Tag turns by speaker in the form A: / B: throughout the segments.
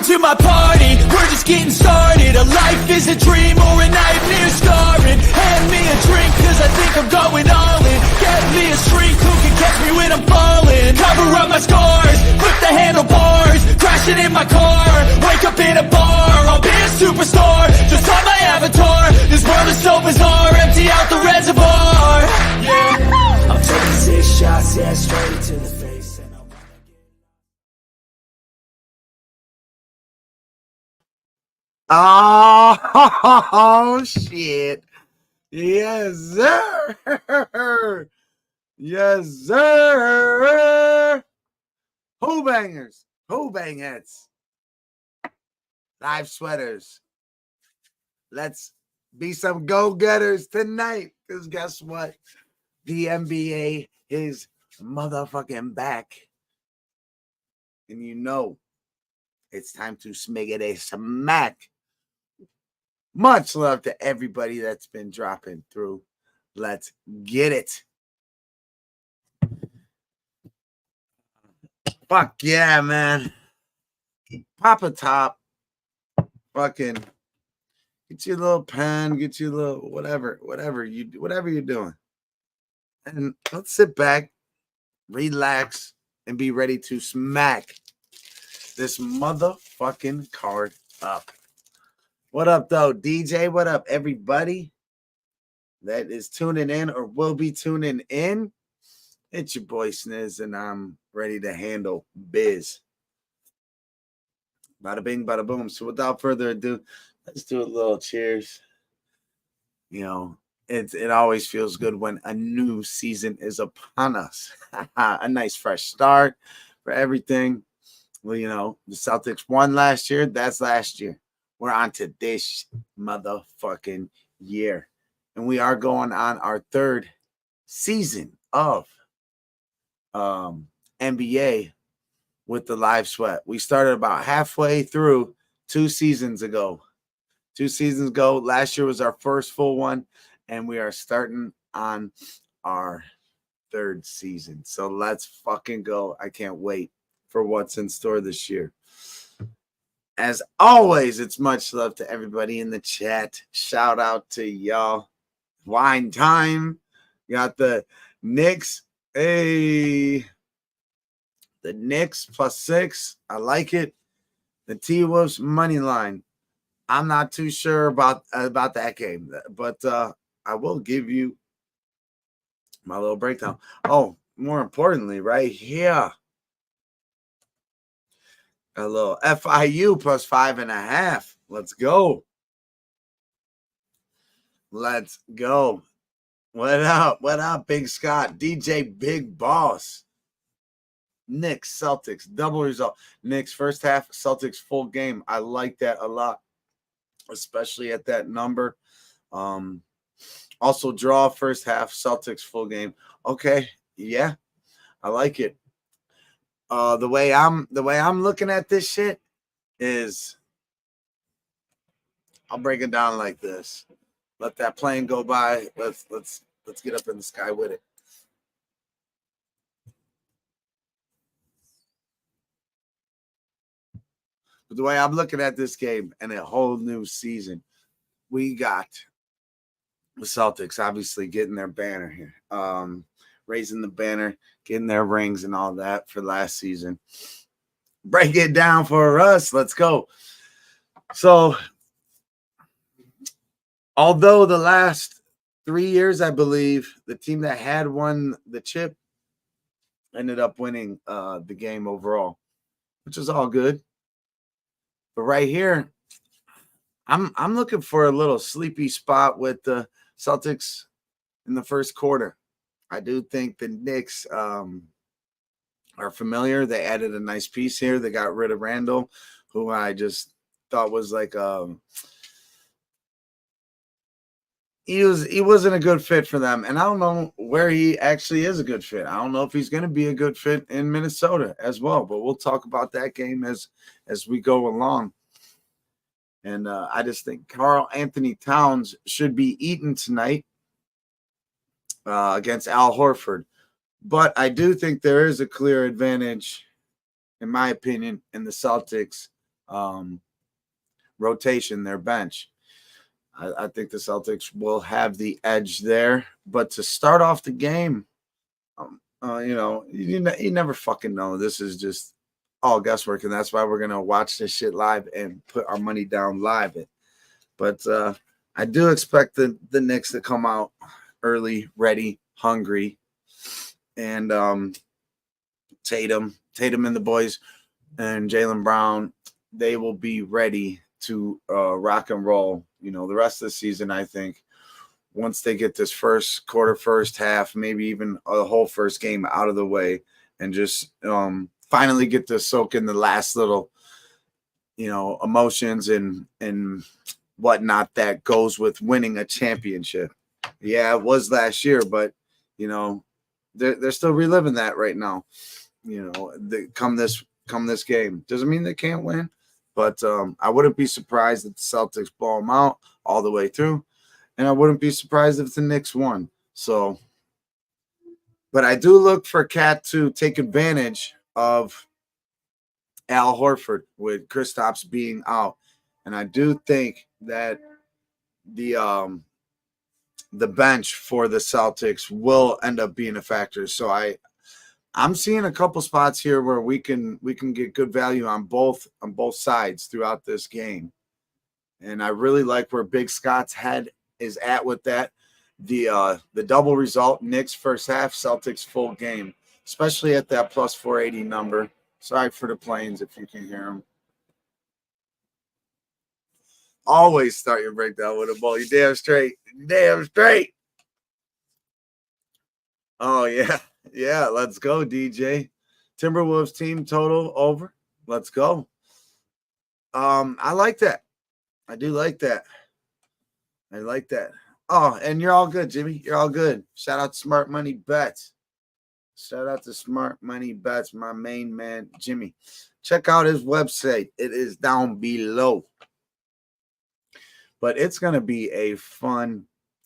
A: Welcome to my party, we're just getting started. A life is a dream or a nightmare scarring. Hand me a drink cause I think I'm going all in. Get me a shrink who can catch me when I'm falling. Cover up my scars, flip the handlebars. Crashing in my car, wake up in a bar. I'll be a superstar, just on my avatar. This world is so bizarre, empty out the reservoir. Yeah, I'm taking 6 shots, yeah, straight to the face. And I wanna get...
B: Oh, shit. Yes, sir. Yes, sir. Who-Bangers, Who-Bangheads, live sweaters. Let's be some go-getters tonight. Because guess what? The NBA is motherfucking back. And you know, it's time to smiggity smack. Much love to everybody that's been dropping through. Let's get it. Fuck yeah, man. Pop a top. Fucking get you a little pen, get you a little whatever you're doing. And let's sit back, relax, and be ready to smack this motherfucking card up. What up, though, DJ? What up, everybody that is tuning in or will be tuning in? It's your boy Sniz, and I'm ready to handle biz. Bada bing, bada boom. So without further ado, let's do a little cheers. You know, it always feels good when a new season is upon us. A nice fresh start for everything. Well, you know, the Celtics won last year. That's last year. We're on to this motherfucking year. And we are going on our 3rd season of NBA with the live sweat. We started about halfway through 2 seasons ago. 2 seasons ago. Last year was our first full one. And we are starting on our 3rd season. So let's fucking go. I can't wait for what's in store this year. As always, it's much love to everybody in the chat. Shout out to y'all. Wine time. Got the Knicks. Hey. The Knicks +6. I like it. The T-Wolves money line. I'm not too sure about that game, but I will give you my little breakdown. Oh, more importantly, right here, a little FIU +5.5. Let's go. Let's go. What up? What up, Big Scott? DJ Big Boss. Knicks, Celtics, double result. Knicks first half, Celtics full game. I like that a lot, especially at that number. Also draw first half, Celtics full game. Okay, yeah, I like it. The way I'm looking at this shit is, I'll break it down like this. Let that plane go by. Let's get up in the sky with it. But the way I'm looking at this game and a whole new season, we got the Celtics obviously getting their banner here, raising the banner, getting their rings and all that for last season. Break it down for us. Let's go. So, although the last 3 years, I believe, the team that had won the chip ended up winning the game overall, which is all good. But right here, I'm looking for a little sleepy spot with the Celtics in the first quarter. I do think the Knicks are familiar. They added a nice piece here. They got rid of Randall, who I just thought was like he wasn't a good fit for them. And I don't know where he actually is a good fit. I don't know if he's going to be a good fit in Minnesota as well. But we'll talk about that game as we go along. And I just think Karl Anthony Towns should be eaten tonight against Al Horford. But I do think there is a clear advantage, in my opinion, in the Celtics rotation, their bench. I think the Celtics will have the edge there. But to start off the game, you never fucking know. This is just all guesswork, and that's why we're gonna watch this shit live and put our money down live. But I do expect the Knicks to come out early, ready, hungry, and Tatum and the boys and Jaylen Brown, they will be ready to rock and roll. The rest of the season, I think, once they get this first quarter, first half, maybe even a whole first game out of the way, and just finally get to soak in the last little, emotions and whatnot that goes with winning a championship. Yeah, it was last year, but they're still reliving that right now. Come this game doesn't mean they can't win, but I wouldn't be surprised if the Celtics blow them out all the way through, and I wouldn't be surprised if the Knicks won. So, but I do look for Cat to take advantage of Al Horford with Kristaps being out, and I do think that the bench for the Celtics will end up being a factor. So I'm seeing a couple spots here where we can get good value on both sides throughout this game, and I really like where Big Scott's head is at with that. The double result, Knicks first half, Celtics full game, especially at that plus 480 number. Sorry for the planes if you can hear them. Always start your breakdown with a ball. You damn straight. Damn straight. Oh, yeah. Yeah, let's go, DJ. Timberwolves team total over. Let's go. I like that. I do like that. I like that. Oh, and you're all good, Jimmy. You're all good. Shout out to Smart Money Bets. Shout out to Smart Money Bets, my main man, Jimmy. Check out his website. It is down below. But it's going to be a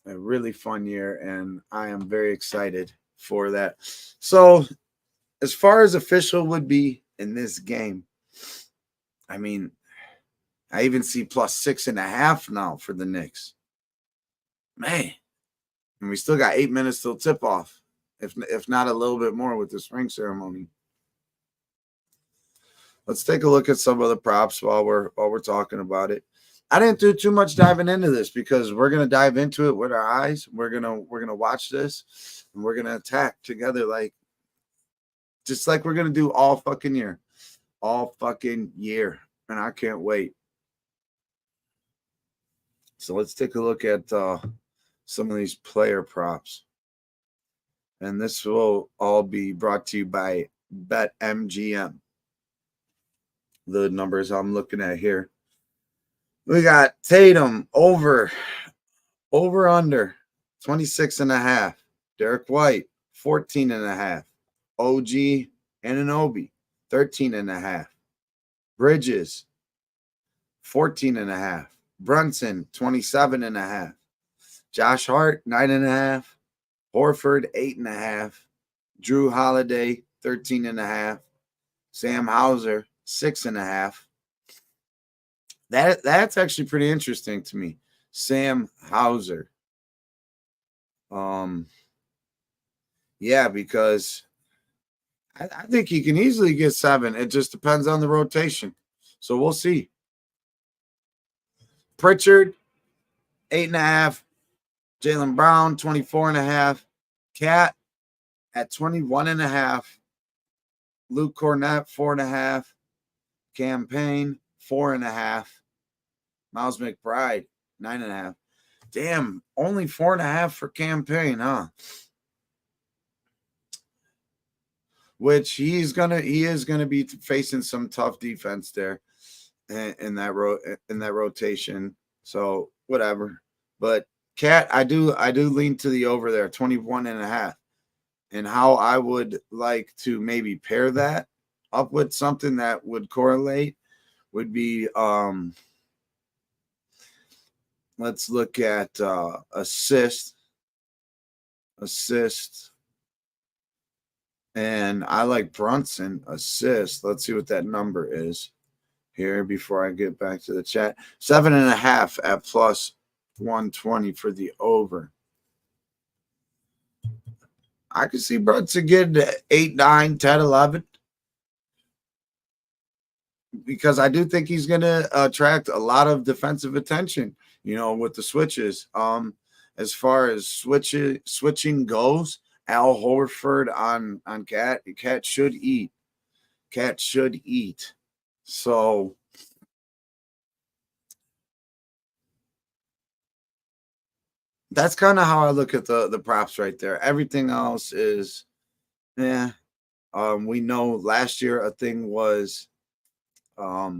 B: really fun year, and I am very excited for that. So, as far as official would be in this game, I mean, I even see plus 6.5 now for the Knicks. Man, and we still got 8 minutes till tip off, if not a little bit more with this ring ceremony. Let's take a look at some of the props while we're talking about it. I didn't do too much diving into this because we're gonna dive into it with our eyes. We're gonna watch this and we're gonna attack together just like we're gonna do all fucking year, and I can't wait. So let's take a look at some of these player props, and this will all be brought to you by BetMGM. The numbers I'm looking at here. We got Tatum over under 26.5. Derek White 14.5. OG Anunoby 13.5. Bridges 14.5. Brunson 27.5. Josh Hart 9.5. Horford 8.5. Drew Holiday 13.5. Sam Hauser 6.5. That's actually pretty interesting to me. Sam Hauser. Yeah, because I think he can easily get 7. It just depends on the rotation. So we'll see. Pritchard, 8.5. Jaylen Brown, 24.5. Cat at 21.5. Luke Cornett, 4.5. Campaign, 4.5. Miles McBride, 9.5. Damn, only 4.5 for Campaign, huh? Which he is gonna be facing some tough defense there in that rotation. So whatever. But Cat, I do lean to the over there, 21.5. And how I would like to maybe pair that up with something that would correlate would be let's look at assist, and I like Brunson assist. Let's see what that number is. here before I get back to the chat. 7.5 at plus 120 for the over. I can see Brunson getting 8, 9, 10, 11. Because I do think he's going to attract a lot of defensive attention, with the switches. As far as switching goes, Al Horford on Cat. Cat should eat. Cat should eat. So that's kind of how I look at the props right there. Everything else is, we know last year a thing was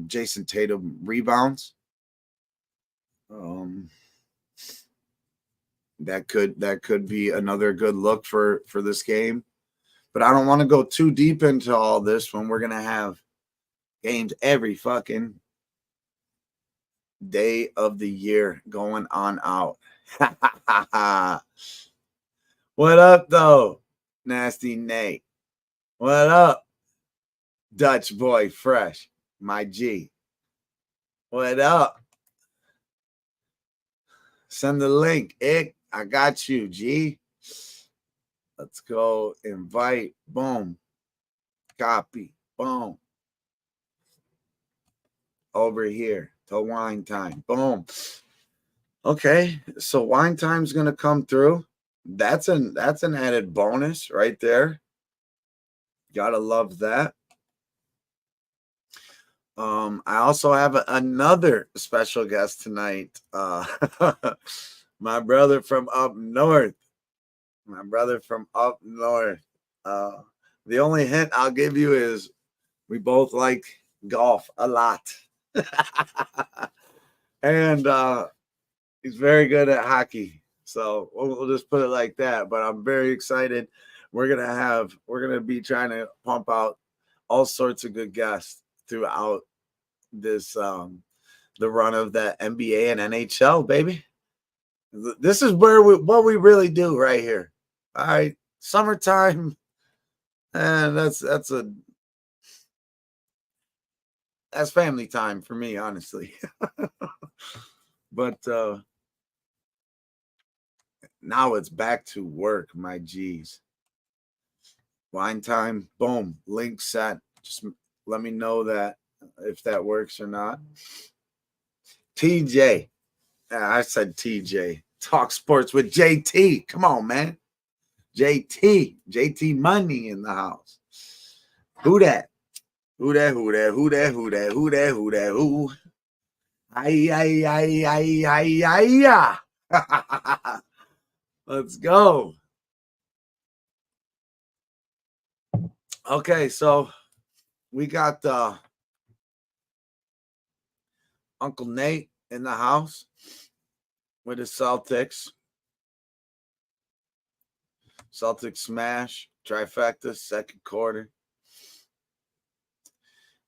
B: Jason Tatum rebounds. That could be another good look for this game. But I don't want to go too deep into all this when we're going to have games every fucking day of the year going on out. What up, though? Nasty Nate. What up? Dutch boy fresh. My G. What up? Send the link. I got you, G. Let's go. Invite. Boom. Copy. Boom. Over here to wine time. Boom. Okay. So wine time's gonna come through. That's an added bonus right there. Gotta love that. I also have another special guest tonight. My brother from up north. The only hint I'll give you is we both like golf a lot. And he's very good at hockey. So we'll just put it like that. But I'm very excited. We're gonna be trying to pump out all sorts of good guests throughout this the run of the NBA and NHL, baby. This is what we really do right here. All right, summertime, and that's family time for me, honestly. But now it's back to work, my G's. Wine time, boom, link set. Just let me know that if that works or not. TJ. I said TJ. Talk sports with JT. Come on, man. JT Money in the house. Who that? Who that? Who that? Who that? Who that? Who that? Who that? Who? Ay. Let's go. Okay, so we got Uncle Nate in the house with his Celtics. Celtics smash, trifecta, second quarter.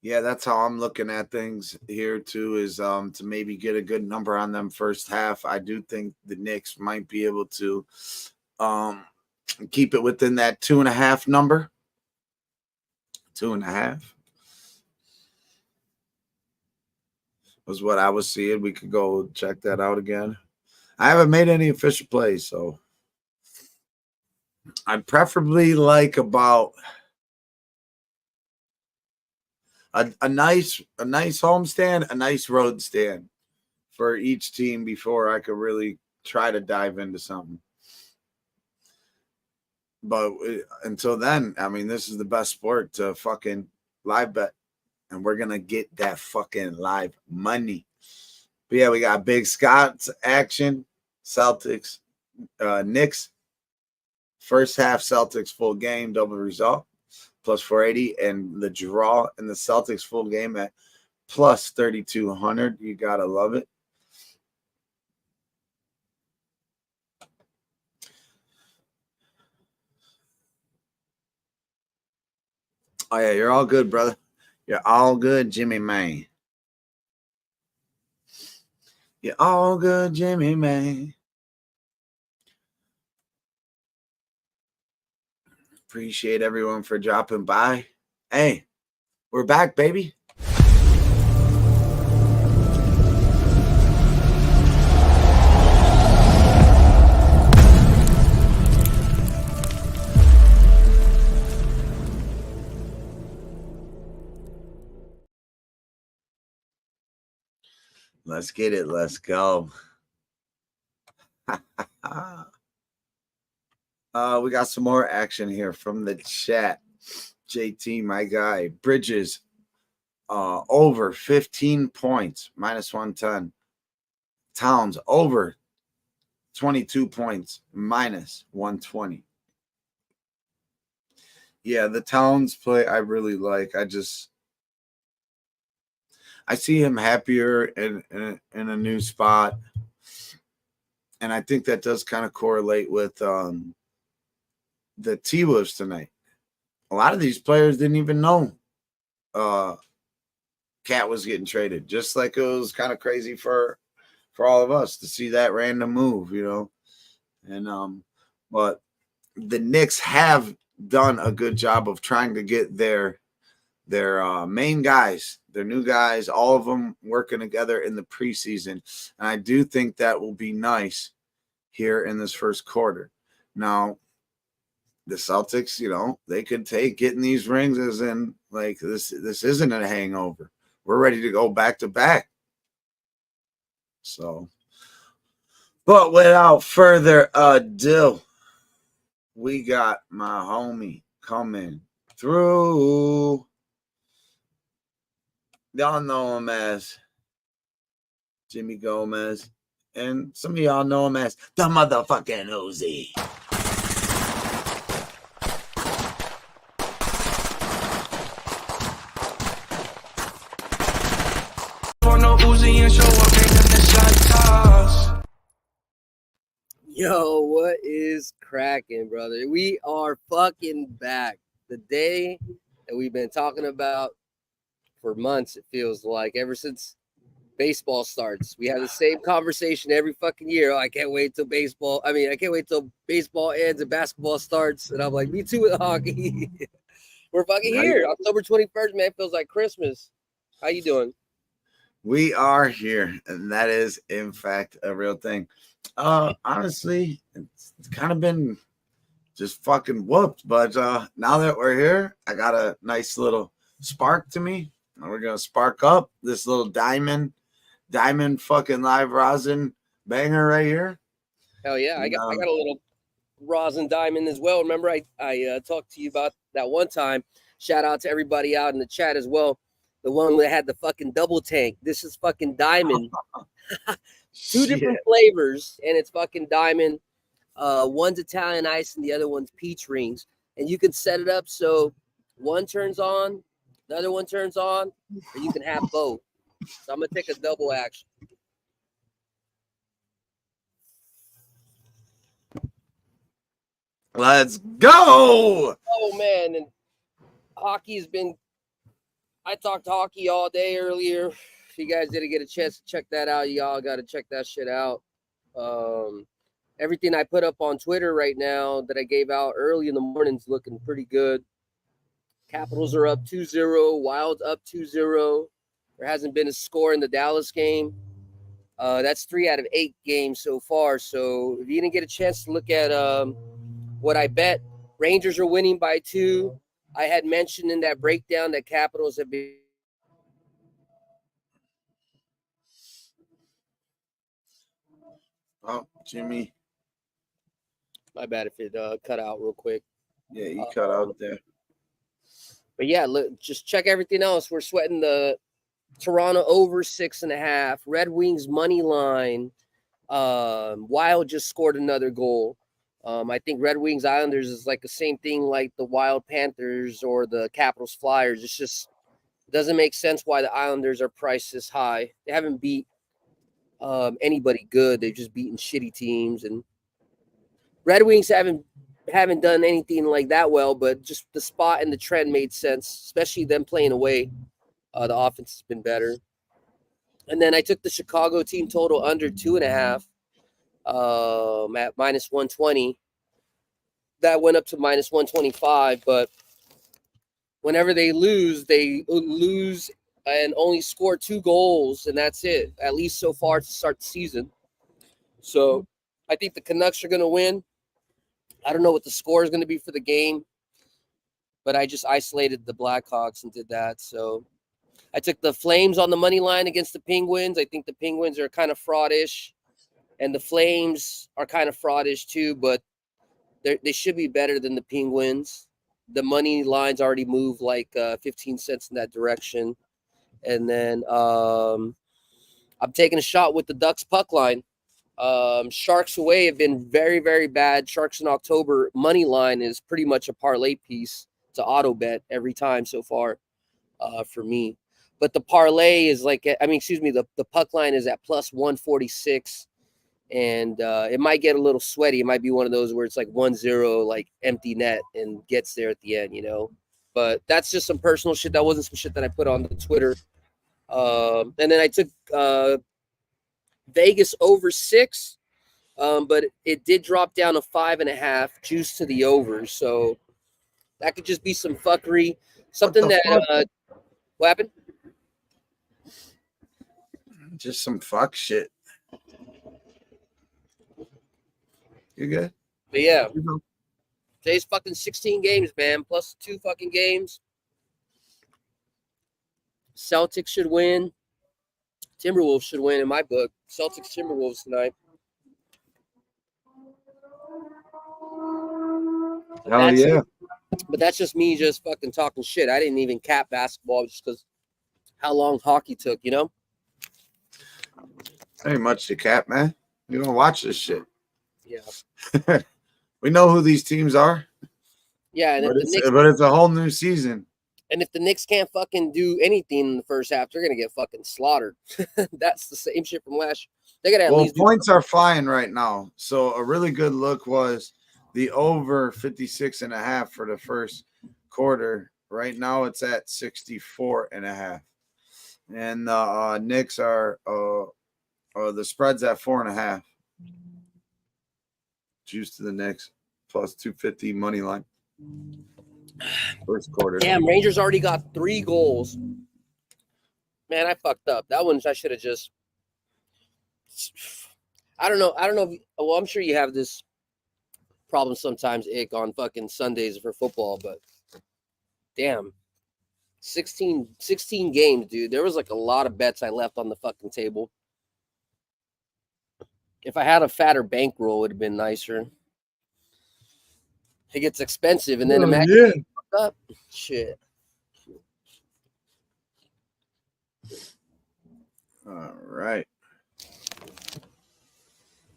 B: Yeah, that's how I'm looking at things here too, is to maybe get a good number on them first half. I do think the Knicks might be able to keep it within that 2.5 number. 2.5 was what I was seeing. We could go check that out again. I haven't made any official plays, so I'd preferably like about a nice home stand, a nice road stand for each team before I could really try to dive into something. But until then, I mean, this is the best sport to fucking live bet. And we're going to get that fucking live money. But yeah, we got Big Scott's action. Celtics, Knicks. First half, Celtics full game, double result, plus 480. And the draw in the Celtics full game at plus 3,200. You got to love it. Oh, yeah, you're all good, brother. You're all good, Jimmy Man. You're all good, Jimmy Man. Appreciate everyone for dropping by. Hey, we're back, baby. Let's get it. Let's go. We got some more action here from the chat. JT, my guy. Bridges, over 15 points, minus 110. Towns, over 22 points, minus 120. Yeah, the Towns play I really like. I see him happier in a new spot. And I think that does kind of correlate with the T-Wolves tonight. A lot of these players didn't even know Cat was getting traded. Just like it was kind of crazy for all of us to see that random move, you know. And but the Knicks have done a good job of trying to get their main guys, their new guys, all of them working together in the preseason. And I do think that will be nice here in this first quarter. Now, the Celtics, you know, they could take getting these rings as in like this isn't a hangover. We're ready to go back to back. So, but without further ado, we got my homie coming through. Y'all know him as Jimmy Gomez. And some of y'all know him as the motherfucking Uzi.
C: Yo, what is cracking, brother? We are fucking back. The day that we've been talking about for months, it feels like, ever since baseball starts. We have the same conversation every fucking year. Oh, I can't wait till baseball. I can't wait till baseball ends and basketball starts. And I'm like, me too with hockey. We're fucking here. October 21st, man. Feels like Christmas. How you doing?
B: We are here, and that is, in fact, a real thing. Honestly, it's kind of been just fucking whooped, but now that we're here, I got a nice little spark to me, and we're gonna spark up this little diamond fucking live rosin banger right here.
C: Hell yeah, I got a little rosin diamond as well. Remember, I talked to you about that one time. Shout out to everybody out in the chat as well. The one that had the fucking double tank. This is fucking diamond. Two different flavors, and it's fucking diamond. One's Italian ice, and the other one's peach rings. And you can set it up so one turns on, the other one turns on, or you can have both. So I'm gonna take a double action.
B: Let's go.
C: Oh man, and hockey's been. I talked hockey all day earlier. If you guys didn't get a chance to check that out, y'all got to check that shit out. Everything I put up on Twitter right now that I gave out early in the morning is looking pretty good. Capitals are up 2-0. Wild up 2-0. There hasn't been a score in the Dallas game. That's 3 out of 8 games so far. So if you didn't get a chance to look at what I bet, Rangers are winning by 2. I had mentioned in that breakdown that Capitals have been.
B: Oh, Jimmy.
C: My bad if it cut out real quick.
B: Yeah, you cut out there.
C: But yeah, look, just check everything else. We're sweating the Toronto over 6.5. Red Wings money line. Wild just scored another goal. I think Red Wings Islanders is like the same thing like the Wild Panthers or the Capitals Flyers. It's just doesn't make sense why the Islanders are priced this high. They haven't beat anybody good. They've just beaten shitty teams, and Red Wings haven't done anything like that well, but just the spot and the trend made sense, especially them playing away. The offense has been better. And then I took the Chicago team total under 2.5 at minus 120. That went up to minus 125, but whenever they lose and only score 2 goals, and that's it, at least so far to start the season. So I think the Canucks are going to win. I don't know what the score is going to be for the game, but I just isolated the Blackhawks and did that. So I took the Flames on the money line against the Penguins. I think the Penguins are kind of fraudish, and the Flames are kind of fraudish too, but they should be better than the Penguins. The money lines already moved like 15 cents in that direction. And then I'm taking a shot with the Ducks puck line. Sharks away have been very, very bad. Sharks in October money line is pretty much a parlay piece. It's an auto bet every time so far for me. But the parlay is like, the puck line is at plus 146. And it might get a little sweaty. It might be one of those where it's like 1-0, like empty net and gets there at the end, you know. But that's just some personal shit. That wasn't some shit that I put on the Twitter. And then I took Vegas over 6, but it did drop down to 5.5, juice to the over. So that could just be some fuckery. Something that what happened?
B: Just some fuck shit. You good?
C: But yeah, today's fucking 16 games, man, plus 2 fucking games. Celtics should win. Timberwolves should win in my book. Celtics, Timberwolves tonight.
B: Hell yeah.
C: But that's just me just fucking talking shit. I didn't even cap basketball just because how long hockey took, you know?
B: Ain't much to cap, man. You don't watch this shit.
C: Yeah.
B: We know who these teams are.
C: Yeah, and
B: but it's a whole new season.
C: And if the Knicks can't fucking do anything in the first half, they're gonna get fucking slaughtered. That's the same shit from last year. They gotta at least
B: points are flying right now. So a really good look was the over 56.5 for the first quarter. Right now it's at 64.5. And the Knicks are the spread's at 4.5. Juice to the Knicks plus 250 money line. First quarter.
C: Damn, Rangers already got 3 goals. Man, I fucked up. That one I should have just. I don't know. Well, I'm sure you have this problem sometimes, Ick, on fucking Sundays for football, but damn. 16 games, dude. There was like a lot of bets I left on the fucking table. If I had a fatter bankroll, it would have been nicer. It gets expensive, and then imagine up. Shit.
B: All right.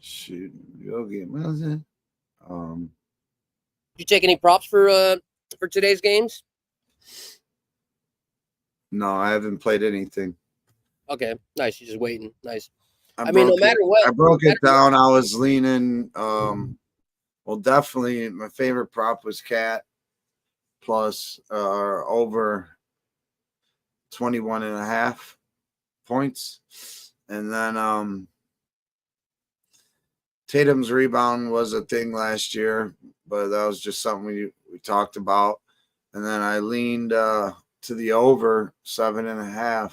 B: Shoot, go get Milton.
C: Did you take any props for today's games?
B: No, I haven't played anything.
C: Okay, nice. You're just waiting. Nice.
B: I
C: mean, no matter what.
B: I broke it down. I was leaning. Well, definitely my favorite prop was Cat plus over 21.5 points. And then Tatum's rebound was a thing last year, but that was just something we talked about. And then I leaned to the over 7.5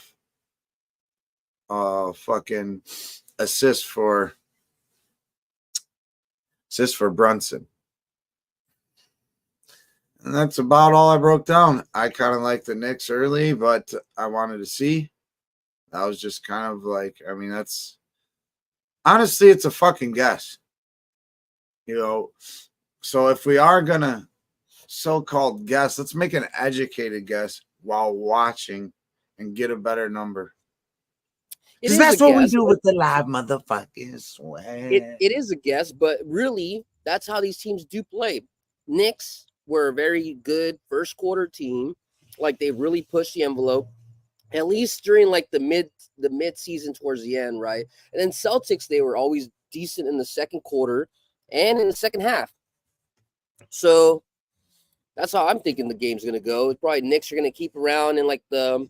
B: fucking assists for Brunson. And that's about all I broke down. I kind of like the Knicks early, but I wanted to see. That was just kind of like, I mean, that's honestly, it's a fucking guess. You know, so if we are going to so-called guess, let's make an educated guess while watching and get a better number. Because that's what we do with the live motherfuckers.
C: It is a guess, but really, that's how these teams do play. Knicks were a very good first quarter team. Like, they really pushed the envelope, at least during like the mid season towards the end, right? And then Celtics, they were always decent in the second quarter and in the second half. So that's how I'm thinking the game's gonna go. It's probably Knicks are gonna keep around in like the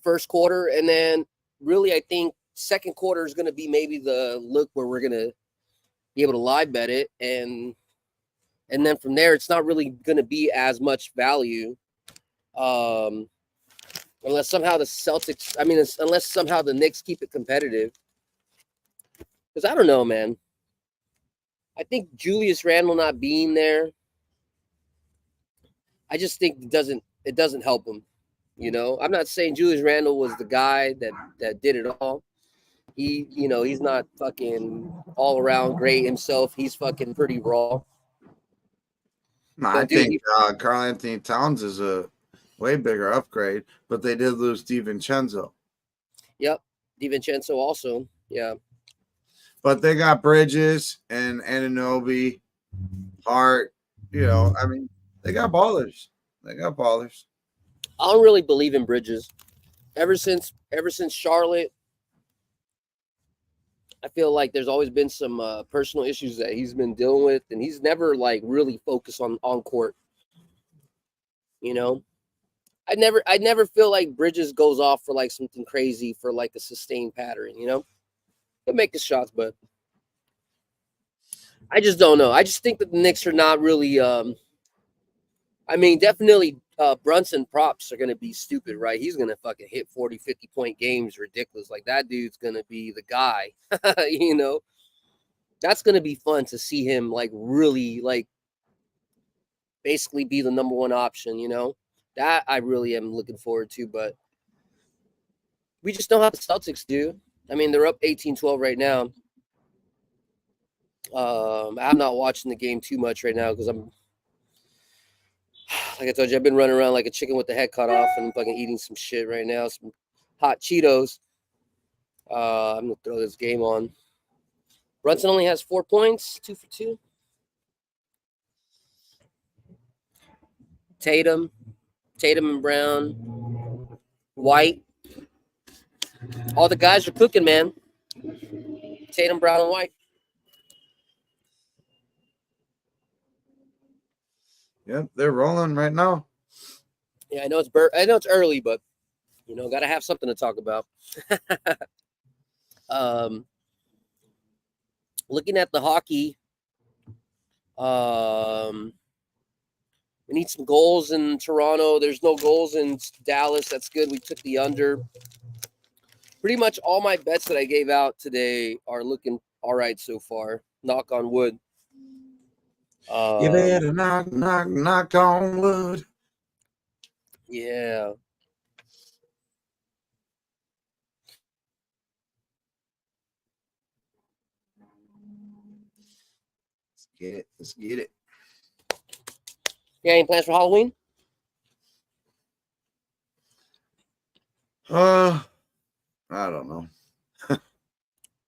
C: first quarter, and then really I think second quarter is going to be maybe the look where we're going to be able to live bet it, and then from there it's not really going to be as much value unless somehow the Celtics, unless somehow the Knicks keep it competitive, because I don't know, man. I think Julius Randle not being there, I just think it doesn't help him. You know, I'm not saying Julius Randle was the guy that did it all. He's not fucking all around great himself. He's fucking pretty raw.
B: No, I
C: But dude,
B: think Karl Anthony Towns is a way bigger upgrade, but they did lose DiVincenzo.
C: yep, DiVincenzo also, yeah.
B: But they got Bridges and Anunoby, Hart. You know, I mean, they got ballers. They got ballers.
C: I don't really believe in Bridges. Ever since Charlotte, I feel like there's always been some personal issues that he's been dealing with, and he's never like really focused on court. You know, I never feel like Bridges goes off for like something crazy for like a sustained pattern. You know, he'll make his shots, but I just don't know. I just think that the Knicks are not really. I mean, definitely Brunson props are going to be stupid, right? He's going to fucking hit 40, 50-point games. Ridiculous. Like, that dude's going to be the guy, you know? That's going to be fun to see him, like, really, like, basically be the number one option, you know? That I really am looking forward to, but we just know how the Celtics do. I mean, they're up 18-12 right now. I'm not watching the game too much right now because like I told you, I've been running around like a chicken with the head cut off and fucking eating some shit right now, some hot Cheetos. I'm gonna throw this game on. Brunson only has 4 points, 2 for 2. Tatum and Brown, White. All the guys are cooking, man. Tatum, Brown, and White.
B: Yep, they're rolling right now.
C: Yeah, I know it's early, but you know, gotta have something to talk about. Looking at the hockey, we need some goals in Toronto. There's no goals in Dallas. That's good. We took the under. Pretty much all my bets that I gave out today are looking all right so far. Knock on wood.
B: You better knock on wood.
C: Yeah.
B: Let's get it.
C: Yeah, any plans for Halloween?
B: I don't know.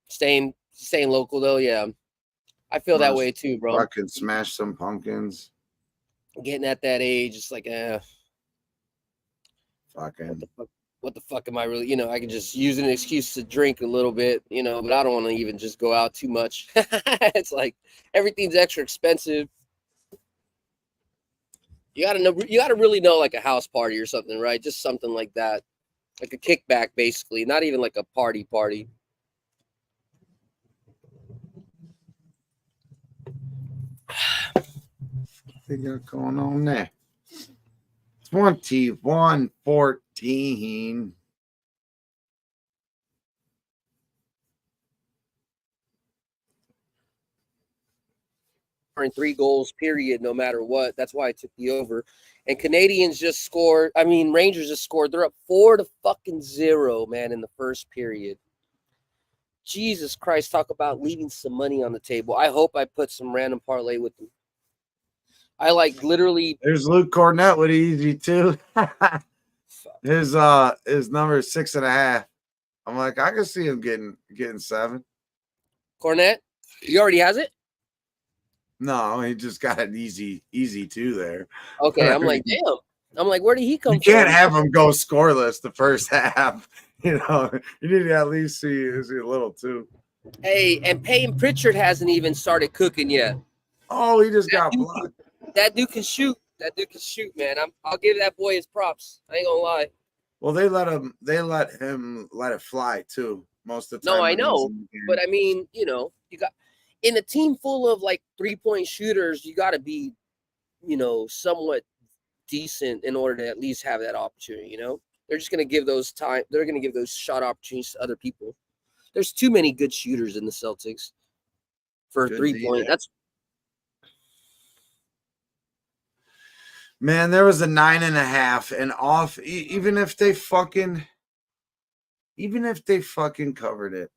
C: Staying local though, yeah. I feel that way too, bro.
B: Fucking smash some pumpkins.
C: Getting at that age, it's like,
B: Fucking.
C: What the fuck am I really? You know, I can just use an excuse to drink a little bit, you know, but I don't want to even just go out too much. It's like everything's extra expensive. You gotta really know like a house party or something, right? Just something like that, like a kickback, basically. Not even like a party.
B: What they got going on there? 21-14.
C: And 3 goals, period, no matter what. That's why I took the over. And Canadians just scored. I mean, Rangers just scored. They're up 4-0, man, in the first period. Jesus Christ, talk about leaving some money on the table. I hope I put some random parlay with them. I like literally.
B: There's Luke Cornett with easy too. His number is 6.5. I'm like, I can see him getting 7.
C: Cornett, he already has it.
B: No, he just got an easy 2 there.
C: Okay, I'm like, damn. I'm like, where did he come from?
B: You can't have him go scoreless the first half. You know, you need to at least see a little too.
C: Hey, and Peyton Pritchard hasn't even started cooking yet.
B: Oh, he just got blocked.
C: That dude can shoot. Man. I'll give that boy his props. I ain't gonna lie.
B: Well, they let him let it fly too most of the time.
C: No, I know, but I mean, you know, you got in a team full of like 3-point shooters, you got to be, you know, somewhat decent in order to at least have that opportunity. You know, they're just gonna give those They're gonna give those shot opportunities to other people. There's too many good shooters in the Celtics for 3-point. That's
B: Man, there was a 9.5 and off. Even if they fucking covered it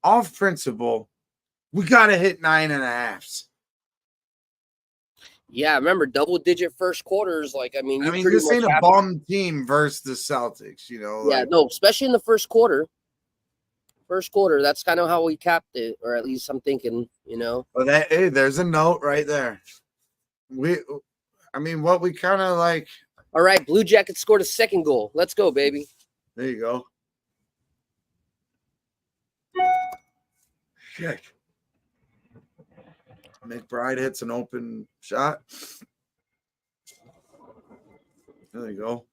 B: off principle, we gotta hit 9.5s.
C: Yeah, remember double-digit first quarters. Like, I mean, you pretty
B: this
C: much
B: ain't a
C: have
B: bum team versus the Celtics, you know.
C: yeah,
B: Like,
C: no, especially in the first quarter. First quarter, that's kind of how we capped it, or at least I'm thinking, you know.
B: but hey, there's a note right there. What we kind of like.
C: All right, Blue Jackets scored a second goal. Let's go, baby.
B: There you go. Shit. McBride hits an open shot. There you go.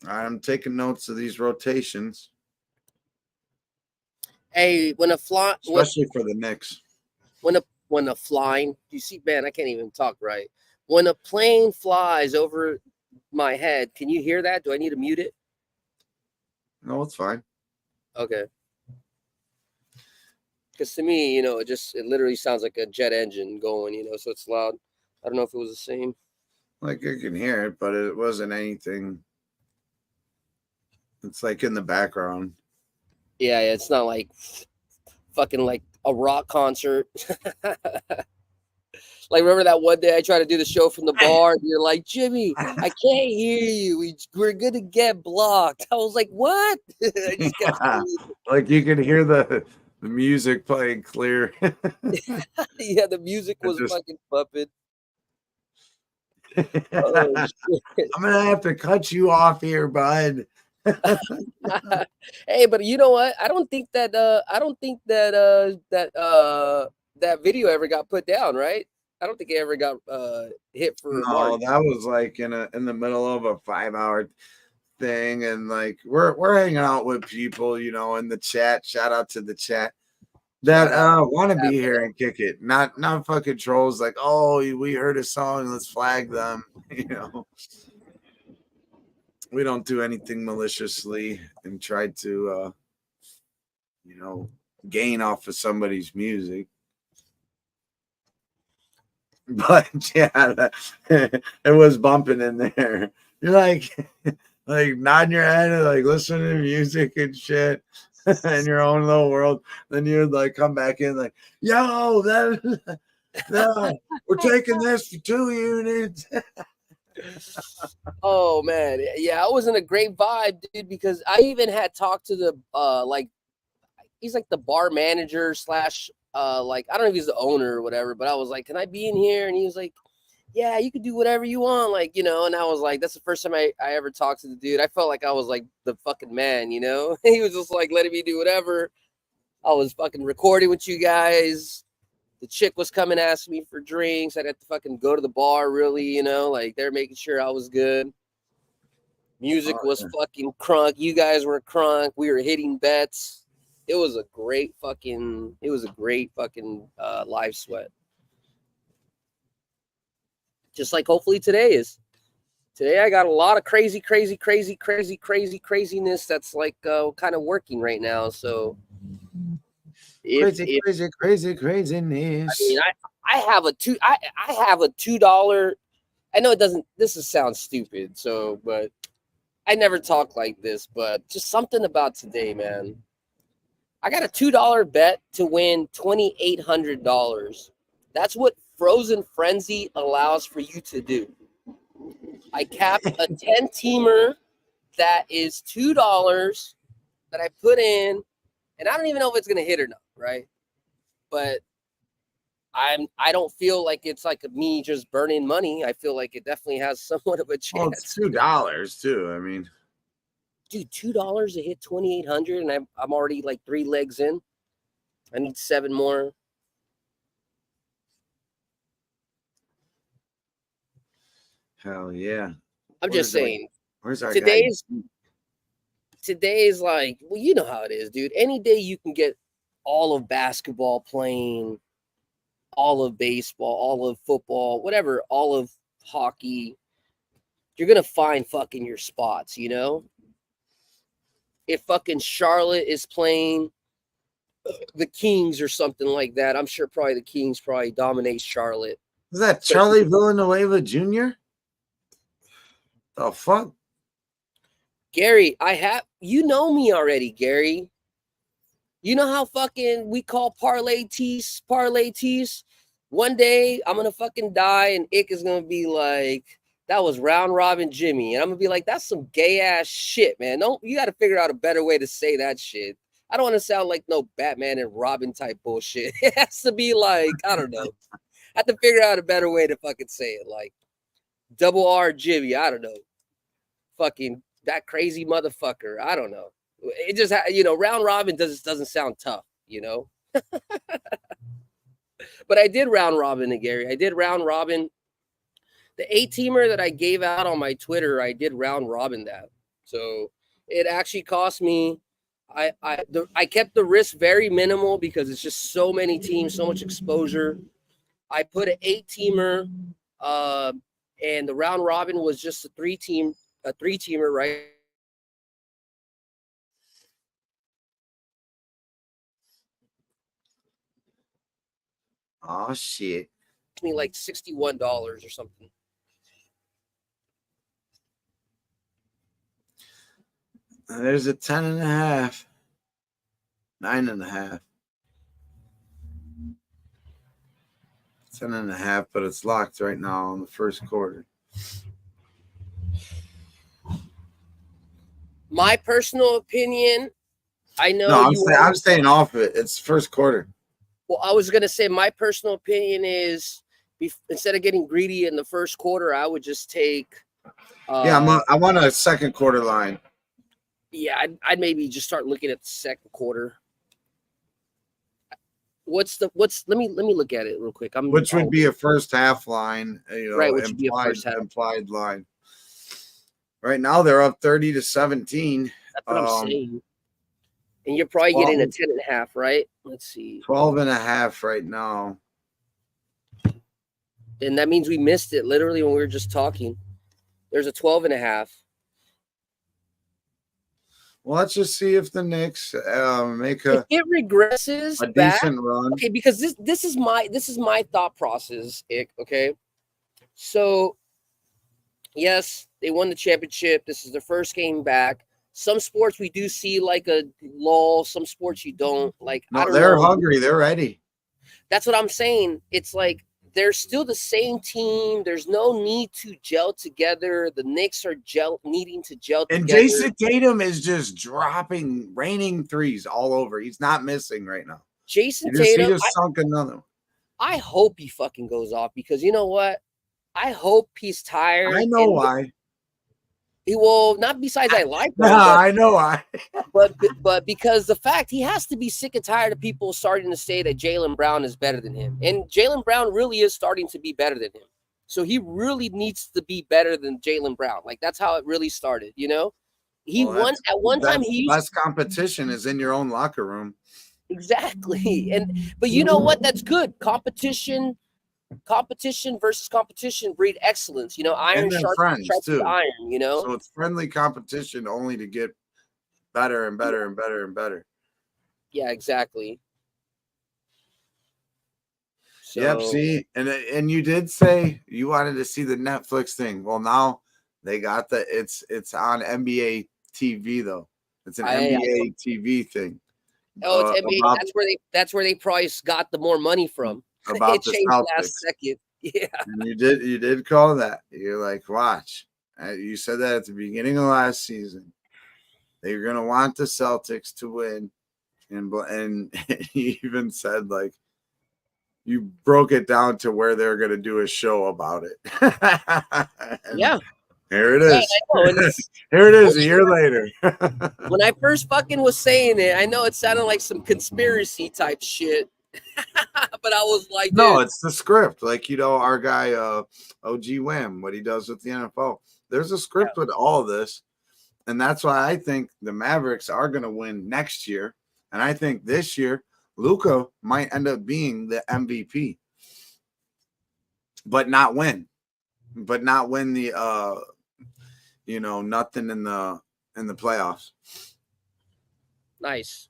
B: I'm taking notes of these rotations.
C: Hey, when a fly,
B: especially for the Knicks.
C: When a flying, you see, man, I can't even talk right. When a plane flies over my head, can you hear that? Do I need to mute it?
B: No, it's fine.
C: Okay. Because to me, you know, it literally sounds like a jet engine going, you know, so it's loud. I don't know if it was the same.
B: Like I can hear it, but it wasn't anything. It's like in the background.
C: Yeah, it's not like fucking like a rock concert. Like, remember that one day I tried to do the show from the bar and you're like, Jimmy, I can't hear you. We're going to get blocked. I was like, what? I just kept
B: like you could hear the music playing clear.
C: yeah, the music was fucking pumping.
B: Oh, I'm going to have to cut you off here, bud.
C: Hey, but you know what? I don't think that that video ever got put down, right? I don't think it ever got hit for
B: no, that was like in the middle of a 5-hour thing, and like we're hanging out with people, you know, in the chat. Shout out to the chat that want to be here and kick it. Not fucking trolls like, oh, we heard a song, let's flag them, you know. We don't do anything maliciously and try to you know, gain off of somebody's music. But yeah, it was bumping in there. You're like nodding your head and like listening to music and shit in your own little world. Then you'd like come back in like, yo, we're taking this for 2 units.
C: Oh man, yeah, I was in a great vibe, dude, because I even had talked to the like he's like the bar manager slash like I don't know if he's the owner or whatever, but I was like, can I be in here? And he was like, yeah, you can do whatever you want, like, you know. And I was like, that's the first time I ever talked to the dude. I felt like I was like the fucking man, you know. He was just like letting me do whatever. I was fucking recording with you guys. The chick was coming asking me for drinks. I'd have to fucking go to the bar, really, you know, like they're making sure I was good. Music was fucking crunk. You guys were crunk. We were hitting bets. It was a great fucking live sweat. Just like hopefully today is. Today I got a lot of craziness that's like kind of working right now. So
B: craziness.
C: I mean, I have a $2. I know it doesn't. This sounds stupid. So, but I never talk like this. But just something about today, man. I got a $2 bet to win $2,800. That's what Frozen Frenzy allows for you to do. I capped a 10-teamer that is $2 that I put in, and I don't even know if it's gonna hit or not, right? But I don't feel like it's like me just burning money. I feel like it definitely has somewhat of a chance.
B: Well, it's $2 too. I mean,
C: dude, $2 to hit 2,800, and I'm already like 3 legs in. I need 7 more.
B: hell yeah.
C: I'm just saying.
B: Where's our
C: today's like, well, you know how it is, dude. Any day you can get all of basketball playing, all of baseball, all of football, whatever, all of hockey. You're gonna find fucking your spots, you know. If fucking Charlotte is playing the Kings or something like that. I'm sure probably the Kings probably dominate Charlotte.
B: Is that Charlie Villanueva Jr.? The fuck?
C: Gary, you know me already, Gary. You know how fucking we call parlay tees. One day I'm gonna fucking die and Ick is gonna be like, that was round robin Jimmy. And I'm gonna be like, that's some gay ass shit, man. You gotta figure out a better way to say that shit. I don't want to sound like no Batman and Robin type bullshit. It has to be like, I don't know. I have to figure out a better way to fucking say it. Like double R Jimmy. I don't know. Fucking that crazy motherfucker. I don't know. It just, round robin doesn't sound tough, But I did round robin it, Gary. I did round robin. The 8-teamer that I gave out on my Twitter, I did round robin that. So it actually cost me. I kept the risk very minimal because it's just so many teams, so much exposure. I put an 8-teamer, and the round robin was just a 3-teamer, right?
B: Oh shit.
C: Me like $61 or something.
B: There's a 10.5, 9.5, 10.5, but it's locked right now in the first quarter.
C: My personal opinion, I know.
B: No, I'm staying off of it. It's first quarter.
C: Well, I was gonna say my personal opinion is instead of getting greedy in the first quarter, I would just take.
B: I want a second quarter line.
C: Yeah, I'd maybe just start looking at the second quarter. Let me look at it real quick.
B: Which would be a first half line,
C: right? Which would be a first half
B: implied line. Right now they're up 30-17.
C: That's what I'm saying. And you're probably getting a 10.5, right? Let's see.
B: 12.5 right now.
C: And that means we missed it literally when we were just talking. There's a 12.5.
B: Well, let's just see if the Knicks make
C: if it regresses
B: a
C: back,
B: decent run.
C: Okay, because this is my thought process. Okay, so yes, they won the championship. This is their first game back. Some sports we do see like a lull. Some sports you don't like.
B: No,
C: I don't
B: they're
C: know.
B: hungry. They're ready.
C: That's what I'm saying. It's like they're still the same team. There's no need to gel together. The Knicks are needing to gel
B: and
C: together.
B: And Jason Tatum is just raining threes all over. He's not missing right now.
C: Jason Tatum.
B: He just sunk another one.
C: I hope he fucking goes off because you know what? I hope he's tired.
B: I know why.
C: He will not besides I like him.
B: I know why.
C: but because the fact he has to be sick and tired of people starting to say that Jaylen Brown is better than him. And Jaylen Brown really is starting to be better than him. So he really needs to be better than Jaylen Brown. Like that's how it really started, He won at one time.
B: Less competition is in your own locker room.
C: Exactly. But you know what? That's good. Competition versus competition breed excellence. Iron sharpens iron,
B: So it's friendly competition only to get better and better and better and better.
C: Yeah, exactly. So,
B: yep, see, and you did say you wanted to see the Netflix thing. Well, now they got it's on NBA TV though. It's an NBA TV thing.
C: Oh, it's NBA. That's where they probably got the more money from.
B: About the Celtics.
C: Last second. Yeah.
B: And you did call that. You're like, watch. You said that at the beginning of last season. They're gonna want the Celtics to win, and you even said like you broke it down to where they're gonna do a show about it.
C: Yeah.
B: Here it is. Yeah, here it is a year later.
C: When I first fucking was saying it, I know it sounded like some conspiracy type shit. But I was like,
B: no, it's the script. Like, our guy, OG Wham, what he does with the NFL. There's a script with all this. And that's why I think the Mavericks are going to win next year. And I think this year, Luka might end up being the MVP. But not win. But not win the, nothing in the playoffs.
C: Nice.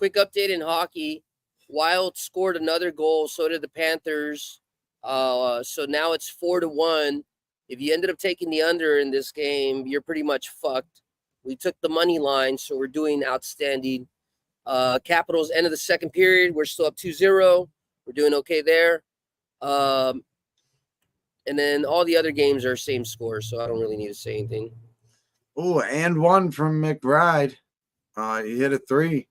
C: quick update in hockey. Wild scored another goal. So did the Panthers. So now it's 4-1. If you ended up taking the under in this game, you're pretty much fucked. We took the money line, so we're doing outstanding. Capitals end of the second period. We're still up 2-0. We're doing okay there. And then all the other games are same score, so I don't really need to say anything.
B: Oh, and one from McBride. He hit a 3.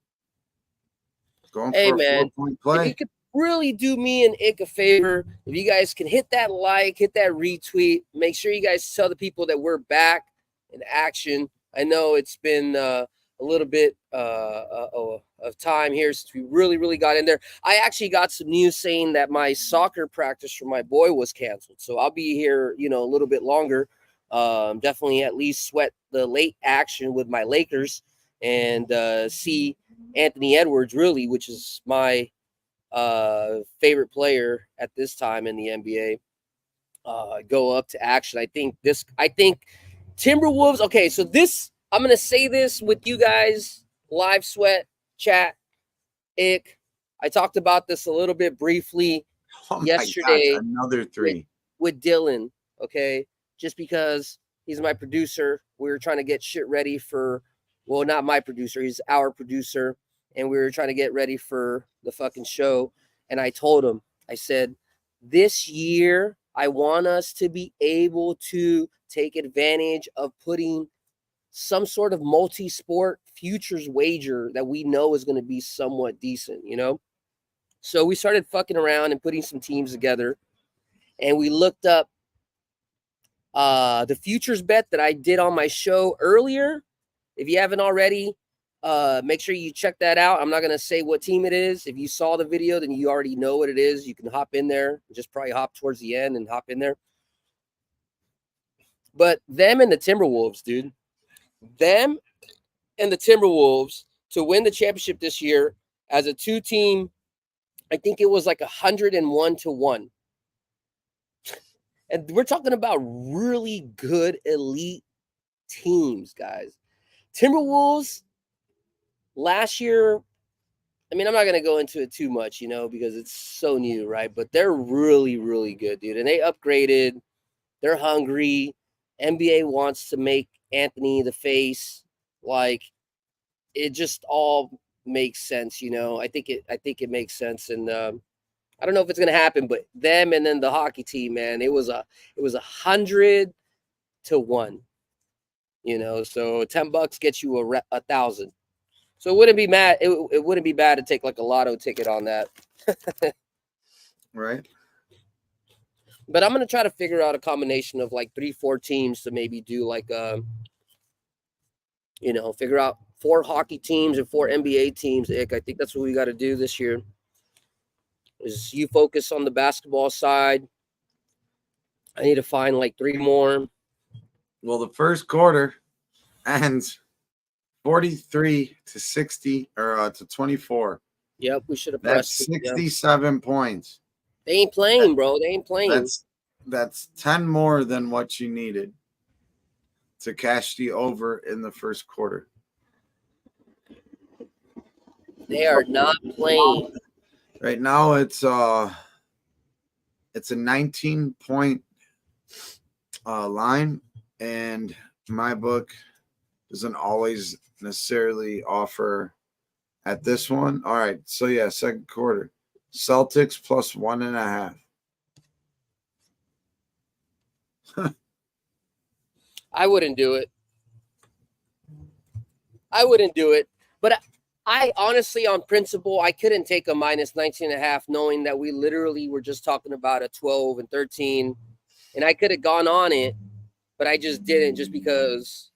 B: Going
C: Hey,
B: for a
C: man,
B: 4-point
C: if
B: play.
C: you could really do me and Ick a favor, if you guys can hit that like, hit that retweet, make sure you guys tell the people that we're back in action. I know it's been a little bit of time here since we really got in there. I actually got some news saying that my soccer practice for my boy was canceled, so I'll be here, a little bit longer. Definitely at least sweat the late action with my Lakers and see Anthony Edwards, really, which is my favorite player at this time in the NBA, go up to action. I think Timberwolves. Okay, so I'm gonna say this with you guys, live sweat chat. Ick. I talked about this a little bit briefly yesterday.
B: Gosh, another 3
C: with Dylan. Okay, just because he's my producer, we were trying to get shit ready for. Well, not my producer, he's our producer. And we were trying to get ready for the fucking show. And I told him, I said, this year, I want us to be able to take advantage of putting some sort of multi-sport futures wager that we know is going to be somewhat decent, So we started fucking around and putting some teams together. And we looked up the futures bet that I did on my show earlier. If you haven't already, make sure you check that out. I'm not going to say what team it is. If you saw the video, then you already know what it is. You can hop in there. Just probably hop towards the end and hop in there. But them and the Timberwolves, dude. Them and the Timberwolves to win the championship this year as a 2-team, I think it was like 101-1. And we're talking about really good elite teams, guys. Timberwolves last year, I mean, I'm not going to go into it too much, because it's so new, right? But they're really good, dude. And they upgraded. They're hungry. NBA wants to make Anthony the face. Like, it just all makes sense, I think it makes sense. And I don't know if it's going to happen, but them and then the hockey team, man, it was 100-1. So $10 gets you 1,000. So it wouldn't be mad. It wouldn't be bad to take like a lotto ticket on that.
B: Right.
C: But I'm gonna try to figure out a combination of like 3-4 teams to maybe do like figure out 4 hockey teams and 4 NBA teams. Ick, I think that's what we got to do this year. Is you focus on the basketball side. I need to find like 3 more.
B: Well, the first quarter ends 43-60 or to 24.
C: Yep, we should have
B: pressed. That's 67 points.
C: They ain't playing, bro. They ain't playing.
B: That's 10 more than what you needed to cash the over in the first quarter.
C: They are not playing.
B: Right now it's a 19-point line, and my book doesn't always necessarily offer at this one. All right, so yeah, second quarter. Celtics plus 1.5.
C: I wouldn't do it. But I honestly, on principle, I couldn't take a minus 19.5, knowing that we literally were just talking about a 12 and 13. And I could have gone on it, but I just didn't, just because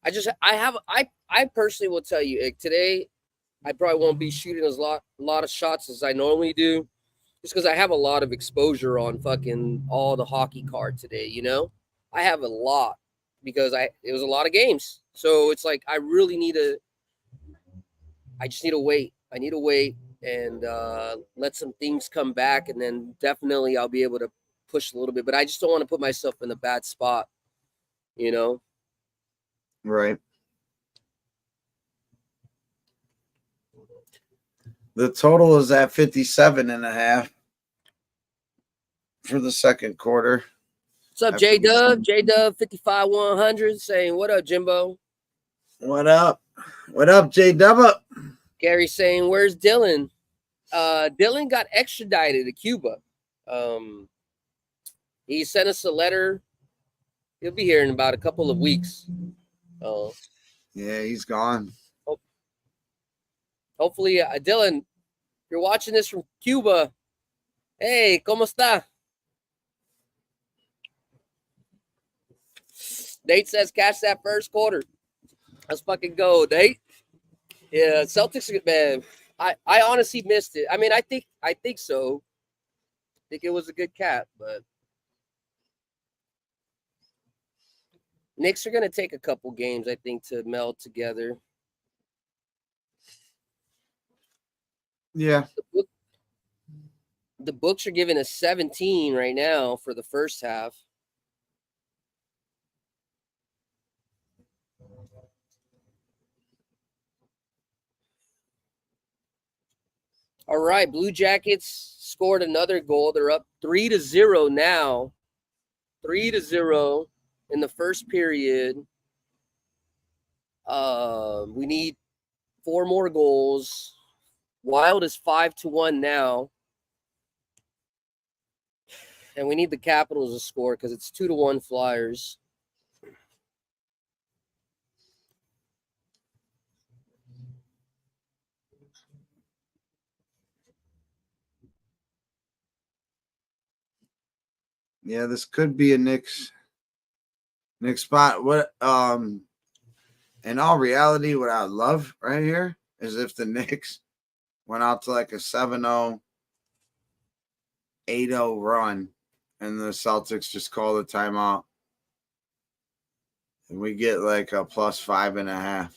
C: I personally will tell you, today, I probably won't be shooting as lot of shots as I normally do, just because I have a lot of exposure on fucking all the hockey card today, I have a lot because it was a lot of games. So it's like I just need to wait. I need to wait and let some things come back, and then definitely I'll be able to push a little bit. But I just don't want to put myself in a bad spot,
B: Right. The total is at 57.5 for the second quarter.
C: What's up, J Dub? J Dub 55-100 saying, "What up, Jimbo?"
B: What up? What up, J Dub?
C: Gary saying, "Where's Dylan?" Dylan got extradited to Cuba. He sent us a letter. He'll be here in about a couple of weeks.
B: Yeah, he's gone.
C: Hopefully, Dylan, if you're watching this from Cuba, hey, ¿cómo está? Nate says, "Catch that first quarter." Let's fucking go, Nate. Yeah, Celtics, man. I honestly missed it. I mean, I think so. I think it was a good cap, but Knicks are gonna take a couple games, I think, to meld together.
B: Yeah.
C: The books are giving us 17 right now for the first half. All right, Blue Jackets scored another goal. They're up 3-0 now. 3-0 in the first period. We need 4 more goals. Wild is 5-1 now. And we need the Capitals to score because it's 2-1 Flyers.
B: Yeah, this could be a Knicks spot. What in all reality, what I love right here is if the Knicks went out to like a 7-0, 8-0 run, and the Celtics just call the timeout, and we get like a +5.5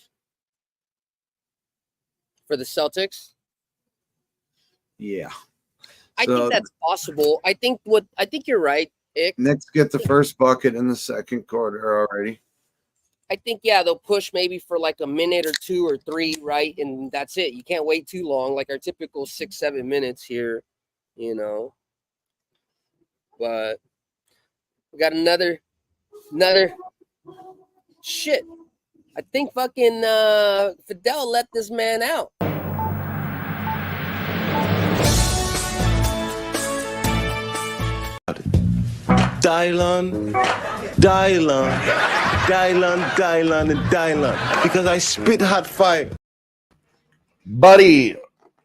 C: For the Celtics?
B: Yeah.
C: I think that's possible. I think you're right, Ick.
B: Knicks get the first bucket in the second quarter already.
C: I think, yeah, they'll push maybe for like a minute or 2 or 3, right? And that's it. You can't wait too long, like our typical 6-7 minutes here, you know. But we got another shit. I think fucking Fidel let this man out.
D: Dylan, because I spit hot fire. Buddy,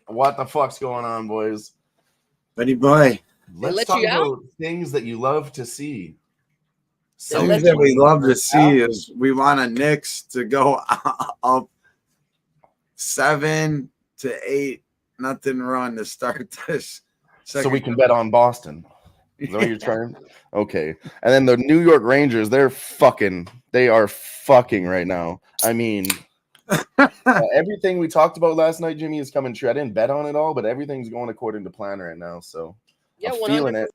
D: what the fuck's going on, boys?
B: Buddy boy.
D: Let's talk about things that you love to see.
B: Things that we love to see is we want a Knicks to go up 7-8 nothing run to start this.
D: So we can bet on Boston. Is that what you're trying? Okay. And then the New York Rangers, they are fucking right now. I mean, everything we talked about last night, Jimmy, is coming true. I didn't bet on it all, but everything's going according to plan right now. So
C: yeah,
D: I'm feeling
C: 100%.
D: it.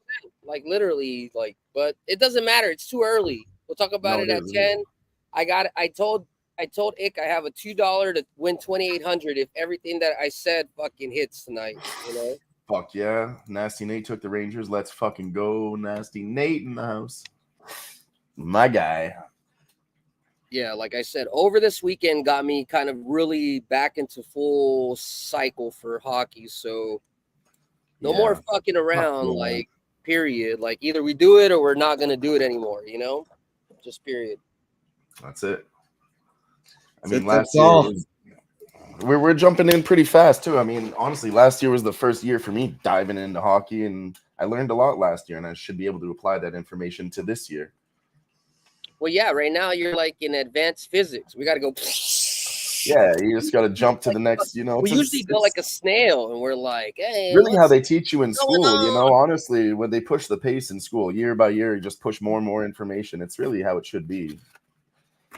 C: Like literally, like, but it doesn't matter. It's too early. We'll talk about it at 10. I told Ick I have a $2 to win 2,800 if everything that I said fucking hits tonight, you know?
D: Fuck yeah. Nasty Nate took the Rangers. Let's fucking go. Nasty Nate in the house. My guy.
C: Yeah, like I said, over this weekend got me kind of really back into full cycle for hockey. So no more fucking around, like, period. Like, either we do it or we're not going to do it anymore, you know? Just period.
D: That's it. I mean, last year we're jumping in pretty fast too. I mean, honestly, last year was the first year for me diving into hockey, and I learned a lot last year, and I should be able to apply that information to this year.
C: Well, yeah, right now you're like in advanced physics. We got to go.
D: Yeah, you just got to jump to the next, you know.
C: We usually go like a snail, and we're like, hey.
D: Really how they teach you in school, you know, honestly, when they push the pace in school year by year, you just push more and more information. It's really how it should be.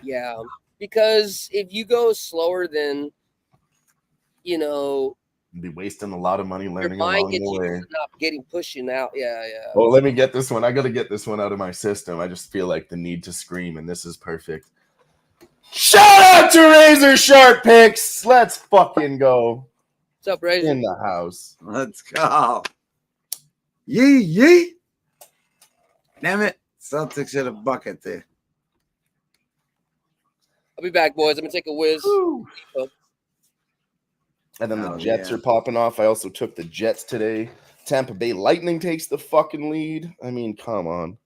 C: Yeah, because if you go slower than, you know,
D: you'd be wasting a lot of money learning
C: your mind
D: along the way.
C: Not getting pushing out. Yeah.
D: Well, let me get this one. I got to get this one out of my system. I just feel like the need to scream, and this is perfect. Shout out to Razor Sharp Picks. Let's fucking go.
C: What's up, Razor?
D: In the house.
B: Let's go. Yee. Damn it. Celtics hit a bucket there.
C: I'll be back, boys. I'm gonna take a whiz.
D: And then the
B: Oh,
D: Jets
B: yeah.
D: are popping off. I also took the Jets today. Tampa Bay Lightning takes the fucking lead. I mean, come on.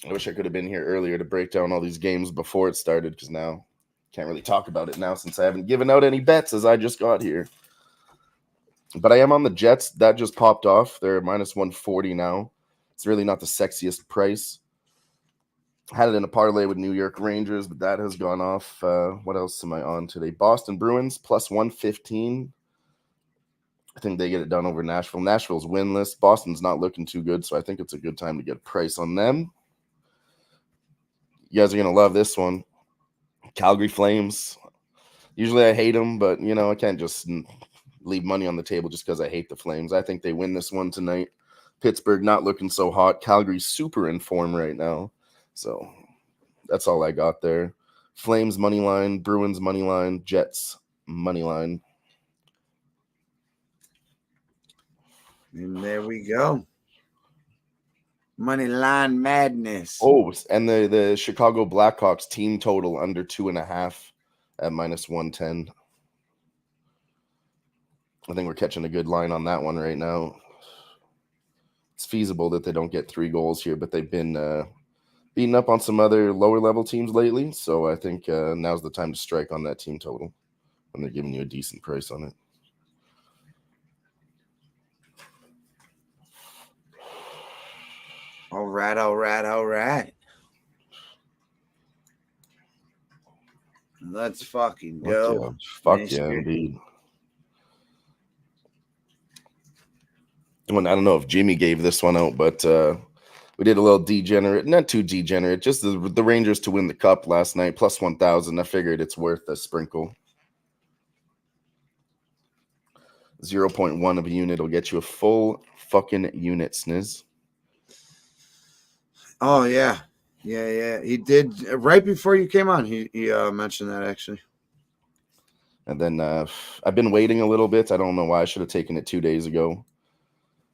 D: I wish I could have been here earlier to break down all these games before it started, because now can't really talk about it now since I haven't given out any bets as I just got here. But I am on the Jets. That just popped off. They're minus 140 now. It's really not the sexiest price. Had it in a parlay with New York Rangers, but that has gone off. What else am I on today? Boston Bruins plus 115. I think they get it done over Nashville. Nashville's winless. Boston's not looking too good, so I think it's a good time to get a price on them. You guys are going to love this one. Calgary Flames. Usually I hate them, but, you know, I can't just leave money on the table just because I hate the Flames. I think they win this one tonight. Pittsburgh not looking so hot. Calgary's super in form right now. So that's all I got there. Flames money line, Bruins money line, Jets money line.
B: And there we go. Money line madness.
D: Oh, and the Chicago Blackhawks team total under 2.5 at minus 110. I think we're catching a good line on that one right now. It's feasible that they don't get 3 goals here, but they've been beating up on some other lower level teams lately. So I think now's the time to strike on that team total when they're giving you a decent price on it.
B: All right. Let's fucking go.
D: Fuck yeah, indeed. Well, I don't know if Jimmy gave this one out, but we did a little degenerate, not too degenerate, just the Rangers to win the cup last night, plus 1,000. I figured it's worth a sprinkle. 0.1 of a unit will get you a full fucking unit, Sniz.
B: Oh, yeah. Yeah. He did right before you came on. He mentioned that actually.
D: And then I've been waiting a little bit. I don't know why I should have taken it 2 days ago.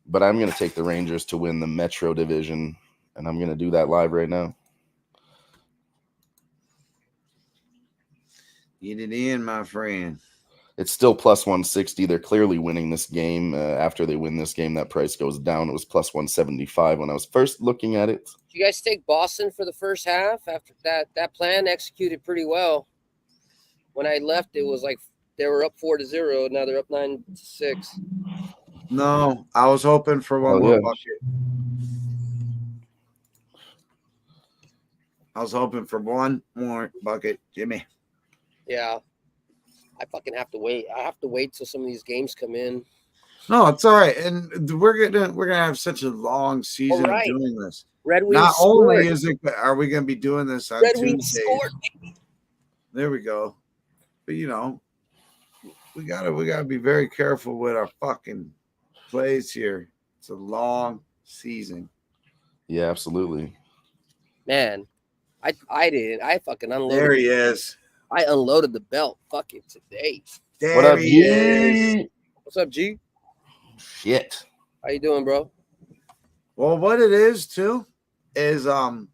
D: But I'm going to take the Rangers to win the Metro Division. And I'm going to do that live right now.
B: Get it in, my friend.
D: It's still plus 160. They're clearly winning this game. After they win this game, that price goes down. It was plus 175 when I was first looking at it.
C: Did you guys take Boston for the first half? After that plan executed pretty well. When I left, it was like they were up 4-0. Now they're up 9-6.
B: No, I was hoping for one more bucket. I was hoping for one more bucket, Jimmy.
C: Yeah. I fucking have to wait. I have to wait till some of these games come in.
B: No, it's all right. And we're gonna have such a long season of doing this.
C: Red Wings
B: Not
C: scored.
B: only is it are we gonna be doing this on
C: Red
B: Tuesdays.
C: Wings scored.
B: There we go. But you know, we gotta be very careful with our fucking plays here. It's a long season.
D: Yeah, absolutely.
C: Man, I fucking unloaded.
B: There he is.
C: I unloaded the belt fucking today.
B: There
D: what up,
B: he is.
D: G?
C: What's up, G?
D: Shit.
C: How you doing, bro?
B: Well, what it is too is the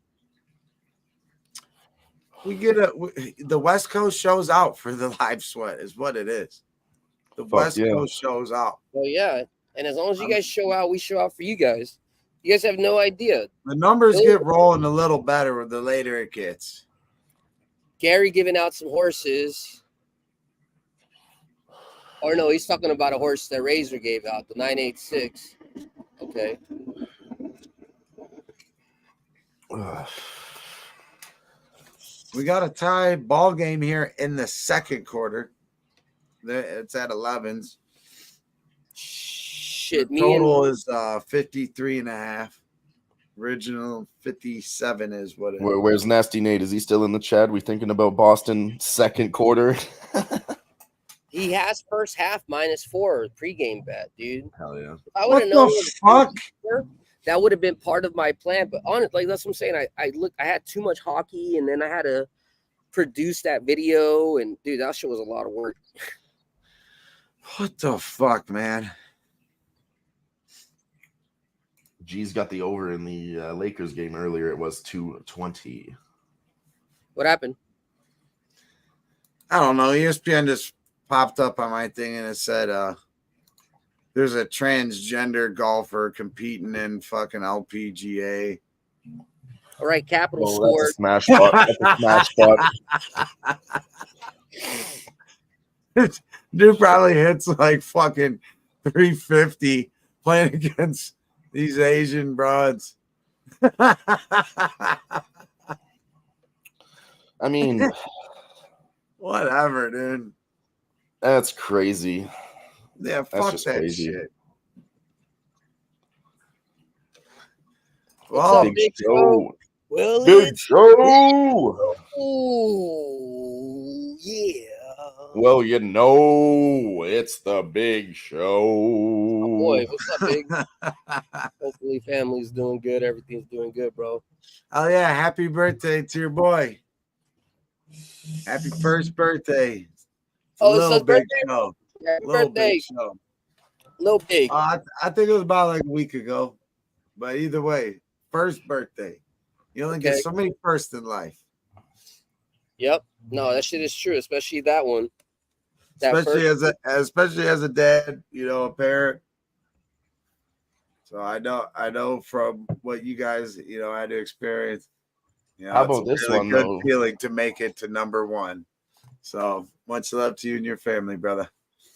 B: West Coast shows out for the live sweat is what it is. The West Coast shows out.
C: Well, yeah. And as long as you guys show out, we show out for you guys. You guys have no idea.
B: The numbers get rolling a little better the later it gets.
C: Gary giving out some horses. Or no, he's talking about a horse that Razor gave out, the 986. Okay.
B: We got a tie ball game here in the second quarter. It's at 11s.
C: Shit,
B: the total is 53.5. Original 57 is what it is.
D: Where's Nasty Nate? Is he still in the chat? We thinking about Boston second quarter?
C: He has first half -4 pregame bet, dude.
D: Hell yeah.
C: If I
B: What the fuck?
C: That would have been part of my plan. But honestly, that's what I'm saying. I had too much hockey, and then I had to produce that video, and dude, that shit was a lot of work.
B: What the fuck, man?
D: G's got the over in the Lakers game earlier. It was 220.
C: What happened?
B: I don't know. ESPN just popped up on my thing and it said there's a transgender golfer competing in fucking LPGA.
C: All right, Capital
D: Oh,
C: scored.
D: that's a smash spot. That's a smash spot.
B: Dude probably hits like fucking 350 playing against these Asian broads.
D: I mean,
B: whatever, dude.
D: That's crazy.
B: Yeah, fuck that crazy shit.
C: What's up, Big Show?
D: Well, Big Show.
C: Oh, yeah.
D: Well, you know, it's the Big Show.
C: Oh boy, what's up, Big? Hopefully, family's doing good. Everything's doing good, bro.
B: Oh yeah, happy birthday to your boy. Happy first birthday.
C: Oh, it's his birthday.
B: Show.
C: Happy birthday.
B: Big show.
C: Little Big.
B: I think it was about like a week ago. But either way, first birthday. You only get so many firsts in life.
C: Yep. No, that shit is true, especially that one.
B: Especially as a dad, you know, a parent. So I know from what you guys, you know, had to experience. You know,
D: how about this
B: really
D: one
B: good
D: though?
B: Feeling to make it to number one. So much love to you and your family, brother.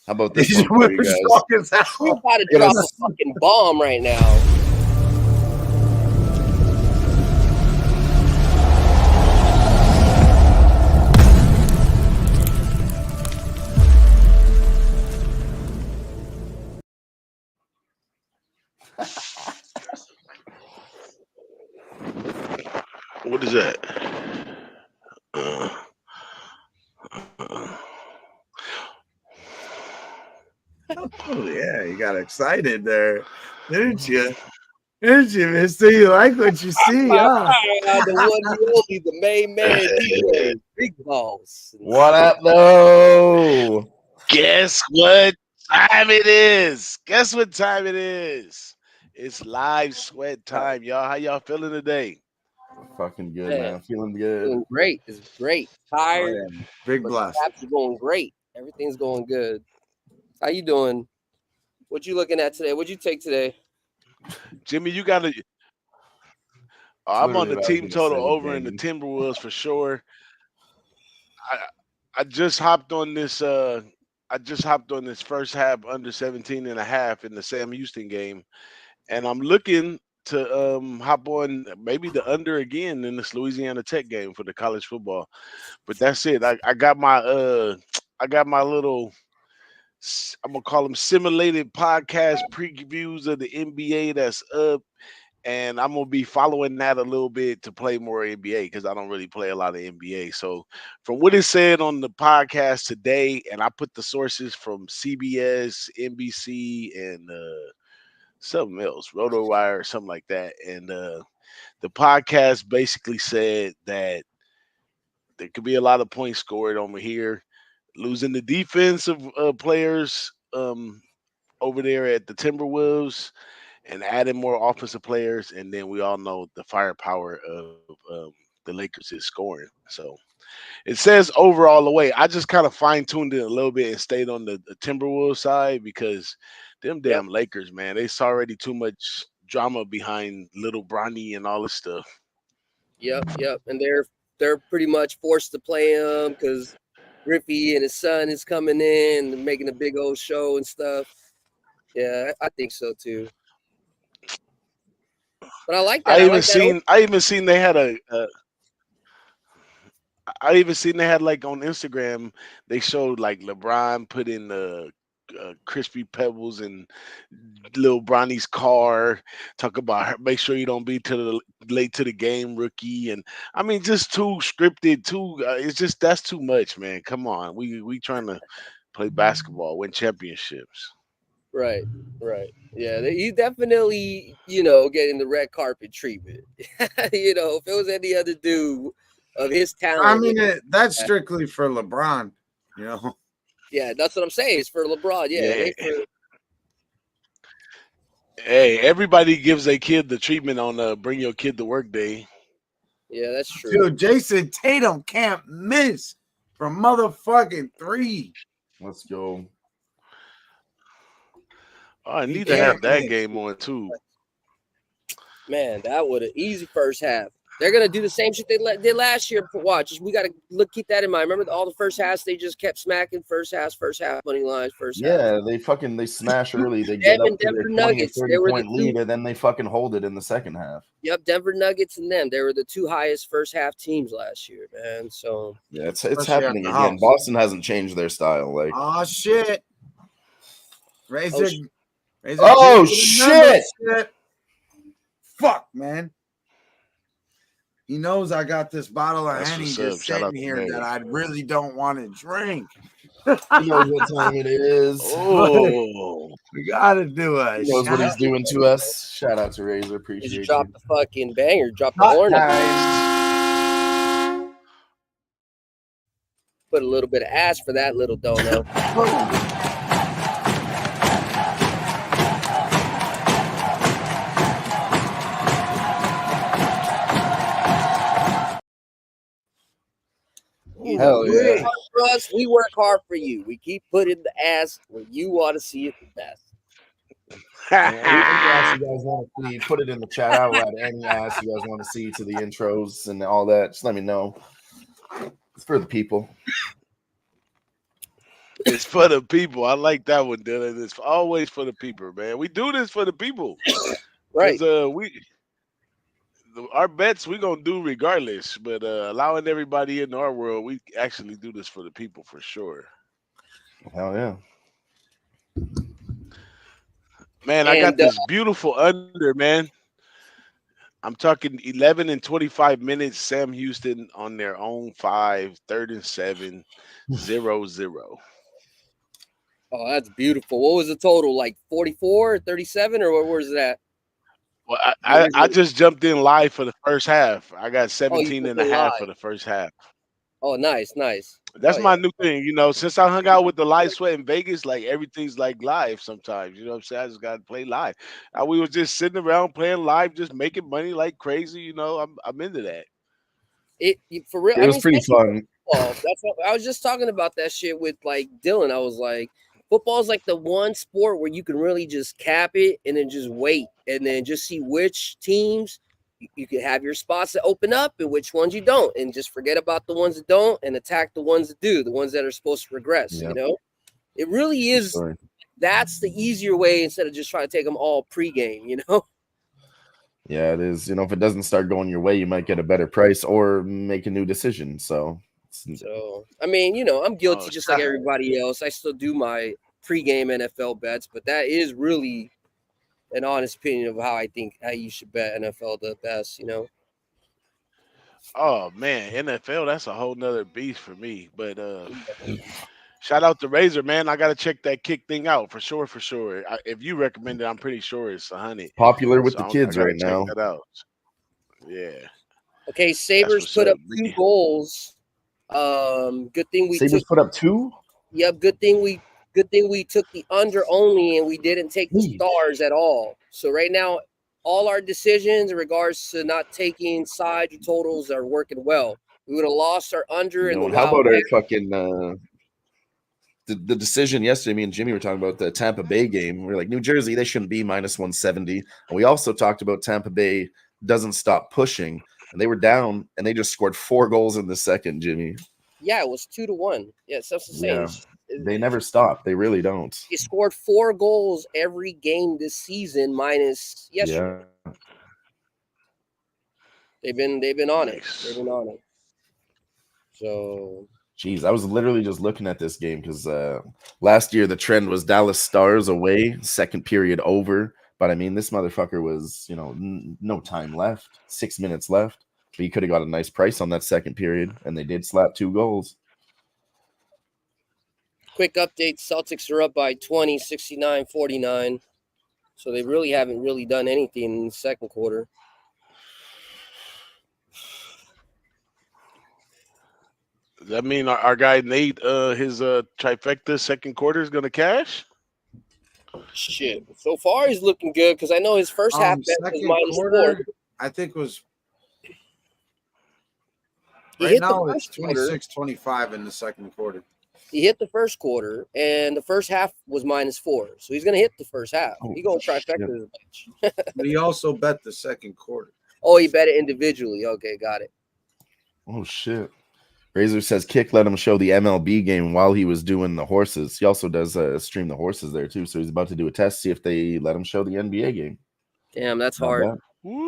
D: How about this one for you guys?
C: We're about to drop a fucking bomb right now.
E: What is that?
B: Oh yeah, you got excited there, didn't you? Didn't you, mister? You like what you see, huh?
C: The one and only, the main man, DJ, Big Boss.
D: What up, though?
E: Guess what time it is? Guess what time it is? It's live sweat time, y'all. How y'all feeling today?
D: Fucking good, man. Feeling good.
C: Feeling great. It's great. Tired.
B: Oh, yeah. Big blast.
C: Apps are going great. Everything's going good. How you doing? What you looking at today? What'd you take today?
E: Jimmy, you got to. I'm on the team total over in the Timberwolves for sure. I just hopped on this. I just hopped on this first half under 17.5 in the Sam Houston game, and I'm looking to hop on maybe the under again in this Louisiana Tech game for the college football. But that's it. I got my little, I'm gonna call them simulated podcast previews of the NBA that's up, and I'm gonna be following that a little bit to play more NBA because I don't really play a lot of NBA. So from what it said on the podcast today, and I put the sources from CBS, NBC, and something else, RotoWire or something like that. And the podcast basically said that there could be a lot of points scored over here, losing the defensive players over there at the Timberwolves and adding more offensive players. And then we all know the firepower of the Lakers is scoring. So it says overall the way. I just kind of fine-tuned it a little bit and stayed on the Timberwolves side because them damn Lakers, man, it's already too much drama behind little Bronny and all this stuff.
C: Yep. And they're pretty much forced to play him because Griffey and his son is coming in and making a big old show and stuff. Yeah, I think so too. But I like that. I
E: even seen they had I even seen they had like on Instagram, they showed like LeBron put in the crispy pebbles in little Bronny's car. Talk about her, make sure you don't be late to the game, rookie. And I mean, just too scripted. It's just that's too much, man. Come on, we trying to play basketball, win championships.
C: Right. Yeah, he definitely, getting the red carpet treatment. If it was any other dude of his talent.
B: I mean, that's strictly for LeBron,
C: Yeah, that's what I'm saying. It's for LeBron. Yeah, it ain't for.
E: Hey, everybody gives a kid the treatment on bring your kid to work day.
C: Yeah, that's true.
B: Dude, Jason Tatum can't miss from motherfucking 3.
D: Let's go.
E: Oh, I
B: He
E: need to have
B: can't
E: that
B: miss.
E: game on too.
C: Man, that would have easy first half. They're gonna do the same shit they did last year. Watch, we gotta keep that in mind. Remember all the first halves they just kept smacking first half money lines, first half.
D: Yeah, they smash early. They
C: Them
D: get up
C: and
D: to their
C: Denver
D: 20 or
C: Nuggets,
D: 30
C: they were the
D: point lead, and then they fucking hold it in the second half.
C: Yep, Denver Nuggets and them. They were the 2 highest first half teams last year, man. So
D: Yeah, it's
B: Especially at
D: happening
B: the
D: again.
B: house.
D: Boston hasn't changed their style. Like,
B: Oh shit. Razor. Razor
D: oh
B: G to the number,
D: shit!
B: Fuck, man. He knows I got this bottle of
E: That's
B: Henny
E: what's
B: just
E: up. Shout out
B: sitting
E: to
B: here that
E: May.
B: I really don't want to drink.
D: He knows what time it is.
E: Oh,
B: We gotta do a
D: He knows what he's
B: shot.
D: doing to us. Shout out to Razor.
C: you
D: Appreciate
C: just drop
D: you.
C: the fucking banger, drop the
B: Hot
C: horn.
B: time.
C: Put a little bit of ass for that little dono.
D: Hell yeah.
C: For us, we work hard for you. We keep putting the ass where you want to see it the best.
D: Any ass you guys want to see, put it in the chat. I will add any ass you guys want to see to the intros and all that. Just let me know. It's for the people.
E: it's for the people. I like that one, Dylan. It's always for the people, man. We do this for the people,
C: Right.
E: our bets we gonna do regardless. But allowing everybody into our world, we actually do this for the people for sure.
D: Hell yeah.
E: Man, I got this beautiful under, man. I'm talking 11 and 25 minutes. Sam Houston on their own 5, 3rd and 7, 0-0.
C: Oh, that's beautiful. What was the total? Like 44, 37, or what was that?
E: Well, I just jumped in live for the first half. I got 17 and a half
C: live.
E: for the first half.
C: Oh, nice.
E: That's my new thing, since I hung out with the live sweat in Vegas, like everything's like live sometimes. You know what I'm saying? I just got to play live. We were just sitting around playing live, just making money like crazy. I'm into that.
C: For real.
D: It was pretty fun.
C: That's what I was just talking about that shit with like Dylan. I was like, football is like the one sport where you can really just cap it and then just wait and then just see which teams you can have your spots that open up and which ones you don't, and just forget about the ones that don't and attack the ones that do, the ones that are supposed to regress.
D: Yep.
C: It really is. That's the easier way instead of just trying to take them all pregame.
D: Yeah, it is. If it doesn't start going your way, you might get a better price or make a new decision. So
C: I mean, I'm guilty just like everybody else. I still do my pregame NFL bets, but that is really an honest opinion of how I think how you should bet NFL the best.
E: Oh man, NFL, that's a whole nother beast for me. But shout out to Razor, man. I gotta check that kick thing out for sure. If you recommend it, I'm pretty sure it's 100.
D: Popular with the kids right now.
E: Check that out. Yeah.
C: Okay, Sabres put up 2 goals. Good thing we
D: Sabres put up 2.
C: Yep. Good thing we took the under only and we didn't take the stars at all. So right now, all our decisions in regards to not taking side totals are working well. We would have lost our under and
D: how about our fucking the decision yesterday? Me and Jimmy were talking about the Tampa Bay game. We're like, New Jersey, they shouldn't be minus 170. And we also talked about Tampa Bay doesn't stop pushing, and they were down, and they just scored 4 goals in the second. Jimmy.
C: Yeah, it was 2-1. Yeah, it's the same.
D: Yeah. They never stop. They really don't.
C: They scored 4 goals every game this season, minus yesterday.
D: Yeah.
C: They've been on it. They've been on it. So,
D: jeez, I was literally just looking at this game because last year the trend was Dallas Stars away, second period over. But I mean, this motherfucker was, no time left, 6 minutes left. But you could have got a nice price on that second period, and they did slap 2 goals.
C: Quick update, Celtics are up by 20, 69-49. So they really haven't done anything in the second quarter.
E: Does that mean our guy Nate, his trifecta second quarter is gonna cash?
C: Shit. So far, he's looking good because I know his first half bet was
B: Second
C: -4.
B: quarter, I think was
C: He
B: right
C: hit the
B: now it's
C: first quarter.
B: 26-25 in the second quarter.
C: He hit the first quarter, and the first half was -4. So he's gonna hit the first half.
D: Oh,
C: He gonna
D: shit.
C: trifecta this bitch.
B: But he also bet the second quarter.
C: Oh, he bet it individually. Okay, got it.
D: Oh shit. Razor says Kick let him show the MLB game while he was doing the horses. He also does stream the horses there too. So he's about to do a test, see if they let him show the NBA game.
C: Damn, that's
D: Not
C: hard.
D: bad.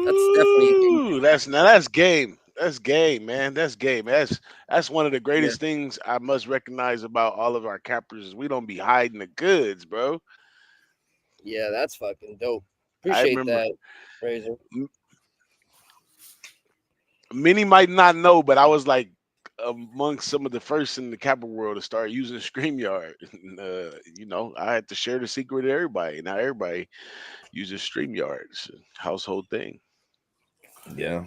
C: That's definitely
E: Woo! That's game. That's game, man. That's game. That's one of the greatest things I must recognize about all of our cappers is we don't be hiding the goods, bro.
C: yeah, that's fucking dope.
E: I
C: Appreciate
E: remember
C: that, Razor.
E: many might not know, but I was like amongst some of the first in the capper world to start using StreamYard. I had to share the secret with everybody. Now everybody uses StreamYard. It's a household thing.
D: Yeah.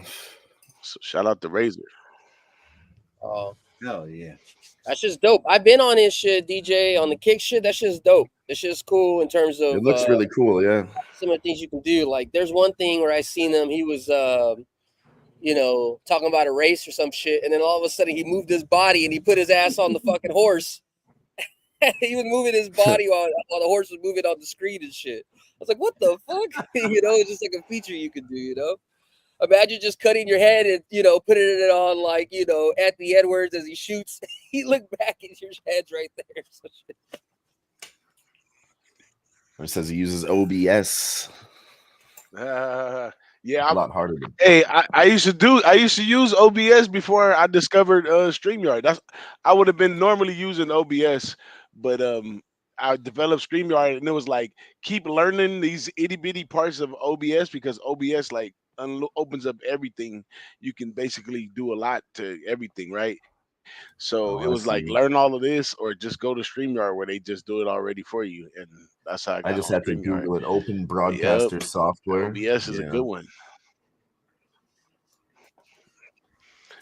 E: So shout out to Razor.
C: Oh,
B: Hell yeah.
C: that's just dope. I've been on his shit, DJ, on the Kick shit. That's just dope. It's just cool in terms of
D: It looks really cool, yeah.
C: some of the things you can do. Like, there's one thing where I seen him. He was, talking about a race or some shit, and then all of a sudden he moved his body and he put his ass on the fucking horse. He was moving his body while the horse was moving on the screen and shit. I was like, what the fuck? It's just like a feature you could do, Imagine just cutting your head and, putting it on like, Anthony Edwards as he shoots. He looked back at your head's right there. So shit.
D: It says he uses OBS.
E: Yeah,
D: A lot harder to
E: hey, I used to use OBS before I discovered StreamYard. I would have been normally using OBS, but I developed StreamYard, and it was like keep learning these itty bitty parts of OBS because OBS like opens up everything. You can basically do a lot to everything, right? So it was like learn all of this or just go to StreamYard where they just do it already for you, and that's how I got
D: I just
E: on
D: had to
E: StreamYard.
D: Google it. Open broadcaster software.
E: OBS is a
D: Yeah.
E: good one.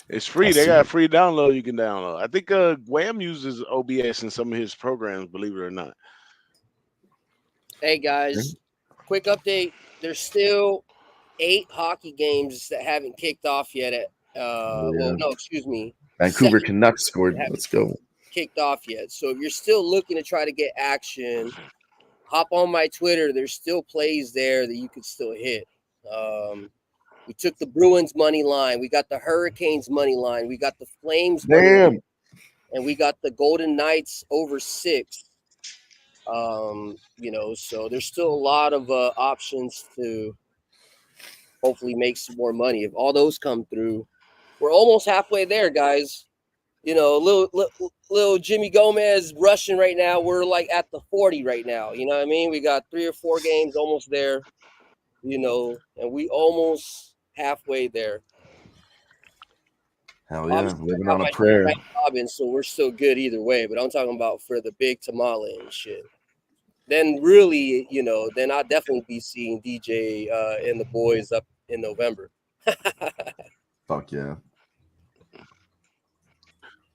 E: It's free. They got a free download you can download. I think Wham uses OBS in some of his programs, believe it or not.
C: Hey, guys, quick update. There's still 8 hockey games that haven't kicked off yet. Excuse me.
D: Vancouver Canucks scored. Let's go.
C: Kicked off yet. So if you're still looking to try to get action, hop on my Twitter. There's still plays there that you could still hit. We took the Bruins money line. We got the Hurricanes money line. We got the Flames money line, and we got the Golden Knights over 6. So there's still a lot of options to hopefully make some more money. If all those come through, we're almost halfway there, guys. Little Jimmy Gomez rushing right now. We're like at the 40 right now. You know what I mean? We got 3 or 4 games almost there, and we almost halfway there.
D: Hell yeah, living on a prayer.
C: So we're still good either way. But I'm talking about for the big tamale and shit. Then really, then I'll definitely be seeing DJ and the boys up in November.
D: Fuck yeah.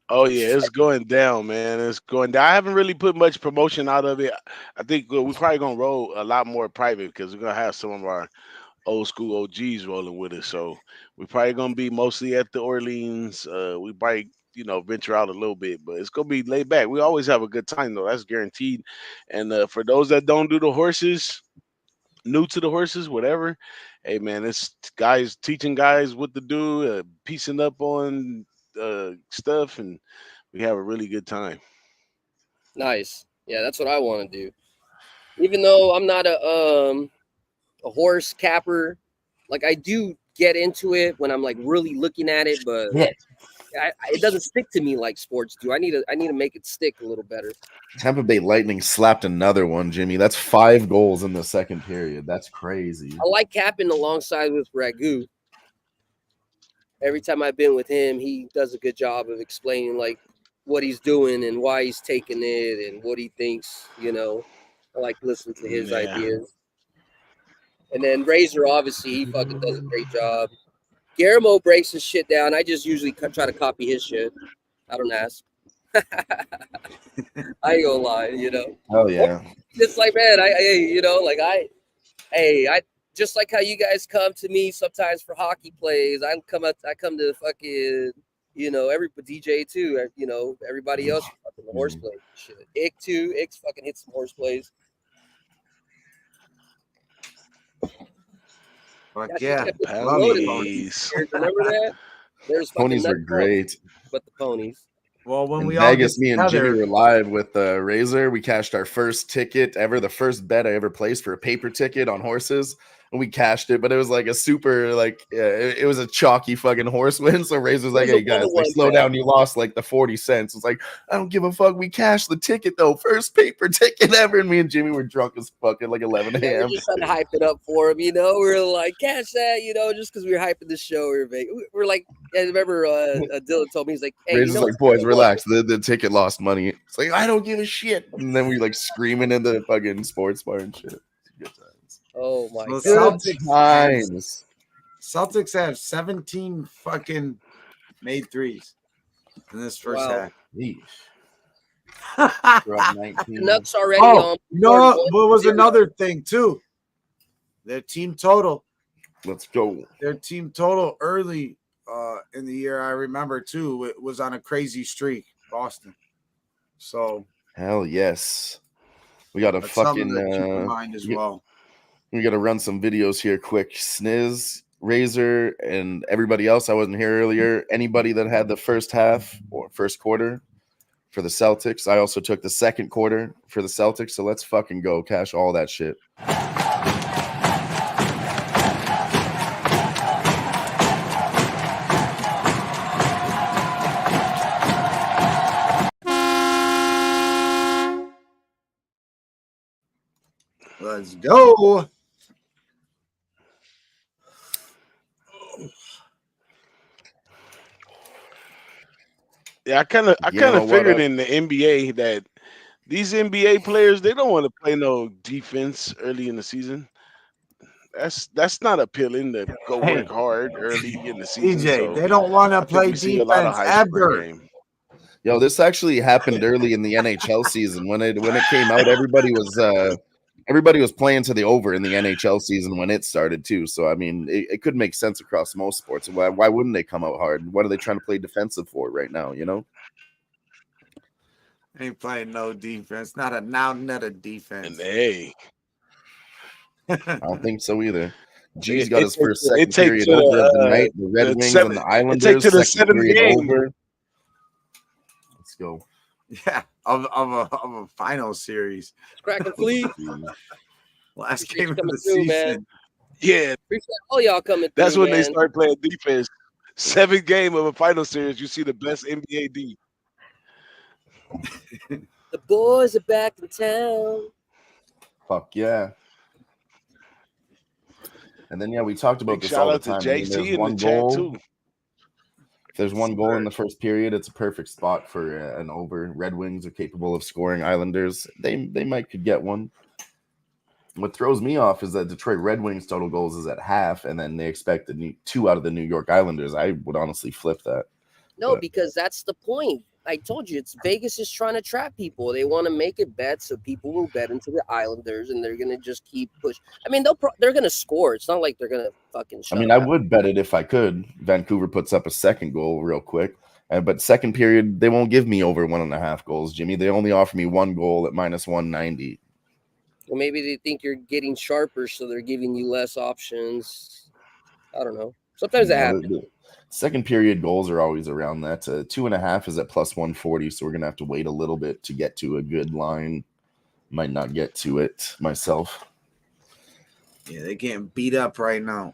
E: Oh yeah, it's going down, man. It's going down. I haven't really put much promotion out of it. I think we're probably gonna roll a lot more private because we're gonna have some of our old school OGs rolling with us. So we're probably gonna be mostly at the Orleans. We probably venture out a little bit, but it's gonna be laid back. We always have a good time though. That's guaranteed. And for those that don't do the horses, new to the horses, whatever, hey man, it's guys teaching guys what to do, piecing up on stuff, and we have a really good time.
C: Nice. Yeah, that's what I want to do. Even though I'm not a horse capper, like I do get into it when I'm like really looking at it, but it doesn't stick to me like sports do. I need to make it stick a little better.
D: Tampa Bay Lightning slapped another one, Jimmy. That's 5 goals in the second period. That's crazy.
C: I like capping alongside with Ragu. Every time I've been with him, he does a good job of explaining like what he's doing and why he's taking it and what he thinks. I like listening to his ideas. And then Razor, obviously, he fucking does a great job. Guillermo breaks his shit down. I just usually try to copy his shit. I don't ask. I ain't gonna lie, you know.
D: Oh yeah.
C: It's like, man, I just like how you guys come to me sometimes for hockey plays. I come to fucking, every DJ too. Everybody else for fucking the horse plays. Shit. Ick too. Ick's fucking hit some horse plays.
B: Fuck
C: That
B: yeah.
C: shit kept
B: Love
C: loaded.
E: Ponies.
C: Remember that? There's fucking
D: Ponies were
C: nothing
D: great.
C: but the ponies.
B: Well, when
D: In
B: we all get
D: Vegas, me and Jimmy
B: together,
D: were live with Razor. We cashed our first ticket ever, the first bet I ever placed for a paper ticket on horses. And we cashed it, but it was like a super, it was a chalky fucking horse win. So Razor's like,
C: It was
D: hey
C: a
D: guys,
C: one-to-one
D: slow
C: bet.
D: down. You lost like the 40 cents. It's like, I don't give a fuck. We cashed the ticket though. First paper ticket ever. And me and Jimmy were drunk as fuck at like 11
C: Yeah,
D: a.m.
C: we're just trying to hype it up for him, We're like, cash that, just because we were hyping the show. We're like, I remember Dylan told me, he's like, hey,
D: Razor's like, boys, relax. The ticket lost money. It's like, I don't give a shit. And then we like screaming in the fucking sports bar and shit. Good times.
C: Oh my
B: the
C: god.
B: Celtics have 17 fucking made threes in this first
C: Wow.
B: half.
D: We're up 19.
C: Canucks already
B: Oh,
C: on.
B: no, what was
C: 1-0.
B: another thing too? Their team total
D: Let's go.
B: early in the year, I remember too, it was on a crazy streak, Boston. So
D: Hell yes. We got to
B: that's something
D: fucking
B: to keep in mind as well.
D: we got to run some videos here quick. Sniz, Razor, and everybody else. I wasn't here earlier. Anybody that had the first half or first quarter for the Celtics. I also took the second quarter for the Celtics. So let's fucking go. Cash all that shit.
B: Let's go.
E: Yeah, I kind of figured in the NBA that these NBA players, they don't want to play no defense early in the season. That's not appealing to go work hard early in the season.
B: DJ,
E: So
B: they don't want to
E: I think
B: play
E: we see a lot of
B: defense
E: high scoring
B: ever.
E: game.
D: Yo, this actually happened early in the NHL season when it came out. Everybody was playing to the over in the NHL season when it started too. So I mean, it could make sense across most sports. Why wouldn't they come out hard? What are they trying to play defensive for right now?
B: Ain't playing no defense. Not a defense.
E: And hey,
D: I don't think so either. G's got his first
E: it
D: second
E: take
D: period
E: to
D: over of the
E: the,
D: night. The Red
E: the
D: Wings
E: seven-
D: and the
E: it take
D: Islanders
E: to the
D: second
E: seventh
D: period
E: game.
D: over. Let's go.
B: Yeah, of a final series.
C: It's cracking fleet.
B: Last
C: Appreciate
B: game
C: you
B: of the
C: coming through, man.
B: season.
E: Yeah,
C: Appreciate all y'all coming through.
E: that's when they
C: man.
E: start playing defense. 7th game of a final series, you see the best NBA D.
C: The boys are back in town.
D: Fuck yeah. And then we talked about
E: Big
D: this
E: shout
D: all the
E: out to
D: time. I mean,
E: JC
D: there's
E: in
D: one
E: the chat
D: goal.
E: too.
D: If there's one goal in the first period, it's a perfect spot for an over. Red Wings are capable of scoring. Islanders, they might could get one. What throws me off is that Detroit Red Wings total goals is at half, and then they expect 2 out of the New York Islanders. I would honestly flip that.
C: No, because that's the point. I told you, it's Vegas is trying to trap people. They want to make it bet so people will bet into the Islanders, and they're gonna just keep push. I mean, they're gonna score. It's not like they're gonna fucking.
D: I mean, I would bet it if I could. Vancouver puts up a second goal real quick, but second period they won't give me over 1.5 goals, Jimmy. They only offer me 1 goal at -190.
C: Well, maybe they think you're getting sharper, so they're giving you less options. I don't know. Sometimes that happens.
D: The second period goals are always around that. 2.5 is at +140, so we're gonna have to wait a little bit to get to a good line. Might not get to it myself.
B: Yeah, they're getting beat up right now.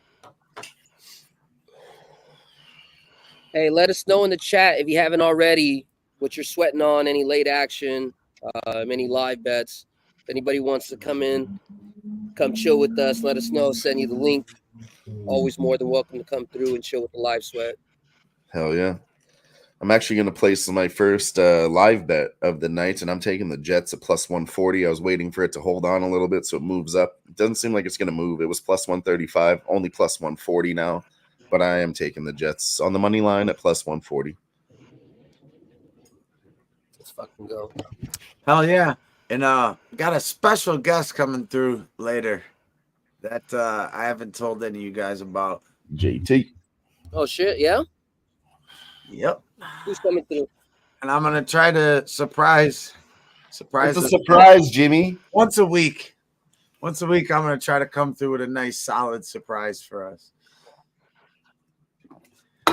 C: Hey, let us know in the chat if you haven't already what you're sweating on, any late action, any live bets. If anybody wants to come in, come chill with us, let us know, send you the link. Always more than welcome to come through and chill with the live sweat.
D: Hell yeah. I'm actually going to place my first live bet of the night, and I'm taking the Jets at +140. I was waiting for it to hold on a little bit so it moves up. It doesn't seem like it's going to move. It was +135, only +140 now, but I am taking the Jets on the money line at +140.
C: Let's fucking go.
B: Hell yeah. And got a special guest coming through later that I haven't told any of you guys about.
D: JT.
C: Oh shit, yeah.
B: Yep.
C: Who's coming through?
B: And I'm gonna try to surprise
D: It's a
B: them
D: surprise, Jimmy.
B: once a week. Once a week, I'm gonna try to come through with a nice, solid surprise for us.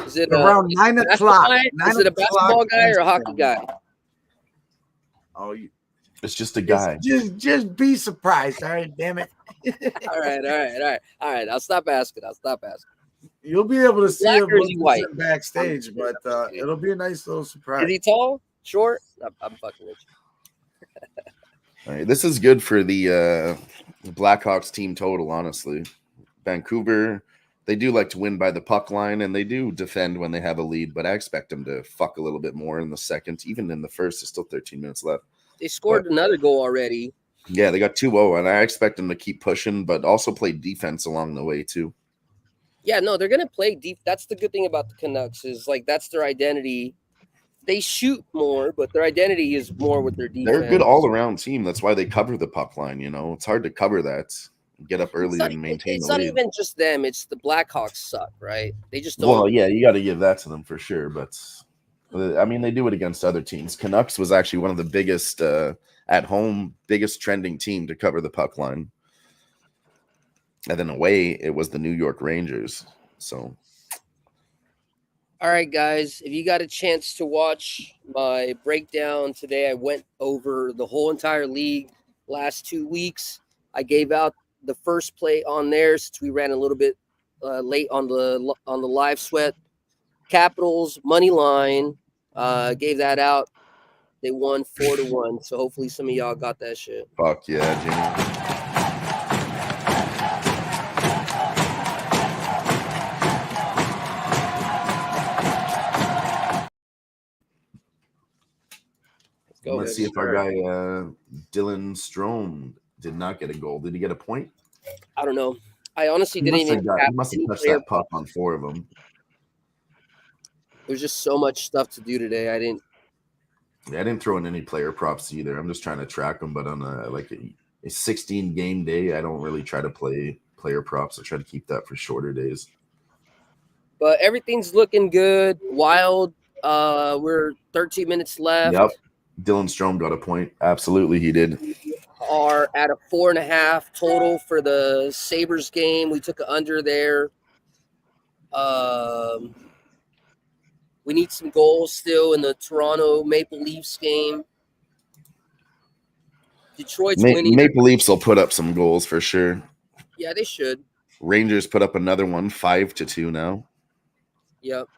C: Is it
B: around 9 o'clock?
C: Is it a basketball guy or a hockey guy?
B: Oh,
D: it's just a guy.
B: Just be surprised. All right, damn it.
C: All right. I'll stop asking.
B: You'll be able to see
C: Black
B: him
C: or is he white?
B: backstage, but it'll be a nice little surprise.
C: Is he tall? Short? I'm fucking with you.
D: All right, this is good for the Blackhawks team total, honestly. Vancouver, they do like to win by the puck line, and they do defend when they have a lead, but I expect them to fuck a little bit more in the second. Even in the first, there's still 13 minutes left.
C: They scored another goal already.
D: Yeah, they got 2-0, and I expect them to keep pushing, but also play defense along the way, too.
C: Yeah, no, they're going to play deep. That's the good thing about the Canucks is, like, that's their identity. They shoot more, but their identity is more with their defense.
D: They're a good all-around team. That's why they cover the puck line, you know. It's hard to cover that. Get up early and maintain
C: it's
D: the
C: not
D: lead.
C: even just them. It's the Blackhawks suck, right? They just don't.
D: Well, yeah, you got to give that to them for sure. But, I mean, they do it against other teams. Canucks was actually one of the biggest at-home, biggest trending team to cover the puck line. And then away, it was the New York Rangers. So,
C: all right, guys, if you got a chance to watch my breakdown today, I went over the whole entire league last 2 weeks. I gave out the first play on there since we ran a little bit late on the live sweat. Capitals money line, gave that out. They won 4-1. So hopefully some of y'all got that shit.
D: fuck yeah, Jimmy. Let's see if our guy Dylan Strome did not get a goal. Did he get a point?
C: I don't know. I honestly didn't even.
D: He must have touched that puck on 4 of them.
C: There's just so much stuff to do today. I didn't
D: throw in any player props either. I'm just trying to track them, but on a 16 game day, I don't really try to play player props. I try to keep that for shorter days.
C: But everything's looking good. Wild. We're 13 minutes left.
D: Yep. Dylan Strome got a point. Absolutely, he did.
C: Are at a 4.5 total for the Sabres game. We took an under there. We need some goals still in the Toronto Maple Leafs game. Detroit's winning.
D: Maple Leafs will put up some goals for sure.
C: Yeah, they should.
D: Rangers put up another one, 5-2 now.
C: Yep.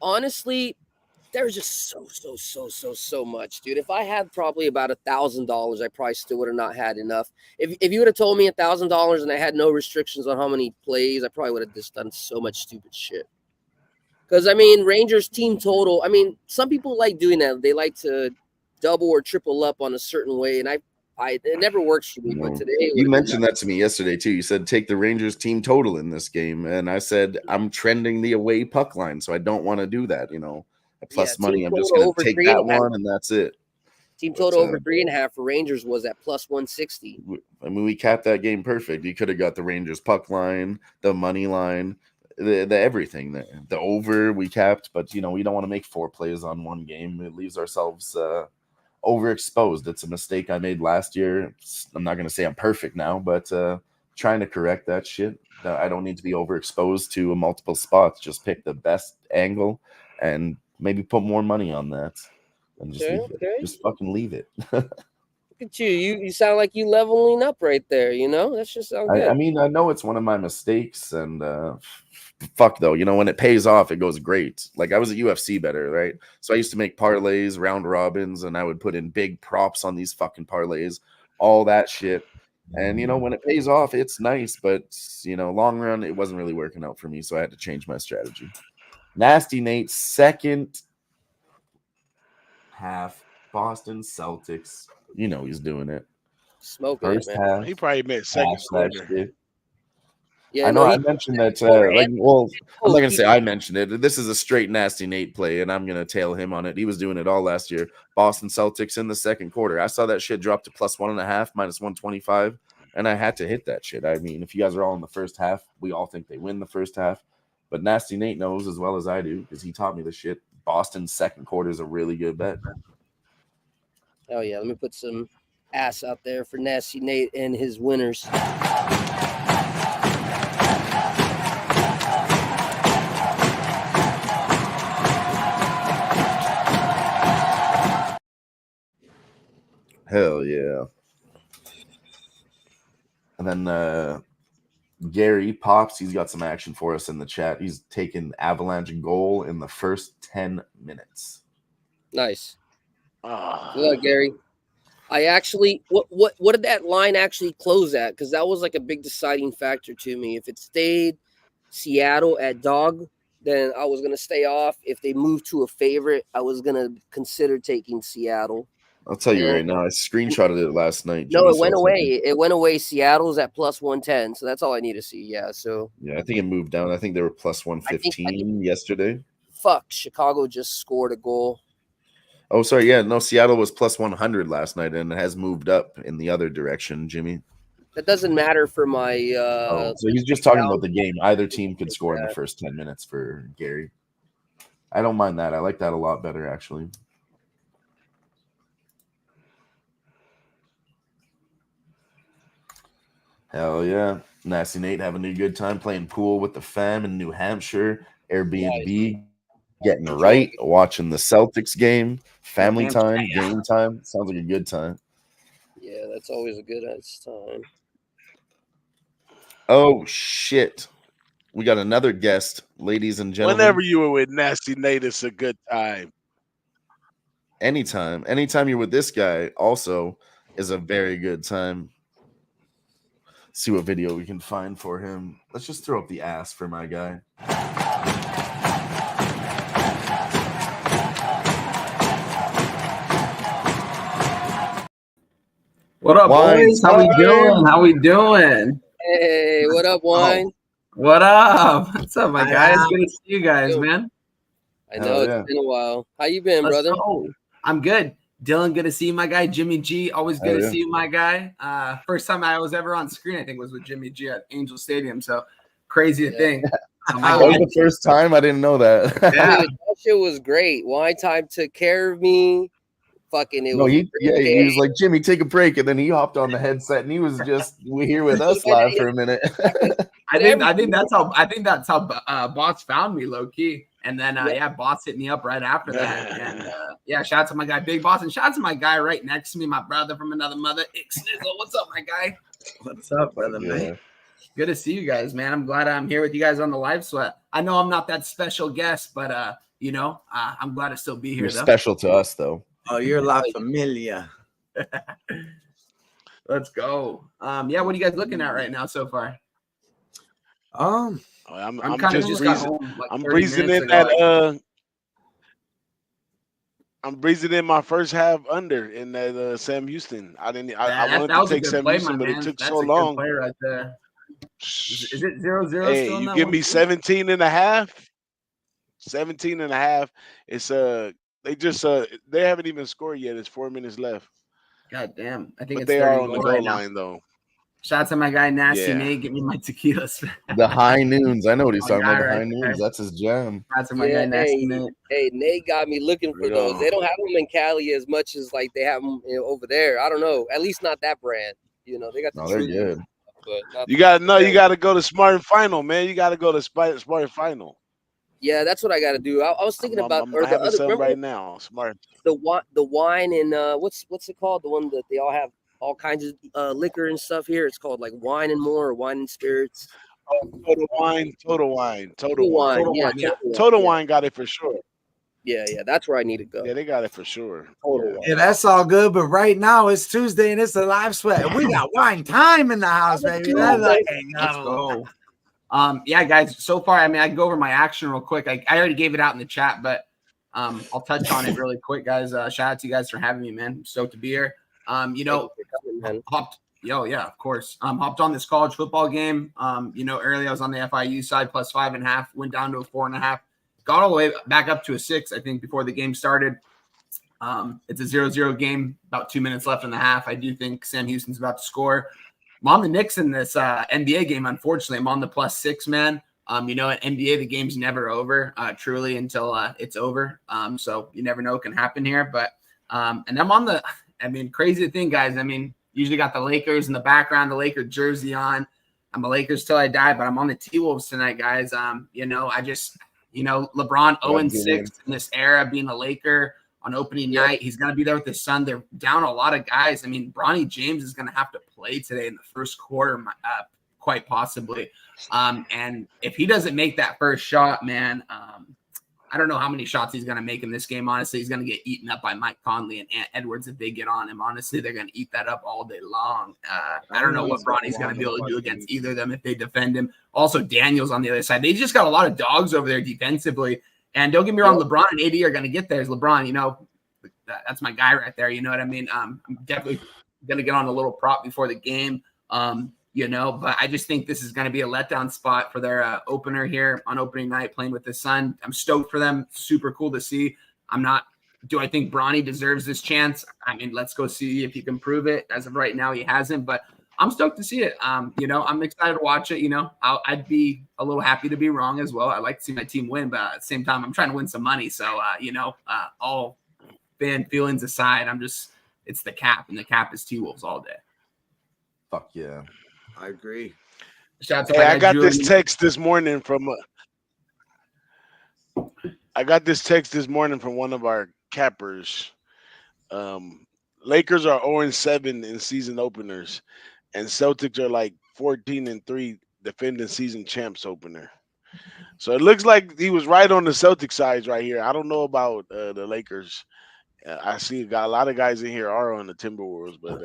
C: Honestly, there's just so much, dude. If I had probably about $1,000, I probably still would have not had enough. If you would have told me $1,000 and I had no restrictions on how many plays, I probably would have just done so much stupid shit. Because, I mean, Rangers team total, I mean, some people like doing that. They like to double or triple up on a certain way, and it never works for me. But today,
D: you mentioned that to me yesterday too. You said take the Rangers team total in this game, and I said I'm trending the away puck line, so I don't want to do that. You know, plus money. I'm just going to take that one, and that's it.
C: Team total over 3.5 for Rangers was at plus 160.
D: I mean, we capped that game perfect. You could have got the Rangers puck line, the money line, the everything there. The over we capped, but you know we don't want to make 4 plays on one game. It leaves ourselves overexposed. It's a mistake I made last year. I'm not going to say I'm perfect now, but trying to correct that shit. I don't need to be overexposed to multiple spots. Just pick the best angle and maybe put more money on that. And just leave it. Just fucking leave it.
C: Look at you. You sound like you leveling up right there, you know? That's just sound good.
D: I mean, I know it's one of my mistakes, and fuck though, you know, when it pays off, it goes great. Like I was a UFC bettor, right? So I used to make parlays, round robins, and I would put in big props on these fucking parlays, all that shit. And you know, when it pays off, it's nice, but you know, long run, it wasn't really working out for me, so I had to change my strategy. Nasty Nate, second half, Boston Celtics. You know he's doing it.
C: Smoking
D: First
C: it, man.
D: half,
E: He probably meant second quarter.
C: Yeah,
D: I know
C: no,
D: I
C: he
D: mentioned that,
C: forehand.
D: I'm not
C: Oh,
D: gonna
C: he,
D: say I mentioned it. This is a straight nasty Nate play, and I'm gonna tail him on it. He was doing it all last year. Boston Celtics in the second quarter. I saw that shit drop to +1.5, -125, and I had to hit that shit. I mean, if you guys are all in the first half, we all think they win the first half, but nasty Nate knows as well as I do because he taught me the shit. Boston's second quarter is a really good bet.
C: oh yeah, let me put some ass out there for Nasty Nate and his winners.
D: Hell yeah. And then Gary Pops, he's got some action for us in the chat. He's taken Avalanche goal in the first 10 minutes.
C: Nice.
E: Ah.
C: Good luck, Gary. I actually, what did that line actually close at? Because that was like a big deciding factor to me. If it stayed Seattle at dog, then I was gonna stay off. If they moved to a favorite, I was gonna consider taking Seattle.
D: I'll tell you
C: And
D: right now, I screenshotted it last night.
C: no,
D: Jimmy,
C: it
D: so
C: went
D: it's
C: away.
D: okay.
C: It went away. Seattle's at +110, so that's all I need to see. Yeah, so
D: Yeah, I think it moved down. I think they were +115 yesterday.
C: fuck, Chicago just scored a goal.
D: Oh, sorry. Yeah, no, Seattle was +100 last night, and it has moved up in the other direction, Jimmy.
C: That doesn't matter for my.
D: So he's just talking about the game. Either team could score in the first 10 minutes for Gary. I don't mind that. I like that a lot better, actually. Hell yeah. Nasty Nate having a good time playing pool with the fam in New Hampshire. Airbnb, getting right, watching the Celtics game, family time, game time. Sounds like a good time.
C: Yeah, that's always a good time.
D: Oh, shit. We got another guest, ladies and gentlemen.
E: Whenever you were with Nasty Nate, it's a good time.
D: Anytime. Anytime you're with this guy also is a very good time. See what video we can find for him. Let's just throw up the ass for my guy.
F: What up, boys? How we doing? How we doing?
C: Hey, what up, Wine?
F: What up? What's up, my guys? Good to see you guys, man.
C: I know it's been a while. How you been, brother?
F: I'm good. Dylan, good to see you, my guy. Jimmy G, always good to see you, my guy. First time I was ever on screen, I think, was with Jimmy G at Angel Stadium. So crazy to think.
D: That was the first time? I didn't know that.
C: Yeah, dude, that shit was great. Wine Time took care of me. Fucking it was.
D: He was like, Jimmy, take a break, and then he hopped on the headset and he was just here with us live for a minute.
F: I think that's how Bots found me, low key. And then Bots hit me up right after that. And shout out to my guy Big Boss, and shout out to my guy right next to me, my brother from another mother, Ixnizzle. What's up, my guy? What's up, brother, man? Good to see you guys, man. I'm glad I'm here with you guys on the live sweat. I know I'm not that special guest, but I'm glad to still be here.
D: You're special to us, though.
B: Oh, you're La Familia.
F: Let's go. What are you guys looking at right now so far?
E: I'm just breezing. I'm breezing in
F: that.
E: I'm breezing in my first half under in that Sam Houston. I wanted to take Sam Houston, but it took so long.
F: Play right there. Is it 0-0?
E: Hey,
F: still
E: you give me 17 and a half. 17 and a half. It's they haven't even scored yet. It's 4 minutes left.
F: God damn. I think
E: but they are on the goal line though.
F: Shout out to my guy Nasty Nate. Give me my tequilas.
D: The high noons. I know what he's talking about. The high noons. That's his jam.
F: Shout out to my guy Nasty Nate.
C: Hey, Nate got me looking for those. They don't have them in Cali as much as like they have them over there. I don't know. At least not that brand. They got.
D: They're good.
E: You gotta go to Smart and Final, man. You gotta go to Smart and Final.
C: Yeah, that's what I got to do. I was thinking about
E: I'm having some right now. Smart.
C: The wine and what's it called? The one that they all have all kinds of liquor and stuff here. It's called like Wine and More or Wine and Spirits.
E: Oh, Total Wine.
C: Yeah,
E: Total Wine got it for sure.
C: Yeah, that's where I need to go.
E: Yeah, they got it for sure.
B: Yeah, that's all good. But right now it's Tuesday and it's a live sweat. We got wine time in the house, baby.
F: Let's go. Guys, so far, I can go over my action real quick. I already gave it out in the chat, but I'll touch on it really quick, guys. Shout out to you guys for having me, man. I'm stoked to be here. Hopped Yeah, of course. Hopped on this college football game. Early I was on the FIU side plus 5.5, went down to a 4.5, got all the way back up to a 6, I think, before the game started. It's a 0-0 game, about 2 minutes left in the half. I do think Sam Houston's about to score. I'm on the Knicks in this NBA game, unfortunately. I'm on the +6, man. At NBA, the game's never over, truly, until it's over. So you never know what can happen here. But and I'm on the – crazy thing, guys. Usually got the Lakers in the background, the Lakers jersey on. I'm a Lakers till I die, but I'm on the T-Wolves tonight, guys. LeBron 0-6 in this era, being a Laker – on opening night. He's going to be there with his son. They're down a lot of guys. Bronny James is going to have to play today in the first quarter, quite possibly. And if he doesn't make that first shot, man, I don't know how many shots he's going to make in this game. Honestly, he's going to get eaten up by Mike Conley and Ant Edwards if they get on him. Honestly, they're going to eat that up all day long. I don't know what Bronny's going to be able to do against either of them if they defend him. Also, Daniels on the other side. They just got a lot of dogs over there defensively. And don't get me wrong, LeBron and AD are going to get there. As LeBron, that's my guy right there. You know what I mean? I'm definitely going to get on a little prop before the game, but I just think this is going to be a letdown spot for their opener here on opening night playing with his son. I'm stoked for them. Super cool to see. Do I think Bronny deserves this chance? Let's go see if he can prove it. As of right now, he hasn't, but I'm stoked to see it. I'm excited to watch it. I'd be a little happy to be wrong as well. I like to see my team win, but at the same time, I'm trying to win some money. So, all fan feelings aside, it's the cap, and the cap is T-Wolves all day.
D: Fuck yeah.
B: I agree.
E: I got this text this morning from one of our cappers. Lakers are 0-7 in season openers, and Celtics are like 14-3 defending season champs opener. So it looks like he was right on the Celtics side right here. I don't know about the Lakers. I see got a lot of guys in here are on the Timberwolves, but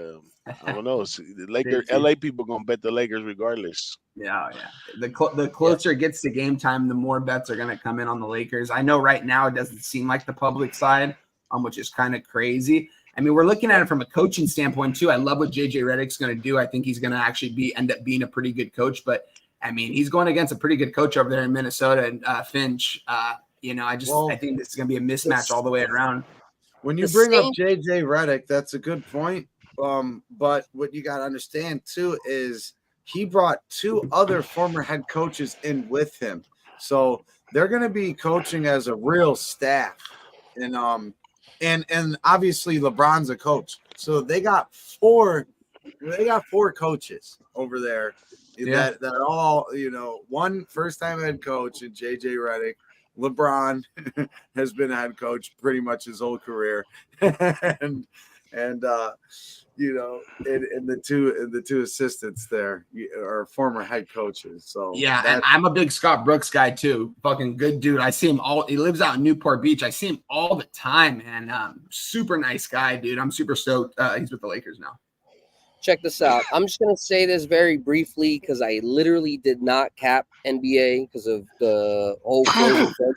E: I don't know. The Lakers, LA people gonna bet the Lakers regardless.
F: Yeah. The closer it gets to game time, the more bets are gonna come in on the Lakers. I know right now it doesn't seem like the public side, which is kind of crazy. We're looking at it from a coaching standpoint too. I love what JJ Redick's going to do. I think he's going to actually end up being a pretty good coach. But he's going against a pretty good coach over there in Minnesota and Finch. I think this is going to be a mismatch all the way around.
B: When you bring up JJ Redick, that's a good point. But what you got to understand too is he brought 2 other former head coaches in with him, so they're going to be coaching as a real staff. And obviously LeBron's a coach, so they got 4 coaches over there that all one first-time head coach and JJ Redick. LeBron has been a head coach pretty much his whole career, and the two assistants there are former head coaches. So
F: and I'm a big Scott Brooks guy too. Fucking good dude. I see him he lives out in Newport Beach. I see him all the time, man. Super nice guy, dude. I'm super stoked. He's with the Lakers now.
C: Check this out. I'm just going to say this very briefly because I literally did not cap NBA because of the whole closing thing.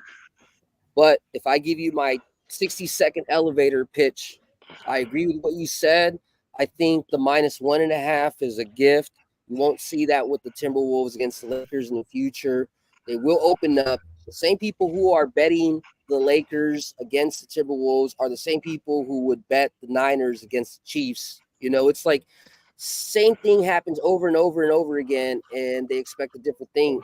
C: But if I give you my 60-second elevator pitch, I agree with what you said. I think the -1.5 is a gift. You won't see that with the Timberwolves against the Lakers in the future. They will open up. The same people who are betting the Lakers against the Timberwolves are the same people who would bet the Niners against the Chiefs. It's like same thing happens over and over and over again, and they expect a different thing.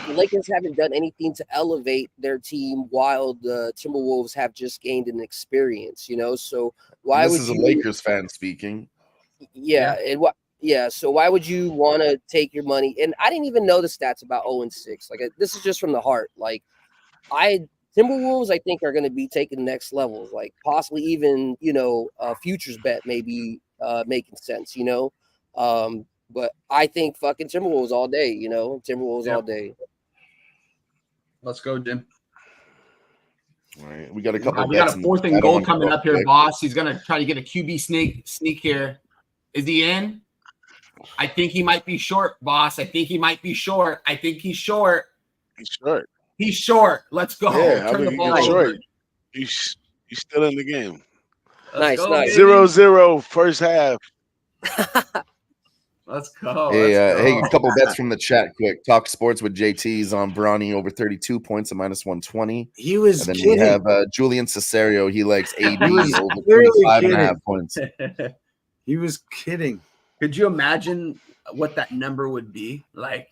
C: The Lakers haven't done anything to elevate their team while the Timberwolves have just gained an experience, So why would you? This is a
D: Lakers fan speaking.
C: So why would you want to take your money? And I didn't even know the stats about 0-6. Like, this is just from the heart. Like, Timberwolves, I think, are going to be taking next levels. Like, possibly even, a futures bet maybe making sense, But I think fucking Timberwolves all day, Timberwolves all day.
F: Let's go, Jim.
D: All right, we got a couple.
F: We got a 4th and goal coming up here, boss. He's gonna try to get a QB sneak here. Is he in? I think he might be short, boss. I think he might be short. I think he's short. He's short. Let's go.
E: Yeah,
F: Turn the ball over.
E: He's still in the game.
C: Nice.
E: 0-0 first half.
F: Let's go.
D: Hey,
F: Let's
D: hey,
F: go.
D: a couple bets from the chat quick. Talk sports with JT's on Bronny over 32 points at -120.
B: He was
D: And then
B: kidding.
D: we have Julian Cesario. He likes AD
B: He was
D: over
B: clearly
D: 25.5
B: kidding.
D: points.
B: He was kidding.
F: Could you imagine what that number would be? Like,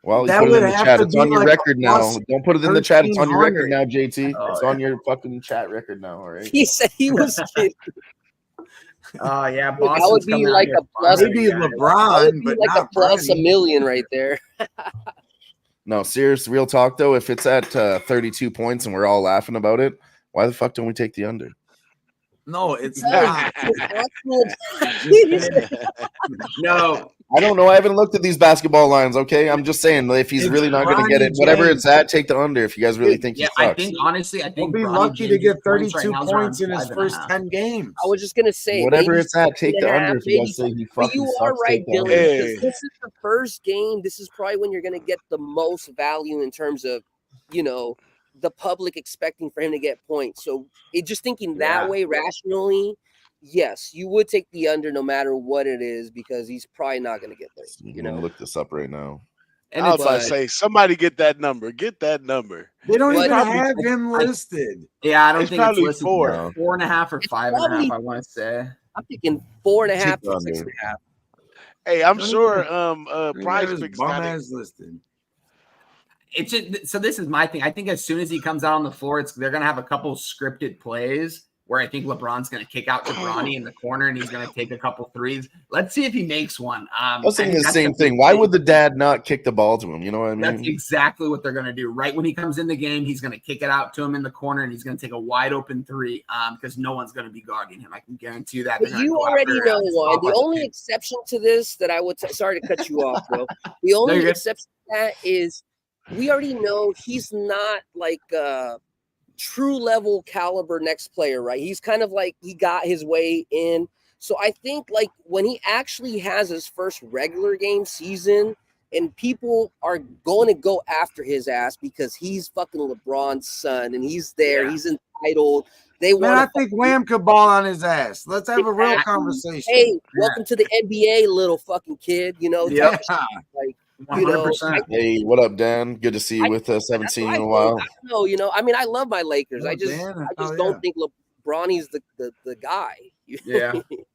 D: Well, you
B: That
D: put it
B: would
D: in the
B: have
D: chat.
B: to
D: It's
B: be
D: on your
B: like a
D: record now.
B: plus
D: Don't put it in the chat. It's on your record
B: 1300.
D: now, JT.
F: Oh,
D: It's
F: yeah.
D: on your fucking chat record now. All right.
C: He said he was kidding.
F: oh yeah,
C: Dude, that
F: Boston's
C: would be
F: coming out
C: like
F: here
C: a plus.
F: firing,
B: Maybe
F: guys.
C: That would
B: LeBron,
C: be
B: but
C: like a
B: not
C: plus
B: Bronny.
C: $1 million right there.
D: No, serious, real talk though. If it's at 32 points and we're all laughing about it, why the fuck don't we take the under?
B: No, it's
C: No,
B: not.
F: No,
D: I don't know. I haven't looked at these basketball lines. Okay, I'm just saying if he's
B: It's
D: really not going to get
B: Bronny
D: it, whatever
B: James.
D: it's at, take the under. If you guys really think he
F: yeah,
D: sucks,
F: I think honestly, I
B: He'll
F: think
B: be
F: Bronny
B: lucky to
F: James's
B: get
F: points
B: 32
F: right now is
B: points in
F: around
B: his
F: 5.5.
B: first 10 games.
C: I was just gonna say,
D: whatever
C: maybe
D: it's at, take the
C: 6.5,
D: under. If you
C: maybe
D: guys say he
C: But
D: fucking
C: you are
D: sucks,
C: right,
D: take the
C: Dylan,
D: under.
C: because this is the first game. This is probably when you're going to get the most value in terms of, the public expecting for him to get points. So just thinking that
F: Yeah.
C: way rationally, yes, you would take the under no matter what it is because he's probably not going to get there.
D: I'm gonna look this up right now.
F: And
E: I was
F: it's
E: about to say, somebody get that number. Get that number.
B: They don't
C: But-
B: even
E: Probably-
B: have him listed.
F: yeah, I don't
E: It's
F: think it's
E: probably
F: listed
E: 4.
F: for 4.5 or
C: It's
F: 5.5.
C: probably-
F: I want to say.
C: I'm thinking 4.5
D: Take the
C: to
D: under.
C: 6.5.
E: Hey, I'm
B: Don't
E: sure
B: Don't even
E: Prize
B: have his
E: Picks
B: bum
E: got it.
B: ass listed.
F: It's just, so this is my thing. I think as soon as he comes out on the floor, they're gonna have a couple scripted plays where I think LeBron's gonna kick out to Bronny in the corner and he's gonna take a couple threes. Let's see if he makes one.
D: I was thinking
F: think
D: the
F: that's
D: same
F: the
D: thing.
F: big
D: Why
F: thing.
D: would the dad not kick the ball to him? You know what I
F: That's
D: mean?
F: exactly what they're gonna do. Right when he comes in the game, he's gonna kick it out to him in the corner and he's gonna take a wide open three because no one's gonna be guarding him. I can guarantee you that.
C: But
F: They're gonna
C: you
F: go
C: already
F: after,
C: know one.
F: stop
C: The
F: at
C: only
F: pin.
C: exception to this that I would sorry to cut you off, bro. The only
F: you're good.
C: exception to that is we already know he's not like a true level caliber next player, right? He's kind of like he got his way in. So I think like when he actually has his first regular game season and people are going to go after his ass because he's fucking LeBron's son and he's there,
F: Yeah.
C: he's entitled. They
B: Man, I
C: want
B: think Wham could ball on his ass. Let's have a real
C: Exactly.
B: conversation.
C: Hey, welcome to the NBA, little fucking kid.
F: Yeah.
C: type of shit. Like,
F: 100%.
D: Hey, what up, Dan? Good to see you with us. Haven't
C: that's
D: seen
C: what
D: you in
C: I
D: a while.
C: think. I don't know, I mean, I love my Lakers.
B: Oh,
C: I just
B: Dan, oh,
C: don't
B: yeah.
C: think LeBronny's the guy.
F: Yeah.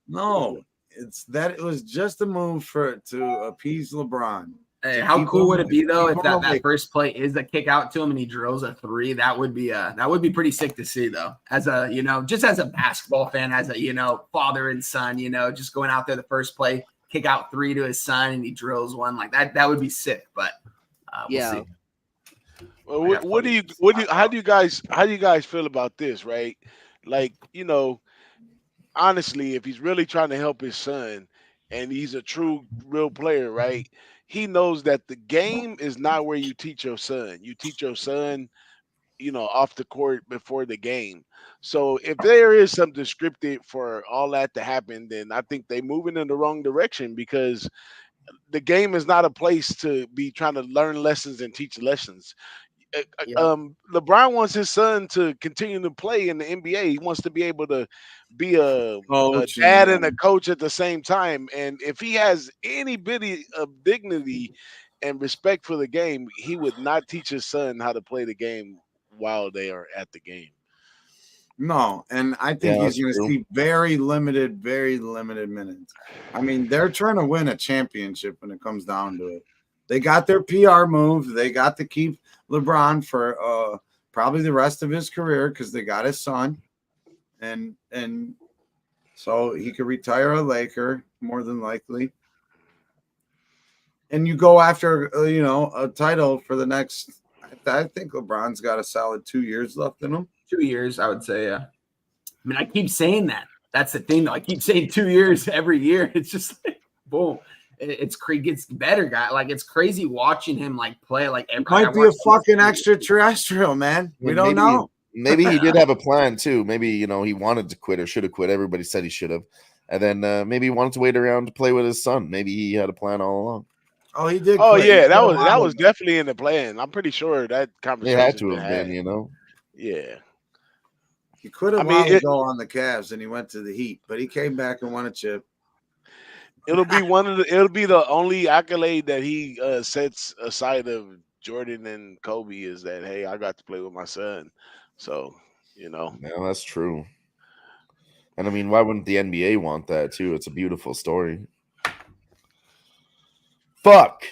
B: No, it was just a move to appease LeBron.
F: Hey,
B: To
F: how
B: keep
F: cool
B: him-
F: would it be though
B: keep
F: if
B: him
F: that
B: awake.
F: first play is a kick out to him and he drills a three? That would be pretty sick to see though. As a just as a basketball fan, as a father and son, just going out there the first play, kick out three to his son and he drills one like that. That would be sick. But we'll
C: Yeah.
F: see.
E: Well, how do you guys feel about this, right? Like, honestly, if he's really trying to help his son and he's a true real player, right? He knows that the game is not where you teach your son. You teach your son, off the court before the game. So if there is something scripted for all that to happen, then I think they're moving in the wrong direction because the game is not a place to be trying to learn lessons and teach lessons.
C: Yeah.
E: LeBron wants his son to continue to play in the NBA. He wants to be able to be a
B: Coach,
E: dad
B: yeah.
E: and a coach at the same time. And if he has any bitty of dignity and respect for the game, he would not teach his son how to play the game while they are at the game.
B: No, and I think
D: Yeah,
B: he's going
D: that's
B: to
D: true.
B: see very limited minutes. I mean, they're trying to win a championship when it comes down to it. They got their PR move. They got to keep LeBron for probably the rest of his career because they got his son, and so he could retire a Laker more than likely. And you go after a title for the next. I think LeBron's got a solid 2 years left in him.
F: 2 years, I would say. Yeah. I mean, I keep saying that. That's the thing, though. I keep saying 2 years every year. It's just like, boom. It's gets better, guy. Like it's crazy watching him like play. Like
B: It might be a fucking extraterrestrial, man. We don't know.
D: Maybe he did have a plan too. Maybe he wanted to quit or should have quit. Everybody said he should have, and then maybe he wanted to wait around to play with his son. Maybe he had a plan all along.
B: Oh, he did.
E: Oh
B: quit.
E: yeah,
B: He
E: that
B: quit a while
E: was
B: ago.
E: definitely in the plan. I'm pretty sure that
D: It
E: conversation
D: had to have been,
E: Yeah.
B: He quit a
E: I mean,
B: while ago on the Cavs, and he went to the Heat, but he came back and won a chip.
E: It'll be it'll be the only accolade that he sets aside of Jordan and Kobe is that, hey, I got to play with my son. So,
D: Yeah, that's true. And I mean, why wouldn't the NBA want that too? It's a beautiful story. Fuck.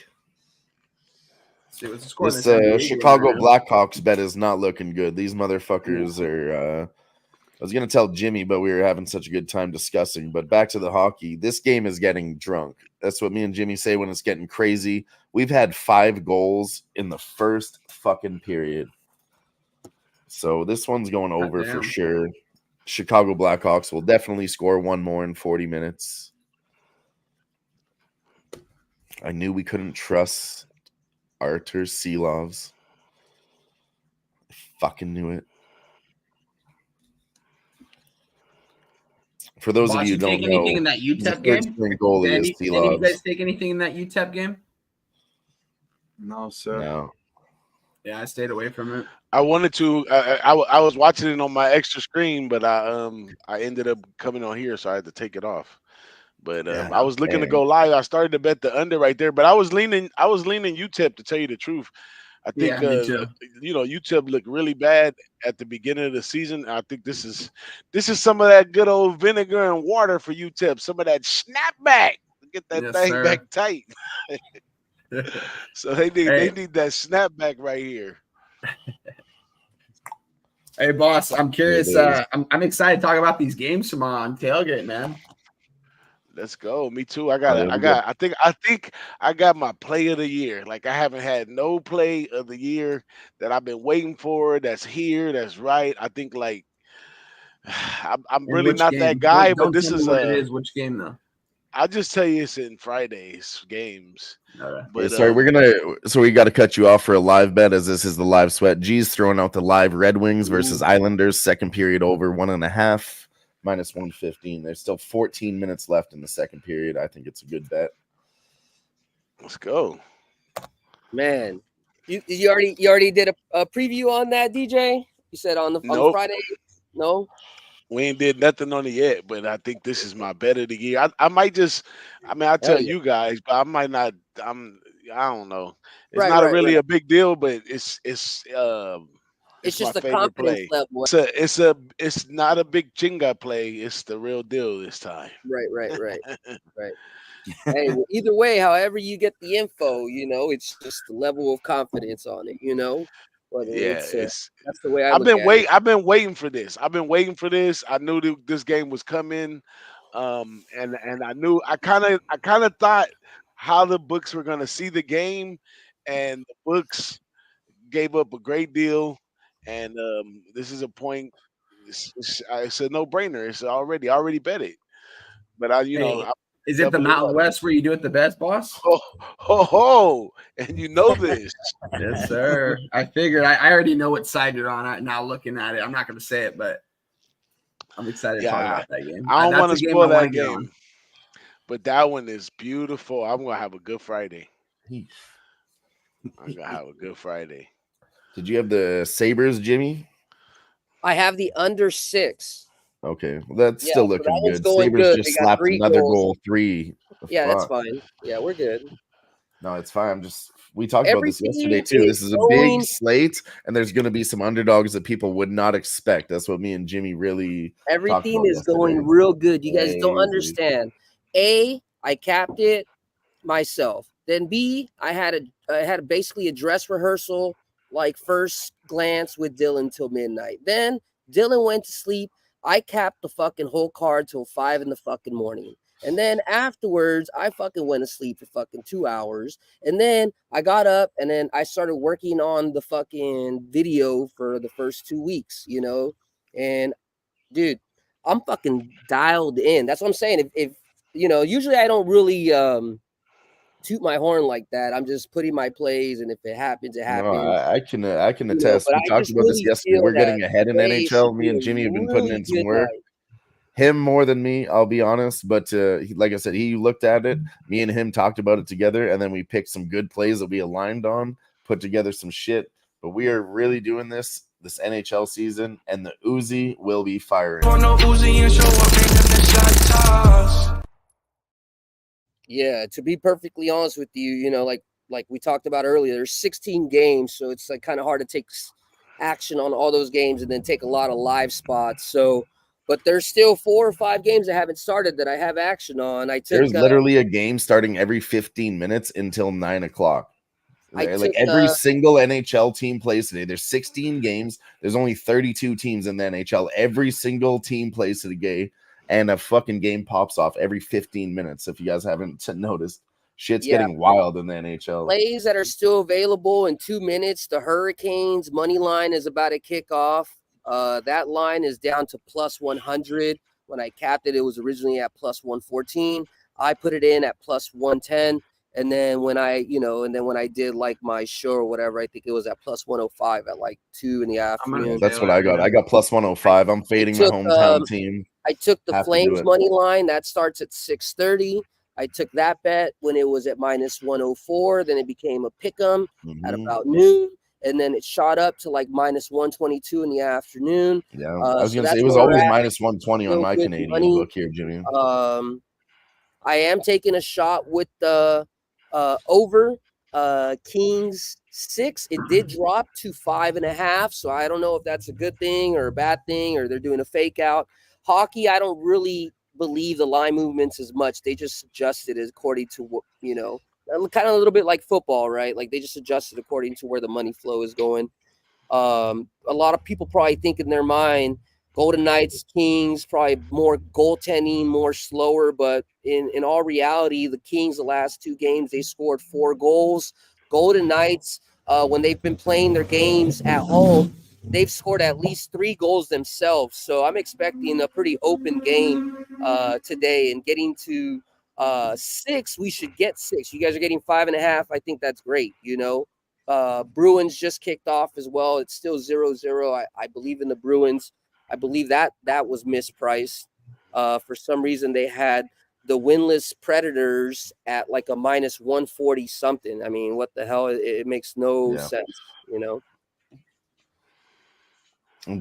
F: See what's the score in
D: This
F: this NBA game
D: Chicago
F: right now?
D: Blackhawks bet is not looking good. These motherfuckers are. I was gonna tell Jimmy, but we were having such a good time discussing. But back to the hockey. This game is getting drunk. That's what me and Jimmy say when it's getting crazy. We've had 5 goals in the first fucking period. So this one's going over for sure. Chicago Blackhawks will definitely score one more in 40 minutes. I knew we couldn't trust Artur Silovs. I fucking knew it. For those of you who don't
F: take anything in that UTEP game?
D: Goalie is
F: Did any of you guys take anything in that UTEP game?
B: No, sir.
D: No.
F: Yeah, I stayed away from it.
E: I wanted to. I was watching it on my extra screen, but I ended up coming on here, so I had to take it off. But I was looking to go live. I started to bet the under right there, but I was leaning UTEP, to tell you the truth. I think UTEP looked really bad at the beginning of the season. I think this is some of that good old vinegar and water for UTEP. Some of that snapback. Get that thing back tight. So they need that snapback right here.
F: Hey boss, I'm curious. I'm excited to talk about these games tomorrow on Tailgate, man.
E: Let's go. Me too. I think I got my play of the year. Like, I haven't had no play of the year that I've been waiting for. That's here. That's right. I think, like, I'm really not that guy, but this is
F: what it is. Which game though?
E: I'll just tell you, it's in Friday's games.
D: But sorry, we got to cut you off for a live bet, as this is the live sweat. G's throwing out the live Red Wings versus Islanders, second period over 1.5. minus 115. There's still 14 minutes left in the second period. I think it's a good bet.
E: Let's go,
C: man. You already did a preview on that, DJ? You said on the Friday? No,
E: we ain't did nothing on it yet. But I think this is my bet of the year. I might just. I mean, I tell you guys, but I might not. I don't know. It's not really a big deal, but it's
C: just a confidence level.
E: It's not a big chinga play. It's the real deal this time.
C: Right. Hey, well, either way, however you get the info, it's just the level of confidence on it. That's the way I've
E: been waiting for this. I knew this game was coming, and I kind of thought how the books were gonna see the game, and the books gave up a great deal. And this is a point. It's a no-brainer. It's already bet it. But
F: is it the Mountain West where you do it the best, boss?
E: And you know this.
F: Yes, sir. I figured. I already know what side you're on now. Looking at it, I'm not going to say it, but I'm excited to talk about that game.
E: I don't want to spoil that game, but that one is beautiful. I'm gonna have a good Friday.
D: Did you have the Sabres, Jimmy?
C: I have the under 6.
D: Okay, well, that's still looking good. Sabres just slapped another goal, 3.
C: Yeah, that's fine. Yeah, we're good.
D: No, it's fine. We talked about this yesterday too. This is a big slate, and there's going to be some underdogs that people would not expect. That's what me and Jimmy really.
C: Everything is going real good. You guys don't understand. A, I capped it myself. Then B, I had basically a dress rehearsal, like first glance with Dylan till midnight. Then Dylan went to sleep. I capped the fucking whole card till 5 in the fucking morning. And then afterwards, I fucking went to sleep for fucking 2 hours. And then I got up and then I started working on the fucking video for the first 2 weeks, And dude, I'm fucking dialed in. That's what I'm saying. If usually I don't really toot my horn like that. I'm just putting my plays, and if it happens, it happens.
D: No, I can attest. We talked about this yesterday. We're getting ahead in NHL. Me and Jimmy have been putting in some work. Him more than me, I'll be honest. But like I said, he looked at it. Me and him talked about it together, and then we picked some good plays that we aligned on, put together some shit. But we are really doing this NHL season, and the Uzi will be firing.
C: Yeah, to be perfectly honest with you, you know, like we talked about earlier, there's 16 games, so it's like kind of hard to take action on all those games and then take a lot of live spots. So, but there's still 4 or 5 games that haven't started that I have action on.
D: There's literally a game starting every 15 minutes until 9 o'clock. Like every single NHL team plays today. There's 16 games. There's only 32 teams in the NHL. Every single team plays today, and a fucking game pops off every 15 minutes. If you guys haven't noticed, shit's getting wild in the NHL.
C: Plays that are still available in 2 minutes. The Hurricanes money line is about to kick off. That line is down to plus 100. When I capped it, it was originally at plus 114. I put it in at plus 110. And then when I did like my show or whatever, I think it was at plus 105 at like 2 in the afternoon.
D: That's what I got. I got plus 105. I'm fading my hometown team.
C: I took the Flames money line. That starts at 630. I took that bet when it was at minus 104. Then it became a pick'em at about noon. And then it shot up to like minus 122 in the afternoon.
D: Yeah, I was going to say it was always minus 120 on my Canadian book here, Jimmy.
C: I am taking a shot with the over Kings 6. It did drop to 5.5. So I don't know if that's a good thing or a bad thing, or they're doing a fake out. Hockey, I don't really believe the line movements as much. They just adjusted it according to, you know, kind of a little bit like football, right? Like they just adjusted according to where the money flow is going. A lot of people probably think in their mind, Golden Knights, Kings, probably more goaltending, more slower. But in all reality, the Kings, the last 2 games, they scored 4 goals. Golden Knights, when they've been playing their games at home, they've scored at least 3 goals themselves. So I'm expecting a pretty open game today, and getting to 6, we should get 6. You guys are getting 5.5. I think that's great. You know, Bruins just kicked off as well. It's still 0-0. I believe in the Bruins. I believe that was mispriced. For some reason, they had the winless Predators at like a minus 140 something. I mean, what the hell? It makes no sense, you know.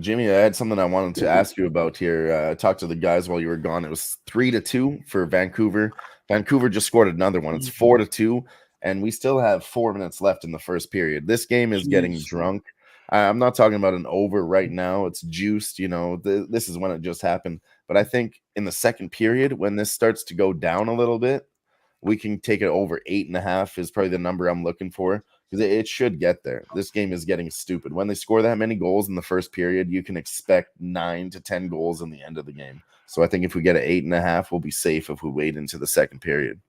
D: Jimmy, I had something I wanted to ask you about here. I talked to the guys while you were gone. It was 3-2 for Vancouver. Vancouver just scored another one. It's 4-2, and we still have 4 minutes left in the first period. This game is getting drunk. I'm not talking about an over right now. It's juiced, you know. This is when it just happened. But I think in the second period, when this starts to go down a little bit, we can take it over 8.5 is probably the number I'm looking for, because it should get there. This game is getting stupid. When they score that many goals in the first period, you can expect 9 to 10 goals in the end of the game. So I think if we get an 8.5, we'll be safe if we wait into the second period.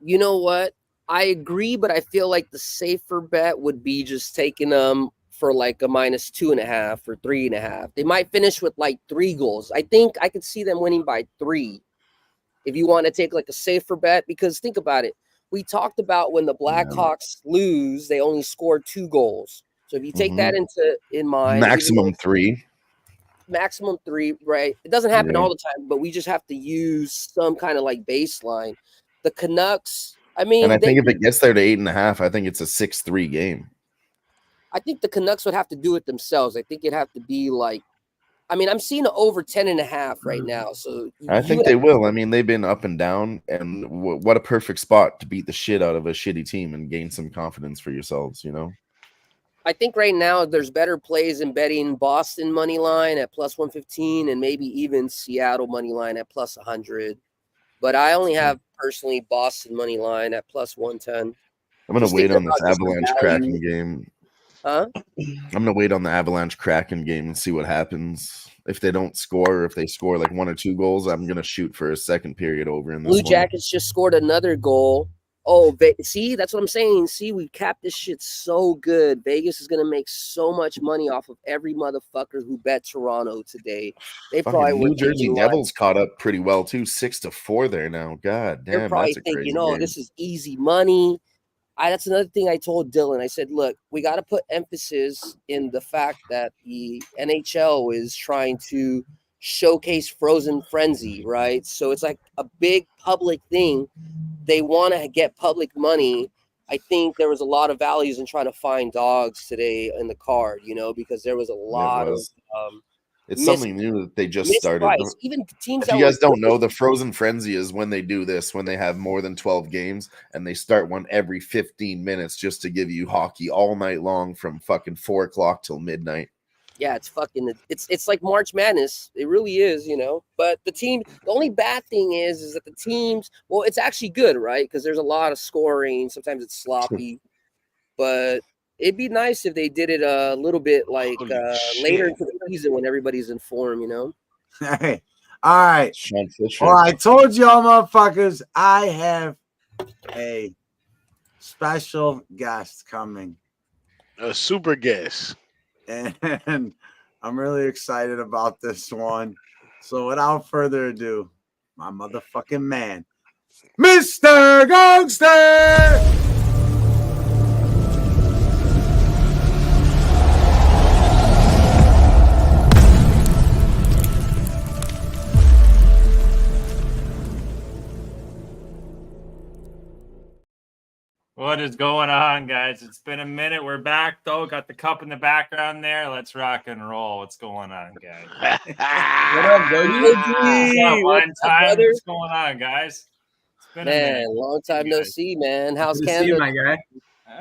C: You know what? I agree, but I feel like the safer bet would be just taking them for like a minus 2.5 or 3.5. They might finish with like 3 goals. I think I could see them winning by 3. If you want to take like a safer bet, because think about it. We talked about when the Blackhawks lose, they only scored 2 goals. So if you take that in mind,
D: maximum 3,
C: right? It doesn't happen all the time, but we just have to use some kind of like baseline. The Canucks, I mean,
D: and I think if it gets there to 8.5, I think it's a 6-3 game.
C: I think the Canucks would have to do it themselves. I think it'd have to be like, I mean, I'm seeing over 10.5 right now. So
D: I think they will. I mean, they've been up and down, and what a perfect spot to beat the shit out of a shitty team and gain some confidence for yourselves, you know?
C: I think right now there's better plays in betting Boston money line at plus 115 and maybe even Seattle money line at plus 100. But I only have personally Boston money line at plus 110.
D: I'm going to wait on this Avalanche Kraken game.
C: Huh?
D: I'm going to wait on the Avalanche Kraken game and see what happens. If they don't score, or if they score like 1 or 2 goals, I'm going to shoot for a second period over in this
C: Blue Jackets just scored another goal. Oh, see, that's what I'm saying. See, we capped this shit so good. Vegas is going to make so much money off of every motherfucker who bet Toronto today. They probably
D: New Jersey Devils caught up pretty well too, 6-4 there now. God damn,
C: they're probably thinking, you know, this is easy money. That's another thing I told Dylan. I said, look, we got to put emphasis in the fact that the NHL is trying to showcase Frozen Frenzy, right? So it's like a big public thing. They want to get public money. I think there was a lot of values in trying to find dogs today in the card, you know, because there was a lot of
D: It's something new that they just started.
C: mispriced. Even teams
D: If
C: that
D: you guys
C: were
D: don't know, the Frozen Frenzy is when they do this, when they have more than 12 games and they start one every 15 minutes just to give you hockey all night long from fucking 4 o'clock till midnight.
C: yeah, it's like March Madness. It really is, you know. But the only bad thing is that the teams, well, it's actually good, right? Because there's a lot of scoring. Sometimes it's sloppy, but it'd be nice if they did it a little bit like
E: Holy
C: later
E: shit.
C: into the season when everybody's in form, you know.
B: Hey, all right.
D: Sean Fisher.
B: Well, I told y'all, motherfuckers, I have a special guest coming,
E: A super guest.
B: and I'm really excited about this one. So, without further ado, my motherfucking man, Mr. Gongster.
G: What is going on, guys? It's been a minute. We're back, though. Got the cup in the background there. Let's rock and roll. What's going on, guys?
F: What up, Gogi?
G: What's up,
C: What's
G: one
C: up,
G: time?
C: brother?
G: What's going on, guys? It's been a
C: Man,
G: minute.
C: long time no
G: guys.
C: see, man. How's
F: Good to see you,
C: Canada?
F: my guy.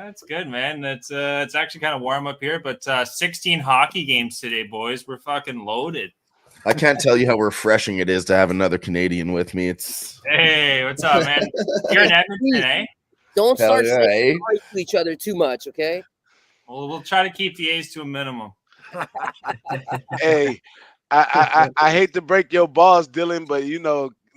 G: That's good, man. It's actually kind of warm up here, but 16 hockey games today, boys. We're fucking loaded.
D: I can't tell you how refreshing it is to have another Canadian with me. It's
G: Hey, what's up, man? You're in Edmonton, eh?
C: Don't
D: Hell
C: start
D: yeah,
C: saying
D: eh?
C: sorry to each other too much, okay?
G: Well, we'll try to keep the A's to a minimum.
E: Hey, I hate to break your balls, Dylan, but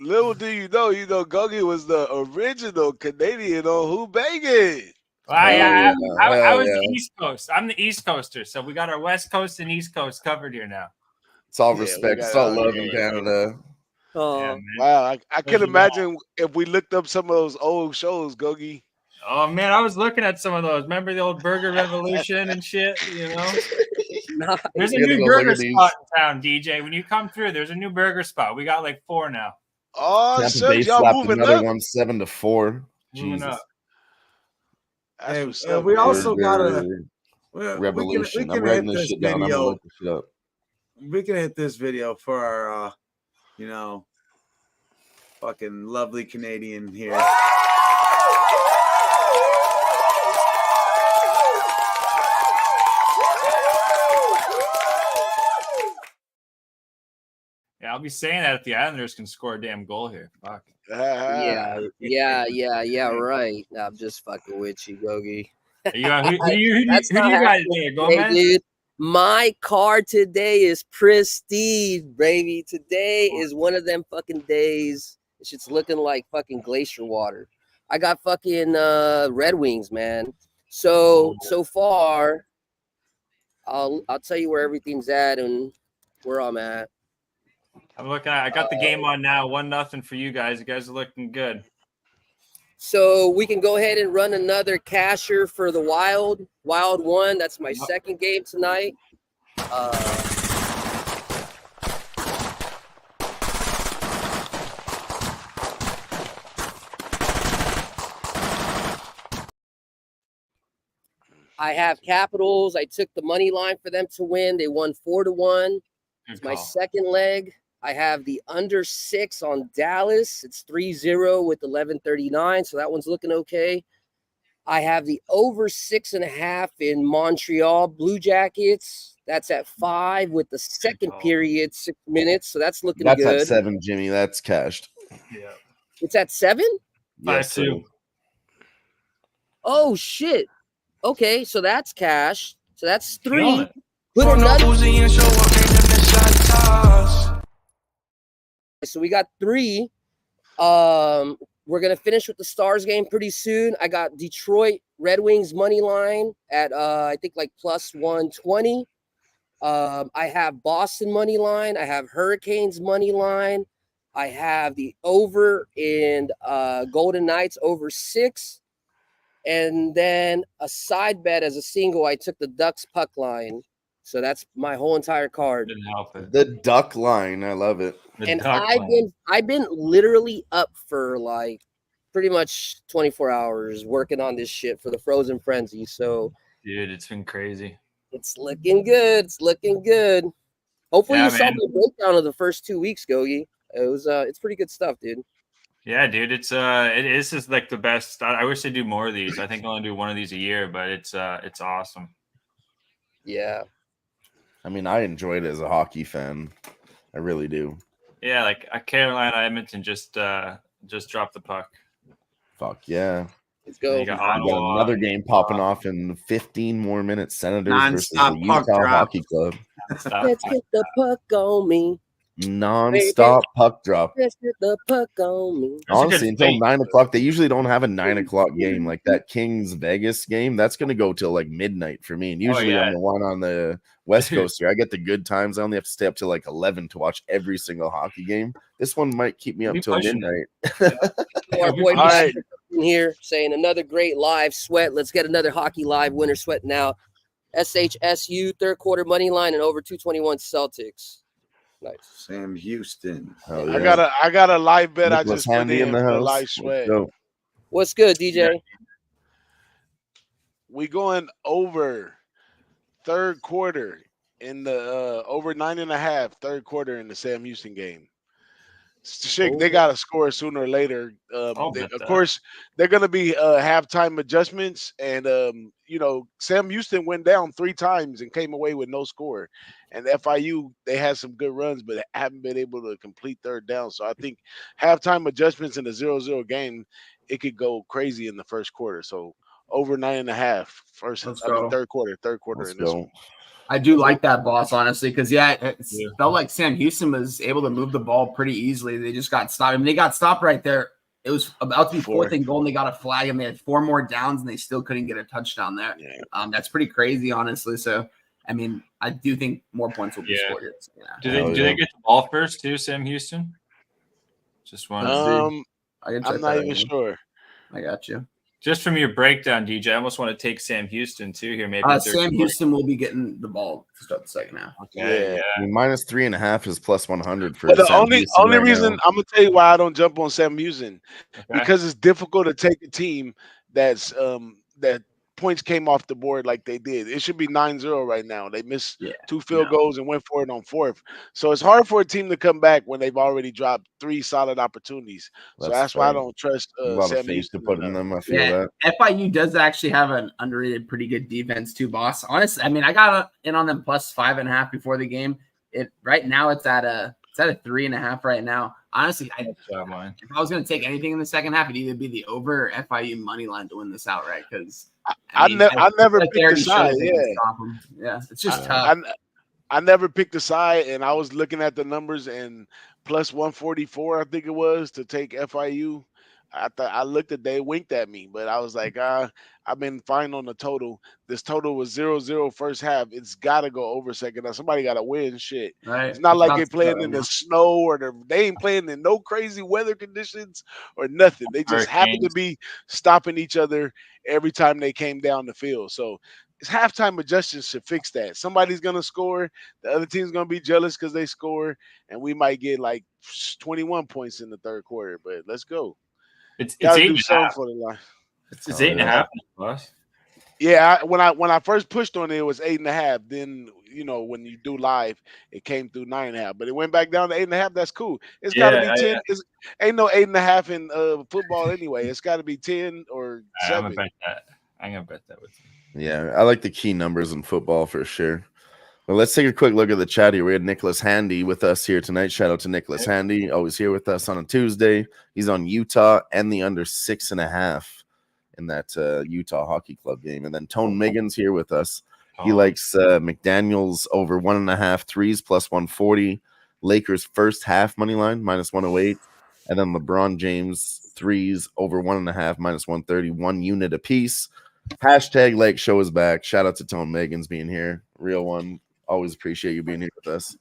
E: little do you know, Gogi was the original Canadian on Who-Bangin.
G: Well, I
D: Hell
G: was
D: yeah.
G: the East Coast. I'm the East Coaster, so we got our West Coast and East Coast covered here now.
D: It's all
E: Yeah, we
D: respect.
E: got
D: It's all
E: it.
D: love in Canada.
C: Oh,
G: Yeah, man.
E: Wow, I
G: Those
E: can
G: are
E: imagine if we looked up some of those old shows, Gogi.
G: Oh man, I was looking at some of those. Remember the old Burger Revolution and shit? You know,
C: nah,
G: there's a
D: You gotta
G: new
D: go look
G: burger
D: at these.
G: spot in town, DJ. When you come through, there's a new burger spot. We got like 4 now.
E: Oh,
D: Tampa
E: sir,
D: Bay
E: y'all
D: slapped
E: moving
D: another
E: up.
D: one 7-4.
G: Moving
D: Jesus.
G: up.
E: That's
B: Hey,
E: what's up,
B: we
E: man.
B: also got
D: Burger
B: a
D: Revolution.
B: we
D: I'm
B: can
D: writing
B: hit
D: this
B: this
D: shit down. I'm gonna
B: video.
D: look this shit up.
B: We can hit this video for our fucking lovely Canadian here.
G: Yeah, I'll be saying that if the Islanders can score a damn goal here. Fuck.
C: yeah, right. I'm just fucking with you, Gogi.
G: Who do you
C: That's
G: got
C: not
G: today? Go,
C: Hey,
G: man.
C: dude, my card today is prestige, baby. Today is one of them fucking days. This shit's looking like fucking glacier water. I got fucking Red Wings, man. So far, I'll tell you where everything's at and where I'm at.
G: I'm looking at. I got the game on now. 1-0 for you guys. You guys are looking good.
C: So we can go ahead and run another casher for the Wild 1. That's my second game tonight. I have Capitals. I took the money line for them to win. They won 4-1. It's my second leg. I have the under 6 on Dallas. It's 3-0 with 11:39. So that one's looking okay. I have the over 6.5 in Montreal Blue Jackets. That's at 5 with the second period, 6 minutes. So that's looking
D: That's
C: good.
D: at 7, Jimmy. That's cashed.
G: Yeah.
C: It's at 7?
D: Yes, sir.
G: 5-2.
C: Oh, shit. Okay, so that's cash. So that's 3.
G: Killing it.
C: Put another. So we got 3. We're gonna finish with the Stars game pretty soon. I got Detroit Red Wings money line at I think like plus 120. I have Boston money line. I have Hurricanes money line. I have the over in Golden Knights over 6. And then a side bet as a single, I took the Ducks puck line. So that's my whole entire card.
G: Didn't help it.
D: The duck line. I love it.
C: And I've been literally up for like pretty much 24 hours working on this shit for the Frozen Frenzy. So
G: Dude, it's been crazy.
C: it's looking good. It's looking good. Hopefully
G: Yeah,
C: you saw
G: man.
C: my breakdown of the first 2 weeks, Gogi. It was it's pretty good stuff, dude.
G: Yeah, dude, it is just like the best. I wish they do more of these. I think I only do one of these a year, but it's awesome.
C: Yeah.
D: I mean, I enjoy it as a hockey fan. I really do.
G: Yeah, like Carolina Edmonton just dropped the puck.
D: Fuck yeah.
C: Let's
G: And
C: go.
G: you got
D: We got
G: Ottawa,
D: another game popping off in 15 more minutes. Senators versus the
F: Non-stop puck
D: Utah
F: drop.
D: Hockey Club.
G: Stop.
C: Let's get the puck on me.
D: Non-stop puck drop.
C: Let's get the puck on me.
G: That's a good
D: Honestly, until
G: fight.
D: 9 o'clock, they usually don't have a 9 o'clock game like that Kings Vegas game. That's going to go till like midnight for me. And usually
G: yeah.
D: I'm the one on the West Coast here. I get the good times. I only have to stay up till like 11 to watch every single hockey game. This one might keep me up
G: Be
D: till
G: pushing
D: midnight.
C: Our boy
E: All right.
C: in here saying another great live sweat. Let's get another hockey live winner sweating out. SHSU third quarter money line and over 221 Celtics. Nice.
B: Sam Houston.
D: Hell
E: I
D: yeah.
E: got a live bet I
D: Nicholas
E: just put
D: Handy
E: in
D: the
E: for the
D: house.
E: live
D: Let's
E: sweat.
D: go.
C: What's good, DJ?
E: We going over third quarter in the over 9.5 third quarter in the Sam Houston game. Shit, they got to score sooner or later.
G: I'll
E: Of
G: bet that.
E: course, they're going to be halftime adjustments, and Sam Houston went down 3 times and came away with no score. And FIU, they had some good runs, but haven't been able to complete third down. So I think halftime adjustments in a 0-0 game, it could go crazy in the first quarter. So over 9.5 third quarter
D: Let's
E: in this
D: go.
E: one.
F: I do like that, boss, honestly, because it
G: Yeah.
F: felt like Sam Houston was able to move the ball pretty easily. They just got stopped. I mean, they got stopped right there. It was about to be fourth and goal, and they got a flag, and they had 4 more downs, and they still couldn't get a touchdown there.
E: Yeah.
F: That's pretty crazy, honestly. So, I mean, I do think more points will be
G: Yeah.
F: scored here. So, yeah.
G: Do they get the ball first too, Sam Houston? Just one.
F: I can check
E: I'm not
F: that
E: even
F: out.
E: sure.
F: I got you.
G: Just from your breakdown, DJ, I almost want to take Sam Houston too here. Maybe
F: Sam Houston will be getting the ball to start the second half.
G: Okay,
D: I mean, minus 3.5 is plus 100 for
E: But the
D: Sam
E: only
D: Houston right
E: reason
D: now.
E: I'm gonna tell you why I don't jump on Sam Houston because it's difficult to take a team that's that points came off the board like they did. It should be 9-0 right now. They missed 2 field goals and went for it on 4th. So it's hard for a team to come back when they've already dropped 3 solid opportunities. So that's why I don't trust
D: a lot
E: Sam
D: of faith
E: Houston
D: to put in them. I feel that
F: FIU does actually have an underrated, pretty good defense too, boss. Honestly, I mean, I got in on them plus 5.5 before the game. Right now it's at a 3.5 right now. Honestly, if I was going to take anything in the second half, it'd either be the over or FIU money line to win this outright because
E: I never picked the side.
F: Yeah, it's just tough.
E: I never picked a side, and I was looking at the numbers and plus 144, I think it was, to take FIU. I looked at they winked at me, but I was like, I've been fine on the total. This total was 0-0 first half. It's got to go over second. Now somebody got to win. Shit,
F: right?
E: It's not like they're playing in the snow or they ain't playing in no crazy weather conditions or nothing. They just happen to be stopping each other every time they came down the field. So it's halftime adjustments should fix that. Somebody's gonna score, the other team's gonna be jealous because they score, and we might get like 21 points in the third quarter. But let's go.
G: It's
E: 8.5 for the line.
G: It's 8.5 plus.
E: Yeah, when I first pushed on it, it was 8.5. Then when you do live, it came through 9.5. But it went back down to 8.5. That's cool. It's got to be 10. Ain't no 8.5 in football anyway. It's got to be 10 or 7.
G: I'm gonna bet that with you.
D: Yeah, I like the key numbers in football for sure. Well, let's take a quick look at the chat here. We had Nicholas Handy with us here tonight. Shout out to Nicholas Handy, always here with us on a Tuesday. He's on Utah and the under 6.5 in that Utah Hockey Club game. And then Tone Miggins here with us. He likes McDaniels over 1.5 threes plus 140. Lakers first half money line minus 108. And then LeBron James threes over 1.5 minus 130. 1 unit apiece. Hashtag Lake Show is back. Shout out to Tone Miggins being here. Real one. Always appreciate you being here with us.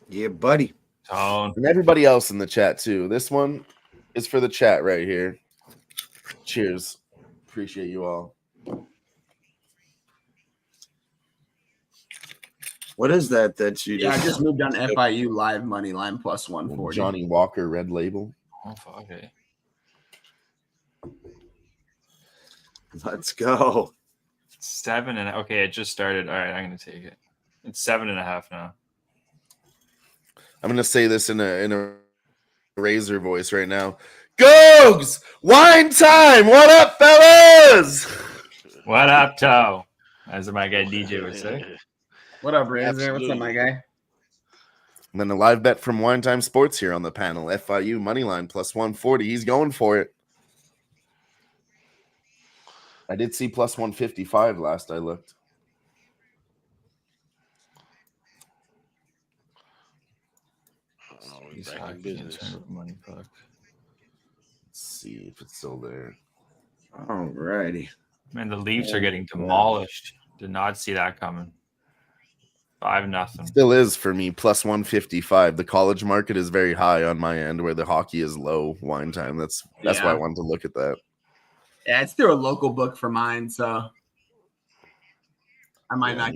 B: Yeah, buddy.
D: And everybody else in the chat too. This one is for the chat right here. Cheers. Appreciate you all.
B: What is that you
F: I just moved on FIU live money line plus 140.
D: Johnny Walker red label.
G: Okay.
B: Let's go.
G: 7 and okay, it just started. All right, I'm gonna take it. It's 7.5 now.
D: I'm gonna say this in a razor voice right now. Gogs, wine time. What up, fellas?
G: What up, Toe? As my guy DJ would say.
F: What up, Razor? What's up, my guy?
D: And then a live bet from Wine Time Sports here on the panel. FIU moneyline plus 140. He's going for it. I did see plus 155 last I looked.
E: Oh, he's back in business.
G: Money fuck.
D: Let's see if it's still there.
B: All righty.
G: Man, the Leafs are getting demolished. Did not see that coming. 5-0.
D: Still is for me, plus 155. The college market is very high on my end, where the hockey is low. Wine Time. That's why I wanted to look at that.
F: Yeah, it's through a local book for mine, so I might not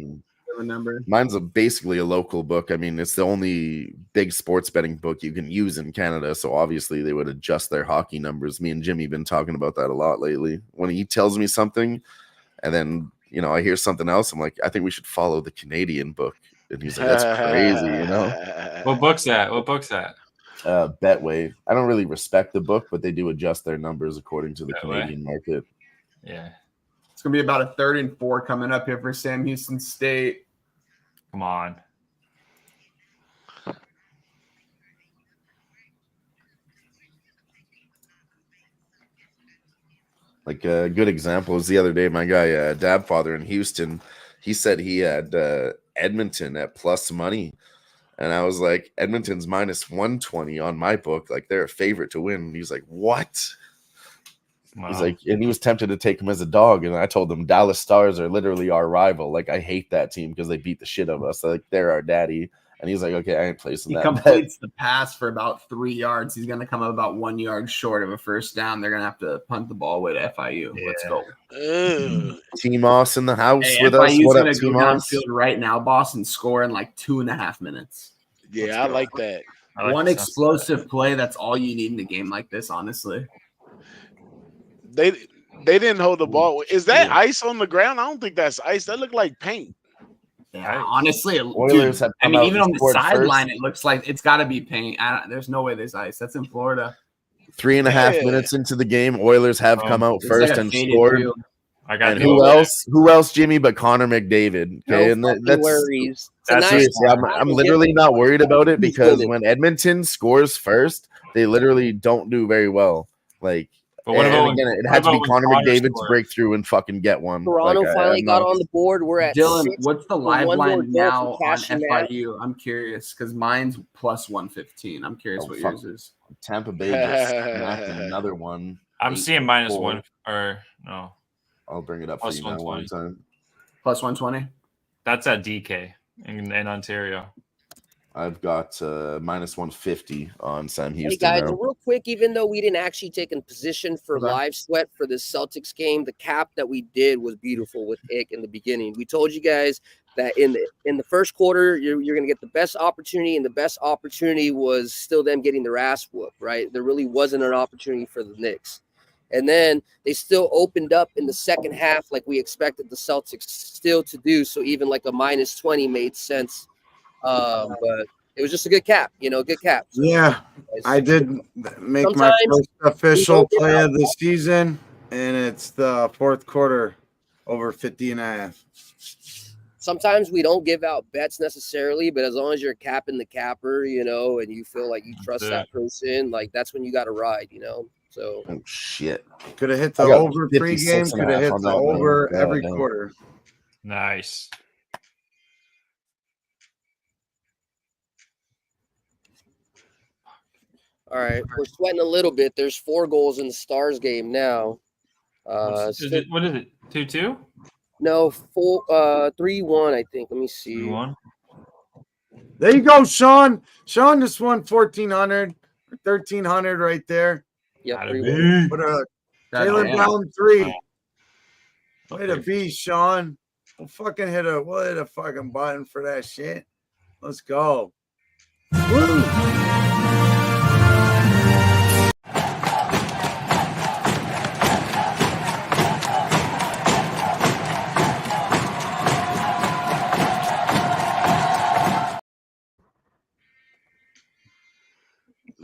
F: remember.
D: Mine's basically a local book. I mean, it's the only big sports betting book you can use in Canada, so obviously they would adjust their hockey numbers. Me and Jimmy been talking about that a lot lately. When he tells me something, and then I hear something else, I'm like, I think we should follow the Canadian book. And he's like, that's crazy,
G: What book's that? What book's that?
D: Betway. I don't really respect the book, but they do adjust their numbers according to the
G: Betway.
D: Canadian market.
G: Yeah.
F: It's going to be about a 3rd and 4 coming up here for Sam Houston State.
G: Come on.
D: Like a good example is the other day, my guy, Dabfather in Houston, he said he had Edmonton at plus money. And I was like, Edmonton's minus 120 on my book. Like, they're a favorite to win. And he's like, what?
G: Wow.
D: He's like, and he was tempted to take him as a dog. And I told him, Dallas Stars are literally our rival. Like, I hate that team because they beat the shit out of us. Like, they're our daddy. And he's like, okay, I ain't placing that.
F: He completes the pass for about 3 yards. He's going to come up about 1 yard short of a first down. They're going to have to punt the ball away to FIU.
G: Yeah.
F: Let's go.
D: T-Moss in the house with
F: FIU's
D: us. What up,
F: going to go
D: T-Moss?
F: downfield right now, Boston, score in like 2.5 minutes.
E: Yeah, I like that.
G: I like
F: One
G: the
F: explosive play. That's all you need in a game like this, honestly.
E: They didn't hold the ball. Is that ice on the ground? I don't think that's ice. That looked like paint.
F: Yeah, honestly,
D: Oilers have
F: I
D: come
F: mean,
D: out
F: even
D: and
F: on the
D: scored
F: sideline,
D: first.
F: it looks like it's got to be paint. There's no way there's ice. That's in Florida.
D: 3.5 minutes into the game, Oilers have come out
F: It's
D: first
F: like a
D: and
F: faded
D: scored.
F: field.
G: I got
D: And who else? Who else, Jimmy, but Connor McDavid? Okay,
C: No
D: and
C: fucking worries. It's a
G: that's
C: nice
D: seriously, I'm literally not worried about it because
C: He's
D: when Edmonton scores first, they literally don't do very well. Like,
G: But what
D: and
G: about
D: again,
G: when-
D: it
G: what
D: had to be
G: about when
D: Connor
G: Connor
D: McDavid to
G: scored?
D: break through and fucking get one.
C: Toronto
D: Like,
C: finally
D: I'm
C: got
D: not-
C: on the board. We're at
F: Dylan,
C: 6.
F: what's the
C: for
F: live
C: one more
F: line
C: goal
F: now
C: for
F: on
C: cashing out.
F: FIU? I'm curious because mine's plus 115. I'm curious what
D: fuck.
F: yours is.
D: Tampa Bay just smacked another one.
G: I'm
D: 8-4.
G: seeing minus 1 or no.
D: I'll bring it up
G: Plus
D: for you now one
G: 120.
D: time.
F: Plus 120.
G: That's at DK in Ontario.
D: I've got minus 150 on Sam Houston.
C: Hey guys,
D: now.
C: real quick, even though we didn't actually take a position for
F: Okay.
C: live sweat for the Celtics game, the cap that we did was beautiful with Ick in the beginning. We told you guys that in the first quarter, you're going to get the best opportunity, and the best opportunity was still them getting their ass whooped, right? There really wasn't an opportunity for the Knicks. And then they still opened up in the second half like we expected the Celtics still to do. So even like a minus 20 made sense. But it was just a good cap, good cap. So,
B: Yeah, I did make my
C: Sometimes
B: first official
C: we don't
B: play
C: get
B: of the season, and it's the fourth quarter over 50.5.
C: Sometimes we don't give out bets necessarily, but as long as you're capping the capper, and you feel like you trust
G: That's
C: that person, like that's when you got to ride, So
D: Oh, shit.
B: Could have hit the
D: I got
B: over pregame,
D: 56.5
B: could have hit
D: on
B: the
D: that one.
B: over
D: God
B: every
D: damn.
B: quarter.
G: Nice.
C: all right, we're sweating a little bit. There's 4 goals in the Stars game now.
G: What is it? 2-2?
C: No, 3-1, I think. Let me see.
G: 3-1?
B: There you go, Sean. Sean just won 1,400, 1,300 right there.
C: Yeah,
G: Gotta
C: 3-1.
G: be.
B: Put a
F: God
B: Jalen
F: damn.
B: Brown 3.
G: Oh.
B: Way to be, Sean. We'll hit a fucking button for that shit. Let's go. Woo!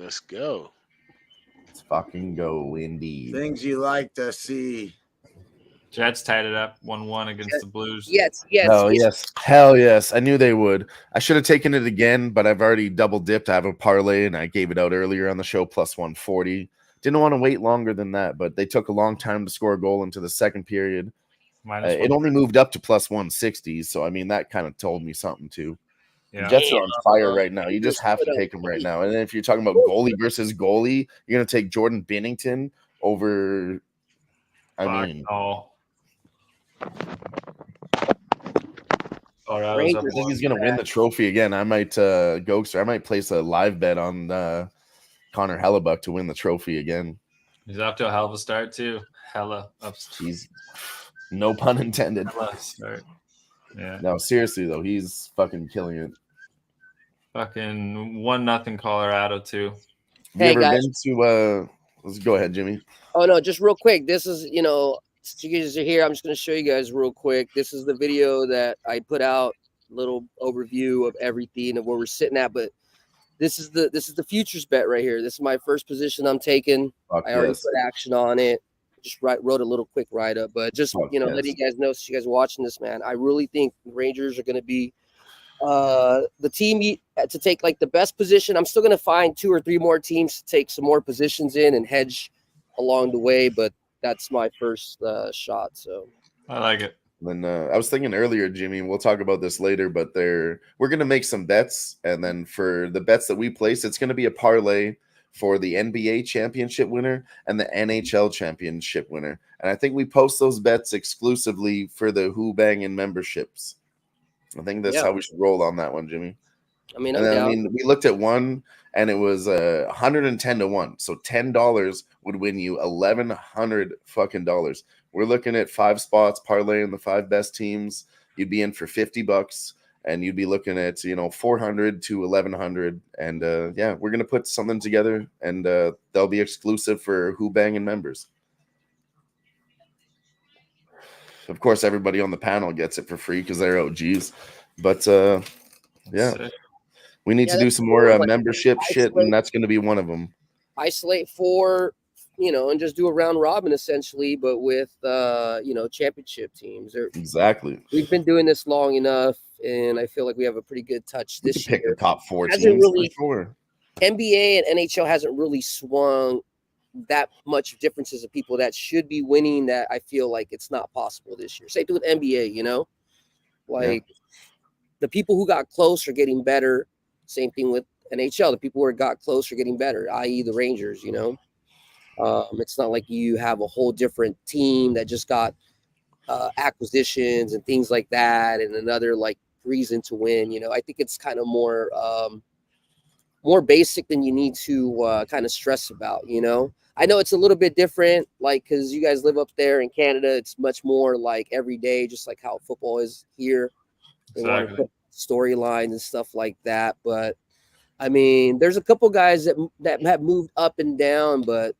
E: Let's go.
D: Let's fucking go, indeed.
B: Things you like to see.
G: Jets tied it up 1-1 against the Blues.
C: Yes.
D: Hell yes. Hell yes. I knew they would. I should have taken it again, but I've already double dipped. I have a parlay and I gave it out earlier on the show, plus 140. Didn't want to wait longer than that, but they took a long time to score a goal into the second period. It only moved up to plus 160. So, I mean, that kind of told me something too.
G: Yeah.
D: The Jets are on fire right now. You just have to take them right now. And then if you're talking about goalie versus goalie, you're going to take Jordan Binnington over. I think he's going to win the trophy again. I might Gokester. I might place a live bet on Connor Hellebuck to win the trophy again.
G: He's off to a hell of a start too.
D: He's no pun intended.
G: Start. Yeah.
D: No, seriously though, he's fucking killing it.
C: Fucking
G: 1-0 Colorado too.
D: Have you ever been to let's go ahead, Jimmy.
C: Oh no, just real quick. This is, you know, since you guys are here, I'm just gonna show you guys real quick. This is the video that I put out, little overview of everything of where we're sitting at. But this is the futures bet right here. This is my first position I'm taking. I already put action on it. Just wrote a little quick write up, but just letting you guys know, so you guys are watching this, man. I really think the Rangers are going to be the team to take like the best position. I'm still going to find 2 or 3 more teams to take some more positions in and hedge along the way, but that's my first shot. So
G: I like it.
D: Then I was thinking earlier, Jimmy, we'll talk about this later, but we're going to make some bets, and then for the bets that we place, it's going to be a parlay for the NBA championship winner and the NHL championship winner. And I think we post those bets exclusively for the Who-Bangin memberships. I think that's how we should roll on that one, Jimmy.
C: I mean,
D: we looked at one and it was 110 to 1. So $10 would win you $1,100 fucking dollars. We're looking at 5 spots, parlaying the 5 best teams. You'd be in for $50. And you'd be looking at, $400 to $1,100. And we're going to put something together, and they'll be exclusive for Who-Bangin members. Of course, everybody on the panel gets it for free because they're OGs. But we need to do some more membership shit, and that's going to be one of them.
C: Isolate 4, and just do a round robin essentially, but with championship teams.
D: Exactly.
C: We've been doing this long enough, and I feel like we have a pretty good touch this year.
D: Pick the top 4 teams.
C: NBA and NHL hasn't really swung that much differences of people that should be winning, that I feel like it's not possible this year. Same thing with NBA, the people who got close are getting better. Same thing with NHL. The people who got close are getting better, i.e. the Rangers, It's not like you have a whole different team that just got acquisitions and things like that and another reason to win. I think it's kind of more basic than you need to kind of stress about. I know it's a little bit different, because you guys live up there in Canada. It's much more every day, just like how football is here. They want to put storylines and stuff like that. But I mean, there's a couple guys that have moved up and down, but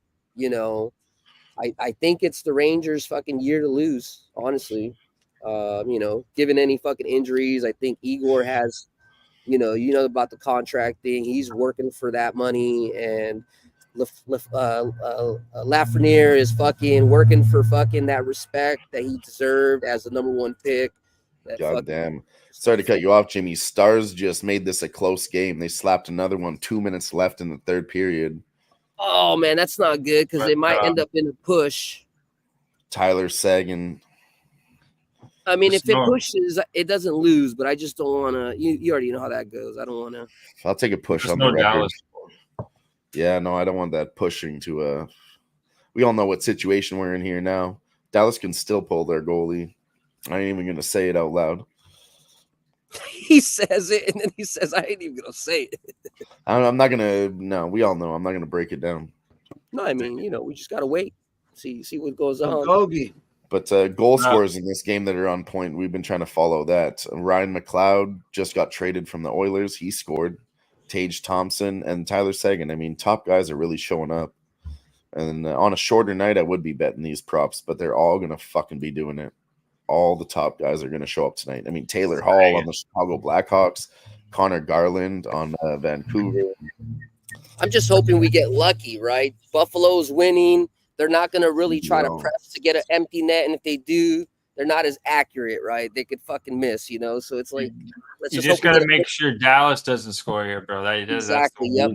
C: I think it's the Rangers' fucking year to lose, honestly. Given any fucking injuries, I think Igor has, about the contract thing. He's working for that money, and Lafreniere is fucking working for fucking that respect that he deserved as the number 1 pick.
D: God damn. Sorry to cut you off, Jimmy. Stars just made this a close game. They slapped another one 2 minutes left in the 3rd period.
C: Oh, man, that's not good because they might end up in a push.
D: Tyler Seguin.
C: I mean, if it pushes, it doesn't lose, but I just don't want to. You already know how that goes. I don't want to.
D: I'll take a push on the record. Dallas. Yeah, no, I don't want that pushing to we all know what situation we're in here now. Dallas can still pull their goalie. I ain't even going to say it out loud.
C: He says it, and then he says, I ain't even going to say it.
D: I'm not going to. No, we all know. I'm not going to break it down.
C: No, I mean, we just got to wait. See what goes on.
B: Gogie.
D: But goal scorers in this game that are on point, we've been trying to follow that. Ryan McLeod just got traded from the Oilers. He scored. Tage Thompson and Tyler Seguin. I mean, top guys are really showing up. And on a shorter night, I would be betting these props, but they're all going to fucking be doing it. All the top guys are going to show up tonight. I mean, Taylor Hall on the Chicago Blackhawks, Connor Garland on Vancouver,
C: I'm just hoping we get lucky, right? Buffalo's winning. They're not going to really try to press to get an empty net. And if they do, they're not as accurate, right? They could fucking miss, you know? So it's like, let's
G: You
C: just
G: just
C: hope
G: got to make sure Dallas doesn't score here, bro.
C: exactly. Yep.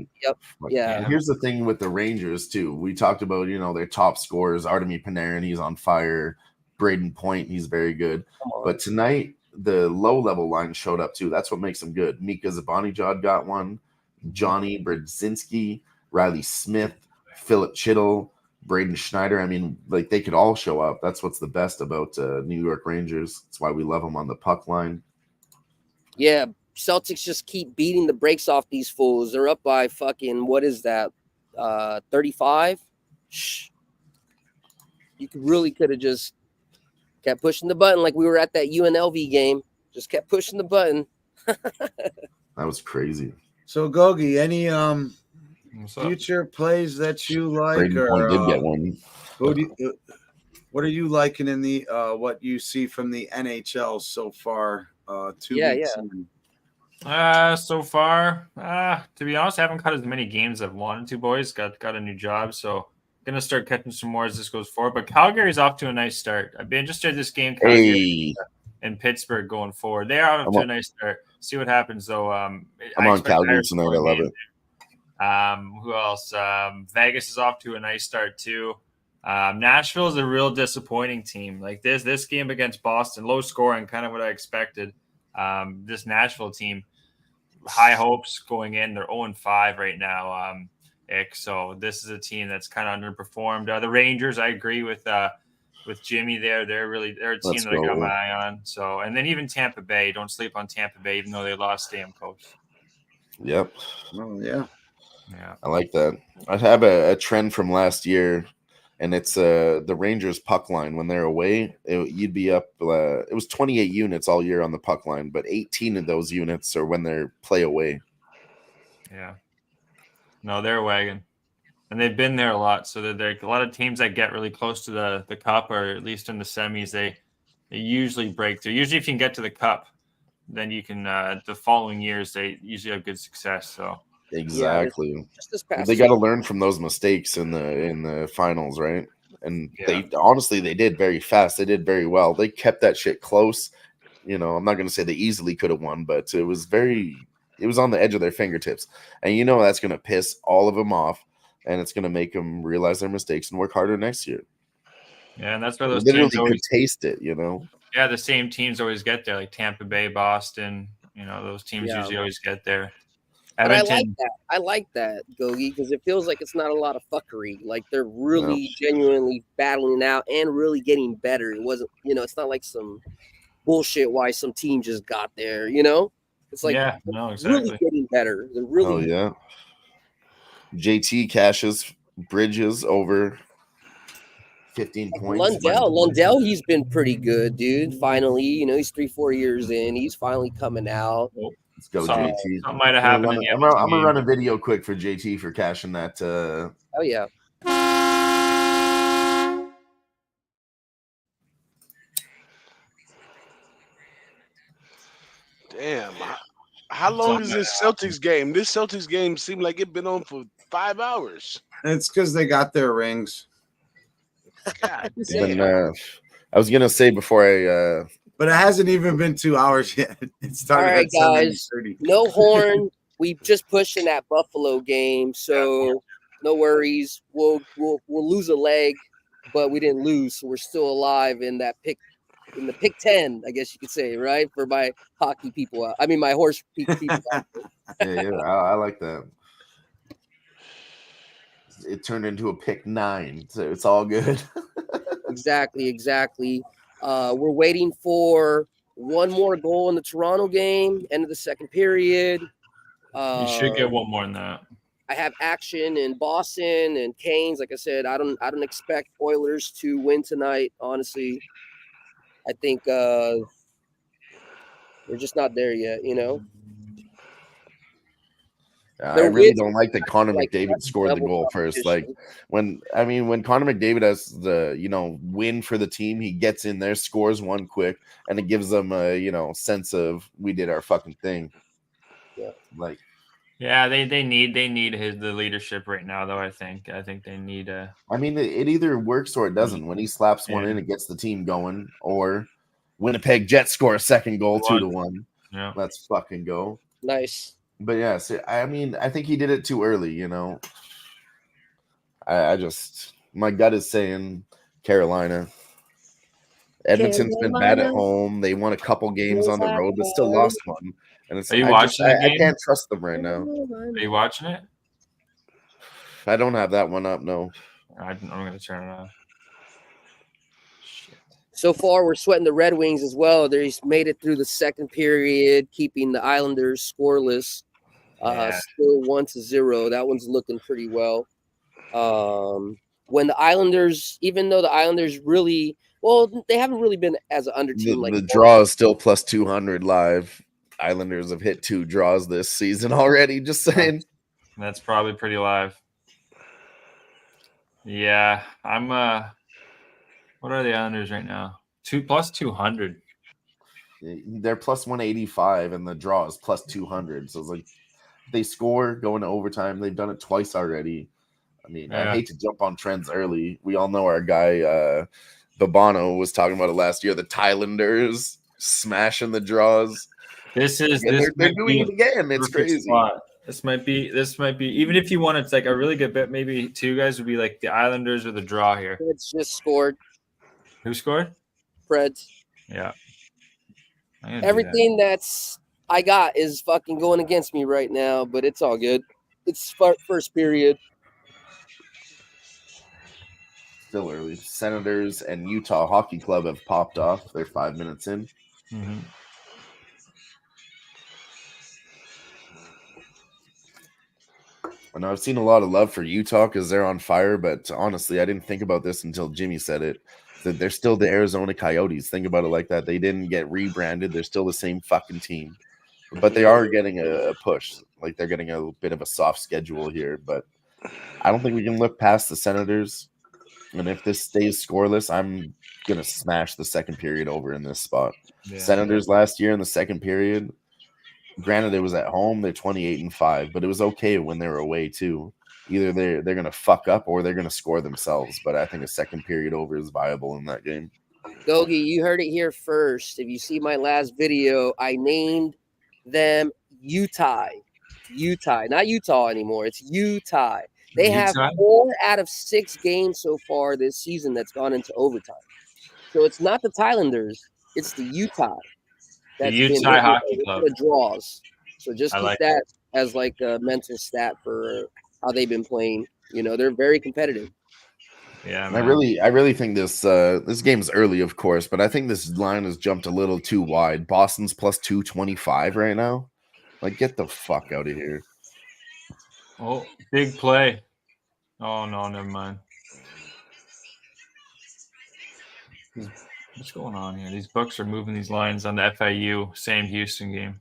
C: Yeah.
D: Here's the thing with the Rangers, too. We talked about, their top scorers, Artemi Panarin, he's on fire. Braden Point, he's very good. But tonight, the low-level line showed up, too. That's what makes them good. Mika Zibanejad got one. Johnny Brodzinski, Riley Smith, Philip Chittle, Braden Schneider. I mean, like, they could all show up. That's what's the best about New York Rangers. That's why we love them on the puck line.
C: Yeah, Celtics just keep beating the brakes off these fools. They're up by fucking, what is that, 35? Shh. You could have just kept pushing the button like we were at that UNLV game. Just kept pushing the button.
D: That was crazy.
B: So, Gogi, any future plays that you like?
D: Braden Point did get one.
B: What are you liking in the what you see from the NHL so far? 2 weeks in?
G: So far, to be honest, I haven't caught as many games as I've wanted to, boys. Got a new job, so gonna start catching some more as this goes forward. But Calgary's off to a nice start. I've been interested in this game, Calgary and Pittsburgh going forward. They are off to a nice start. See what happens though. I'm
D: on Calgary tonight. I love it.
G: Who else? Vegas is off to a nice start too. Nashville is a real disappointing team. Like this game against Boston, low scoring, kind of what I expected. This Nashville team, high hopes going in. They're 0-5 right now. So this is a team that's kind of underperformed. The Rangers, I agree with Jimmy there. They're a team that I got my eye on. So, and then even Tampa Bay. Don't sleep on Tampa Bay, even though they lost Stamkos.
D: Yep.
B: Oh yeah.
D: Yeah. I like that. I have a trend from last year, and it's the Rangers puck line. When they're away, you'd be up. It was 28 units all year on the puck line, but 18 of those units are when they play away.
G: Yeah. No, they're a wagon. And they've been there a lot. So they're a lot of teams that get really close to the cup, or at least in the semis, they usually break through. Usually if you can get to the cup, then you can the following years they usually have good success. So
D: exactly. They got to learn from those mistakes in the finals, right? And they did very fast. They did very well. They kept that shit close. I'm not going to say they easily could have won, but it was on the edge of their fingertips. And that's going to piss all of them off, and it's going to make them realize their mistakes and work harder next year.
G: Yeah, and that's where those
D: literally
G: teams always
D: could taste it,
G: Yeah, the same teams always get there, like Tampa Bay, Boston. Those teams usually always get there.
C: But I like that, Gogi, because it feels like it's not a lot of fuckery. Like they're really genuinely battling out and really getting better. It wasn't, it's not like some bullshit why some team just got there, It's like really getting better. They're really
D: JT cashes Bridges over 15 points.
C: Lundell, he's been pretty good, dude. Finally, he's 3-4 years in. He's finally coming out.
D: Let's go, JT.
G: Something might have happened.
D: I'm gonna run a video quick for JT for cashing that.
C: Oh yeah.
E: Damn. How long is this Celtics game? This Celtics game seemed like it's been on for 5 hours.
B: It's because they got their rings.
E: God damn.
D: I was gonna say before I
B: but it hasn't even been 2 hours yet. It started
C: all right,
B: at
C: guys.
B: 7:30.
C: No horn. We just pushed in that Buffalo game, so no worries. We'll lose a leg, but we didn't lose, so we're still alive in the pick 10, I guess you could say, right? For my hockey people, my horse people.
D: yeah, I like that. It turned into a pick 9, so it's all good.
C: Exactly. We're waiting for one more goal in the Toronto game, end of the second period.
G: You should get one more than that.
C: I have action in Boston and Canes. Like I said, I don't expect Oilers to win tonight. Honestly, I think we're just not there yet.
D: I really don't like that Connor McDavid scored the goal first. Like when Connor McDavid has the win for the team, he gets in there, scores one quick, and it gives them a sense of we did our fucking thing.
C: Yeah.
G: Yeah, they need the leadership right now, though. I think they need a.
D: I mean, it either works or it doesn't. When he slaps one in, it gets the team going. Or Winnipeg Jets score a second goal, 2-1.
G: Yeah.
D: Let's fucking go.
C: Nice.
D: But yeah, so, I mean, I think he did it too early. You know, I just my gut is saying Carolina. Edmonton's been bad at home. They won a couple games on the road, but still lost one. And it's
G: Are you watching the game?
D: I can't trust them right now.
G: Are you watching it?
D: I don't have that one up. No.
G: I'm going to turn it on. Shit.
C: So far, we're sweating the Red Wings as well. They made it through the second period, keeping the Islanders scoreless. Still 1-0. That one's looking pretty well. When the Islanders, even though the Islanders really, well, they haven't really been as an under team.
D: The draw is still plus 200 live. Islanders have hit 2 draws this season already. Just saying.
G: That's probably pretty live. Yeah, I'm. What are the Islanders right now? Plus 200.
D: They're plus 185, and the draw is plus 200. So it's like they score going to overtime. They've done it twice already. I mean, I hate to jump on trends early. We all know our guy Babano was talking about it last year. The Thailanders smashing the draws.
G: They're
D: doing it again. It's crazy.
G: Spot. This might be even if you wanted like a really good bet, maybe 2 guys would be like the Islanders or the draw here.
C: Preds just scored.
G: Who scored?
C: Preds.
G: Yeah.
C: Everything that's I got is fucking going against me right now, but it's all good. It's first period.
D: Still early. Senators and Utah Hockey Club have popped off. They're 5 minutes in.
G: Mm-hmm.
D: And I've seen a lot of love for Utah because they're on fire, but honestly, I didn't think about this until Jimmy said it. That they're still the Arizona Coyotes. Think about it like that. They didn't get rebranded. They're still the same fucking team. But they are getting a push. Like they're getting a bit of a soft schedule here. But I don't think we can look past the Senators. And if this stays scoreless, I'm going to smash the second period over in this spot. Yeah. Senators last year in the second period, granted, it was at home. They're 28-5, but it was okay when they were away too. Either they're going to fuck up or they're going to score themselves. But I think a second period over is viable in that game.
C: Gogi, you heard it here first. If you see my last video, I named them Utah. Not Utah anymore. It's Utah. They have 4 out of 6 games so far this season that's gone into overtime. So it's not the Thailanders. It's the Utah.
G: The Utah Hockey Club.
C: The draws. So just keep that as like a mental stat for how they've been playing. You know, they're very competitive.
G: Yeah,
D: man. I really think this game's early, of course, but I think this line has jumped a little too wide. Boston's plus 225 right now. Like, get the fuck out of here.
G: Oh, big play. Oh, no, never mind. What's going on here? These books are moving these lines on the FIU Sam Houston game.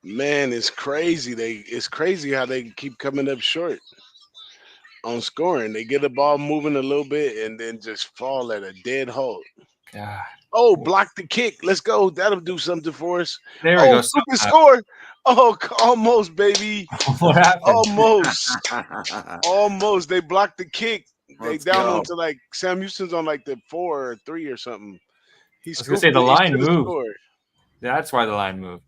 E: Man, it's crazy. It's crazy how they keep coming up short on scoring. They get the ball moving a little bit and then just fall at a dead halt.
G: God.
E: Oh, block the kick. Let's go. That'll do something for us.
G: There we go.
E: Super score. Oh, almost, baby.
G: What happened?
E: Almost. They blocked the kick.
B: Let's
E: they down
B: go.
E: onto like Sam Houston's on like the 4 or 3 or something.
G: I was gonna say the line moved. That's why the line moved.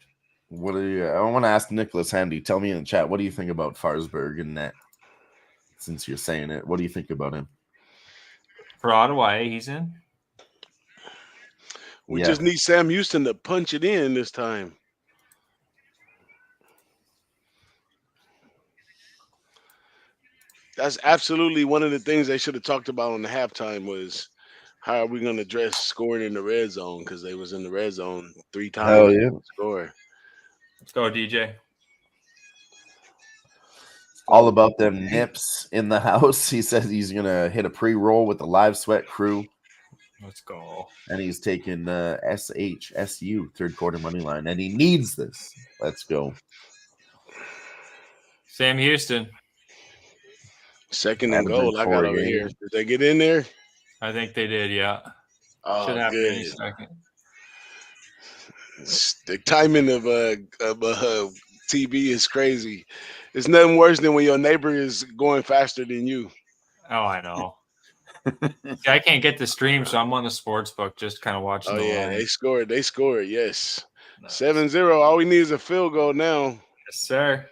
D: What are you? I want to ask Nicholas Handy. Tell me in the chat. What do you think about Forsberg and net? Since you're saying it, what do you think about him?
G: For Ottawa, he's in.
E: We just need Sam Houston to punch it in this time. That's absolutely one of the things they should have talked about on the halftime was how are we going to address scoring in the red zone because they was in the red zone 3 times.
D: Oh, yeah.
E: Score.
G: Let's go, DJ.
D: All about them nips in the house. He says he's going to hit a pre-roll with the live sweat crew.
G: Let's go.
D: And he's taking SHSU third quarter money line. And he needs this. Let's go.
G: Sam Houston.
E: Second and goal. I got over here. Did they get in there?
G: I think they did, yeah.
E: Oh,
G: should happen
E: good.
G: any second.
E: The timing of TV is crazy. It's nothing worse than when your neighbor is going faster than you.
G: Oh, I know. See, I can't get the stream, so I'm on the sports book just kind of watching
E: Oh
G: the
E: yeah,
G: line.
E: they scored. They scored. Yes,
G: Nice.
E: 7-0. All we need is a field goal now.
G: Yes, sir.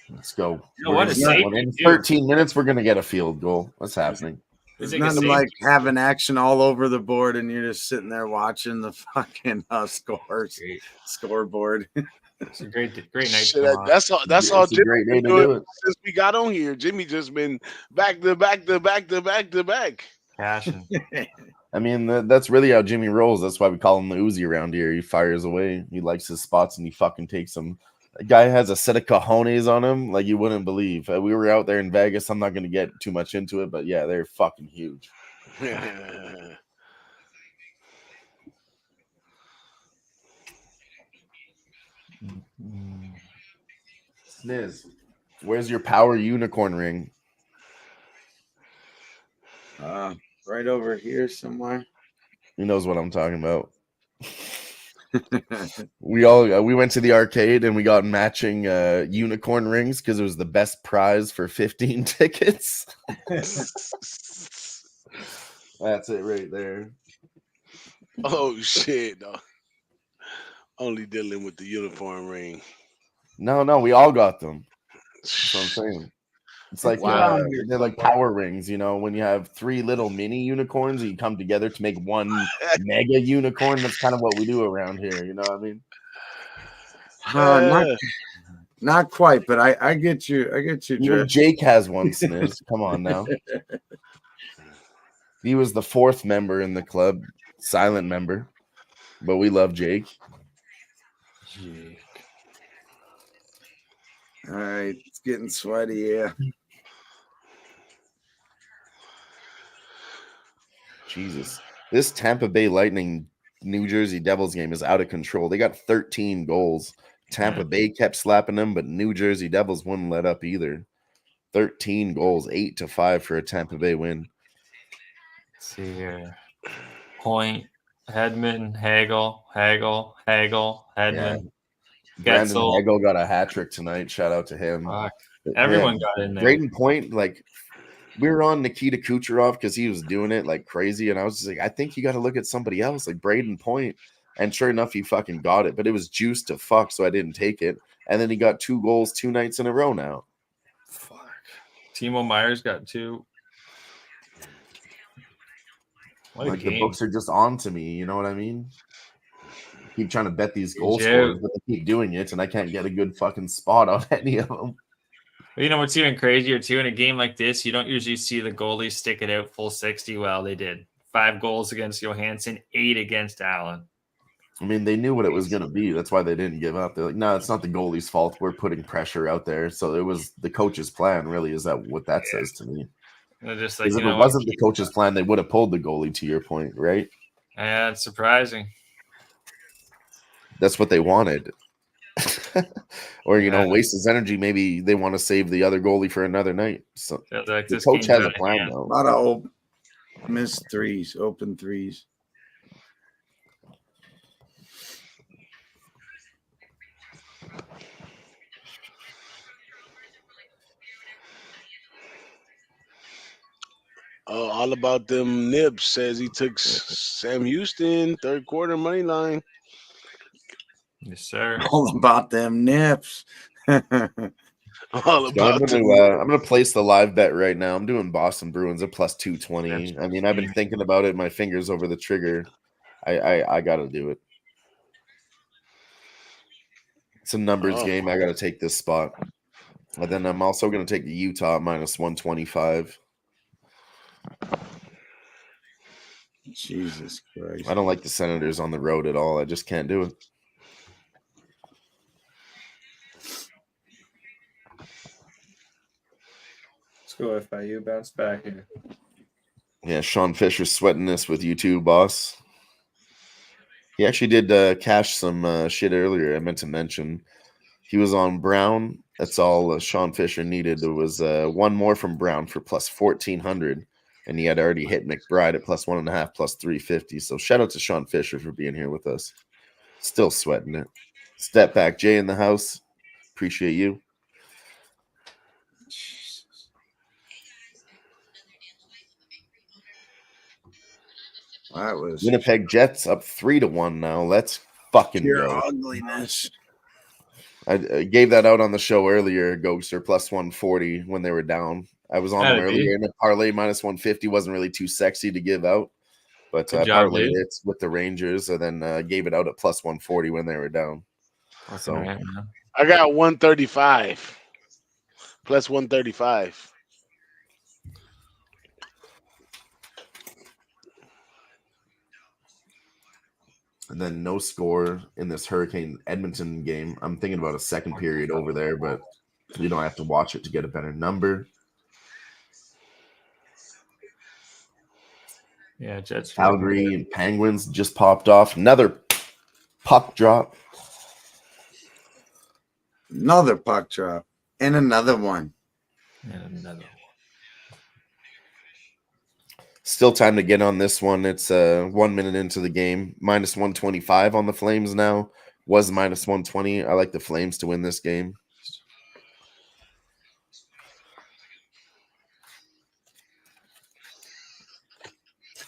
D: Let's go.
G: You know what?
D: We're
G: A
D: gonna-
G: safety,
D: in
G: too.
D: 13 minutes, we're gonna get a field goal. What's happening?
B: There's
G: He's like a
B: nothing like
G: safety.
B: having action all over the board and you're just sitting there watching the fucking
G: Great.
B: scoreboard.
G: It's a great night.
E: Shit,
G: tomorrow.
E: that's all. That's all.
D: It's a
E: Jimmy
D: great day
E: been
D: to
E: doing
D: do it.
E: since we got on here. Jimmy just been back to back to back to back to back.
G: Cashing.
D: I mean, that's really how Jimmy rolls. That's why we call him the Uzi around here. He fires away. He likes his spots and he fucking takes them. The guy has a set of cojones on him like you wouldn't believe. We were out there in Vegas. I'm not going to get too much into it, but yeah, they're fucking huge. Sniz, where's your power unicorn ring?
B: Right over here somewhere.
D: He knows what I'm talking about. We went to the arcade and we got matching unicorn rings because it was the best prize for 15 tickets. That's it right there.
E: Oh shit! No. Only dealing with the uniform ring.
D: No, we all got them. That's what I'm saying. It's like
B: Wow.
D: they're like power rings, you know, when you have 3 little mini unicorns and you come together to make one mega unicorn. That's kind of what we do around here, you know what I mean?
B: Not quite, but I get you. I get you,
D: Even
B: drift.
D: Jake has one, Sniz. Come on now. He was the 4th member in the club, silent member, but we love Jake.
B: All right, it's getting sweaty. Yeah.
D: Jesus. This Tampa Bay Lightning New Jersey Devils game is out of control. They got 13 goals. Tampa Bay kept slapping them, but New Jersey Devils wouldn't let up either. 13 goals, 8-5 for a Tampa Bay win.
G: Let's see here. Point, Hedman, Hagel, Hedman.
D: Brandon
G: Getzel.
D: Hagel got a hat trick tonight. Shout out to him.
G: Fuck.
D: But,
G: Everyone
D: man,
G: got in there.
D: Braden Point, like, we were on Nikita Kucherov because he was doing it like crazy. And I was just like, I think you got to look at somebody else, like Braden Point. And sure enough, he fucking got it. But it was juiced to fuck, so I didn't take it. And then he got 2 goals 2 nights in a row now.
G: Fuck. Timo Myers got 2. What a
D: Like, the
G: game.
D: books are just on to me. You know what I mean? Keep trying to bet these goal
G: Yeah.
D: scores, but they keep doing it, and I can't get a good fucking spot on any of them.
G: But you know what's even crazier too? In a game like this, you don't usually see the goalies stick it out full 60. Well, they did. 5 goals against Johansson, 8 against Allen.
D: I mean, they knew what it was going to be. That's why they didn't give up. They're like, no, it's not the goalie's fault. We're putting pressure out there. So it was the coach's plan, really. Is that what that says to me?
G: They're just like,
D: Because
G: you
D: if
G: know
D: it
G: what?
D: wasn't the coach's plan, they would have pulled the goalie, to your point, right?
G: Yeah, it's surprising.
D: That's what they wanted. Or, you know,
G: Yeah.
D: waste his energy. Maybe they want to save the other goalie for another night. So
G: They're like,
D: the
G: this
D: coach
G: game's
D: has
G: out
D: a
G: of
D: plan,
G: hand.
B: A
D: though.
B: lot of missed threes, open threes.
E: All about them nibs says he took Sam Houston 3rd quarter money line.
G: Yes, sir.
B: All about them nips.
E: All
D: So
E: about them.
D: I'm gonna place the live bet right now. I'm doing Boston Bruins at plus 220. I mean, I've been thinking about it. My fingers over the trigger. I gotta do it. It's a numbers game. I gotta take this spot. And then I'm also gonna take the Utah minus 125.
B: Jesus Christ.
D: I don't like the Senators on the road at all. I just can't do it.
G: Let's go FIU. Bounce back here.
D: Yeah, Sean Fisher's sweating this with you too, boss. He actually did cash some shit earlier. I meant to mention. He was on Brown. That's all Sean Fisher needed. There was one more from Brown for plus 1,400. And he had already hit McBride at plus 1.5, plus 350. So shout out to Sean Fisher for being here with us. Still sweating it. Step back, Jay in the house. Appreciate you.
B: That was
D: Winnipeg Jets up 3-1 now. Let's fucking
B: pure
D: go.
B: ugliness.
D: I gave that out on the show earlier, Ghoster, plus 140 when they were down. I was on them
G: That'd be.
D: earlier, and the parlay minus 150 wasn't really too sexy to give out. But
G: Good job,
D: parlayed
G: dude.
D: it with the Rangers, and then gave it out at plus 140 when they were down.
G: Fucking right, man.
E: I got 135 plus 135.
D: And then no score in this Hurricane Edmonton game. I'm thinking about a second period over there, but you don't have to watch it to get a better number.
G: Yeah, Jets.
D: Calgary and Penguins just popped off. Another puck drop.
B: Another puck drop. And another one.
G: And another.
D: Still time to get on this one. It's 1 minute into the game. Minus 125 on the Flames now. Was minus 120. I like the Flames to win this game.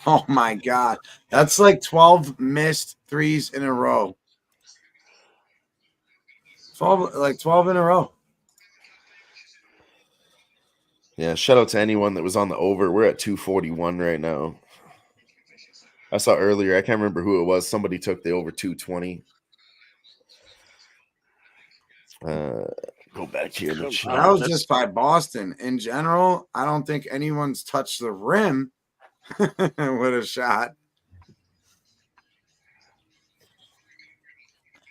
B: Oh my God. That's like 12 missed threes in a row. 12 in a row.
D: Yeah, shout out to anyone that was on the over. We're at 241 right now. I saw earlier, I can't remember who it was. Somebody took the over 220. Go back here. To chat.
B: That was just by Boston. In general, I don't think anyone's touched the rim with a shot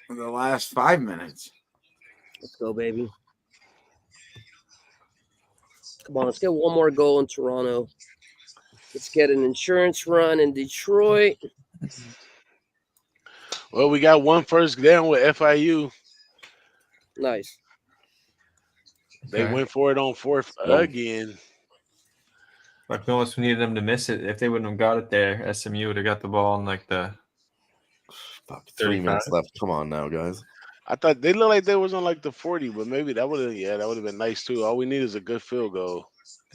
B: in the last 5 minutes.
C: Let's go, baby. Come on, let's get one more goal in Toronto. Let's get an insurance run in Detroit.
E: Well, we got one first down with FIU.
C: Nice.
E: They
G: Okay.
E: went for it on fourth again.
G: Like we almost needed them to miss it. If they wouldn't have got it there, SMU would have got the ball in like the
D: 3 minutes left. Come on now, guys.
E: I thought they looked like they was on like the 40, but maybe that would have been nice too. All we need is a good field goal.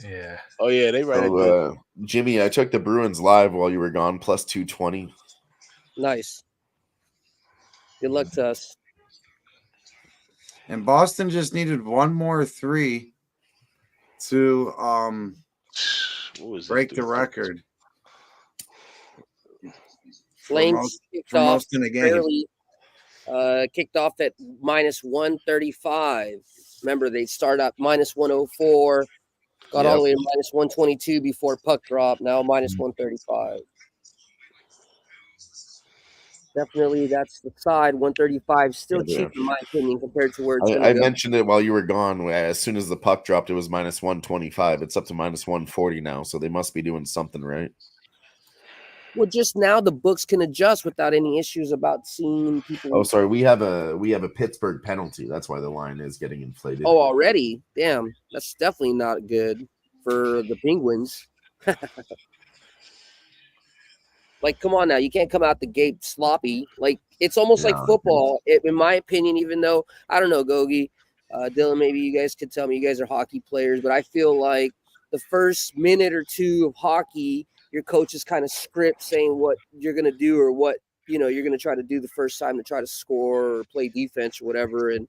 G: Yeah.
E: Oh yeah, they right.
D: So, Jimmy, I took the Bruins live while you were gone, plus 220.
C: Nice. Good luck to us.
B: And Boston just needed one more three to break the record.
C: Flames kicked
B: for
C: off
B: most in the game.
C: fairly, kicked off at minus 135. Remember, they started at minus 104, got all the way to minus 122 before puck drop. Now minus 135. Definitely, that's the side. 135 still cheap in my opinion compared to where it's going to
D: I
C: go.
D: mentioned it while you were gone. As soon as the puck dropped, it was minus 125. It's up to minus 140 now, so they must be doing something right.
C: Well, just now the books can adjust without any issues about seeing people.
D: Oh, sorry, we have a Pittsburgh penalty. That's why the line is getting inflated.
C: Oh, already? Damn, that's definitely not good for the Penguins. Like, come on now. You can't come out the gate sloppy. Like, it's almost like football, in my opinion, even though, I don't know, Gogi, Dylan, maybe you guys could tell me. You guys are hockey players, but I feel like the first minute or two of hockey, your coach is kind of script saying what you're going to do or what, you're going to try to do the first time to try to score or play defense or whatever. And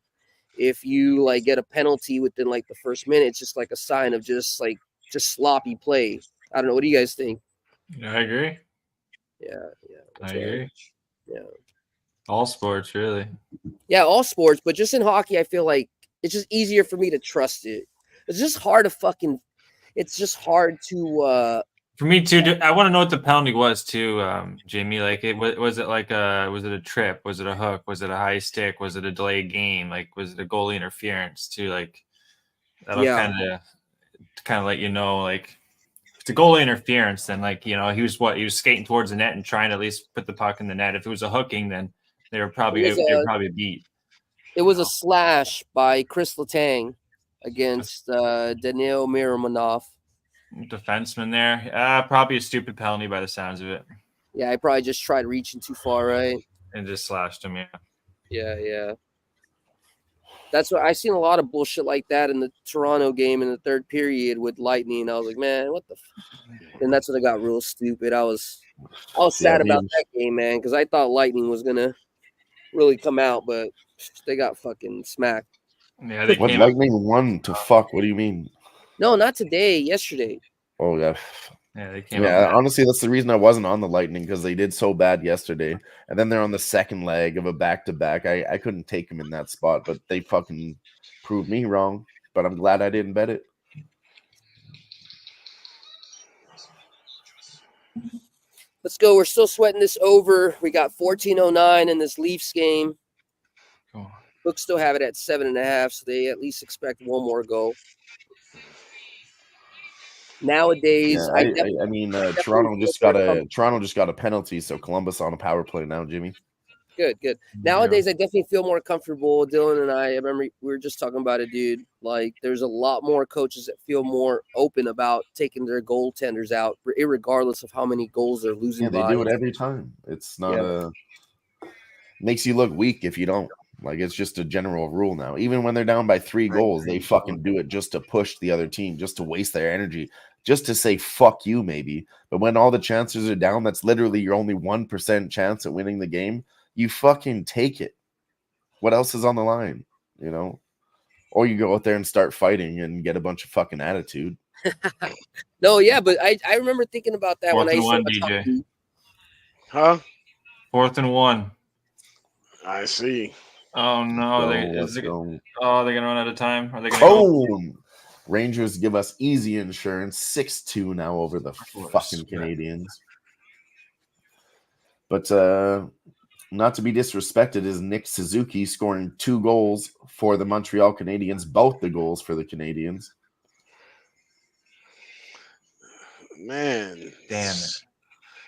C: if you, like, get a penalty within, like, the first minute, it's just like a sign of just sloppy play. I don't know. What do you guys think?
G: Yeah, I agree.
C: Yeah.
G: I agree.
C: Yeah. All
G: sports, really.
C: Yeah, all sports, but just in hockey, I feel like it's just easier for me to trust it. It's just hard to
G: For me too. I want to know what the penalty was too, Jamie. Like, was it a trip? Was it a hook? Was it a high stick? Was it a delayed game? Like, was it a goalie interference too? Like, that'll kind of let you know, like. The goal interference, then he was skating towards the net and trying to at least put the puck in the net. If it was a hooking, then they were probably beat.
C: It was a slash by Chris Letang against Daniil Miromanov.
G: Defenseman there. Probably a stupid penalty by the sounds of it.
C: Yeah, I probably just tried reaching too far, right?
G: And just slashed him,
C: Yeah. That's what I seen a lot of bullshit like that in the Toronto game in the third period with Lightning. I was like, man, what the? And that's when it got real stupid. I was sad about that game, man, because I thought Lightning was gonna really come out, but they got fucking smacked.
G: Yeah, they
D: What
G: came up.
D: Lightning won to fuck? What do you mean?
C: No, not today. Yesterday.
D: Oh yeah.
G: Yeah, they came
D: Yeah,
G: up.
D: honestly, that's the reason I wasn't on the Lightning because they did so bad yesterday, and then they're on the second leg of a back-to-back. I couldn't take them in that spot, but they fucking proved me wrong. But I'm glad I didn't bet it.
C: Let's go. We're still sweating this over. We got 14:09 in this Leafs game.
G: Cool.
C: Books still have it at 7.5, so they at least expect one more goal. Nowadays,
D: Yeah, I mean, Toronto just got a penalty, so Columbus on a power play now, Jimmy.
C: Good. Nowadays, I definitely feel more comfortable. Dylan and I remember we were just talking about it, dude. Like, there's a lot more coaches that feel more open about taking their goaltenders out, regardless of how many goals they're losing.
D: Yeah, they do it every time. It's not makes you look weak if you don't. Like, it's just a general rule now. Even when they're down by 3 goals, they fucking do it just to push the other team, just to waste their energy, just to say fuck you, maybe. But when all the chances are down, that's literally your only 1% chance at winning the game. You fucking take it. What else is on the line? You know? Or you go out there and start fighting and get a bunch of fucking attitude.
C: No, yeah, but I remember thinking about that when I
G: Fourth and
C: used
G: one,
C: to
G: DJ.
E: Huh?
G: 4th and 1.
E: I see.
G: Oh no! They're gonna run out of time. Are they gonna?
D: Boom! Rangers give us easy insurance, 6-2 now over the fucking Canadians. But not to be disrespected is Nick Suzuki scoring 2 goals for the Montreal Canadiens, both the goals for the Canadians.
E: Man,
G: Damn it!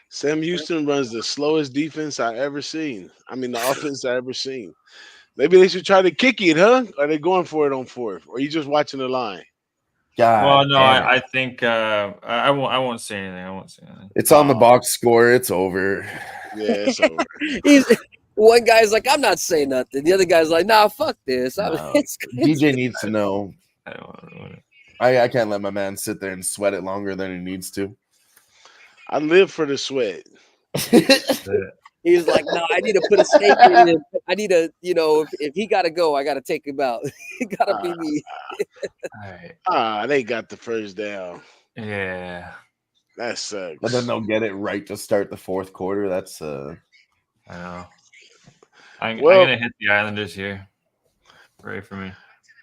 E: Sam Houston runs the slowest defense I ever seen. I mean, the offense I ever seen. Maybe they should try to kick it, huh? Are they going for it on 4th? Or are you just watching the line?
D: God,
G: well, no, I think I won't say anything. I won't say anything.
D: It's on the box score. It's over.
E: Yeah, it's over.
C: One guy's like, I'm not saying nothing. The other guy's like, nah, fuck this.
D: DJ needs to know.
G: I don't want to.
D: I can't let my man sit there and sweat it longer than he needs to.
E: I live for the sweat.
C: He's like, no, I need to put a stake in him. I need to, if he got to go, I got to take him out. It got to be me.
G: All right.
E: They got the first down.
G: Yeah.
E: That sucks.
D: But then they'll get it right to start the 4th quarter. That's
G: I know. I'm gonna hit the Islanders here. Pray for me.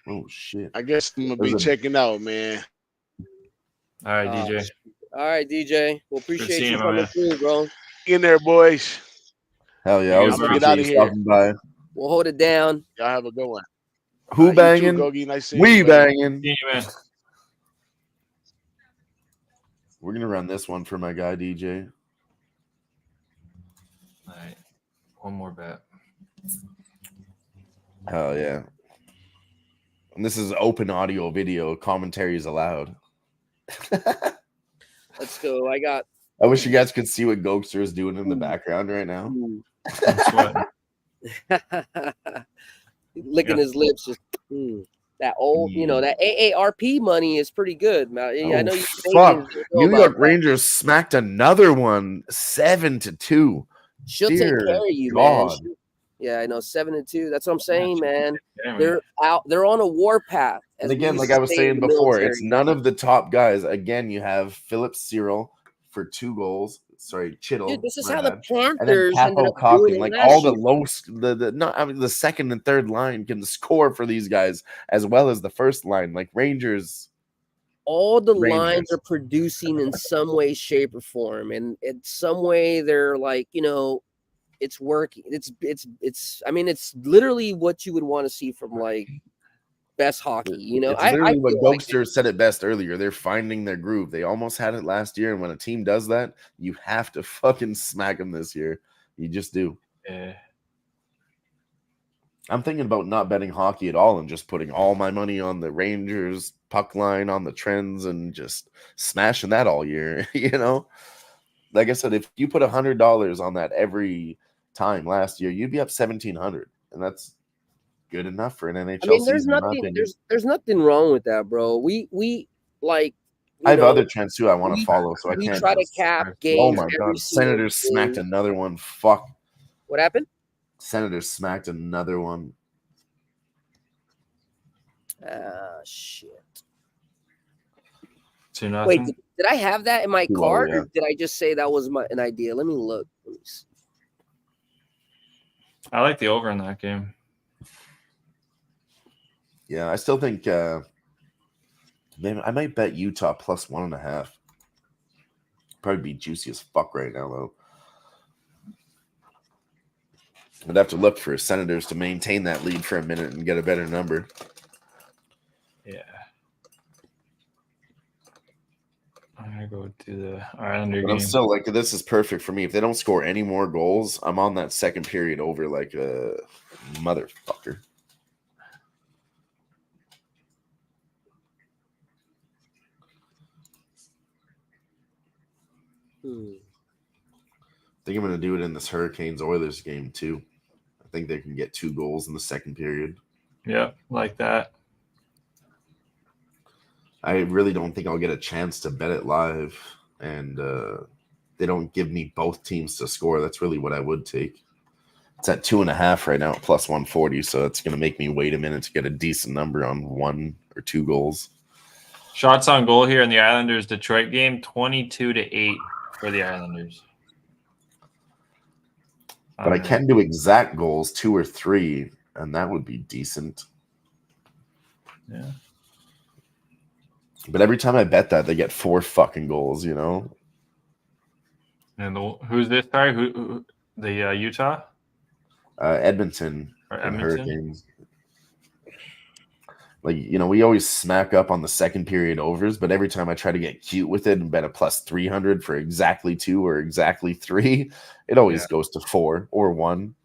D: Oh shit!
E: I guess I'm gonna be checking out, man.
G: All right, DJ.
C: All right, DJ. We'll appreciate you coming through, bro.
E: In there, boys.
D: Hell yeah!
E: I'm gonna get out of here.
D: By.
C: We'll hold it down.
E: Y'all have a good one.
D: Who-Bangin?
E: Nice
D: We banging.
G: See you, man.
D: We're gonna run this one for my guy DJ.
G: All right, one more bet.
D: Hell yeah! And this is open audio video. Commentary is allowed.
C: Let's go.
D: I wish you guys could see what Gokster is doing in the background right now.
C: Licking his lips. Just that old, that AARP money is pretty good. I know you.
D: Fuck. New York Rangers smacked another one, 7-2.
C: She'll take care of you, man. Yeah, I know, 7-2. That's what I'm saying, man. They're out. They're on a war path.
D: And again, like I was saying before, it's none of the top guys. Again, you have Philip Cyril for 2 goals. Sorry, Chittle.
C: Dude, this is how the Panthers
D: and then Papo Coffin, like all the the second and third line can score for these guys as well as the first line. Like Rangers,
C: all the lines are producing in some way, shape, or form, and in some way they're like, it's working. It's. I mean, it's literally what you would want to see from like best hockey.
D: It's literally what Gokster said it best earlier. They're finding their groove. They almost had it last year, and when a team does that, you have to fucking smack them this year. You just do.
G: Yeah.
D: I'm thinking about not betting hockey at all and just putting all my money on the Rangers puck line, on the trends, and just smashing that all year. Like I said, if you put $100 on that every time last year, you'd be up $1,700, and that's good enough for an NHL
C: I mean, there's
D: season. in my
C: nothing
D: opinion.
C: there's nothing wrong with that, bro. We like
D: I have
C: know,
D: other trends too I want to
C: we-
D: follow, so I
C: we
D: can't
C: try to
D: just.
C: cap
D: Oh
C: games
D: my
C: every
D: god!
C: single
D: Senators smacked
C: day.
D: another one. Fuck.
C: What happened?
D: Senators smacked another one.
C: Shit.
G: 2-0.
C: Wait, did I have that in my
D: 2-0,
C: card,
D: yeah.
C: or did I just say that was an idea? Let me look. Let me see.
G: I like the over in that game.
D: Yeah, I still think I might bet Utah plus 1.5. Probably be juicy as fuck right now, though. I'd have to look for Senators to maintain that lead for a minute and get a better number.
G: Yeah. I'm gonna go to the Islander
D: But
G: game.
D: I'm still like, this is perfect for me. If they don't score any more goals, I'm on that second period over like a motherfucker. I think I'm going to do it in this Hurricanes-Oilers game, too. I think they can get 2 goals in the second period.
G: Yeah, like that.
D: I really don't think I'll get a chance to bet it live. And they don't give me both teams to score. That's really what I would take. It's at 2.5 right now at plus 140, so it's going to make me wait a minute to get a decent number on 1 or 2 goals.
G: Shots on goal here in the Islanders-Detroit game, 22-8 for the Islanders.
D: But I can do exact goals, 2 or 3, and that would be decent.
G: Yeah.
D: But every time I bet that, they get 4 fucking goals, you know?
G: And who's this? Sorry, who the Utah
D: Edmonton
G: or
D: and
G: Edmonton?
D: Hurricanes. Like, you know, we always smack up on the second period overs, but every time I try to get cute with it and bet a plus 300 for exactly 2 or exactly 3, it always goes to 4 or 1.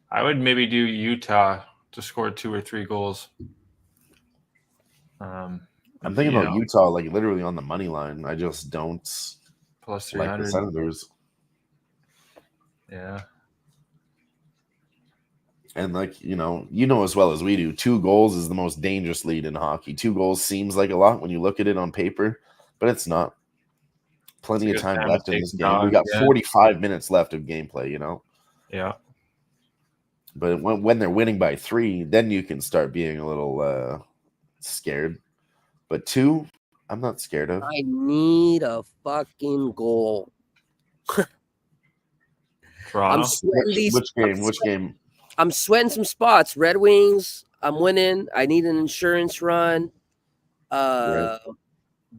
G: I would maybe do Utah to score 2 or 3 goals.
D: I'm thinking about Utah, like literally on the money line. I just don't
G: plus 300.
D: like the Senators.
G: Yeah.
D: And like, you know as well as we do, 2 goals is the most dangerous lead in hockey. 2 goals seems like a lot when you look at it on paper, but it's not. Plenty of time left in this game. We got 45 minutes left of gameplay, you know?
G: Yeah.
D: But when they're winning by 3, then you can start being a little scared. But 2, I'm not scared of.
C: I need a fucking goal.
G: Toronto.
D: Which game?
C: I'm sweating some spots. Red Wings, I'm winning. I need an insurance run.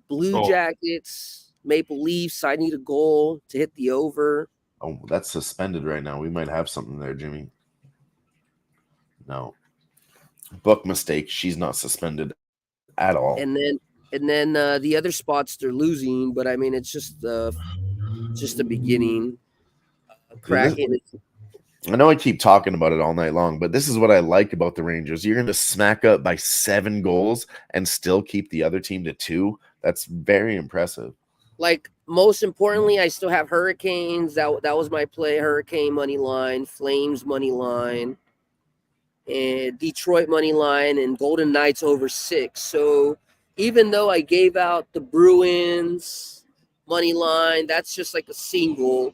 C: Blue Jackets, Maple Leafs, I need a goal to hit the over.
D: Oh, that's suspended right now. We might have something there, Jimmy. No. Book mistake. She's not suspended at all.
C: And then the other spots they're losing, but I mean it's just the beginning. Kraken.
D: I know I keep talking about it all night long, but this is what I like about the Rangers. You're going to smack up by 7 goals and still keep the other team to 2. That's very impressive.
C: Like, most importantly, I still have Hurricanes. That was my play. Hurricane money line, Flames money line, and Detroit money line, and Golden Knights over 6. So even though I gave out the Bruins money line, that's just like a single.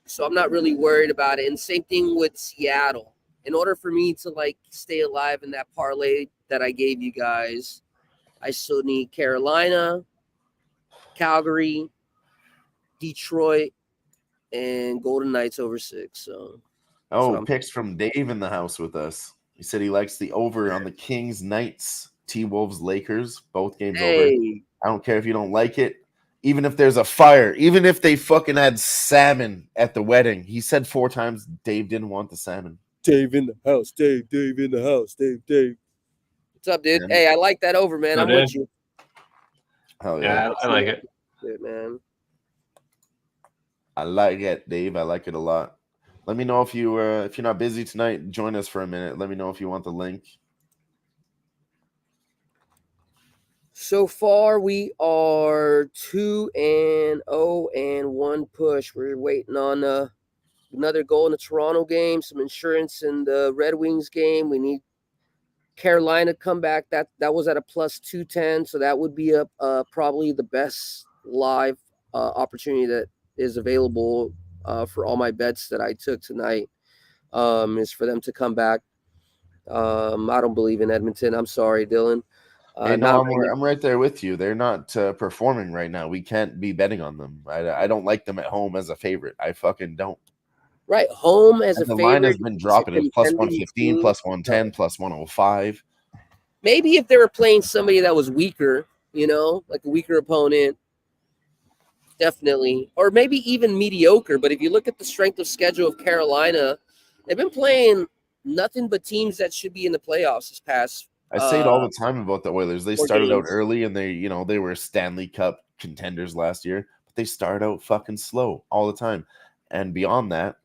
C: So I'm not really worried about it. And same thing with Seattle. In order for me to like stay alive in that parlay that I gave you guys, I still need Carolina, Calgary, Detroit, and Golden Knights over 6. So
D: picks from Dave in the house with us. He said he likes the over on the Kings, Knights, T-Wolves, Lakers, both games over. I don't care if you don't like it. Even if there's a fire, even if they fucking had salmon at the wedding. He said 4 times Dave didn't want the salmon.
C: Dave in the house. Dave in the house. Dave. What's up, dude? Hey, I like that over, man. I'm with you.
D: Hell
G: yeah. I like it.
C: Good, man.
D: I like it, Dave. I like it a lot. Let me know if you're not busy tonight. Join us for a minute. Let me know if you want the link.
C: So far, we are 2-0 and 1 push. We're waiting on another goal in the Toronto game, some insurance in the Red Wings game. We need Carolina come back. That was at a plus 210, so that would be probably the best live opportunity that is available for all my bets that I took tonight. Is for them to come back. I don't believe in Edmonton. I'm sorry, Dylan.
D: Hey, no, I'm right there with you. They're not performing right now. We can't be betting on them. I don't like them at home as a favorite. I fucking don't.
C: Right, home as
D: and
C: a
D: the
C: favorite.
D: line has been dropping. It's plus 115, plus 110, plus 105.
C: Maybe if they were playing somebody that was weaker, like a weaker opponent, definitely. Or maybe even mediocre. But if you look at the strength of schedule of Carolina, they've been playing nothing but teams that should be in the playoffs this past.
D: I say it all the time about the Oilers. They started
C: games.
D: out early and they were Stanley Cup contenders last year, but they started out fucking slow all the time. And beyond that,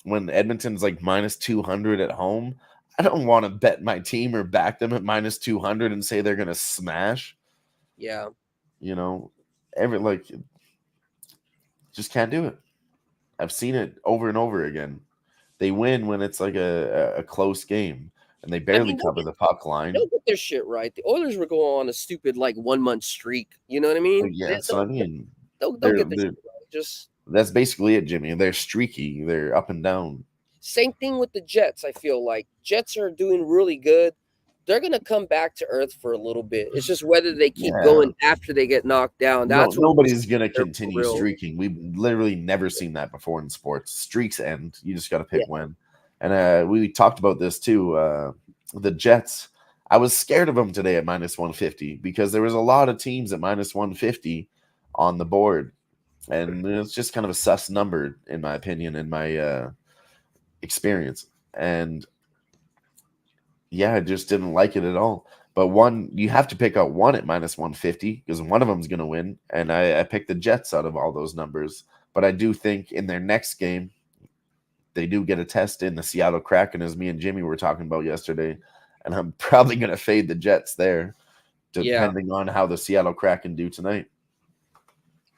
D: when Edmonton's like minus 200 at home, I don't want to bet my team or back them at minus 200 and say they're going to smash.
C: Yeah.
D: Just can't do it. I've seen it over and over again. They win when it's like a close game, and they barely cover the puck line.
C: They'll get their shit right. The Oilers were going on a stupid 1 month streak. You know what I mean?
D: Yeah, so I mean,
C: they'll get their shit right. Just
D: that's basically it, Jimmy. They're streaky. They're up and down.
C: Same thing with the Jets. I feel like Jets are doing really good. They're gonna come back to earth for a little bit. It's just whether they keep going after they get knocked down.
D: Nobody's gonna continue streaking. We've literally never seen that before in sports. Streaks end. You just got to pick when. And we talked about this too. The Jets. I was scared of them today at minus 150 because there was a lot of teams at minus 150 on the board, and it's just kind of a sus number in my opinion, in my experience. And I just didn't like it at all. But you have to pick out one at minus 150 because one of them's going to win. And I picked the Jets out of all those numbers. But I do think in their next game, they do get a test in the Seattle Kraken, as me and Jimmy were talking about yesterday. And I'm probably going to fade the Jets there, depending on how the Seattle Kraken do tonight.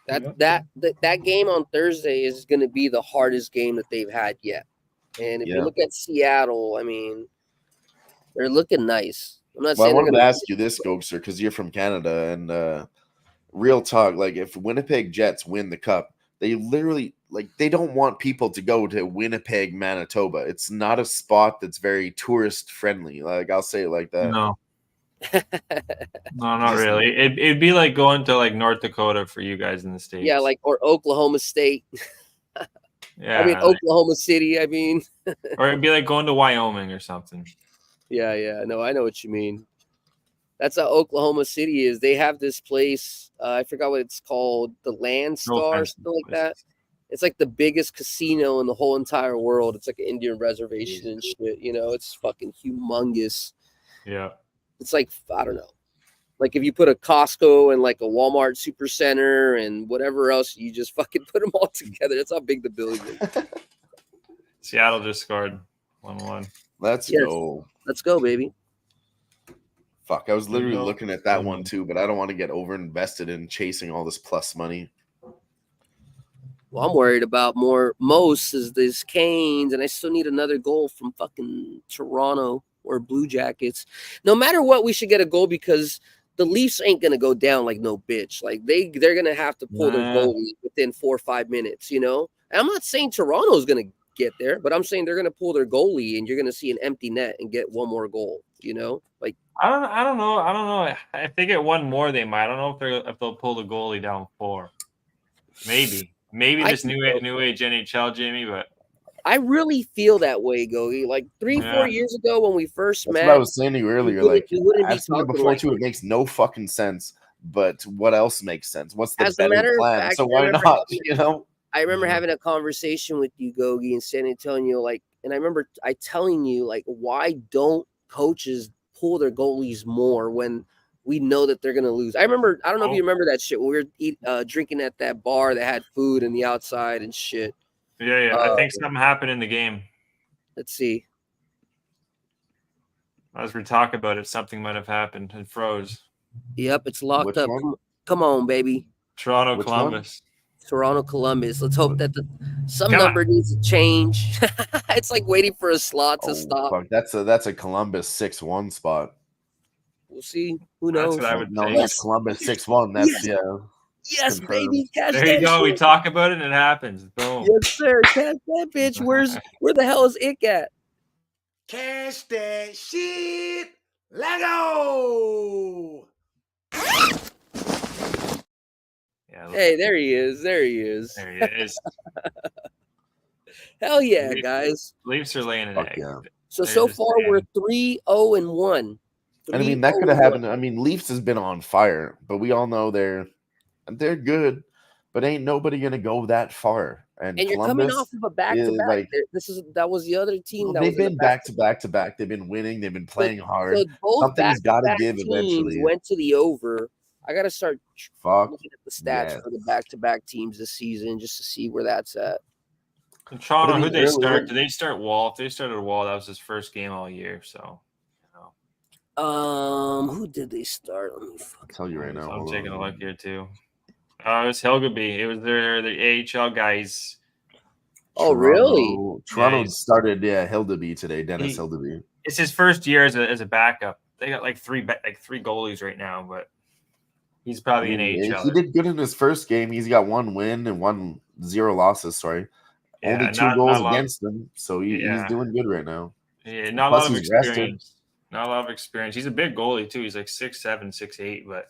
C: That game on Thursday is going to be the hardest game that they've had yet. And if you look at Seattle, I mean, they're looking nice. I'm not saying.
D: I wanted to ask you this, Gokster, because you're from Canada, and real talk. If Winnipeg Jets win the cup, they literally they don't want people to go to Winnipeg, Manitoba. It's not a spot that's very tourist friendly. I'll say it like that.
G: No, not really. It'd be like going to North Dakota for you guys in the States.
C: Yeah, or Oklahoma State.
G: Yeah,
C: I mean Oklahoma City. I mean,
G: or it'd be like going to Wyoming or something.
C: Yeah. No, I know what you mean. That's how Oklahoma City is. They have this place. I forgot what it's called. The Land Star, something like that. It's like the biggest casino in the whole entire world. It's like an Indian reservation and shit. It's fucking humongous.
G: Yeah.
C: It's I don't know. If you put a Costco and a Walmart Supercenter and whatever else, you just fucking put them all together. That's how big the building is.
G: Seattle just scored 1-1.
D: Let's go.
C: Let's go, baby.
D: Fuck, I was literally looking at that one too, but I don't want to get over invested in chasing all this plus money.
C: Well, I'm worried about most is this Canes, and I still need another goal from fucking Toronto or Blue Jackets. No matter what, we should get a goal because the Leafs ain't gonna go down like no bitch. They're gonna have to pull their goalie within 4 or 5 minutes. And I'm not saying Toronto's gonna get there, but I'm saying they're gonna pull their goalie, and you're gonna see an empty net and get one more goal.
G: I don't know. If they get one more, they might. I don't know if they'll pull the goalie down 4. Maybe this new age NHL, Jimmy, but
C: I really feel that way, Gogi. 3-4 years ago when we first met.
D: That's what I was saying to you earlier. I've seen it before too. It makes no fucking sense. But what else makes sense? What's the better plan?
C: Fact,
D: so why not?
C: I remember having a conversation with you, Gogi, in San Antonio. And I remember telling you, why don't coaches pull their goalies more when we know that they're going to lose? I don't know if you remember that shit when we were drinking at that bar that had food in the outside and shit.
G: Yeah. I think something happened in the game.
C: Let's see.
G: As we talk about it, something might have happened and froze.
C: Yep, it's locked up. Come on, baby.
G: Toronto, Columbus.
C: Toronto Columbus. Let's hope that some
G: Come on.
C: number needs to change. It's like waiting for a slot to
D: Oh,
C: stop.
D: fuck. That's a Columbus 6-1 spot.
C: We'll see. Who
G: That's
C: knows?
G: what I would
D: No,
G: take.
D: that's Columbus 6-1. That's
C: Yes. Yes,
D: confirmed.
C: baby. Catch
G: There you
C: that
G: go. We
C: shit.
G: talk about it and it happens. Boom.
C: Yes, sir. Catch that bitch. Where the hell is Ick at?
B: Cash that shit. Lego.
G: Yeah,
C: Hey, there he is. There he is.
G: there he is.
C: Hell yeah,
G: Leafs-
C: guys.
G: Leafs are laying an
D: Fuck
G: egg.
D: yeah.
C: So
G: They're
C: so
G: just
C: far we're 3-0-1.
D: And I mean, that could have happened. I mean, Leafs has been on fire, but we all know they're good, but ain't nobody gonna go that far. And
C: And you're
D: Columbus
C: coming off of a back-to-back.
D: like
C: That was the other team that
D: they've
C: was in the
D: been back to back to back. They've been winning. They've been playing hard.
C: So both
D: Something's got to
C: back-to-back
D: give
C: teams
D: eventually.
C: went to the over. I got to start
D: Fuck.
C: looking at the stats
D: yes.
C: for the back-to-back teams this season just to see where that's at.
G: In Toronto,
D: But I mean,
G: who'd they
D: early-
G: start? Did they start Wall? If they started Wall, that was his first game all year. So,
C: Who did they start? Let me
D: I'll tell you right now.
G: I'm
D: hold
G: taking
D: on.
G: a look here too. It was Helgaby. It was the AHL guys.
C: Oh, really?
D: Toronto
G: he's-
D: started, Hildeby today. Dennis Hildeby.
G: It's his first year as a backup. They got like three goalies right now, but he's probably an AHL.
D: He did good in his first game. He's got 1 win and 0 losses. Sorry, only 2 goals against him, so he's doing good right now.
G: Yeah, not
D: Plus
G: a lot of
D: he's
G: experience.
D: rested.
G: Not a lot of experience. He's a big goalie too. He's like 6'7", 6'8", but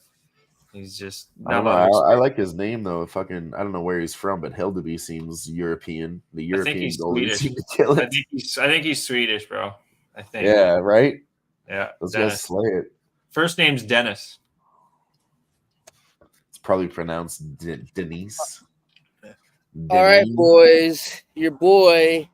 G: he's just
D: I
G: not
D: don't
G: a lot of
D: know. I
G: experience.
D: like his name though. Fucking, I don't know where he's from, but Hildeby seems European. The European
G: he's
D: goalies
G: Swedish.
D: seem to kill
G: I
D: it.
G: think he's Swedish, bro. I think.
D: Yeah, right.
G: Yeah.
D: Let's go
G: Dennis.
D: slay it.
G: First name's Dennis.
D: It's probably pronounced Denise.
C: All right,
D: Denise.
C: boys. Your boy.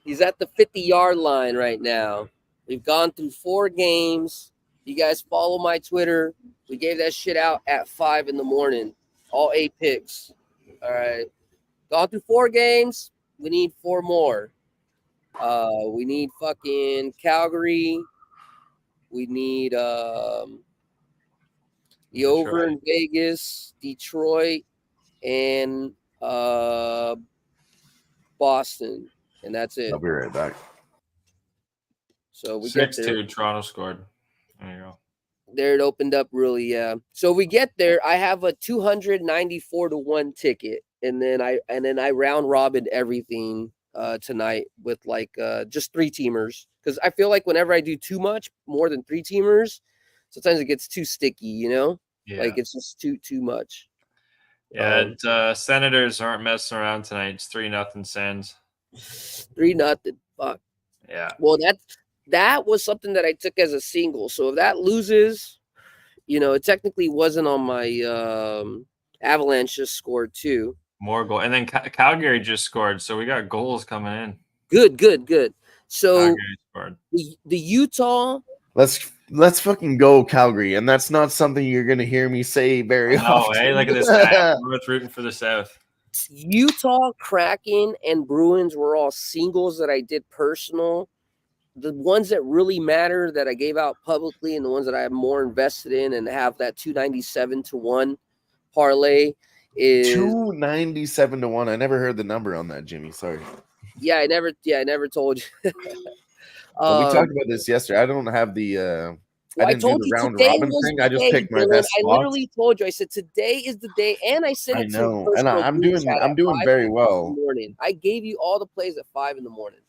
C: He's at the 50-yard line right now. We've gone through 4 games. You guys follow my Twitter. We gave that shit out at 5 in the morning. All 8 picks. All right. Gone through 4 games. We need 4 more. We need fucking Calgary. We need the over in Vegas, Detroit, and Boston. And that's it.
D: I'll be right back.
C: So we get there.
G: 6-2. Toronto scored. There you go.
C: There it opened up really, yeah. So we get there. I have a 294-1 ticket, and then I round robin everything tonight with like just 3 teamers, because I feel like whenever I do too much, more than 3 teamers, sometimes it gets too sticky, you know.
G: Yeah.
C: Like it's just too much.
G: Yeah. Senators aren't messing around tonight. It's 3-0 Sens.
C: 3-0. Fuck.
G: Yeah.
C: Well, that was something that I took as a single. So if that loses, it technically wasn't on my Avalanche just scored 2.
G: More goal. And then Calgary just scored. So we got goals coming in.
C: Good. So
G: Calgary scored.
C: the Utah.
D: Let's fucking go Calgary, and that's not something you're gonna hear me say very often.
G: Hey, look at this guy. We're both rooting for the South.
C: Utah, Kraken, and Bruins were all singles that I did personal. The ones that really matter that I gave out publicly, and the ones that I have more invested in and have that 297-1 parlay is
D: 297-1. I never heard the number on that, Jimmy. Sorry.
C: I never told you.
D: We talked about this yesterday. I don't have the I didn't do the round robin thing. I just picked my best
C: I
D: spots.
C: literally told you. I said today is the day, and I said
D: I
C: it
D: know,
C: to
D: and I'm doing very well.
C: Morning. I gave you all the plays at 5 in the morning.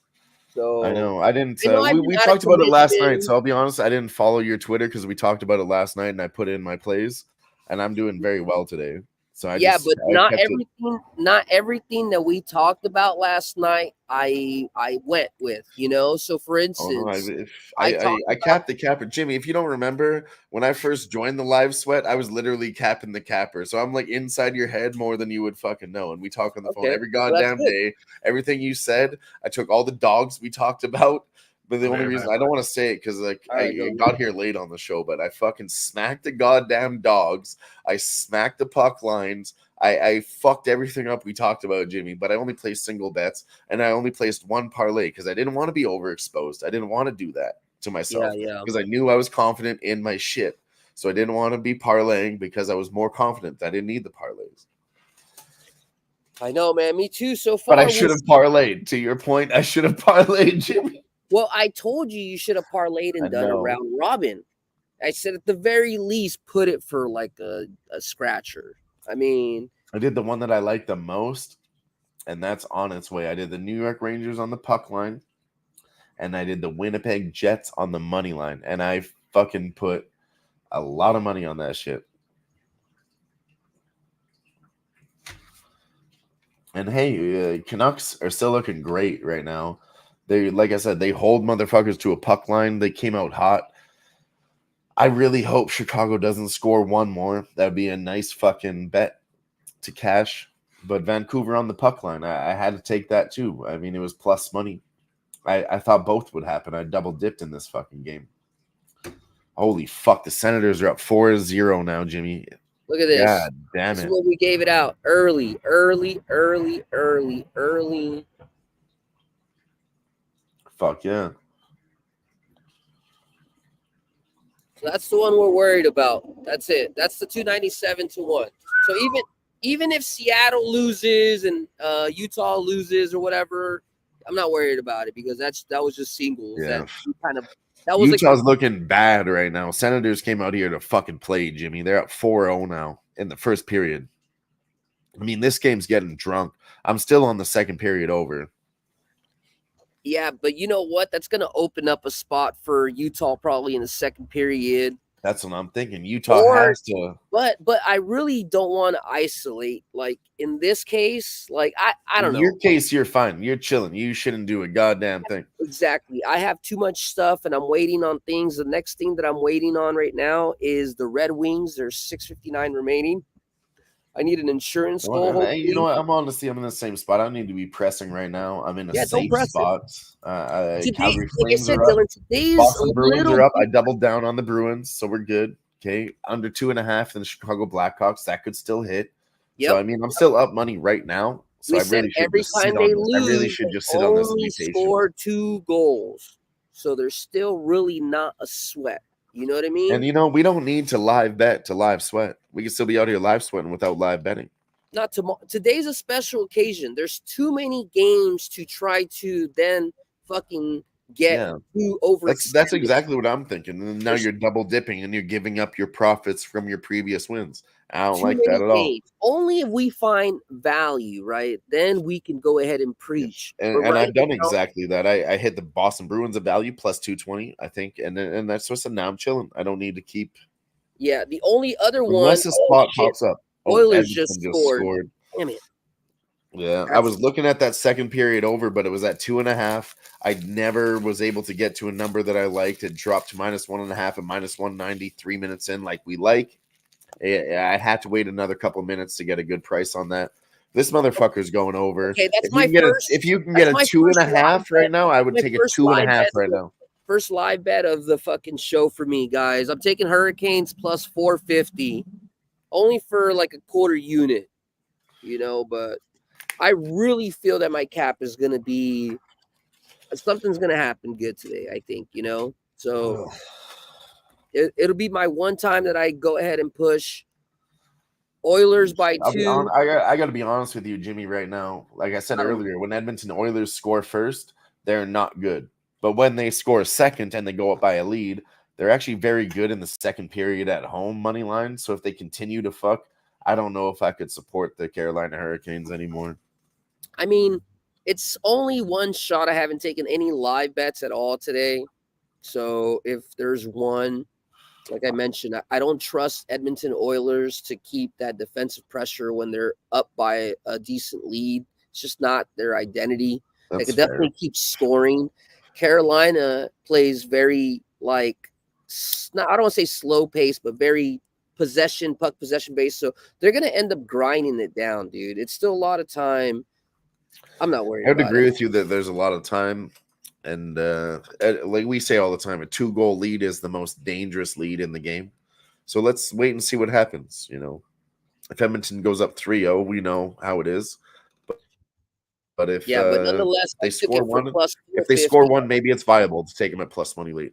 C: So
D: I know. I didn't.
C: I'm
D: We
C: not
D: talked about it last
C: committed.
D: night. So I'll be honest. I didn't follow your Twitter because we talked about it last night, and I put in my plays, and I'm doing very well today. So I
C: but not everything that we talked about last night I went with, So for instance,
D: I capped the capper. Jimmy, if you don't remember, when I first joined the live sweat, I was literally capping the capper. So I'm like inside your head more than you would fucking know. And we talk on the phone every goddamn day. Everything you said, I took all the dogs we talked about. But the only reason I don't want to say it because I got here late on the show, but I fucking smacked the goddamn dogs. I smacked the puck lines. I fucked everything up we talked about, Jimmy, but I only placed single bets and I only placed 1 parlay because I didn't want to be overexposed. I didn't want to do that to myself because I knew I was confident in my shit. So I didn't want to be parlaying because I was more confident. I didn't need the parlays.
C: I know, man. Me too. So far,
D: But I should have parlayed. To your point, I should have parlayed, Jimmy.
C: Well, I told you should have parlayed and done a round robin. I said at the very least, put it for like a scratcher. I mean,
D: I did the one that I liked the most, and that's on its way. I did the New York Rangers on the puck line, and I did the Winnipeg Jets on the money line, and I fucking put a lot of money on that shit. And hey, Canucks are still looking great right now. They, like I said, they hold motherfuckers to a puck line. They came out hot. I really hope Chicago doesn't score one more. That'd be a nice fucking bet to cash. But Vancouver on the puck line, I had to take that too. I mean, it was plus money. I thought both would happen. I double dipped in this fucking game. Holy fuck, the Senators are up 4-0 now, Jimmy.
C: Look at this.
D: God damn
C: This
D: it.
C: is what we gave it out early.
D: Fuck yeah.
C: So that's the one we're worried about. That's it. That's the 297-1. So even if Seattle loses and Utah loses or whatever, I'm not worried about it because that was just singles.
D: Yeah.
C: That was
D: Utah's looking bad right now. Senators came out here to fucking play, Jimmy. They're up 4-0 now in the first period. I mean, this game's getting drunk. I'm still on the second period over.
C: Yeah, but you know what? That's going to open up a spot for Utah probably in the second period.
D: That's what I'm thinking. Utah has to.
C: But I really don't want to isolate. Like in this case, like I don't know.
D: In your case, you're fine. You're chilling. You shouldn't do a goddamn thing.
C: Exactly. I have too much stuff and I'm waiting on things. The next thing that I'm waiting on right now is the Red Wings. There's 659 remaining. I need an insurance goal.
D: Hey, you know what? I'm honestly, I'm in the same spot. I don't need to be pressing right now. I'm in a safe spot. Calgary Flames are up. Boston Bruins are up. I doubled down on the Bruins, so we're good. Okay, under 2.5 in the Chicago Blackhawks. That could still hit.
C: Yep.
D: So I mean, I'm still up money right now. So I really should
C: every
D: just
C: time
D: sit
C: they
D: on this.
C: lose,
D: I really should just sit on this and be patient.
C: Score 2 goals, so there's still really not a sweat. You know what I mean?
D: And, you know, we don't need to live bet to live sweat. We can still be out here live sweating without live betting.
C: Not tomorrow. Today's a special occasion. There's too many games to try to then fucking get too over.
D: That's exactly what I'm thinking. And now you're double dipping and you're giving up your profits from your previous wins. I don't like that at all.
C: Only if we find value, right? Then we can go ahead and preach.
D: And I've done exactly that. I hit the Boston Bruins of value plus 220, I think, and that's just now I'm chilling. I don't need to keep.
C: Yeah, the only other one
D: unless a spot pops up.
C: Oilers just scored. Damn it.
D: Yeah, I was looking at that second period over, but it was at 2.5. I never was able to get to a number that I liked. It dropped to -1.5 and -190 3 minutes in, like we like. I had to wait another couple minutes to get a good price on that. This motherfucker's going over.
C: Okay, that's
D: if you can get a 2.5 right now, I would take a 2.5 right now.
C: First live bet of the fucking show for me, guys. I'm taking Hurricanes plus 450, only for like a quarter unit, you know. But I really feel that my cap is gonna be something's gonna happen good today. I think, you know. So. It'll be my one time that I go ahead and push Oilers by 2.
D: I got to be honest with you, Jimmy, right now. Like I said earlier, when Edmonton Oilers score first, they're not good. But when they score second and they go up by a lead, they're actually very good in the second period at home money line. So if they continue to fuck, I don't know if I could support the Carolina Hurricanes anymore.
C: I mean, it's only one shot. I haven't taken any live bets at all today. So if there's one, like I mentioned, I don't trust Edmonton Oilers to keep that defensive pressure when they're up by a decent lead. It's just not their identity. They could definitely keep scoring. Carolina plays very, I don't want to say slow pace, but very puck possession based. So they're going to end up grinding it down, dude. It's still a lot of time. I'm not worried about it.
D: I would agree with you that there's a lot of time. And like we say all the time, a 2-goal lead is the most dangerous lead in the game. So let's wait and see what happens. You know, if Edmonton goes up 3-0, we know how it is. But if
C: but nonetheless,
D: they score one, maybe it's viable to take them at plus money lead.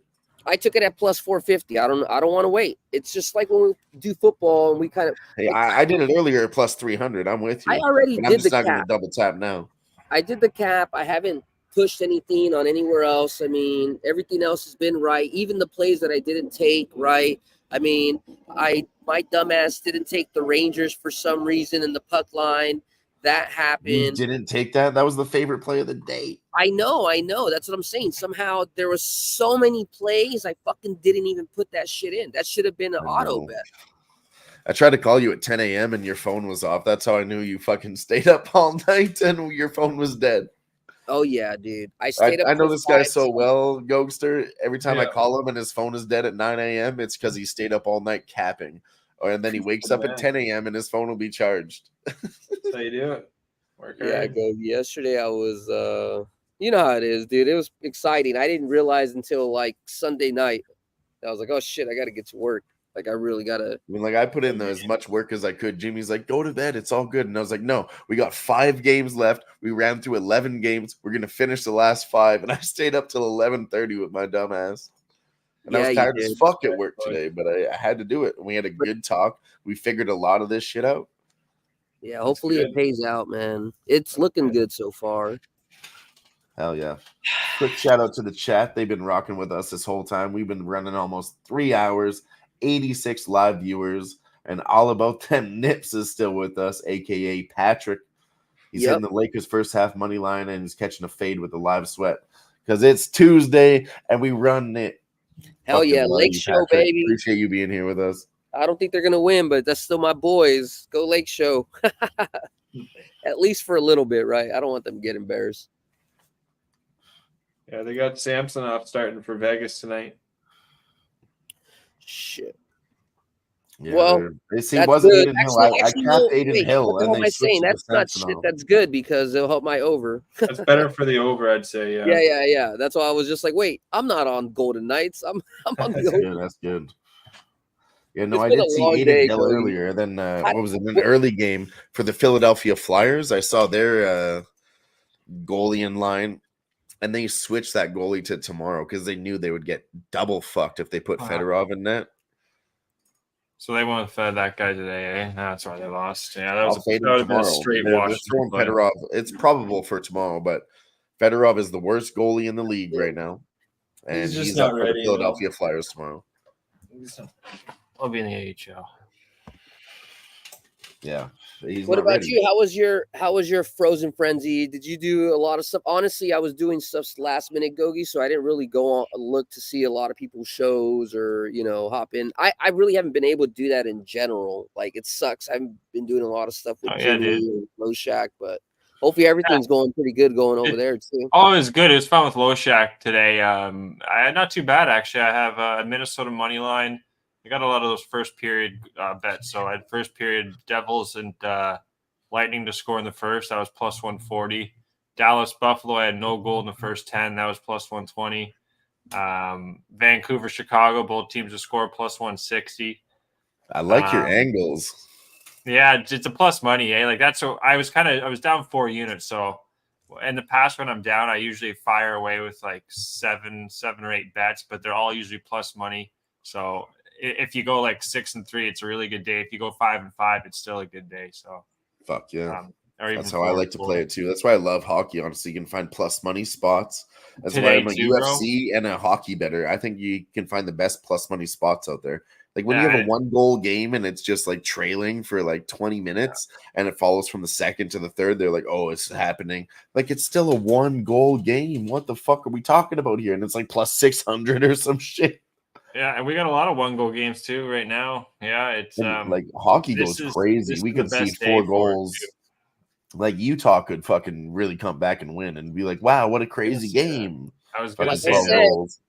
C: I took it at plus 450. I don't want to wait. It's just like when we do football and we kind of.
D: Hey, I did it earlier at plus 300. I'm with you.
C: I already
D: but I'm
C: did
D: just
C: the
D: not going to
C: cap.
D: double tap now.
C: I did the cap. I haven't pushed anything on anywhere else. I mean, everything else has been right. Even the plays that I didn't take, right? I mean, my dumbass didn't take the Rangers for some reason in the puck line. That happened.
D: You didn't take that? That was the favorite play of the day.
C: I know. That's what I'm saying. Somehow there was so many plays, I fucking didn't even put that shit in. That should have been an auto bet.
D: I tried to call you at 10 a.m. and your phone was off. That's how I knew you fucking stayed up all night and your phone was dead.
C: Oh, yeah, dude. I stayed up.
D: I know this guy so well, Gokester. Every time I call him and his phone is dead at 9 a.m., it's because he stayed up all night capping. And then he wakes up at 10 a.m. and his phone will be charged.
G: That's how you do it.
C: Yeah, I go. Yesterday I was, you know how it is, dude. It was exciting. I didn't realize until like Sunday night. I was like, oh, shit, I got to get to work. Like, I really got to.
D: I mean, like, I put in as much work as I could. Jimmy's like, go to bed. It's all good. And I was like, no, we got 5 games left. We ran through 11 games. We're going to finish the last 5. And I stayed up till 11:30 with my dumb ass. And I was tired as fuck at work today, but I had to do it. And we had a good talk. We figured a lot of this shit out.
C: Yeah, hopefully it pays out, man. It's looking good so far.
D: Hell yeah. Quick shout out to the chat. They've been rocking with us this whole time. We've been running almost 3 hours. 86 live viewers, and all about them nips is still with us, aka Patrick. He's hitting the Lakers first half money line, and he's catching a fade with the live sweat because it's Tuesday and we run it.
C: Hell yeah, Lake Show, baby.
D: Appreciate you being here with us.
C: I don't think they're gonna win, but that's still my boys. Go Lake Show. At least for a little bit, right? I don't want them to get embarrassed.
G: Yeah, they got Samsonov starting for Vegas tonight.
C: Shit.
D: Yeah,
C: well,
D: he wasn't
C: good.
D: Aiden Hill. I capped Aiden Hill.
C: What am I saying? That's not shit. That's good because it'll help my over.
G: That's better for the over, I'd say. Yeah.
C: Yeah. That's why I was just like, wait, I'm not on Golden Knights. I'm on
D: that's
C: Golden.
D: Good. That's good. Yeah, no, I did see Aiden Hill earlier. Then what was it? An early game for the Philadelphia Flyers. I saw their goalie in line. And they switched that goalie to tomorrow because they knew they would get double fucked if they put Fedorov in net.
G: So they won't fed that guy today, eh? That's why they lost. Yeah, that was
D: a
G: straight wash.
D: Fedorov. It's probable for tomorrow, but Fedorov is the worst goalie in the league right now. And he's up for the Philadelphia Flyers tomorrow.
G: I'll be in the AHL.
D: Yeah.
C: What about you? How was your Frozen Frenzy? Did you do a lot of stuff? Honestly, I was doing stuff last minute, Gogi, so I didn't really go on look to see a lot of people's shows or hop in. I really haven't been able to do that in general. Like it sucks. I've been doing a lot of stuff with Jimmy and Low Shack, but hopefully everything's going pretty good going over there too.
G: Oh, it was good. It was fun with Low Shack today. Not too bad actually. I have a Minnesota money line. I got a lot of those first period bets. So I had first period Devils and Lightning to score in the first. That was plus 140. Dallas Buffalo, I had no goal in the first 10. That was plus 120. Vancouver Chicago, both teams to score plus 160.
D: I like your angles.
G: Yeah, it's a plus money, eh? Like that's so I was down 4 units. So in the past when I'm down, I usually fire away with like seven or 8 bets, but they're all usually plus money. So if you go like 6 and 3, it's a really good day. If you go 5 and 5, it's still a good day. So
D: fuck yeah. That's how I like to play it too. That's why I love hockey. Honestly, you can find plus money spots. That's why I'm a UFC and a hockey better. I think you can find the best plus money spots out there. Like when you have a 1-goal game and it's just like trailing for like 20 minutes and it follows from the second to the third, they're like, oh, it's happening. Like it's still a 1-goal game. What the fuck are we talking about here? And it's like plus 600 or some shit.
G: Yeah, and we got a lot of 1-goal games too right now. Yeah, it's
D: like hockey goes crazy. We could see 4 goals. Like Utah could fucking really come back and win and be like, wow, what a crazy game.
G: I was going to say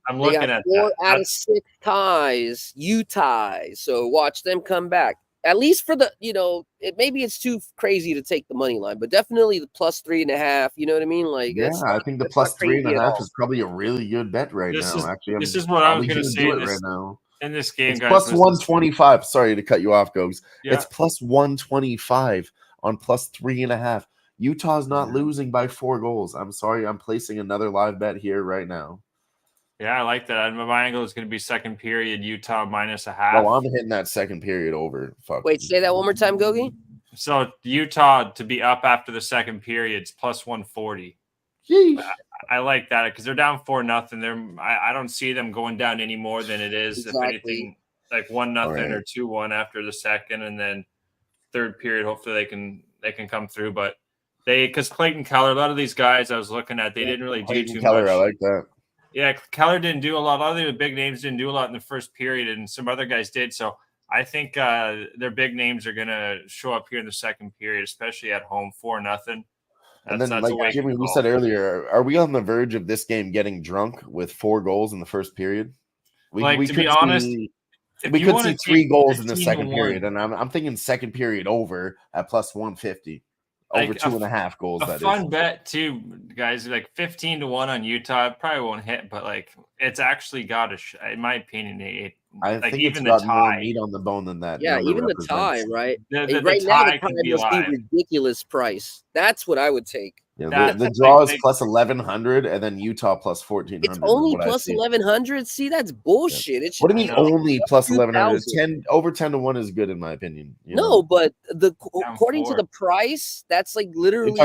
G: I'm looking at
C: 4 out of 6 ties, Utah. So watch them come back. At least for the, maybe it's too crazy to take the money line, but definitely the plus 3.5. You know what I mean? Like,
D: I think the plus 3.5 is probably a really good bet right now. Actually,
G: this is what I was going to say
D: right now.
G: In this game,
D: it's
G: guys.
D: Plus 125. Sorry to cut you off, Gogs. Yeah. It's plus 125 on plus 3.5. Utah's not losing by 4 goals. I'm sorry. I'm placing another live bet here right now.
G: Yeah, I like that. My angle is going to be second period, Utah -0.5.
D: Oh, I'm hitting that second period over. Fuck.
C: Wait, say that one more time, Gogi.
G: So Utah to be up after the second period is +140.
D: Yeesh.
G: I like that because they're down 4-0. I don't see them going down any more than it is.
C: Exactly.
G: If anything, like 1-0
D: Right.
G: or 2-1 after the second, and then third period, hopefully they can come through. But because Clayton Keller, a lot of these guys I was looking at, they didn't really do
D: Clayton
G: too
D: Keller,
G: much.
D: I like that.
G: Yeah, Keller didn't do a lot. A lot of the big names didn't do a lot in the first period, and some other guys did. So I think their big names are going to show up here in the second period, especially at home, 4-0.
D: And then,
G: That's
D: like
G: a wake
D: Jimmy, we
G: call.
D: said earlier, are we on the verge of this game getting drunk with 4 goals in the first period?
G: To be honest, if
D: we
G: you
D: could
G: wanna
D: see 3
G: take
D: goals in the
G: 15 to
D: second
G: 1,
D: period, and I'm thinking second period over at +150, over
G: Like,
D: 2.5 goals.
G: a
D: That
G: fun
D: is.
G: bet too, guys. Like 15 to 1 on Utah. It probably won't hit, but like it's actually got in my opinion,
D: I
G: like
D: think it's
G: even the
D: got more
G: tie.
D: meat on the bone than that.
C: Yeah,
D: number
C: even the tie,
D: represents.
C: right?
G: The
C: Right now, the
G: tie
C: tie
G: could be
C: must be
G: live.
C: ridiculous price. That's what I would take.
D: Yeah, the
G: That's
D: draw is
G: like-
D: plus 1,100, and then Utah plus 1,400.
C: It's only
D: is what I
C: plus
D: see.
C: 1,100. See, that's bullshit. It should
D: What do you
C: be
D: mean only plus 1,100?
C: 2,000.
D: Over 10 to 1 is good in my opinion. You
C: No,
D: know?
C: but
G: Down
C: according to
G: 4.
C: the price, that's like
D: We're
C: literally.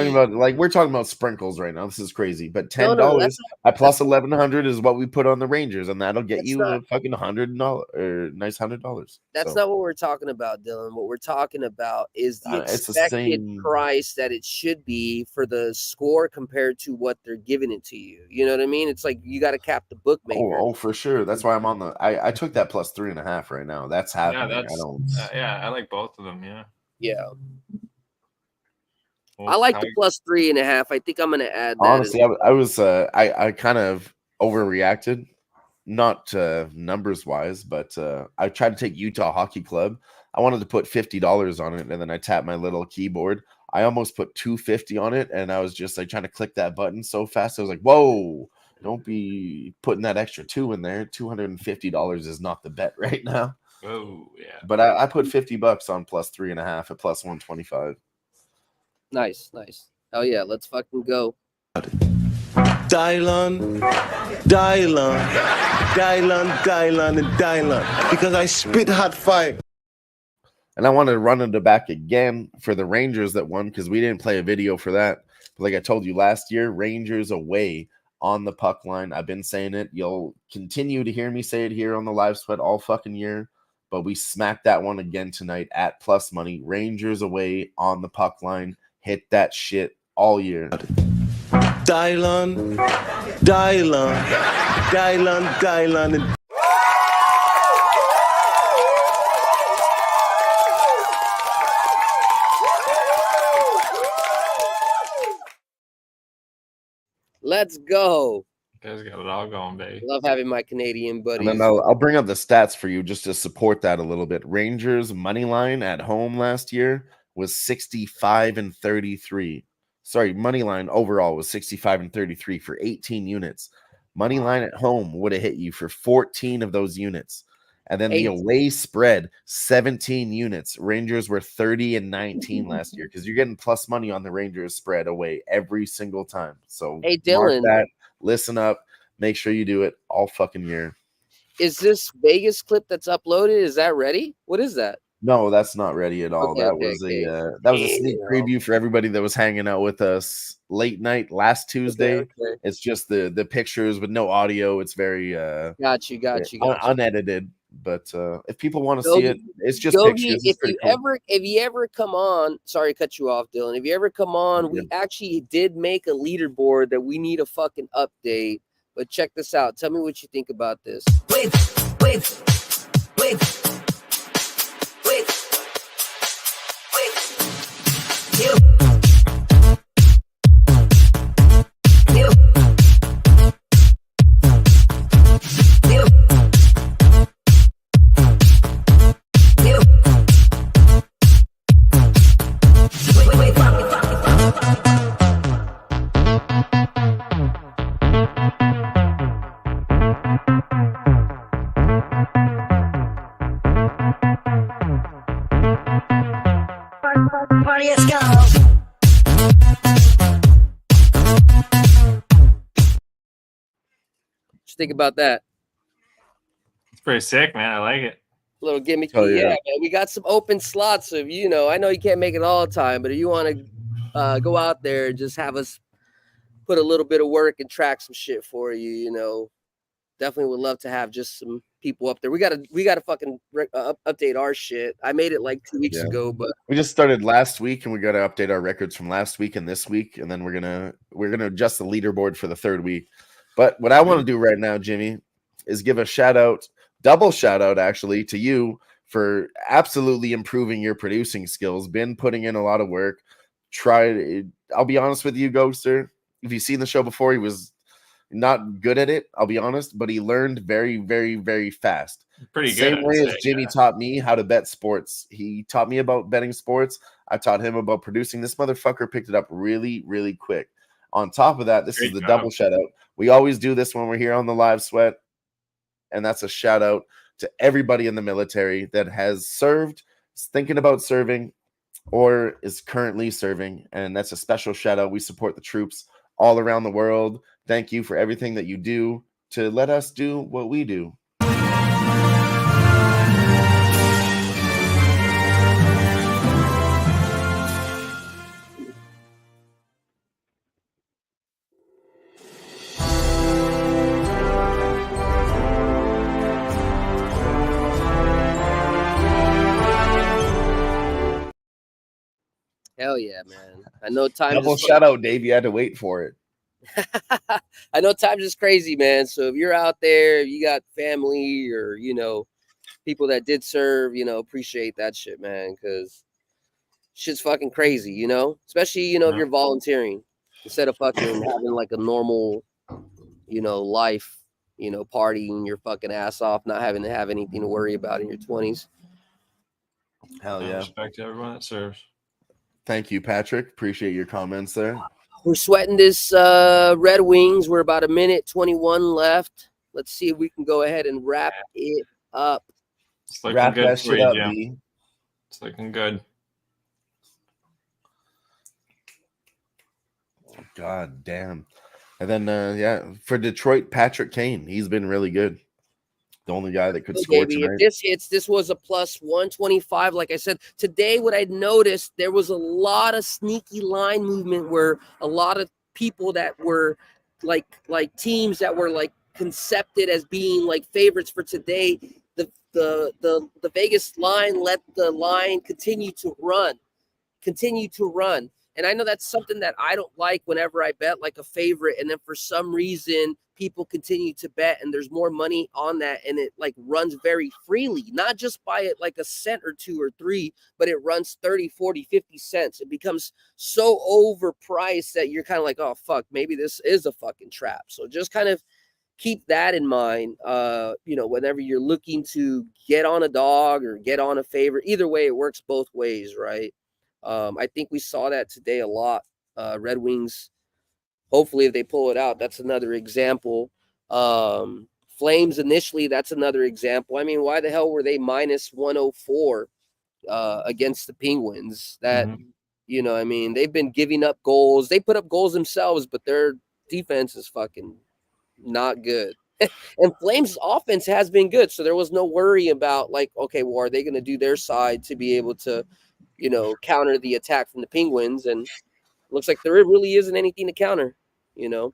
D: talking about sprinkles right now. This is crazy. But $10
C: No, that's
D: at plus 1,100 is what we put on the Rangers, and that'll get
C: That's
D: you
C: not-
D: a fucking $100 or nice $100.
C: That's
D: So,
C: not what we're talking about, Dylan. What we're talking about is the
D: it's the
C: expected
D: same-
C: price that it should be for the score compared to what they're giving it to you. You know what I mean? It's like you got to cap the bookmaker.
D: Oh, for sure. That's why I'm on the. I took that plus 3.5 right now. That's happening.
G: Yeah, that's
D: I don't.
G: I like both of them. Yeah.
C: Yeah,
G: Well,
C: I like the plus 3.5. I think I'm going to add that.
D: Honestly, I kind of overreacted, not numbers wise, but I tried to take Utah Hockey Club. I wanted to put $50 on it, and then I tapped my little keyboard. I almost put $250 on it, and I was just like trying to click that button so fast. I was like, "Whoa! Don't be putting that extra 2 in there. $250 is not the bet right now."
G: Oh yeah.
D: But I put $50 on plus 3.5 at plus 125.
C: Nice. Oh, yeah. Let's fucking go.
A: Dylan, because I spit hot fire.
D: And I wanted to run it back again for the Rangers that won because we didn't play a video for that. But like I told you last year, Rangers away on the puck line. I've been saying it. You'll continue to hear me say it here on the live sweat all fucking year. But we smacked that one again tonight at plus money. Rangers away on the puck line. Hit that shit all year.
A: Dylan.
C: Let's go.
G: You guys got it all going, baby.
C: Love having my Canadian buddies.
D: And then I'll bring up the stats for you just to support that a little bit. Rangers money line at home last year was 65-33. Sorry, money line overall was 65-33 for 18 units. Money line at home would have hit you for 14 of those units. And then the away spread, 17 units. Rangers were 30-19 last year because you're getting plus money on the Rangers spread away every single time. So
C: Hey,
D: mark
C: Dylan.
D: that, listen up, make sure you do it all fucking year.
C: Is this Vegas clip that's uploaded? Is that ready? What is that?
D: No, that's not ready at all.
C: Okay,
D: that
C: okay,
D: was
C: okay.
D: that was a sneak preview for everybody that was hanging out with us late night last Tuesday.
C: Okay.
D: It's just the pictures with no audio. It's very
C: Got you.
D: unedited. But if people want to
C: Gogi-
D: see it, it's just
C: Gogi,
D: pictures. It's
C: if
D: pretty
C: you
D: cool.
C: ever come on, sorry to cut you off, Dylan. If you ever come on, we actually did make a leaderboard that we need a fucking update. But check this out. Tell me what you think about this.
H: Wait. You.
C: you think about that?
G: It's pretty sick, man. I like it.
C: A little gimmicky.
D: Oh, yeah.
C: Yeah, man. We got some open slots. So, I know you can't make it all the time, but if you want to go out there and just have us put a little bit of work and track some shit for you, definitely would love to have just some people up there. We gotta fucking update our shit. I made it like 2 weeks ago, but
D: we just started last week, and we got to update our records from last week and this week, and then we're gonna adjust the leaderboard for the third week. But what I want to do right now, Jimmy, is give a double shout out actually to you for absolutely improving your producing skills. Been putting in a lot of work. I'll be honest with you, Ghoster. If you've seen the show before, he was not good at it, I'll be honest, but he learned very, very, very fast.
G: Pretty good.
D: Same way as Jimmy taught me how to bet sports. He taught me about betting sports. I taught him about producing. This motherfucker picked it up really, really quick. On top of that, this is the double shout out. We always do this when we're here on the live sweat. And that's a shout out to everybody in the military that has served, is thinking about serving, or is currently serving. And that's a special shout out. We support the troops all around the world. Thank you for everything that you do to let us do what we do.
C: hell yeah, man. I know time.
D: Double shout out, Dave. You had to wait for it.
C: I know time's just crazy, man. So if you're out there, if you got family or, people that did serve, appreciate that shit, man. Because shit's fucking crazy, especially, if you're volunteering instead of fucking having like a normal, life, partying your fucking ass off, not having to have anything to worry about in your 20s.
D: Hell yeah.
G: Respect to everyone that serves.
D: Thank you, Patrick. Appreciate your comments there.
C: We're sweating this Red Wings. We're about 1:21 left. Let's see if we can go ahead and wrap it up.
G: It's looking
D: Wrap
G: good
D: that
G: for
D: shit
G: you,
D: up,
G: Jim.
D: B.
G: It's looking good.
D: God damn. And then, for Detroit, Patrick Kane. He's been really good. The only guy that could score tonight.
C: If this hits, this was a plus 125. Like I said, today what I noticed, there was a lot of sneaky line movement where a lot of people that were like teams that were like concepted as being like favorites for today, the Vegas line let the line continue to run. And I know that's something that I don't like whenever I bet like a favorite. And then for some reason, people continue to bet and there's more money on that. And it like runs very freely, not just by it like a cent or two or three, but it runs 30, 40, 50 cents. It becomes so overpriced that you're kind of like, oh, fuck, maybe this is a fucking trap. So just kind of keep that in mind, whenever you're looking to get on a dog or get on a favorite. Either way, it works both ways, right? I think we saw that today a lot. Red Wings, hopefully if they pull it out, that's another example. Flames initially, that's another example. I mean, why the hell were they minus 104 against the Penguins? That, they've been giving up goals. They put up goals themselves, but their defense is fucking not good. And Flames' offense has been good, so there was no worry about like, okay, well, are they going to do their side to be able to counter the attack from the Penguins? And looks like there really isn't anything to counter,
G: Yeah.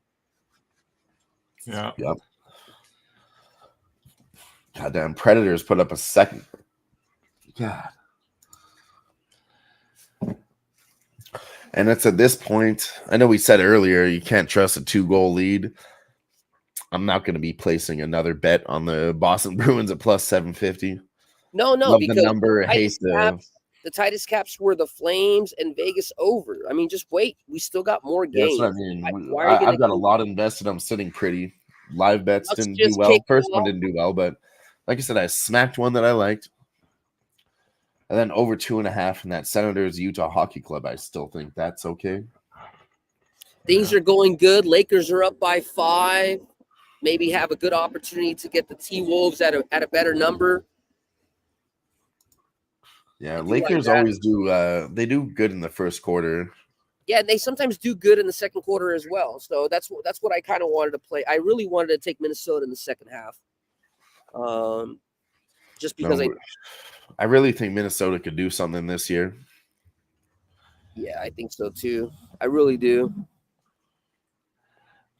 D: Yep. Goddamn Predators put up a second. God. And it's at this point, I know we said earlier you can't trust a 2-goal lead. I'm not going to be placing another bet on the Boston Bruins at plus 750.
C: No,
D: Love
C: because
D: the number, hate
C: the tightest caps were the Flames and Vegas over. I mean, just wait. We still got more games.
D: That's what I mean. I've got a lot invested. I'm sitting pretty. Live bets didn't do well. First one didn't do well, but like I said, I smacked one that I liked. And then over 2.5 in that Senators Utah Hockey Club. I still think that's okay.
C: Things are going good. Lakers are up by 5. Maybe have a good opportunity to get the T-Wolves at a better number.
D: Yeah, Lakers always do. They do good in the first quarter.
C: yeah, they sometimes do good in the second quarter as well. So that's what I kind of wanted to play. I really wanted to take Minnesota in the second half, just because
D: No, I really think Minnesota could do something this year.
C: yeah, I think so too. I really do.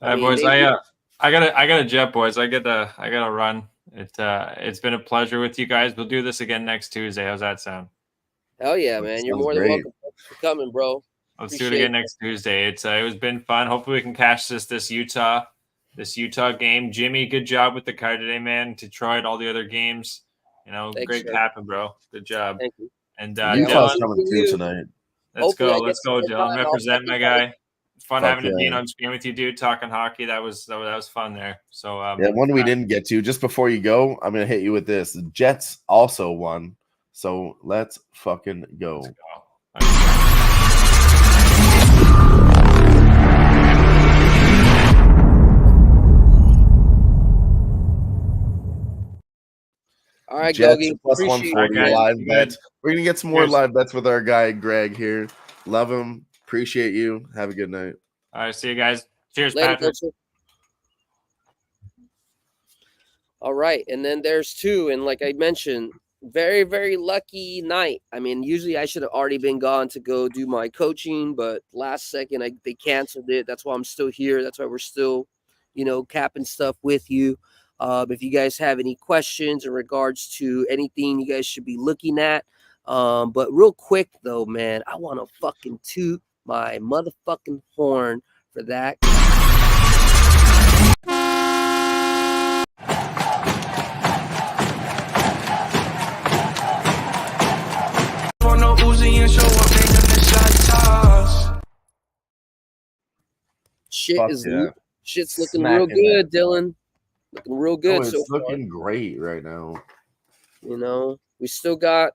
G: All right, boys. I gotta jet, boys. I gotta run. It's been a pleasure with you guys. We'll do this again next Tuesday. How's that sound?
C: Hell yeah, man! You're
D: Sounds
C: more than
D: great.
C: welcome for coming, bro.
G: Let's do it again next Tuesday. It was been fun. Hopefully we can catch this Utah game. Jimmy, good job with the card today, man. Detroit, all the other games.
C: Thanks,
G: great
C: sir.
G: capping, bro. Good job.
C: Thank you.
G: And
D: Utah's
G: Dylan,
D: coming through tonight.
G: let's
C: Hopefully I
G: go.
C: get
G: Let's go,
C: some
G: Dylan.
C: time. I'll
G: Represent my
C: fucking
G: guy. Fun
D: Fuck
G: having it being
D: yeah.
G: on screen with you, dude. Talking hockey. That was fun there. So
D: Yeah, one we didn't get to. Just before you go, I'm gonna hit you with this. The Jets also won. So let's fucking go.
G: Let's go.
C: All right,
D: Jets
C: Gogi.
D: plus
C: Appreciate
D: 140
G: it, guys.
D: live
G: Good.
D: bets. We're gonna get some more
G: Cheers.
D: live bets with our guy Greg here. Love him. Appreciate you. Have a good night.
G: All right, see you guys. Cheers,
C: Later,
G: Patrick.
C: Coach. All right, and then there's two, and like I mentioned, very, very lucky night. I mean, usually I should have already been gone to go do my coaching, but last second they canceled it. That's why I'm still here. That's why we're still, capping stuff with you. If you guys have any questions in regards to anything you guys should be looking at. But real quick though, man, I want to fucking toot my motherfucking horn for that. Shit's looking real good, Dylan. Looking real good.
D: It's
C: so
D: looking great right now.
C: We still got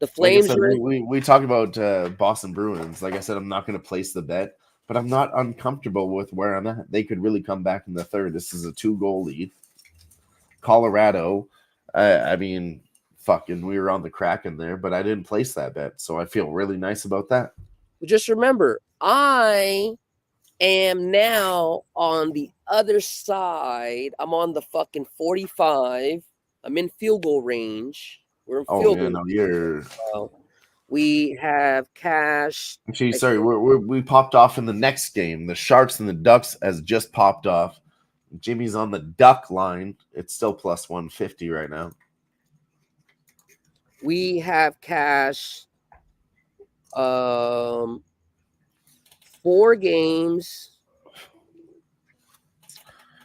C: the Flames.
D: Like I said, we talked about Boston Bruins. Like I said, I'm not going to place the bet, but I'm not uncomfortable with where I'm at. They could really come back in the third. This is a 2-goal lead. Colorado, I mean, fucking, we were on the Kraken there, but I didn't place that bet, so I feel really nice about that.
C: Just remember, I am now on the other side. I'm on the fucking 45. I'm in field goal range. We're in field goal.
D: No, you're.
C: We have cash.
D: Actually, sorry, we popped off in the next game. The Sharks and the Ducks has just popped off. Jimmy's on the Duck line. It's still plus 150 right now.
C: We have cash. 4 games.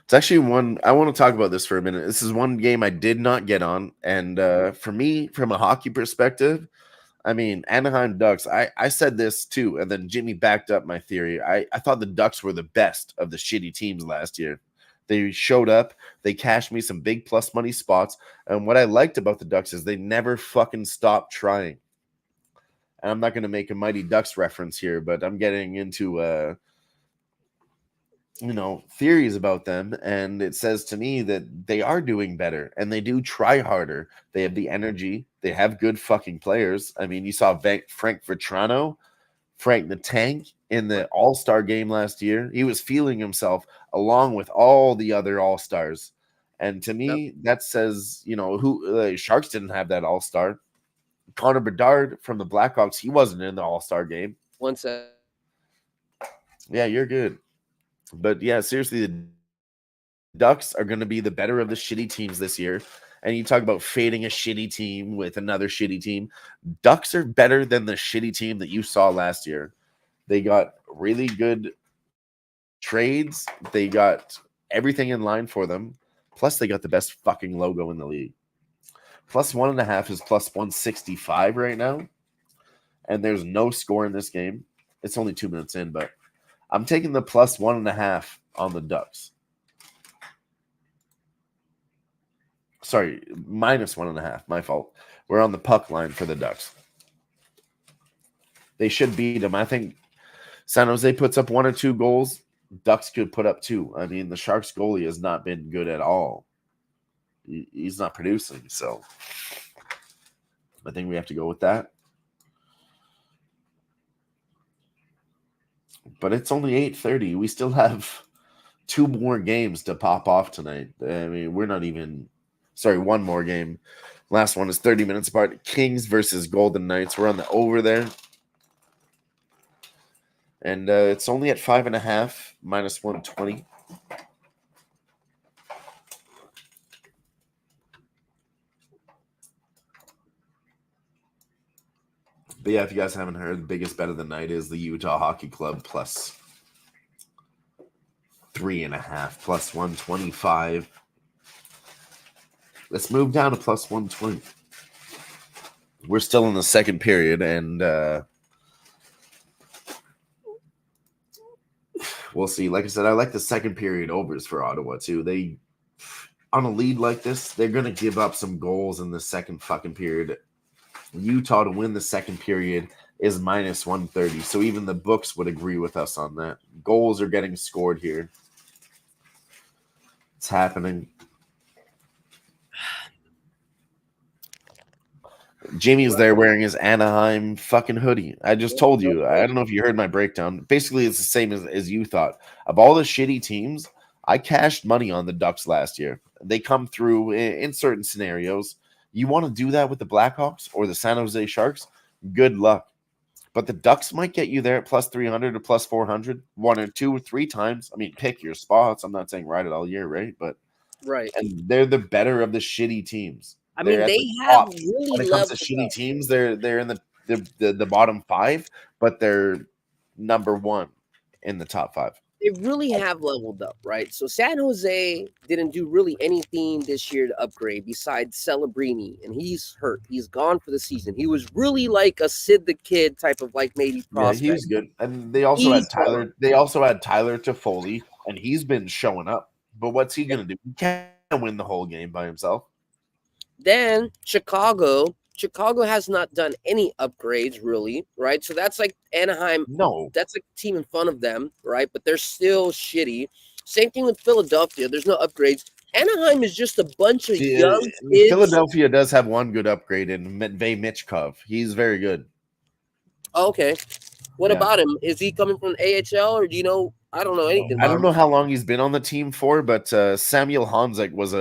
D: It's actually one I want to talk about this for a minute. This is one game I did not get on, and for me, from a hockey perspective, I mean, Anaheim Ducks. I said this too, and then Jimmy backed up my theory. I thought the Ducks were the best of the shitty teams last year. They showed up. They cashed me some big plus money spots, and what I liked about the Ducks is they never fucking stopped trying. And I'm not going to make a Mighty Ducks reference here, but I'm getting into theories about them, and it says to me that they are doing better and they do try harder. They have the energy. They have good fucking players. I mean, you saw Frank Vetrano, Frank the Tank in the All-Star game last year. He was feeling himself along with all the other All-Stars. And to me, that says, who Sharks didn't have that All-Star. Connor Bedard from the Blackhawks, he wasn't in the All-Star game.
C: 1 sec.
D: Yeah, you're good. But yeah, seriously, the Ducks are going to be the better of the shitty teams this year. And you talk about fading a shitty team with another shitty team. Ducks are better than the shitty team that you saw last year. They got really good trades. They got everything in line for them. Plus, they got the best fucking logo in the league. Plus 1.5 is plus 165 right now. And there's no score in this game. It's only 2 minutes in, but I'm taking the plus 1.5 on the Ducks. Sorry, minus 1.5. My fault. We're on the puck line for the Ducks. They should beat them. I think San Jose puts up 1 or 2 goals. Ducks could put up 2. I mean, the Sharks goalie has not been good at all. He's not producing, so I think we have to go with that. But it's only 8:30. We still have 2 more games to pop off tonight. I mean, we're not even one more game. Last one is 30 minutes apart. Kings versus Golden Knights. We're on the over there. And it's only at 5.5, minus 120. But yeah, if you guys haven't heard, the biggest bet of the night is the Utah Hockey Club plus 3.5, plus 125. Let's move down to plus 120. We're still in the second period, and we'll see. Like I said, I like the second period overs for Ottawa too. They, on a lead like this, they're gonna give up some goals in the second fucking period. Utah to win the second period is minus 130. So even the books would agree with us on that. Goals are getting scored here. It's happening. Jamie's there wearing his Anaheim fucking hoodie. I just told you. I don't know if you heard my breakdown. Basically, it's the same as you thought. Of all the shitty teams, I cashed money on the Ducks last year. They come through in certain scenarios. You want to do that with the Blackhawks or the San Jose Sharks? Good luck. But the Ducks might get you there at plus 300 or plus 400, 1 or 2 or 3 times. I mean, pick your spots. I'm not saying ride it all year, right? But and they're the better of the shitty teams.
C: I mean, they have really
D: when it comes to shitty teams, they're in the bottom 5, but they're number 1 in the top 5.
C: They really have leveled up, right? So San Jose didn't do really anything this year to upgrade besides Celebrini, and he's hurt. He's gone for the season. He was really like a Sid the Kid type of like maybe prospect.
D: Yeah, he's good. And they also had Tyler. Good. They also had Tyler Toffoli, and he's been showing up. But what's he going to do? He can't win the whole game by himself.
C: Then Chicago has not done any upgrades really, right? So that's like Anaheim.
D: No,
C: that's like a team in front of them, right? But they're still shitty. Same thing with Philadelphia. There's no upgrades. Anaheim is just a bunch of young kids.
D: Philadelphia does have one good upgrade in Matvei Michkov. He's very good.
C: Okay. What about him? Is he coming from AHL or do you know? I don't know anything.
D: I don't know how long he's been on the team for, but Samuel Honzek was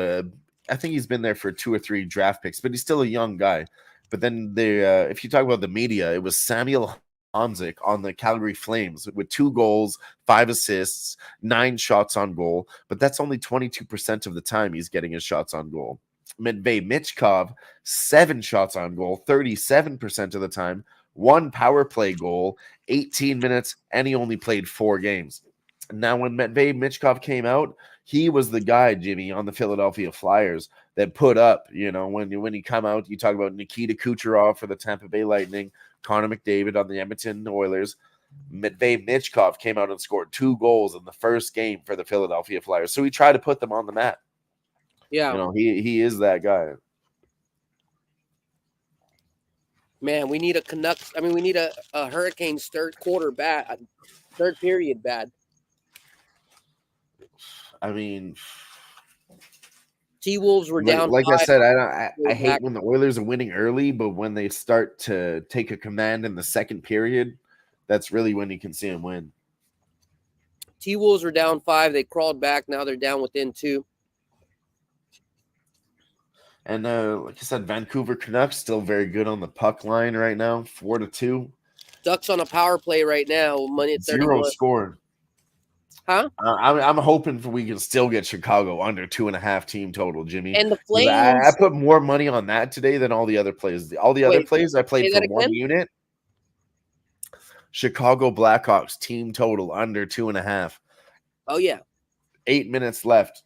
D: I think he's been there for 2 or 3 draft picks, but he's still a young guy. But then if you talk about the media, it was Samuel Honzek on the Calgary Flames with 2 goals, 5 assists, 9 shots on goal. But that's only 22% of the time he's getting his shots on goal. Matvei Michkov, 7 shots on goal, 37% of the time, 1 power play goal, 18 minutes, and he only played 4 games. Now, when Matvei Michkov came out, he was the guy, Jimmy, on the Philadelphia Flyers that put up, when he come out, you talk about Nikita Kucherov for the Tampa Bay Lightning, Connor McDavid on the Edmonton Oilers. Matvei Michkov came out and scored 2 goals in the first game for the Philadelphia Flyers. So he tried to put them on the map.
C: Yeah.
D: He is that guy.
C: Man, we need a Canucks. I mean, we need a Hurricanes third period bad.
D: I mean,
C: T-Wolves were down.
D: Like 5. I said, I hate when the Oilers are winning early, but when they start to take a command in the second period, that's really when you can see them win.
C: T-Wolves were down 5. They crawled back. Now they're down within 2.
D: And like I said, Vancouver Canucks still very good on the puck line right now, 4-2.
C: Ducks on a power play right now. Money at
D: 0 scored.
C: Huh?
D: I'm hoping we can still get Chicago under 2.5 team total, Jimmy.
C: And the Flames.
D: I put more money on that today than all the other plays. All the other plays I played for one unit. Chicago Blackhawks team total under 2.5.
C: Oh yeah.
D: 8 minutes left.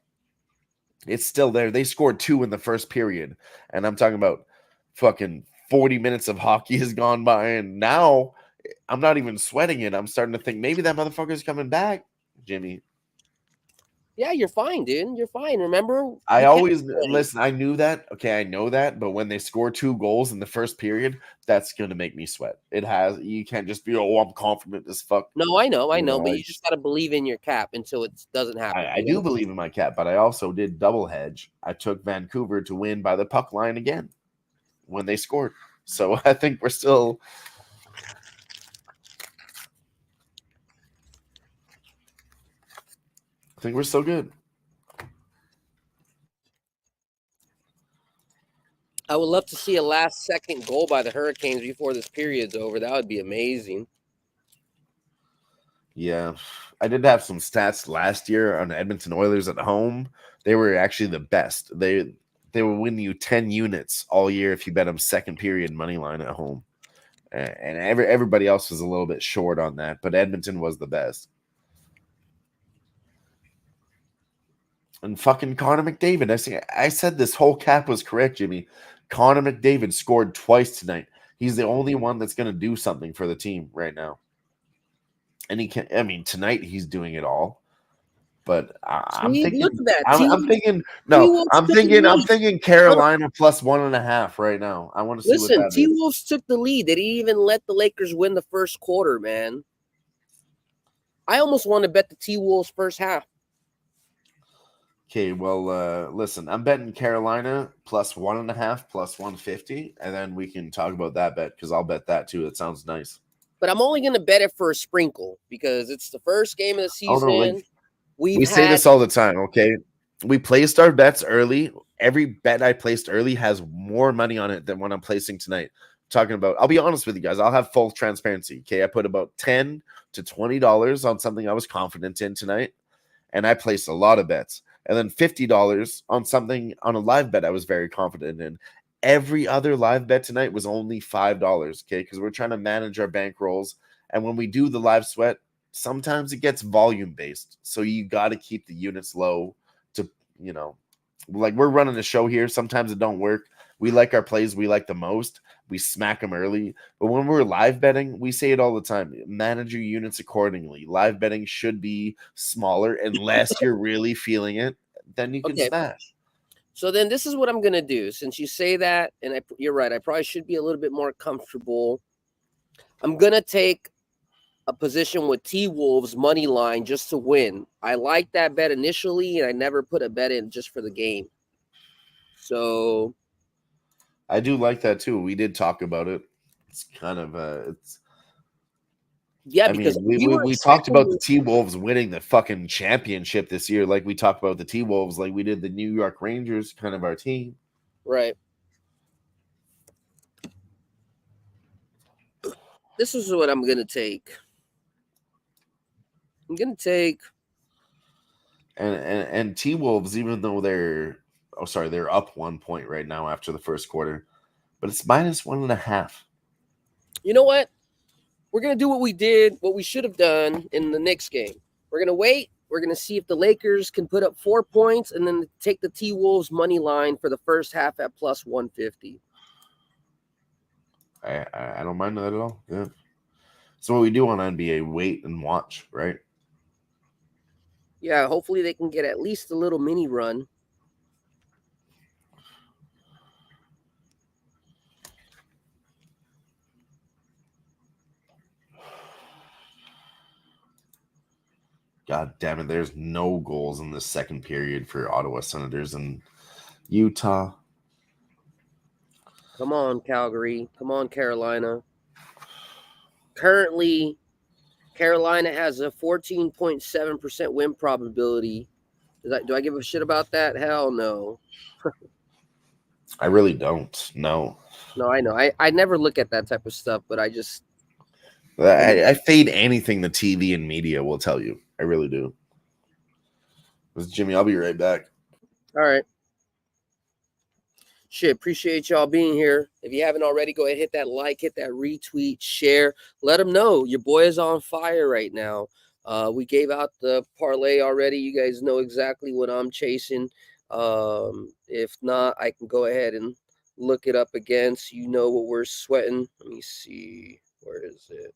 D: It's still there. They scored 2 in the first period, and I'm talking about fucking 40 minutes of hockey has gone by, and now I'm not even sweating it. I'm starting to think maybe that motherfucker's coming back. Jimmy.
C: Yeah, you're fine, dude. You're fine. Remember?
D: I always listen. I knew that. Okay, I know that. But when they score 2 goals in the first period, that's going to make me sweat. It has. You can't just be, I'm confident as fuck.
C: No, I know. But you just got to believe in your cap until it doesn't happen.
D: I do believe in my cap, but I also did double hedge. I took Vancouver to win by the puck line again when they scored. So I think we're still. think we're still good.
C: I would love to see a last-second goal by the Hurricanes before this period's over. That would be amazing.
D: Yeah, I did have some stats last year on Edmonton Oilers at home. They were actually the best. They will win you 10 units all year if you bet them second period money line at home. And everybody else was a little bit short on that, but Edmonton was the best. And fucking Connor McDavid. I said this whole cap was correct, Jimmy. Connor McDavid scored twice tonight. He's the only one that's going to do something for the team right now. And he can. I mean, tonight he's doing it all. But I'm thinking.
C: Look at that.
D: I'm thinking. No, I'm thinking Carolina plus 1.5 right now. I want to see.
C: Listen,
D: what that is.
C: T-Wolves took the lead. They didn't even let the Lakers win the first quarter, man. I almost want to bet the T-Wolves first half.
D: Okay, well, listen, I'm betting Carolina plus 1.5 plus 150, and then we can talk about that bet because I'll bet that too. It sounds nice.
C: But I'm only going to bet it for a sprinkle because it's the first game of the season.
D: Oh, no, we say this all the time, okay? We placed our bets early. Every bet I placed early has more money on it than what I'm placing tonight. Talking about, I'll be honest with you guys. I'll have full transparency, okay? I put about $10 to $20 on something I was confident in tonight, and I placed a lot of bets. And then $50 on something on a live bet I was very confident in. Every other live bet tonight was only $5, okay? Because we're trying to manage our bankrolls. And when we do the live sweat, sometimes it gets volume based. So you got to keep the units low to, like we're running a show here. Sometimes it don't work. We like our plays we like the most. We smack them early. But when we're live betting, we say it all the time. Manage your units accordingly. Live betting should be smaller unless you're really feeling it. Then you can smash.
C: So then this is what I'm going to do. Since you say that, and you're right, I probably should be a little bit more comfortable. I'm going to take a position with T-Wolves money line just to win. I like that bet initially, and I never put a bet in just for the game. So
D: I do like that too. We did talk about it. It's kind of because we talked about the T-Wolves winning the fucking championship this year, like we talked about the T-Wolves, like we did the New York Rangers, kind of our team.
C: Right. This is what I'm gonna take. I'm gonna take
D: and T-Wolves, even though they're up 1 point right now after the first quarter, but it's minus 1.5.
C: You know what? We're going to do what we should have done in the Knicks game. We're going to wait. We're going to see if the Lakers can put up 4 points and then take the T-Wolves money line for the first half at plus 150.
D: I don't mind that at all. Yeah. So what we do on NBA, wait and watch, right?
C: Yeah, hopefully they can get at least a little mini run.
D: God damn it, there's no goals in the second period for Ottawa Senators and Utah.
C: Come on, Calgary. Come on, Carolina. Currently, Carolina has a 14.7% win probability. Do I give a shit about that? Hell no.
D: I really don't. No.
C: No, I know. I never look at that type of stuff, but I just...
D: I fade anything the TV and media will tell you. I really do. This is Jimmy. I'll be right back.
C: All right. Shit, appreciate y'all being here. If you haven't already, go ahead, hit that like, hit that retweet, share. Let them know your boy is on fire right now. We gave out the parlay already. You guys know exactly what I'm chasing. If not, I can go ahead and look it up again so you know what we're sweating. Let me see. Where is it?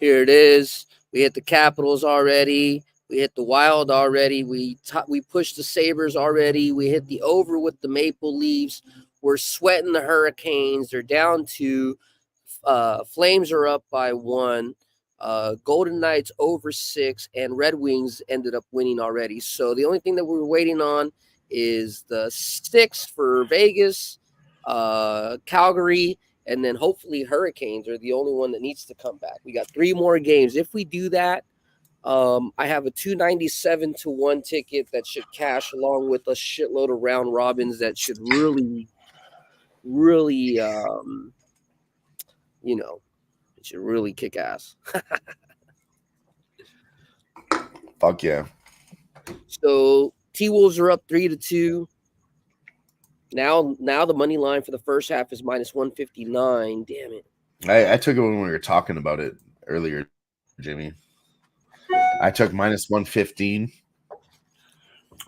C: Here it is. We hit the Capitals already. We hit the Wild already. We pushed the Sabres already. We hit the over with the Maple Leafs. We're sweating the Hurricanes. They're down 2. Flames are up by 1. Golden Knights over 6. And Red Wings ended up winning already. So the only thing that we're waiting on is the 6 for Vegas, Calgary, And then hopefully Hurricanes are the only one that needs to come back. We got 3 more games. If we do that, I have a 297-1 ticket that should cash along with a shitload of round robins that should really, it should really kick ass.
D: Fuck yeah.
C: So T-Wolves are up 3-2. Now the money line for the first half is -159. Damn it.
D: I took it when we were talking about it earlier, Jimmy. I took -115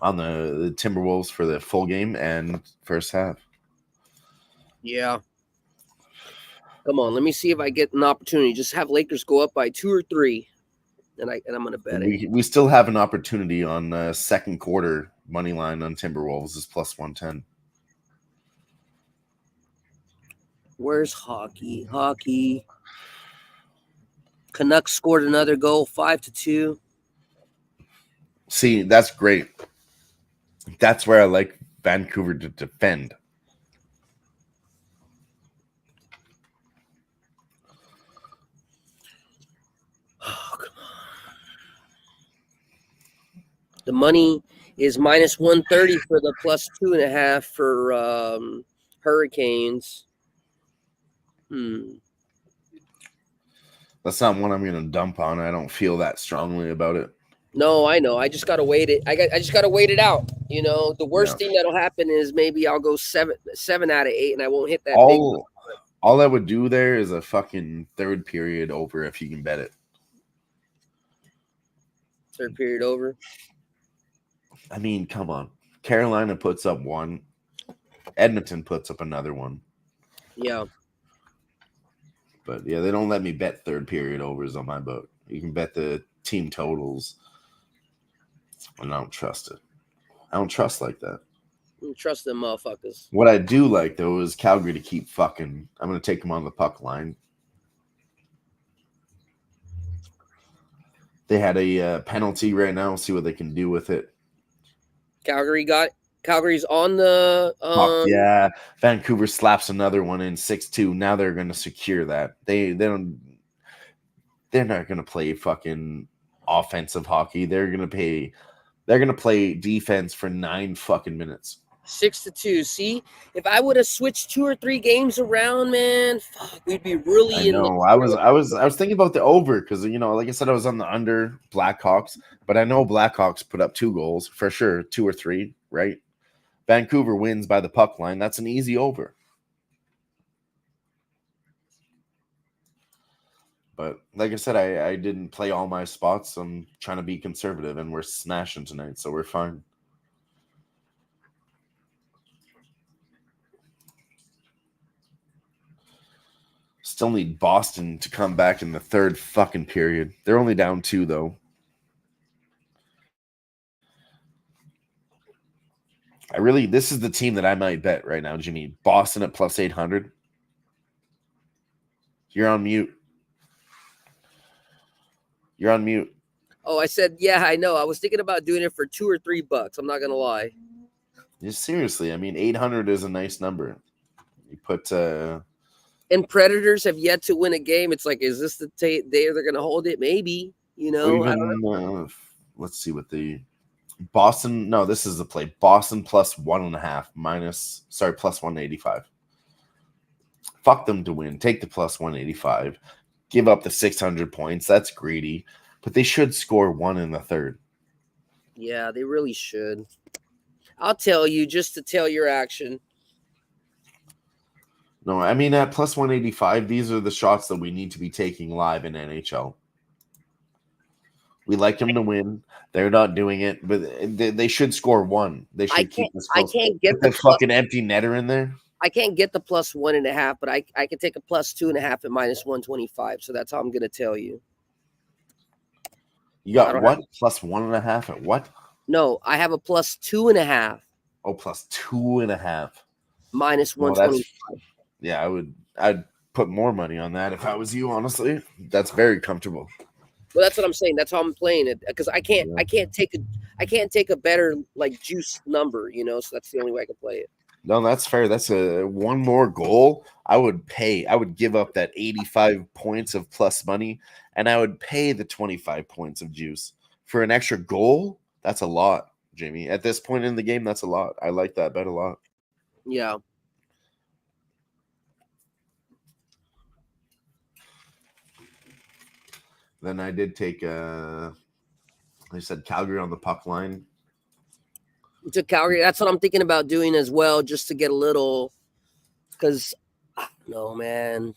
D: on the Timberwolves for the full game and first half.
C: Yeah. Come on, let me see if I get an opportunity. Just have Lakers go up by 2 or 3, and I'm gonna bet it.
D: We still have an opportunity on second quarter money line on Timberwolves is +110.
C: Where's hockey? Hockey. Canucks scored another goal, 5-2.
D: See, that's great. That's where I like Vancouver to defend.
C: Oh, come on. The money is -130 for the +2.5 for Hurricanes.
D: That's not one I'm going to dump on. I don't feel that strongly about it.
C: No, I know. I just gotta wait it. I just gotta wait it out. You know, the worst thing that'll happen is maybe I'll go 7 out of 8, and I won't hit that big.
D: All I would do there is a fucking third period over if you can bet it.
C: Third period over.
D: I mean, come on. Carolina puts up 1. Edmonton puts up another 1.
C: Yeah.
D: But yeah, they don't let me bet third period overs on my book. You can bet the team totals. And I don't trust it. I don't trust like that.
C: I don't trust them motherfuckers.
D: What I do like, though, is Calgary to keep fucking. I'm going to take them on the puck line. They had a penalty right now. See what they can do with it.
C: Calgary's on the.
D: Yeah, Vancouver slaps another one in 6-2. Now they're going to secure that. They're not going to play fucking offensive hockey. They're going to play defense for 9 fucking minutes.
C: 6-2. See, if I would have switched 2 or 3 games around, man, fuck, we'd be really in.
D: I was thinking about the over because like I said, I was on the under Blackhawks, but I know Blackhawks put up 2 goals for sure, 2 or 3, right? Vancouver wins by the puck line. That's an easy over. But like I said, I didn't play all my spots. I'm trying to be conservative, and we're smashing tonight, so we're fine. Still need Boston to come back in the third fucking period. They're only down 2, though. This is the team that I might bet right now, Jimmy. Boston at +800. You're on mute. You're on mute.
C: Oh, I said, yeah, I know. I was thinking about doing it for $2 or $3. I'm not gonna lie.
D: Just seriously, I mean, 800 is a nice number. You put.
C: And Predators have yet to win a game. It's like, is this the day they're gonna hold it? Maybe. I don't know.
D: Let's see what the Boston. No, this is the play. Boston +1.5 +185. Fuck them to win. Take the +185. Give up the 600 points. That's greedy. But they should score 1 in the third.
C: Yeah, they really should. I'll tell you just to tell your action.
D: No, I mean, at +185, these are the shots that we need to be taking live in NHL. We like them to win. They're not doing it, but they should score 1. They should keep this close.
C: I can't get
D: the fucking empty netter in there.
C: I can't get the +1.5, but I can take a +2.5 at -125. So that's how I'm going to tell you.
D: You got what? +1.5 at what?
C: No, I have a +2.5.
D: Oh, +2.5.
C: -125.
D: Yeah, I'd put more money on that if I was you, honestly. That's very comfortable.
C: Well, that's what I'm saying. That's how I'm playing it because I can't take a better like juice number, so that's the only way I can play it.
D: No, that's fair. That's a one more goal. I would pay. I would give up that 85 points of plus money, and I would pay the 25 points of juice for an extra goal. That's a lot, Jamie. At this point in the game, that's a lot. I like that bet a lot.
C: Yeah.
D: Then I did take I said Calgary on the puck line.
C: To Calgary. That's what I'm thinking about doing as well, just to get a little, because no, man,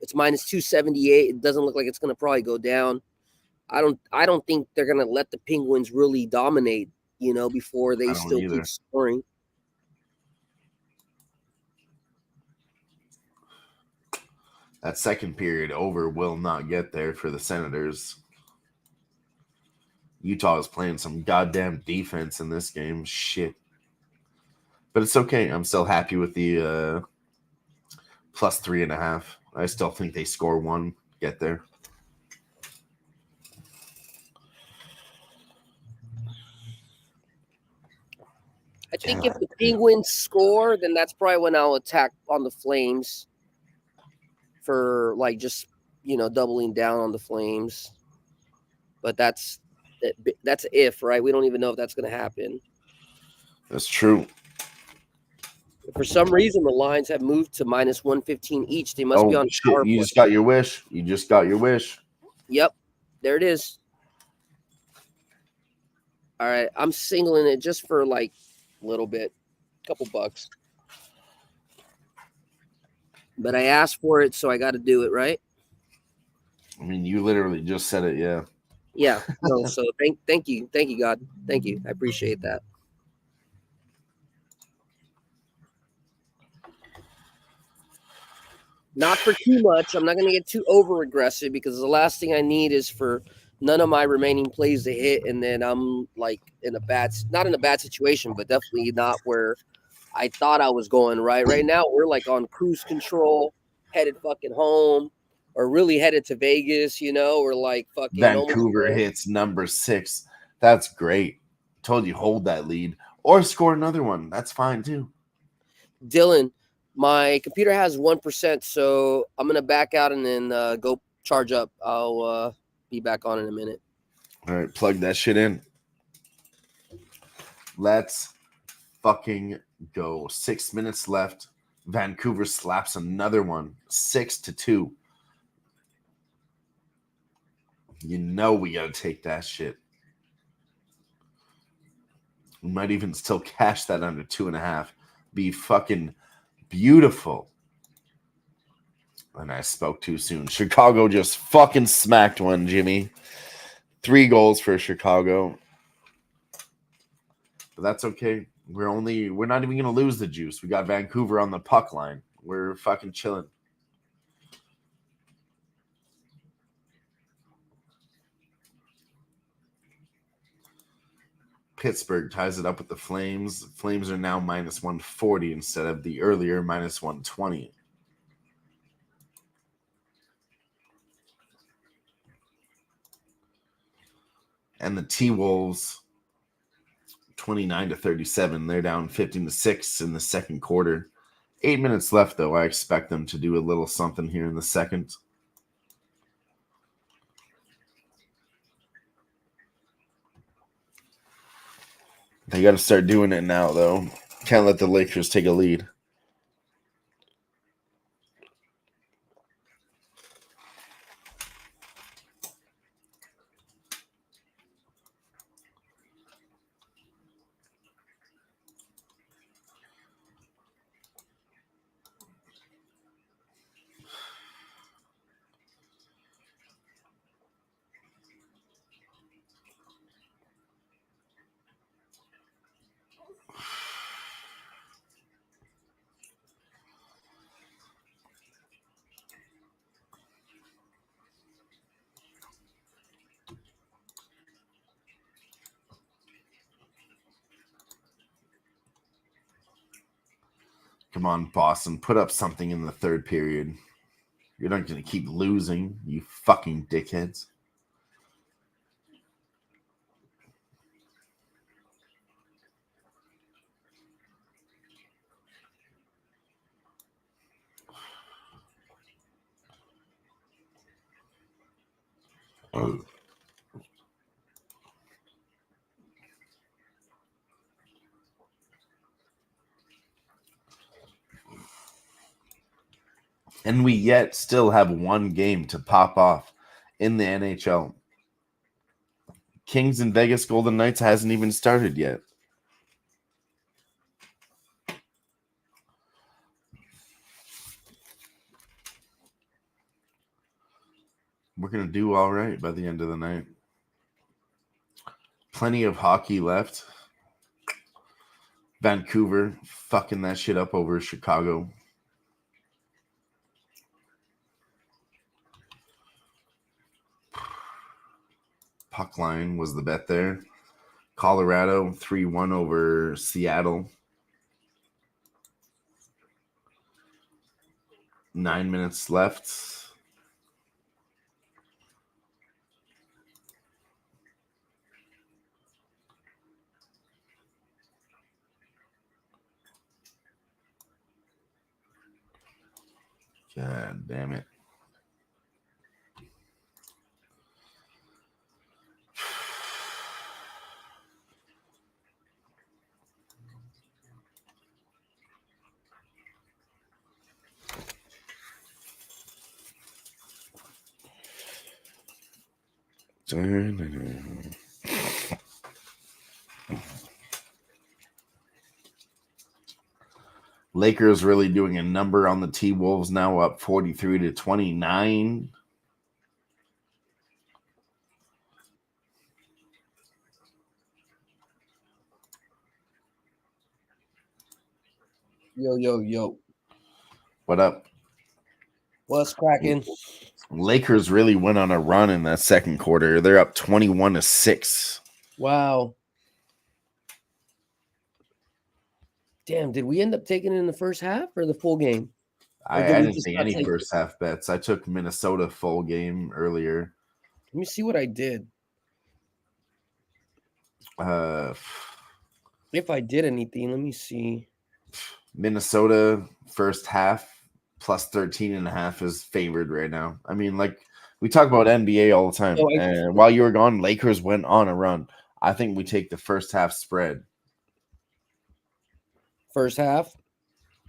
C: it's minus 278. It doesn't look like it's going to probably go down. I don't think they're going to let the Penguins really dominate, before they still keep scoring.
D: That second period over will not get there for the Senators. Utah is playing some goddamn defense in this game. Shit. But it's okay. I'm still happy with the plus 3.5. I still think they score one, get there.
C: I think if the Penguins score, then that's probably when I'll attack on the Flames for just doubling down on the Flames. But that's if, right? We don't even know if that's going to happen.
D: That's true.
C: For some reason, the lines have moved to minus 115 each. They must be on
D: shit. You just got your wish. You just got your wish.
C: Yep. There it is. All right. I'm singling it just for a little bit, couple bucks. But I asked for it, so I got to do it, right?
D: I mean, you literally just said it, yeah.
C: Yeah. No, so thank you. Thank you, God. Thank you. I appreciate that. Not for too much. I'm not going to get too over aggressive, because the last thing I need is for none of my remaining plays to hit, and then I'm not in a bad situation, but definitely not where I thought I was going. Right now we're on cruise control, headed fucking home, or really headed to Vegas. We're fucking
D: Vancouver hits number 6. That's great. Told you, hold that lead or score another one. That's fine too.
C: Dylan, my computer has 1%, so I'm gonna back out and then go charge up. I'll be back on in a minute.
D: All right, plug that shit in. Let's fucking go. 6 minutes left. Vancouver slaps another one. 6-2. We gotta take that shit. We might even still cash that under 2.5. Be fucking beautiful. And I spoke too soon. Chicago just fucking smacked one, Jimmy. 3 goals for Chicago. But that's okay. We're not even gonna lose the juice. We got Vancouver on the puck line. We're fucking chilling. Pittsburgh ties it up with the Flames. Flames are now minus 140 instead of the earlier minus 120. And the T-Wolves, 29-37. They're down 15-6 in the second quarter. 8 minutes left, though. I expect them to do a little something here in the second. They got to start doing it now, though. Can't let the Lakers take a lead. Come on, Boston. Put up something in the third period. You're not going to keep losing, you fucking dickheads. And we yet still have one game to pop off in the NHL. Kings and Vegas Golden Knights hasn't even started yet. We're going to do all right by the end of the night. Plenty of hockey left. Vancouver fucking that shit up over Chicago. Puck line was the bet there. Colorado 3-1 over Seattle. 9 minutes left. God damn it. Lakers really doing a number on the T-Wolves now, up 43-29.
C: Yo.
D: What up?
C: What's cracking?
D: Lakers really went on a run in that second quarter. They're up 21-6.
C: Wow. Damn, did we end up taking it in the first half or the full game?
D: I
C: did we
D: didn't
C: just
D: take
C: not
D: any
C: take
D: first half bets. I took Minnesota full game earlier.
C: Let me see what I did. If I did anything, let me see.
D: Minnesota first half plus 13.5 is favored right now. I mean, like we talk about NBA all the time.
C: Oh,
D: And while you were gone, Lakers went on a run. I think we take the first half spread.
C: First half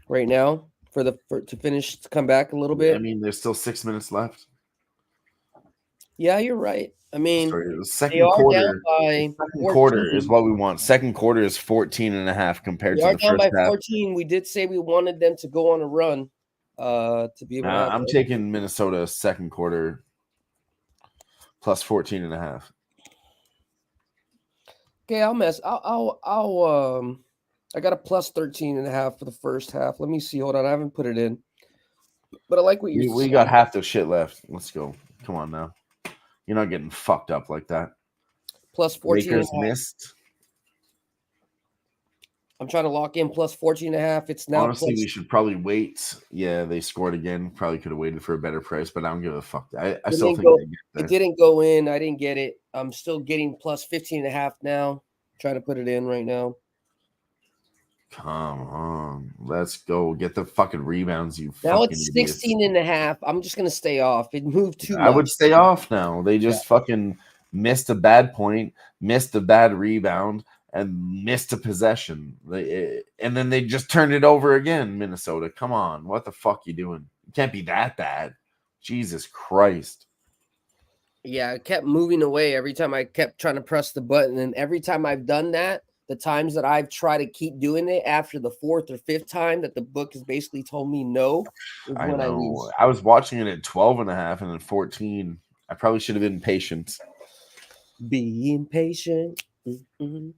C: right now to finish to come back a little bit.
D: I mean, there's still 6 minutes left.
C: Yeah, you're right. I mean,
D: The second
C: they are
D: quarter,
C: down by
D: second
C: 14.
D: quarter is what we want. Second quarter is 14.5 compared
C: They
D: to
C: are
D: the
C: down
D: first
C: by
D: half.
C: 14. We did say we wanted them to go on a run to be able to have
D: I'm taking Minnesota second quarter plus 14.5.
C: Okay, I got a plus 13.5 for the first half. Let me see. Hold on. I haven't put it in. But I like what you're saying.
D: We got half the shit left. Let's go. Come on now. You're not getting fucked up like that.
C: Plus 14.
D: Lakers missed.
C: I'm trying to lock in plus 14.5. It's now
D: Honestly, we should probably wait. Yeah, they scored again. Probably could have waited for a better price, but I don't give a fuck. I still think they get there.
C: It didn't go in. I didn't get it. I'm still getting plus 15.5 now. Trying to put it in right now.
D: Come on. Let's go. Get the fucking rebounds, you
C: now
D: fucking
C: it's
D: idiots.
C: 16.5. I'm just going to stay off. It moved too much.
D: I would stay off now. They just fucking missed a bad point, missed a bad rebound, and missed a possession. And then they just turned it over again, Minnesota. Come on. What the fuck you doing? It can't be that bad. Jesus Christ.
C: Yeah, I kept moving away every time I kept trying to press the button. And every time I've done that, the times that I've tried to keep doing it after the fourth or fifth time that the book has basically told me no is
D: I
C: when
D: know.
C: I lose.
D: I was watching it at 12.5 and then 14. I probably should have been patient.
C: Being patient. Mm-hmm.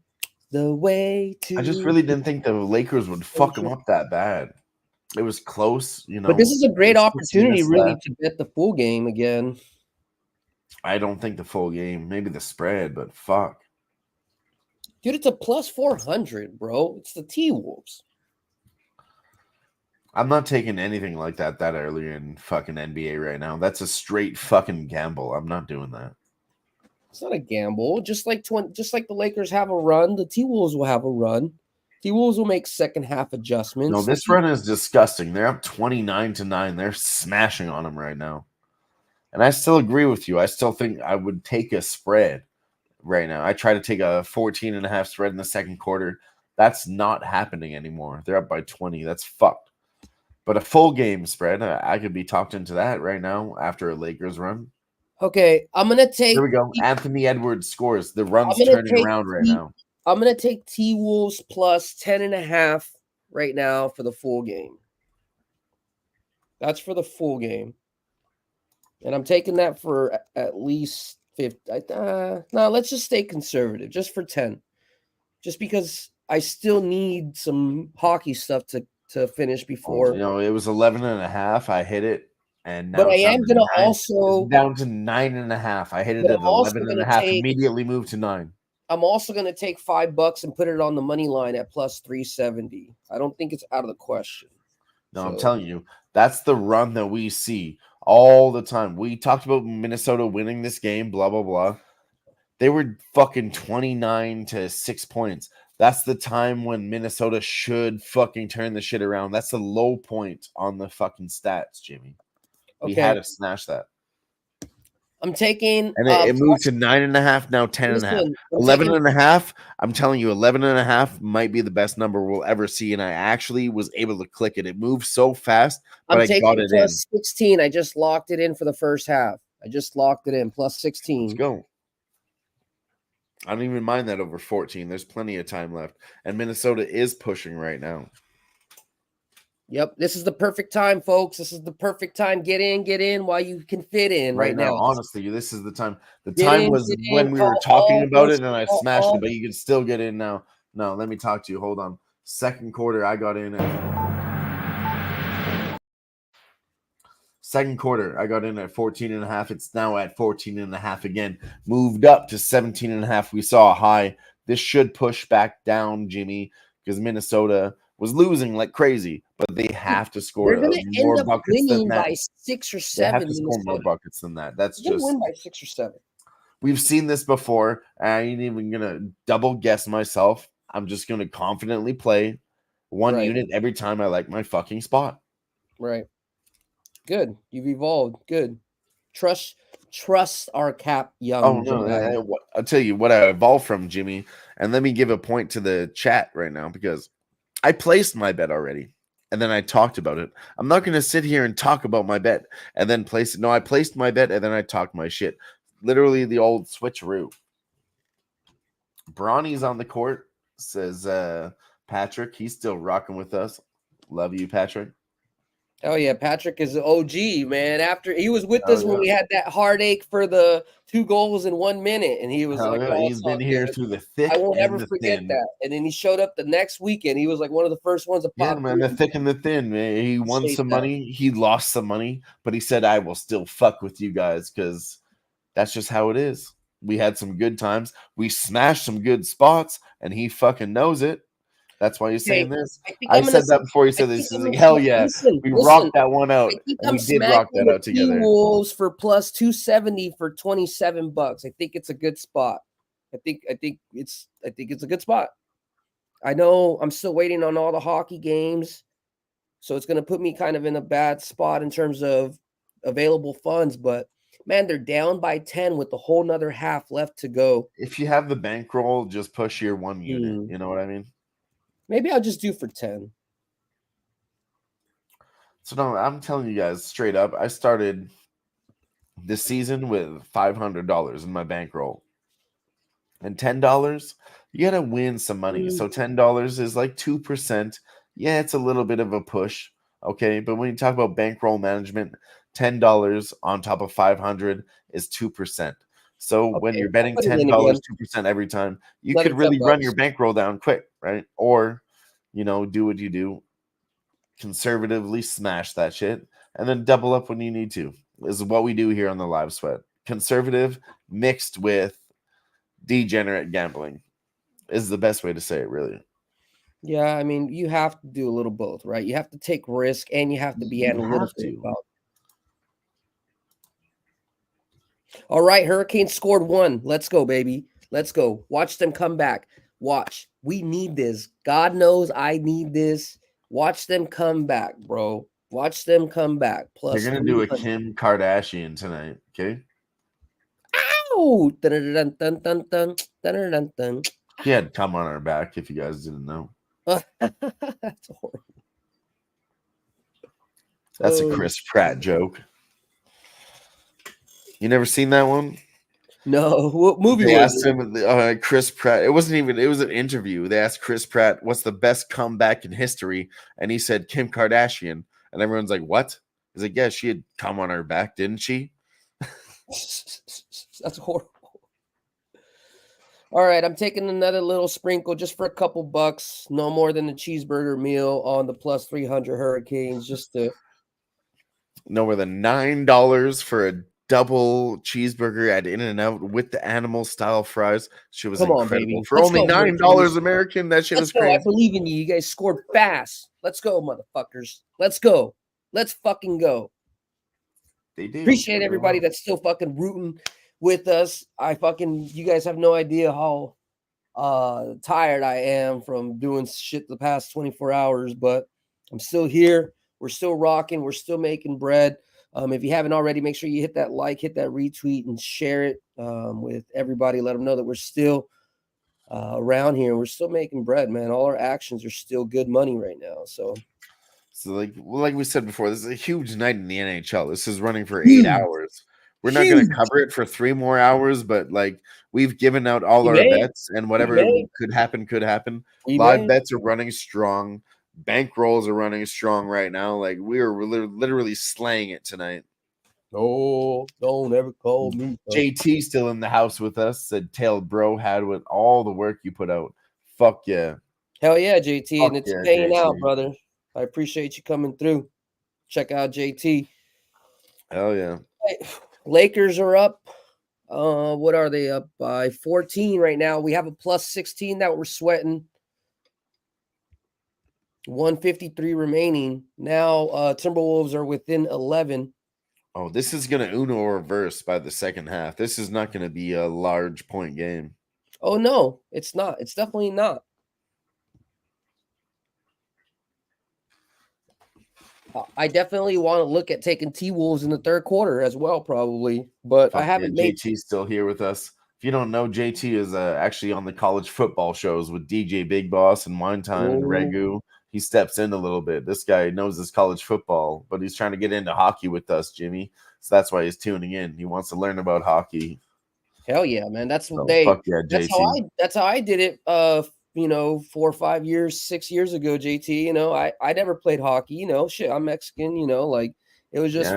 C: The way to.
D: I just really didn't think the Lakers would fuck them up that bad. It was close, you know.
C: But this is a great opportunity, really, to bet the full game again.
D: I don't think the full game, maybe the spread, but fuck.
C: Dude, it's a plus 400, bro. It's the T-Wolves.
D: I'm not taking anything like that early in fucking NBA right now. That's a straight fucking gamble. I'm not doing that.
C: It's not a gamble. Just like the Lakers have a run, the T-Wolves will have a run. T-Wolves will make second half adjustments.
D: No, this run is disgusting. They're up 29-9. They're smashing on them right now. And I still agree with you. I still think I would take a spread right now. I try to take a 14.5 spread in the second quarter. That's not happening anymore. They're up by 20. That's fucked. But a full game spread, I could be talked into that right now after a Lakers run.
C: Okay, I'm gonna take.
D: Here we go. Anthony Edwards scores. The run's
C: I'm gonna
D: turning
C: take
D: around right
C: T-
D: now.
C: I'm gonna take T-Wolves plus 10.5 right now for the full game. That's for the full game. And I'm taking that for at least 50. No, let's just stay conservative, just for 10. Just because I still need some hockey stuff to finish before.
D: It was 11.5. I hit it. And now
C: But I
D: it's down
C: am
D: to
C: gonna
D: 9.
C: also
D: It's down to 9.5. I hit it
C: but
D: at
C: I'm also
D: 11.5.
C: gonna take
D: Immediately moved to 9.
C: I'm also gonna take $5 and put it on the money line at plus 370. I don't think it's out of the question.
D: No, I'm telling you, that's the run that we see all the time. We talked about Minnesota winning this game, blah, blah, blah. They were fucking 29 to 6 points. That's the time when Minnesota should fucking turn the shit around. That's the low point on the fucking stats, Jimmy. We had to smash that.
C: I'm taking
D: And it moved to 9.5, now 10.5. 11.5, I'm telling you, 11.5 might be the best number we'll ever see. And I actually was able to click it. It moved so fast, but I got it in.
C: 16. I just locked it in for the first half. I just locked it in plus 16.
D: Let's go. I don't even mind that over 14. There's plenty of time left. And Minnesota is pushing right now.
C: Yep, this is the perfect time, folks. This is the perfect time. Get in while you can fit in right now.
D: Honestly, this is the time. The time was when we were talking about it and I smashed it, but you can still get in now. No, let me talk to you. Hold on. Second quarter, I got in at 14.5. It's now at 14.5 again. Moved up to 17.5. We saw a high. This should push back down, Jimmy, because Minnesota was losing like crazy, but they have to score more buckets than that.
C: By 6 or 7.
D: They have to score more buckets than that. That's just
C: win by 6 or 7.
D: We've seen this before. I ain't even gonna double guess myself. I'm just gonna confidently play one unit every time I like my fucking spot.
C: Right. Good. You've evolved. Good. Trust our Cap Young.
D: Oh no! I'll tell you what I evolved from, Jimmy. And let me give a point to the chat right now because I placed my bet already, and then I talked about it. I'm not going to sit here and talk about my bet and then place it. No, I placed my bet, and then I talked my shit. Literally the old switcheroo. Bronny's on the court, says Patrick. He's still rocking with us. Love you, Patrick.
C: Oh, yeah. Patrick is an OG, man. After he was with us when we had that heartache for the 2 goals in 1 minute, and he was
D: he's been here through the thick.
C: I won't ever forget that. And then he showed up the next weekend. He was like one of the first ones to pop.
D: Yeah, man, the thick and the thin, man. He won some money. He lost some money, but he said, I will still fuck with you guys because that's just how it is. We had some good times. We smashed some good spots, and he fucking knows it. That's why he's saying this. I said that before he said this. He's like, hell yeah. We rocked that one out. And we did rock that out together.
C: Wolves for plus 270 for $27. I think it's a good spot. I think it's a good spot. I know I'm still waiting on all the hockey games. So it's going to put me kind of in a bad spot in terms of available funds, but man, they're down by 10 with the whole nother half left to go.
D: If you have the bankroll, just push your one unit. You know what I mean?
C: Maybe I'll just do for 10.
D: So no, I'm telling you guys straight up, I started this season with $500 in my bankroll. And $10, you gotta win some money. So $10 is like 2%. Yeah, it's a little bit of a push. Okay. But when you talk about bankroll management, $10 on top of 500 is 2%. So when you're betting $10, 2% every time, you could really run your bankroll down quick, right? Or, do what you do, conservatively smash that shit, and then double up when you need to. This is what we do here on the Live Sweat. Conservative mixed with degenerate gambling is the best way to say it, really.
C: Yeah, I mean, you have to do a little both, right? You have to take risk and you have to be analytical about it. All right, Hurricanes scored 1. Let's go, baby. Let's go. Watch them come back. Watch. We need this. God knows I need this. Watch them come back, bro. Watch them come back. Plus,
D: they're going to do a Kim Kardashian tonight. Okay.
C: Ow! Dun, dun, dun, dun, dun, dun, dun.
D: He had come on our back, if you guys didn't know.
C: That's horrible.
D: That's a
C: Oh.
D: Chris Pratt joke. You never seen that one?
C: No, what movie
D: They
C: was
D: asked
C: it?
D: him, Chris Pratt. It wasn't even. It was an interview. They asked Chris Pratt, "What's the best comeback in history?" And he said, "Kim Kardashian." And everyone's like, "What?" He's like, "Yeah, she had come on her back, didn't she?"
C: That's horrible. All right, I'm taking another little sprinkle just for a couple bucks, no more than a cheeseburger meal on the plus 300 Hurricanes, just to.
D: No more than $9 for a double cheeseburger at In-N-Out with the animal style fries. She was
C: Come on,
D: incredible
C: baby.
D: for
C: Let's
D: only
C: go,
D: $9
C: Hurricanes.
D: American. That shit
C: Let's
D: is
C: go. I
D: crazy.
C: believe in you. You guys scored fast. Let's go, motherfuckers. Let's go. Let's fucking go.
D: They did.
C: Appreciate everybody that's still fucking rooting with us. You guys have no idea how tired I am from doing shit the past 24 hours, but I'm still here. We're still rocking. We're still making bread. If you haven't already, make sure you hit that like, hit that retweet, and share it with everybody. Let them know that we're still around here. We're still making bread, man. All our actions are still good money right now. So
D: like we said before, this is a huge night in the NHL. This is running for 8 hours. We're not going to cover it for 3 more hours, but like we've given out all our bets, and whatever could happen, could happen. Live bets are running strong. Bankrolls are running strong right now. Like we are literally slaying it tonight.
C: Oh, don't ever call me.
D: JT still in the house with us. Said Tail Bro had with all the work you put out. Fuck yeah.
C: Hell yeah, JT.
D: Fuck
C: and it's
D: yeah,
C: paying
D: JT.
C: out, brother. I appreciate you coming through. Check out JT.
D: Hell yeah.
C: Lakers are up. What are they up by? 14 right now. We have a plus 16 that we're sweating. 153 remaining. Now Timberwolves are within 11.
D: Oh, this is going to Uno reverse by the second half. This is not going to be a large point game.
C: Oh, no, it's not. It's definitely not. I definitely want to look at taking T-Wolves in the third quarter as well, probably. But I haven't made.
D: JT's still here with us. If you don't know, JT is actually on the college football shows with DJ Big Boss and Wine Time and Regu. He steps in a little bit. This guy knows his college football, but he's trying to get into hockey with us, Jimmy. So that's why he's tuning in. He wants to learn about hockey.
C: Hell yeah, man! That's what
D: fuck yeah, JT.
C: That's how I did it. 4 or 5 years, 6 years ago, JT. I never played hockey. Shit, I'm Mexican. Like it was just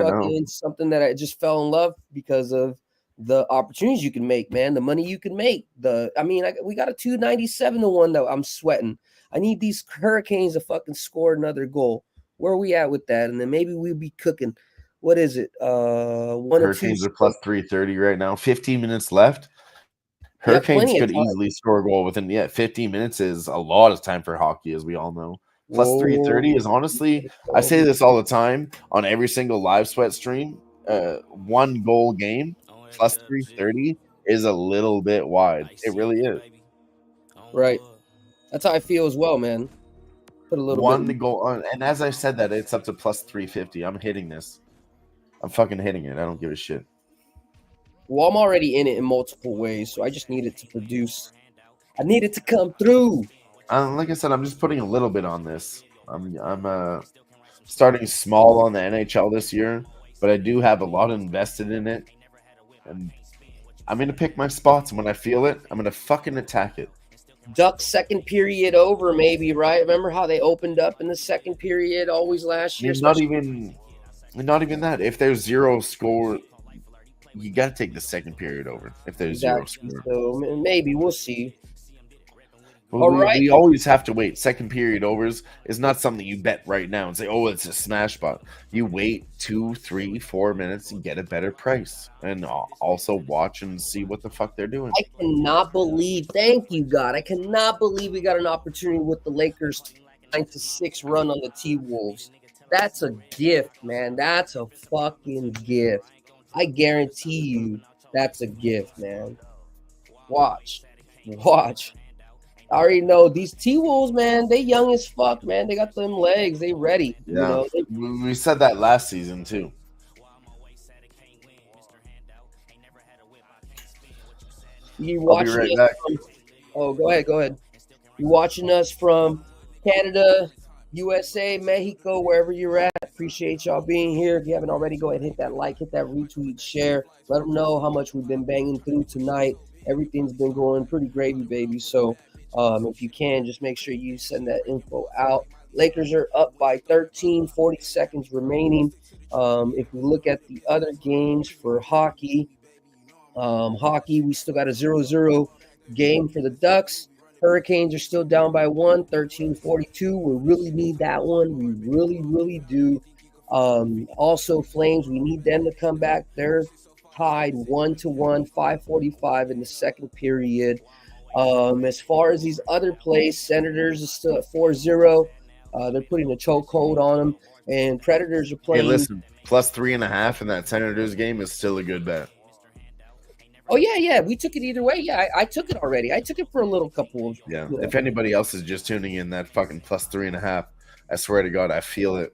C: something that I just fell in love because of the opportunities you can make, man. The money you can make. We got a 297 to 1 though. I'm sweating. I need these Hurricanes to fucking score another goal. Where are we at with that? And then maybe we'll be cooking. What is it?
D: Hurricanes are plus 330 right now. 15 minutes left. Hurricanes could easily score a goal within 15 minutes is a lot of time for hockey, as we all know. Plus 330 is honestly, I say this all the time on every single live sweat stream. 1 goal game plus 330 is a little bit wide. It really is.
C: Right. That's how I feel as well, man. Put a little
D: one goal on, and as I said that, it's up to plus 350. I'm hitting this. I'm fucking hitting it. I don't give a shit.
C: Well, I'm already in it in multiple ways, so I just need it to produce. I need it to come through.
D: Like I said, I'm just putting a little bit on this. I'm starting small on the NHL this year, but I do have a lot invested in it, and I'm gonna pick my spots. And when I feel it, I'm gonna fucking attack it.
C: Duck second period over, maybe, right? Remember how they opened up in the second period always last year?
D: Not even that. If there's 0 score, you got to take the second period over. If there's 0 score,
C: so maybe we'll see.
D: We always have to wait. Second period overs is not something you bet right now and say, "Oh, it's a smash spot." You wait 2, 3, 4 minutes and get a better price, and also watch and see what the fuck they're doing.
C: I cannot believe. Thank you, God. I cannot believe we got an opportunity with the Lakers 9-6 run on the T-Wolves. That's a gift, man. That's a fucking gift. I guarantee you, that's a gift, man. Watch. I already know these T-Wolves, man. They young as fuck, man. They got them legs. They ready.
D: Yeah, we said that last season too.
C: You're
D: I'll be
C: watching
D: right
C: us
D: back.
C: Oh, go ahead. You're watching us from Canada, USA, Mexico, wherever you're at. Appreciate y'all being here. If you haven't already, go ahead and hit that like, hit that retweet, share. Let them know how much we've been banging through tonight. Everything's been going pretty gravy, baby. So if you can, just make sure you send that info out. Lakers are up by 13, 40 seconds remaining. If we look at the other games for hockey, we still got a 0-0 game for the Ducks. Hurricanes are still down by 1, 13-42. We really need that one. We really, really do. Also, Flames, we need them to come back. They're tied 1-1, 5:45 in the second period. As far as these other plays, Senators is still at 4-0. They're putting a chokehold on them, and Predators are
D: Hey,
C: playing.
D: listen, plus 3.5 in that Senators game is still a good bet.
C: Oh yeah, we took it either way. Yeah, I took it already. I took it for a little couple of.
D: Yeah, if anybody else is just tuning in, that fucking plus 3.5, I swear to God, I feel it.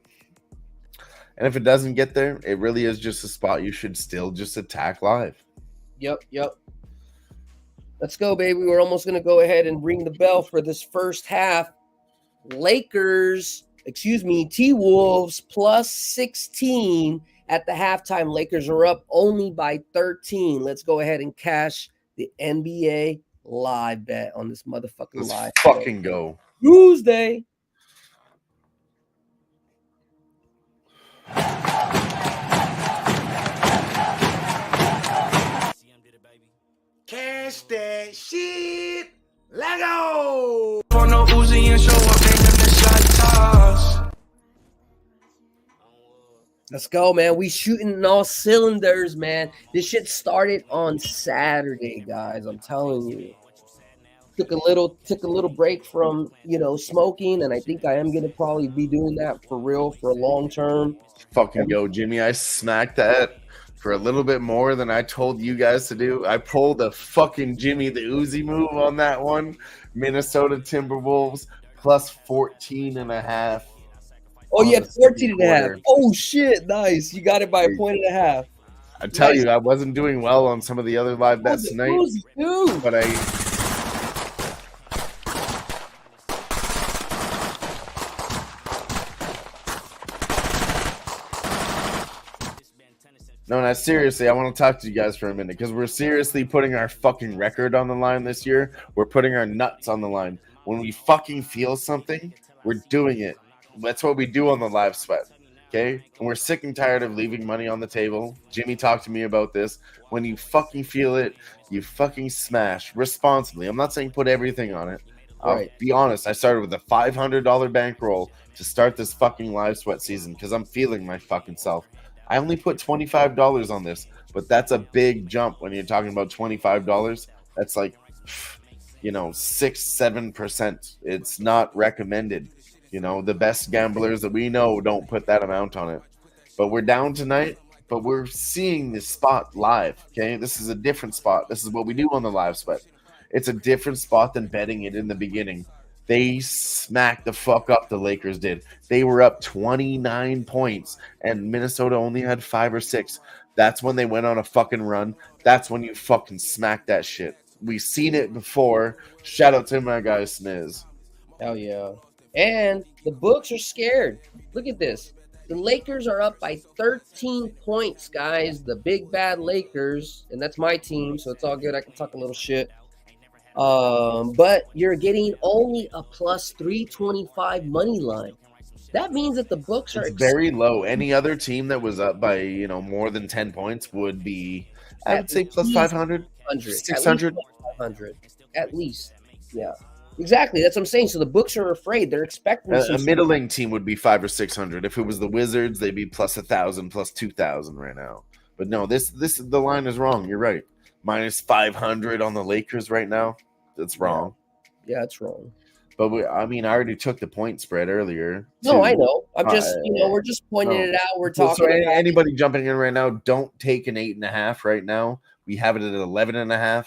D: And if it doesn't get there, it really is just a spot you should still just attack live.
C: Yep. Let's go, baby. We're almost going to go ahead and ring the bell for this first half. T-Wolves plus 16 at the halftime. Lakers are up only by 13. Let's go ahead and cash the NBA live bet on this motherfucking
D: Let's
C: live
D: fucking go.
C: Tuesday.
B: Cash that shit. Let go.
A: On no Uzi and show up in the shot toss.
C: Let's go, man. We shooting in all cylinders, man. This shit started on Saturday, guys. I'm telling you. Took a little break from, smoking, and I think I am gonna probably be doing that for real for a long term.
D: Fucking go, Jimmy. I smacked that for a little bit more than I told you guys to do. I pulled a fucking Jimmy the Uzi move on that one. Minnesota Timberwolves plus 14.5.
C: Oh, you had 14.5. Oh shit, nice. You got it by a 1.5.
D: I tell you, I wasn't doing well on some of the other live bets tonight, but No, seriously, I want to talk to you guys for a minute because we're seriously putting our fucking record on the line this year. We're putting our nuts on the line. When we fucking feel something, we're doing it. That's what we do on the live sweat, okay? And we're sick and tired of leaving money on the table. Jimmy talked to me about this. When you fucking feel it, you fucking smash responsibly. I'm not saying put everything on it. I'll be honest, I started with a $500 bankroll to start this fucking live sweat season because I'm feeling my fucking self. I only put $25 on this, but that's a big jump when you're talking about $25. That's like, 6-7%. It's not recommended. The best gamblers that we know don't put that amount on it. But we're down tonight, but we're seeing this spot live, okay? This is a different spot. This is what we do on the live sweat. It's a different spot than betting it in the beginning. They smacked the fuck up, the Lakers did. They were up 29 points, and Minnesota only had 5 or 6. That's when they went on a fucking run. That's when you fucking smack that shit. We've seen it before. Shout out to my guy, Sniz.
C: Hell yeah. And the books are scared. Look at this. The Lakers are up by 13 points, guys. The big bad Lakers. And that's my team, so it's all good. I can talk a little shit. But you're getting only a plus 325 money line. That means that the books are
D: very low. Any other team that was up by more than 10 points would be, I would say, plus 500, 600,
C: 500 at least. Yeah, exactly. That's what I'm saying. So the books are afraid. They're expecting
D: a middling team would be 500 or 600. If it was the Wizards, they'd be plus 1,000, plus 2,000 right now. But no, the line is wrong. You're right. Minus 500 on the Lakers right now. That's wrong.
C: Yeah, it's wrong.
D: But I already took the point spread earlier.
C: No, I know. I'm just, we're just pointing it out. We're talking.
D: So anybody jumping in right now, don't take an 8.5 right now. We have it at 11.5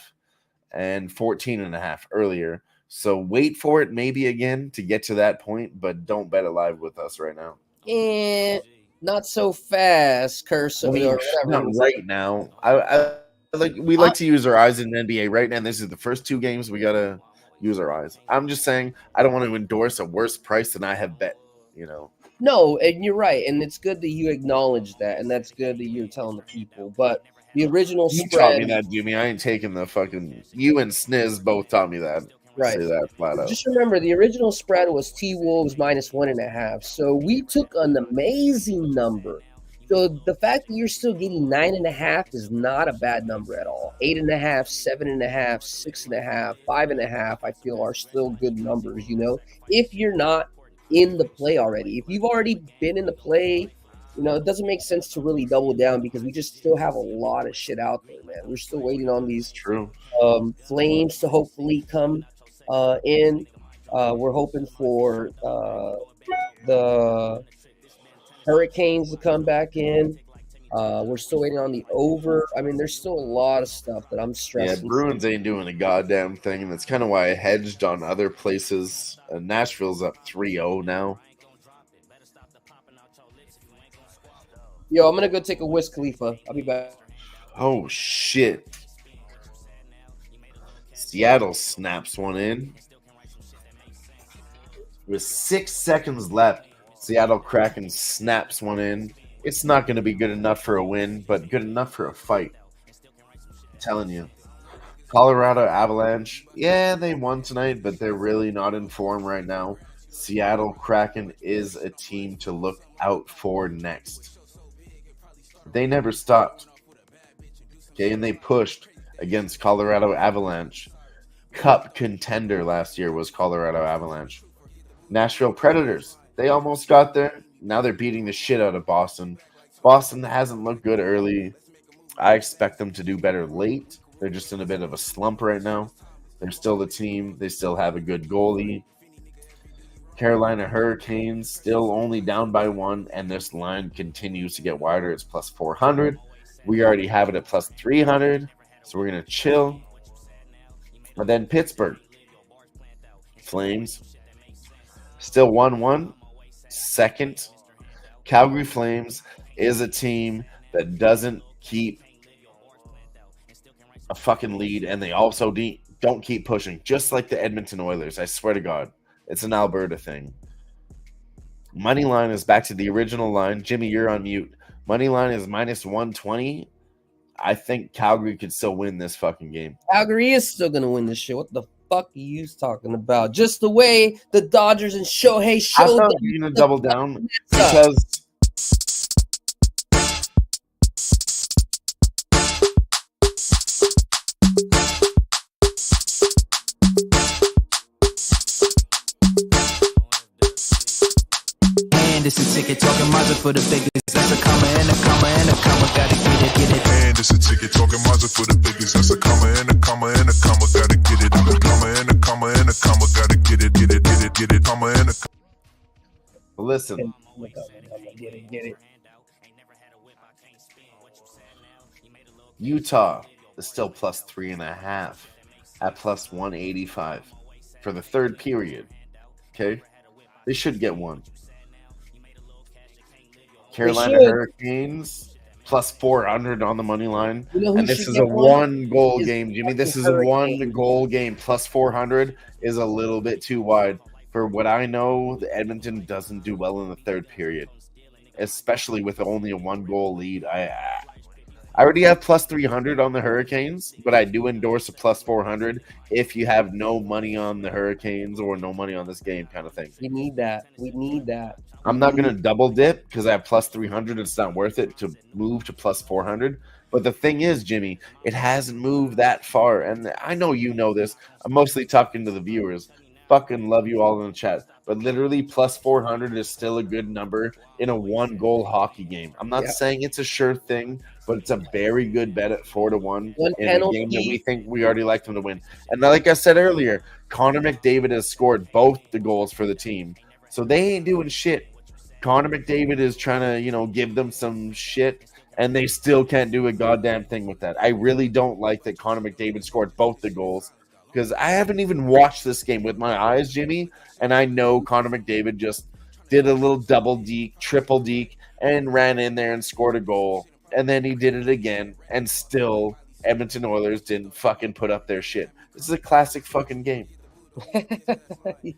D: and 14.5 earlier. So wait for it maybe again to get to that point, but don't bet it live with us right now.
C: And not so fast, curse.
D: Not right now. I we like to use our eyes in the NBA right now. This is the first 2 games we gotta use our eyes. I'm just saying I don't want to endorse a worse price than I have bet.
C: No, and you're right, and it's good that you acknowledge that, and that's good that you're telling the people. But the original
D: You taught me
C: spread,
D: that, Jimmy. I ain't taking the fucking. You and Sniz both taught me that.
C: right?
D: Say that flat out.
C: Just remember, the original spread was T-Wolves -1.5. So we took an amazing number. So the fact that you're still getting 9.5 is not a bad number at all. 8.5, 7.5, 6.5, 5.5, I feel are still good numbers, if you're not in the play already. If you've already been in the play, it doesn't make sense to really double down because we just still have a lot of shit out there, man. We're still waiting on these
D: True.
C: Flames to hopefully come in. We're hoping for the Hurricanes to come back in. We're still waiting on the over. I mean, there's still a lot of stuff that I'm stressing.
D: Yeah, Bruins ain't doing a goddamn thing, and that's kind of why I hedged on other places. Nashville's up 3-0 now.
C: Yo, I'm gonna go take a Wiz Khalifa. I'll be back.
D: Oh shit! Seattle snaps one in with 6 seconds left. Seattle Kraken snaps one in. It's not going to be good enough for a win, but good enough for a fight. I'm telling you. Colorado Avalanche, yeah, they won tonight, but they're really not in form right now. Seattle Kraken is a team to look out for next. They never stopped. Okay, and they pushed against Colorado Avalanche. Cup contender last year was Colorado Avalanche. Nashville Predators, they almost got there. Now they're beating the shit out of Boston. Boston hasn't looked good early. I expect them to do better late. They're just in a bit of a slump right now. They're still the team. They still have a good goalie. Carolina Hurricanes still only down by 1, and this line continues to get wider. It's plus 400. We already have it at plus 300, so we're going to chill. And then Pittsburgh. Flames. Still 1-1. Second. Calgary Flames is a team that doesn't keep a fucking lead, and they also don't keep pushing, just like the Edmonton Oilers. I swear to God. It's an Alberta thing. Money line is back to the original line. Jimmy, you're on mute. Money line is -120. I think Calgary could still win this fucking game.
C: Calgary is still going to win this shit. What the fuck are you talking about? Just the way the Dodgers and Shohei
D: I
C: showed
D: thought
C: them.
D: you were going to double down because
A: This a ticket talking Mazda for the biggest. That's a comma and a comma and a comma. Gotta get it. And this a ticket talking Mazda for the biggest. That's a comma and a comma and a comma. Gotta get it. A comma and a comma and a comma. Gotta get it. Comma and a comma.
D: listen,
C: Get it.
D: Utah is still plus 3.5 at plus 185 for the third period. Okay, they should get one. Carolina Hurricanes plus 400 on the money line. And this is a 1-goal game, Jimmy. This is a 1-goal game. Plus 400 is a little bit too wide. For what I know, the Edmonton doesn't do well in the third period, especially with only a 1-goal lead. I already have plus 300 on the Hurricanes, but I do endorse a plus 400 if you have no money on the Hurricanes or no money on this game kind of thing.
C: We need that.
D: I'm not going to double dip because I have plus 300. It's not worth it to move to plus 400. But the thing is, Jimmy, it hasn't moved that far. And I know you know this. I'm mostly talking to the viewers. Fucking love you all in the chat. But literally, plus 400 is still a good number in a 1-goal hockey game. I'm not saying it's a sure thing, but it's a very good bet at 4-1 in a game that we think we already like them to win. And like I said earlier, Connor McDavid has scored both the goals for the team. So they ain't doing shit. Connor McDavid is trying to, give them some shit, and they still can't do a goddamn thing with that. I really don't like that Connor McDavid scored both the goals because I haven't even watched this game with my eyes, Jimmy, and I know Connor McDavid just did a little double deke, triple deke, and ran in there and scored a goal, and then he did it again and still Edmonton Oilers didn't fucking put up their shit. This is a classic fucking game.
C: Yeah.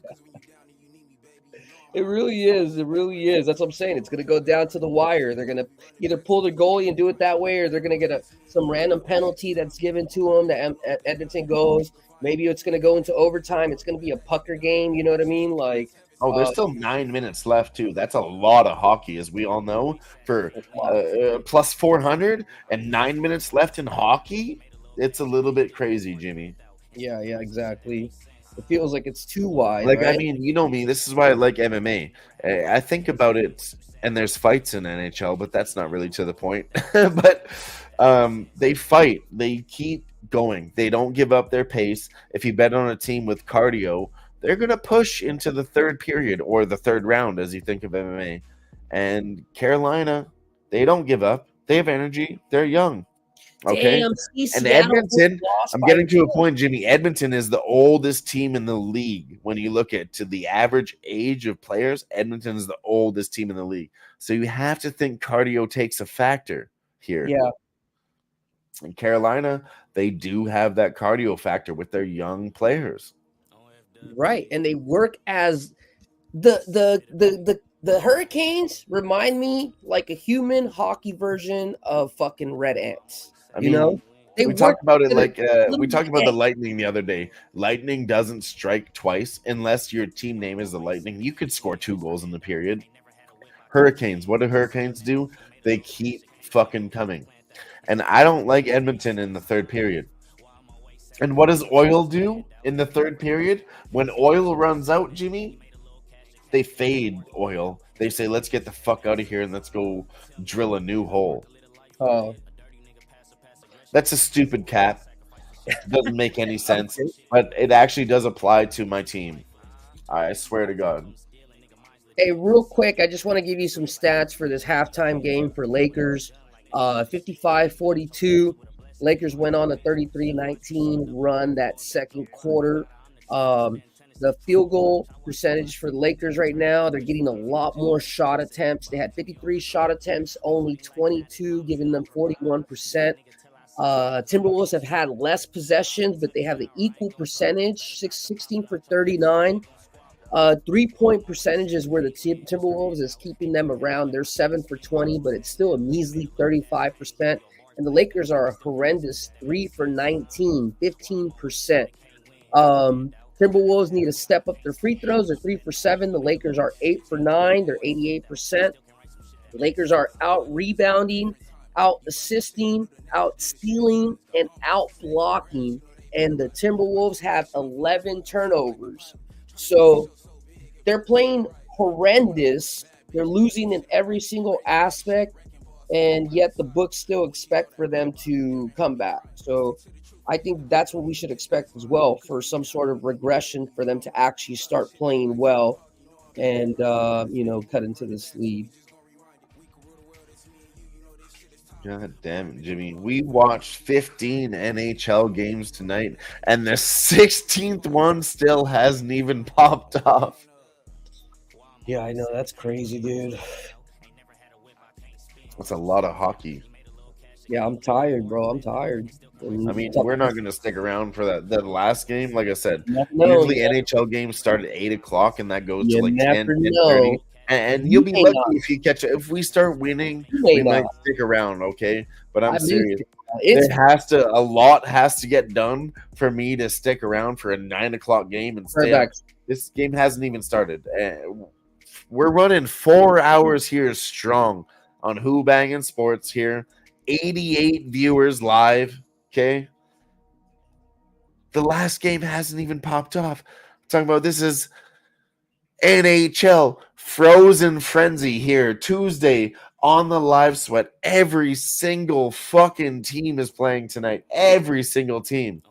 C: It really is. It really is. That's what I'm saying. It's going to go down to the wire. They're going to either pull the goalie and do it that way, or they're going to get some random penalty that's given to them that Edmonton goes. Maybe it's going to go into overtime. It's going to be a pucker game. You know what I mean? Like,
D: Oh, there's still 9 minutes left, too. That's a lot of hockey, as we all know. For plus 400 and 9 minutes left in hockey, it's a little bit crazy, Jimmy.
C: yeah, exactly. It feels like it's too wide.
D: Like,
C: right?
D: I mean, you know me. This is why I like MMA. I think about it, and there's fights in NHL, but that's not really to the point. But they fight. They keep going. They don't give up their pace. If you bet on a team with cardio, they're going to push into the third period or the third round, as you think of MMA. And Carolina, they don't give up. They have energy. They're young. Okay.
C: Damn, see,
D: And
C: Seattle
D: Edmonton,
C: lost
D: I'm
C: by
D: getting to a
C: 10.
D: point, Jimmy. Edmonton is the oldest team in the league. When you look at to the average age of players, Edmonton is the oldest team in the league. So you have to think cardio takes a factor here.
C: Yeah.
D: In Carolina, they do have that cardio factor with their young players.
C: Right. And they work as the Hurricanes remind me like a human hockey version of fucking Red Ants.
D: I
C: You
D: mean,
C: know? They
D: we
C: work
D: talked about it
C: in a
D: like
C: little
D: we talked about the
C: bit.
D: Lightning the other day. Lightning doesn't strike twice unless your team name is the Lightning. You could score 2 goals in the period. Hurricanes, what do Hurricanes do? They keep fucking coming. And I don't like Edmonton in the third period. And what does Oil do in the third period? When Oil runs out, Jimmy, they fade Oil. They say, let's get the fuck out of here and let's go drill a new hole.
C: Oh,
D: That's a stupid cap. Doesn't make any sense. But it actually does apply to my team. I swear to God.
C: hey, real quick, I just want to give you some stats for this halftime game for Lakers. 55-42. Lakers went on a 33-19 run that second quarter. The field goal percentage for the Lakers right now, they're getting a lot more shot attempts. They had 53 shot attempts, only 22, giving them 41%. Timberwolves have had less possessions, but they have the equal percentage, 16 for 39. 3-point percentage is where the Timberwolves is keeping them around. They're 7 for 20, but it's still a measly 35%. And the Lakers are a horrendous 3 for 19, 15%. Timberwolves need to step up their free throws. They're 3 for 7. The Lakers are 8 for 9. They're 88%. The Lakers are out rebounding, out assisting, out stealing, and out blocking. And the Timberwolves have 11 turnovers. So they're playing horrendous. They're losing in every single aspect. And yet the books still expect for them to come back. So I think that's what we should expect as well, for some sort of regression for them to actually start playing well and, cut into this lead.
D: God damn it, Jimmy. We watched 15 NHL games tonight, and the 16th one still hasn't even popped off.
C: Yeah, I know. That's crazy, dude.
D: That's a lot of hockey.
C: Yeah, I'm tired, bro. I'm tired.
D: I mean, we're not going to stick around for that last game. Like I said,
C: No,
D: usually
C: yeah.
D: NHL games start at 8 o'clock, and that goes
C: You
D: to like 10,
C: never
D: 10:30.
C: know.
D: And
C: You
D: you'll be
C: may
D: lucky
C: not.
D: if you catch it. If we start winning,
C: You may
D: we might
C: not.
D: stick around, okay? But I'm
C: I mean,
D: serious.
C: it's
D: A lot has to get done for me to stick around for a 9 o'clock game and stay up.
C: perfect.
D: This game hasn't even started. We're running 4 hours here strong on Who-Bangin Sports here. 88 viewers live, okay? The last game hasn't even popped off. I'm talking about this is NHL Frozen Frenzy here Tuesday on the live sweat. Every single fucking team is playing tonight. Every single team.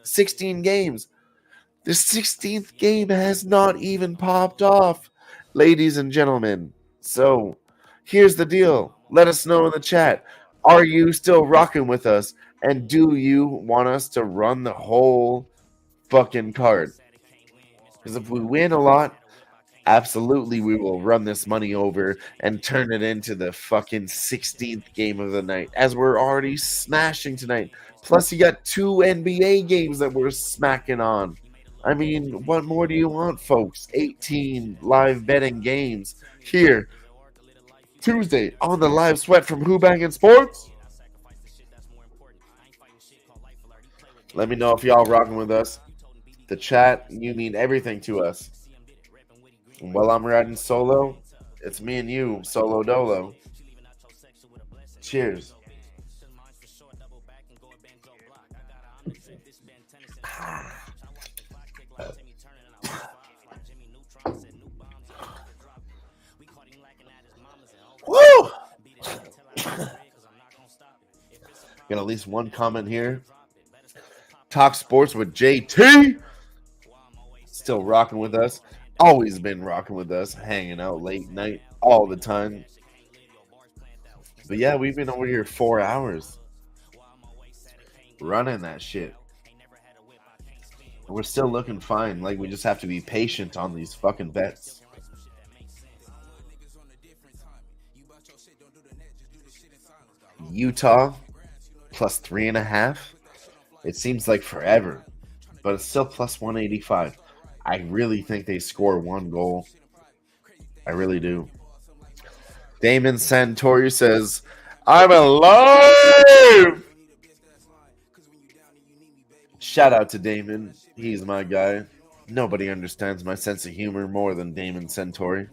D: 16 games. The 16th game has not even popped off, ladies and gentlemen. So here's the deal. Let us know in the chat. Are you still rocking with us? And do you want us to run the whole fucking card? Because if we win a lot, Absolutely, we will run this money over and turn it into the fucking 16th game of the night, as we're already smashing tonight. Plus, you got 2 NBA games that we're smacking on. I mean, what more do you want, folks? 18 live betting games here Tuesday on the live sweat from Who-Bangin Sports. Let me know if y'all rocking with us. The chat, you mean everything to us. And while I'm riding solo, it's me and you, solo dolo. Cheers. Woo! Got at least one comment here. Talk sports with JT. Still rocking with us. Always been rocking with us. Hanging out late night all the time. But yeah, we've been over here 4 hours. Running that shit. We're still looking fine. Like, we just have to be patient on these fucking bets. Utah plus 3.5. It seems like forever, but it's still plus 185. I really think they score 1 goal. I really do. Damon Santori says, I'm alive! Shout out to Damon. He's my guy. Nobody understands my sense of humor more than Damon Santori.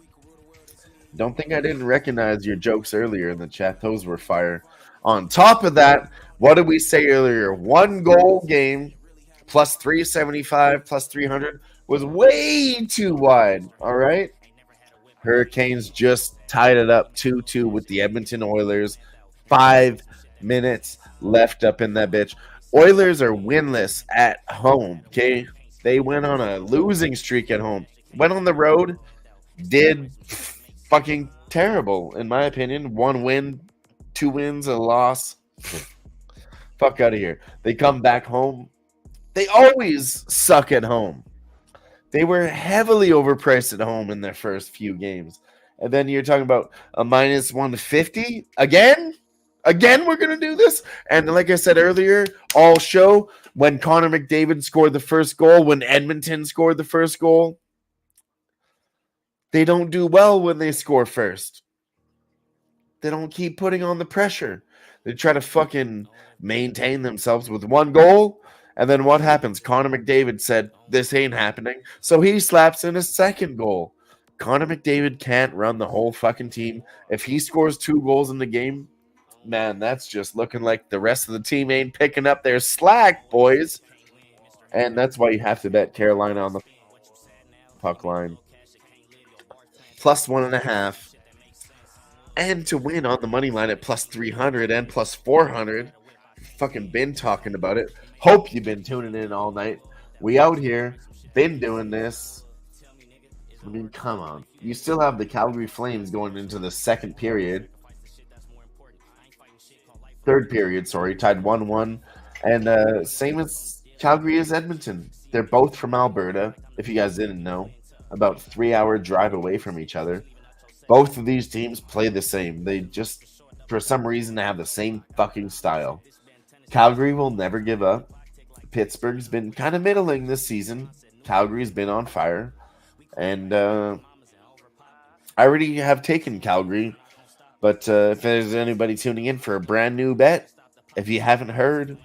D: Don't think I didn't recognize your jokes earlier in the chat. Those were fire. On top of that, what did we say earlier? 1 goal game plus 375 plus 300 was way too wide. All right. Hurricanes just tied it up 2-2 with the Edmonton Oilers. 5 minutes left up in that bitch. Oilers are winless at home. Okay. They went on a losing streak at home. Went on the road. Did fucking terrible, in my opinion. 1 win, 2 wins, a loss. Fuck out of here. They come back home. They always suck at home. They were heavily overpriced at home in their first few games. And then you're talking about a minus 150 again? Again, we're going to do this? And like I said earlier, all show, when Connor McDavid scored the first goal, when Edmonton scored the first goal, they don't do well when they score first. They don't keep putting on the pressure. They try to fucking maintain themselves with 1 goal. And then what happens? Connor McDavid said, this ain't happening. So he slaps in a 2nd goal. Connor McDavid can't run the whole fucking team. If he scores 2 goals in the game, man, that's just looking like the rest of the team ain't picking up their slack, boys. And that's why you have to bet Carolina on the puck line. Plus 1.5. And to win on the money line at plus 300 and plus 400. Fucking been talking about it. Hope you've been tuning in all night. We out here, been doing this. I mean, come on. You still have the Calgary Flames going into the 2nd period. 3rd period, sorry. Tied 1-1. And same as Calgary as Edmonton. They're both from Alberta, if you guys didn't know. About 3-hour drive away from each other. Both of these teams play the same. They just, for some reason, have the same fucking style. Calgary will never give up. Pittsburgh's been kind of middling this season. Calgary's been on fire. And I already have taken Calgary. But if there's anybody tuning in for a brand new bet, if you haven't heard,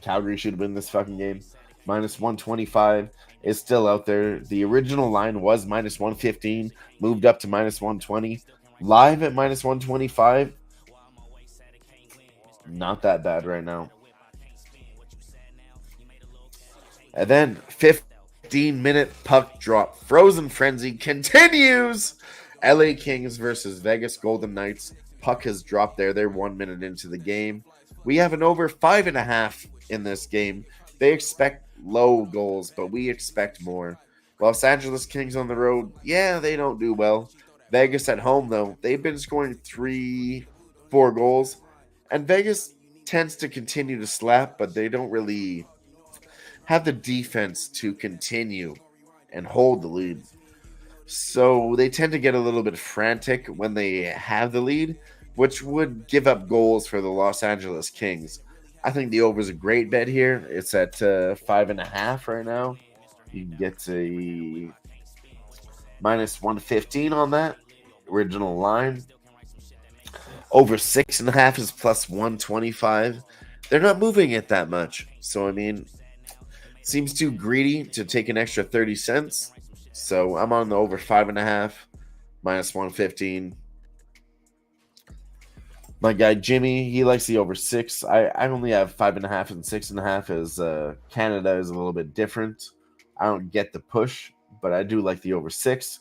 D: Calgary should win this fucking game. Minus 125 is still out there. The original line was minus 115, moved up to minus 120. Live at minus 125, not that bad right now. And then 15-minute puck drop. Frozen Frenzy continues. LA Kings versus Vegas Golden Knights. Puck has dropped there. They're 1 minute into the game. We have an over 5.5 in this game. They expect low goals, but we expect more. Los Angeles Kings on the road, yeah, they don't do well. Vegas at home, though, they've been scoring 3-4 goals. And Vegas tends to continue to slap, but they don't really have the defense to continue and hold the lead. So they tend to get a little bit frantic when they have the lead, which would give up goals for the Los Angeles Kings. I think the over is a great bet here. It's at 5.5 right now. You can get a minus 115 on that original line. Over 6.5 is plus 125. They're not moving it that much. So, I mean, seems too greedy to take an extra 30 cents. So I'm on the over 5.5, minus 115. My guy Jimmy, he likes the over 6. I only have 5.5 and 6.5 as Canada is a little bit different. I don't get the push, but I do like the over 6.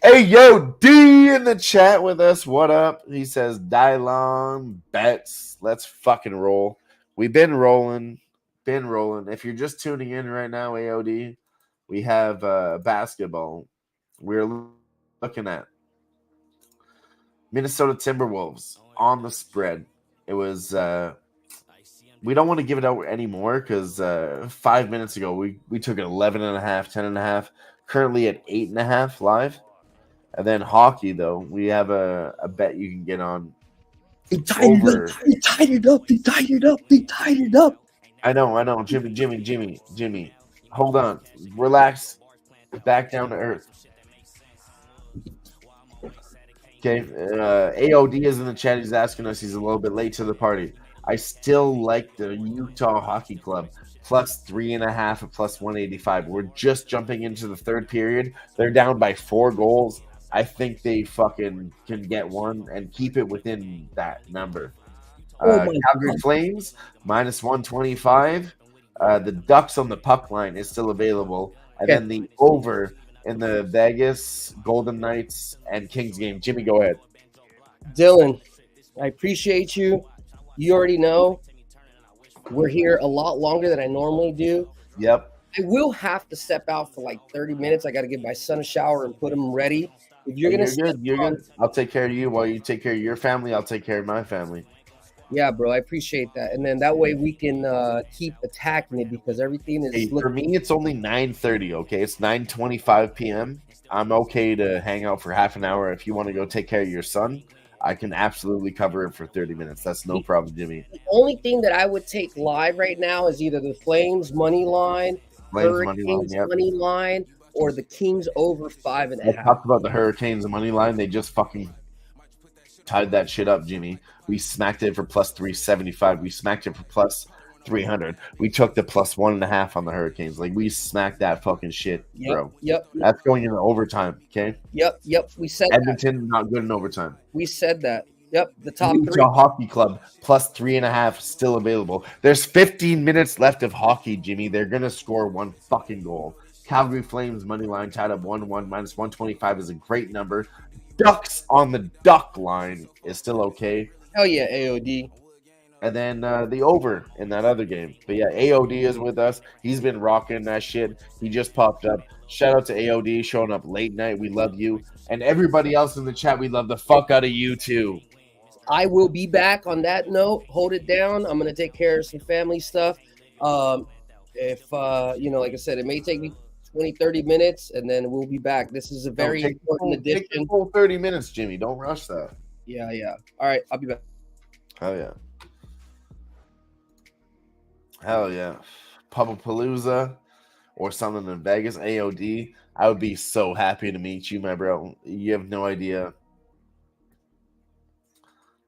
D: Hey, yo, D in the chat with us. What up? He says, Dylon bets. Let's fucking roll. We've been rolling. If you're just tuning in right now, AOD, we have basketball. We're looking at Minnesota Timberwolves on the spread. It was we don't want to give it out anymore because 5 minutes ago we took it 11.5, 10.5, currently at 8.5 live. And then hockey, though, we have a bet you can get on.
C: They tied it up.
D: I know. Jimmy. Hold on. Relax. Back down to earth. Okay. AOD is in the chat. He's asking us. He's a little bit late to the party. I still like the Utah Hockey Club. Plus 3.5 at plus 185. We're just jumping into the third period. They're down by 4 goals. I think they fucking can get one and keep it within that number. Calgary Flames, minus 125. The Ducks on the puck line is still available. And then the over in the Vegas, Golden Knights, and Kings game. Jimmy, go ahead.
C: Dylan, I appreciate you. You already know we're here a lot longer than I normally do.
D: Yep.
C: I will have to step out for like 30 minutes. I got to give my son a shower and put him ready. If you're
D: good. I'll take care of you while you take care of your family. I'll take care of my family.
C: Yeah, bro, I appreciate that. And then that way we can keep attacking it because everything is.
D: For me, it's only 9:30. Okay, it's 9:25 p.m. I'm okay to hang out for half an hour. If you want to go take care of your son, I can absolutely cover it for 30 minutes. That's no problem, Jimmy.
C: The only thing that I would take live right now is either the Flames money line, Hurricanes money line, or the Kings over 5.5.
D: I talked about the Hurricanes money line. They just fucking tied that shit up, Jimmy. We smacked it for plus 375. We smacked it for plus 300. We took the plus 1.5 on the Hurricanes. Like, we smacked that fucking shit, bro.
C: Yep.
D: That's going into overtime, okay?
C: Yep. We said
D: Edmonton, not good in overtime.
C: We said that. Yep, the top
D: Utah
C: 3.
D: Hockey Club, plus 3.5, still available. There's 15 minutes left of hockey, Jimmy. They're going to score one fucking goal. Calgary Flames money line tied up 1-1, minus 125 is a great number. Ducks on the duck line is still okay.
C: Hell yeah, AOD.
D: And then the over in that other game. But yeah, AOD is with us. He's been rocking that shit. He just popped up. Shout out to AOD showing up late night. We love you. And everybody else in the chat, we love the fuck out of you too.
C: I will be back on that note. Hold it down. I'm going to take care of some family stuff. If, like I said, it may take me 20, 30 minutes, and then we'll be back. This is a very important addition.
D: Take the full 30 minutes, Jimmy. Don't rush that.
C: Yeah. All right, I'll be back.
D: Hell yeah. Pubapalooza or something in Vegas, AOD. I would be so happy to meet you, my bro. You have no idea.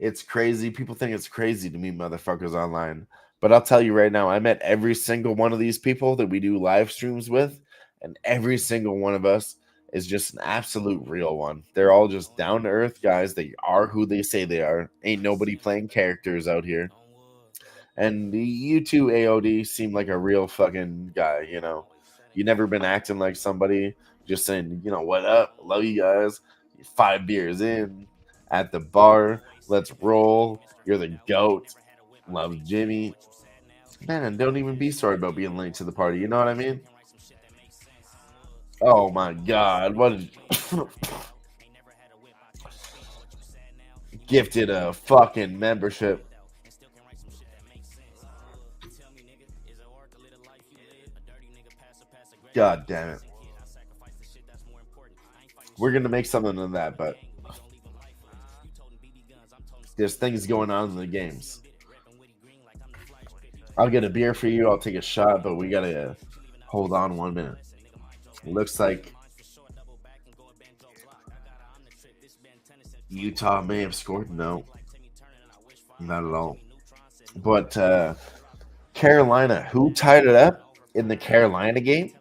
D: It's crazy. People think it's crazy to meet motherfuckers online. But I'll tell you right now, I met every single one of these people that we do live streams with, and every single one of us is just an absolute real one. They're all just down-to-earth guys. They are who they say they are. Ain't nobody playing characters out here. And you two, AOD, seem like a real fucking guy, you know. You never been acting like somebody, just saying, what up? Love you guys. 5 beers in at the bar. Let's roll. You're the GOAT. Love Jimmy. Man, don't even be sorry about being late to the party. You know what I mean? Oh my God. What gifted a fucking membership. God damn it. we're gonna make something of that, but there's things going on in the games. I'll get a beer for you. I'll take a shot, but we gotta hold on 1 minute. Looks like Utah may have scored. No, not at all. But Carolina, who tied it up in the Carolina game?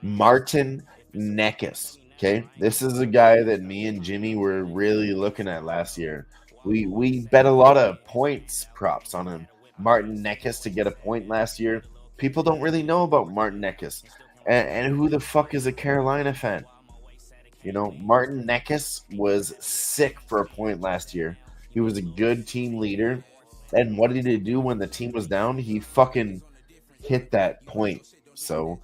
D: Martin Necas. Okay, this is a guy that me and Jimmy were really looking at last year. We bet a lot of points props on him. Martin Necas to get a point last year. People don't really know about Martin Necas. And who the fuck is a Carolina fan? You know, Martin Necas was sick for a point last year. He was a good team leader. And what did he do when the team was down? He fucking hit that point. So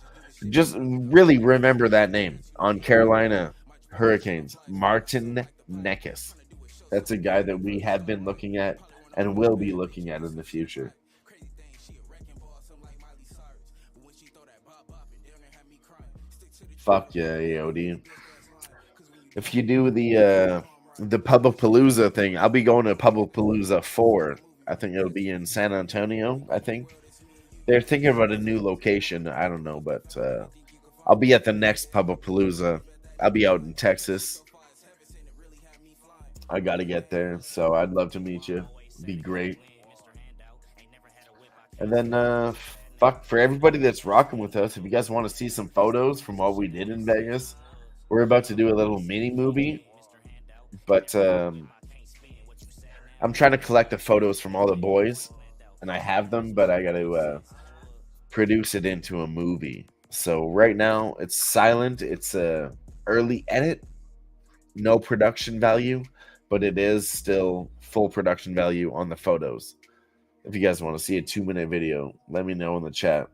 D: just really remember that name on Carolina Hurricanes. Martin Necas. That's a guy that we have been looking at and will be looking at in the future. Fuck yeah, AOD. If you do the Publipalooza thing, I'll be going to Publipalooza 4. I think it'll be in San Antonio, I think. They're thinking about a new location. I don't know, but I'll be at the next Publipalooza. I'll be out in Texas. I got to get there, so I'd love to meet you. Be great. And then, fuck, for everybody that's rocking with us, if you guys want to see some photos from what we did in Vegas, we're about to do a little mini movie. But I'm trying to collect the photos from all the boys, and I have them, but I got to produce it into a movie. So right now, it's silent. It's a early edit, no production value, but it is still full production value on the photos. If you guys want to see a 2-minute video, let me know in the chat.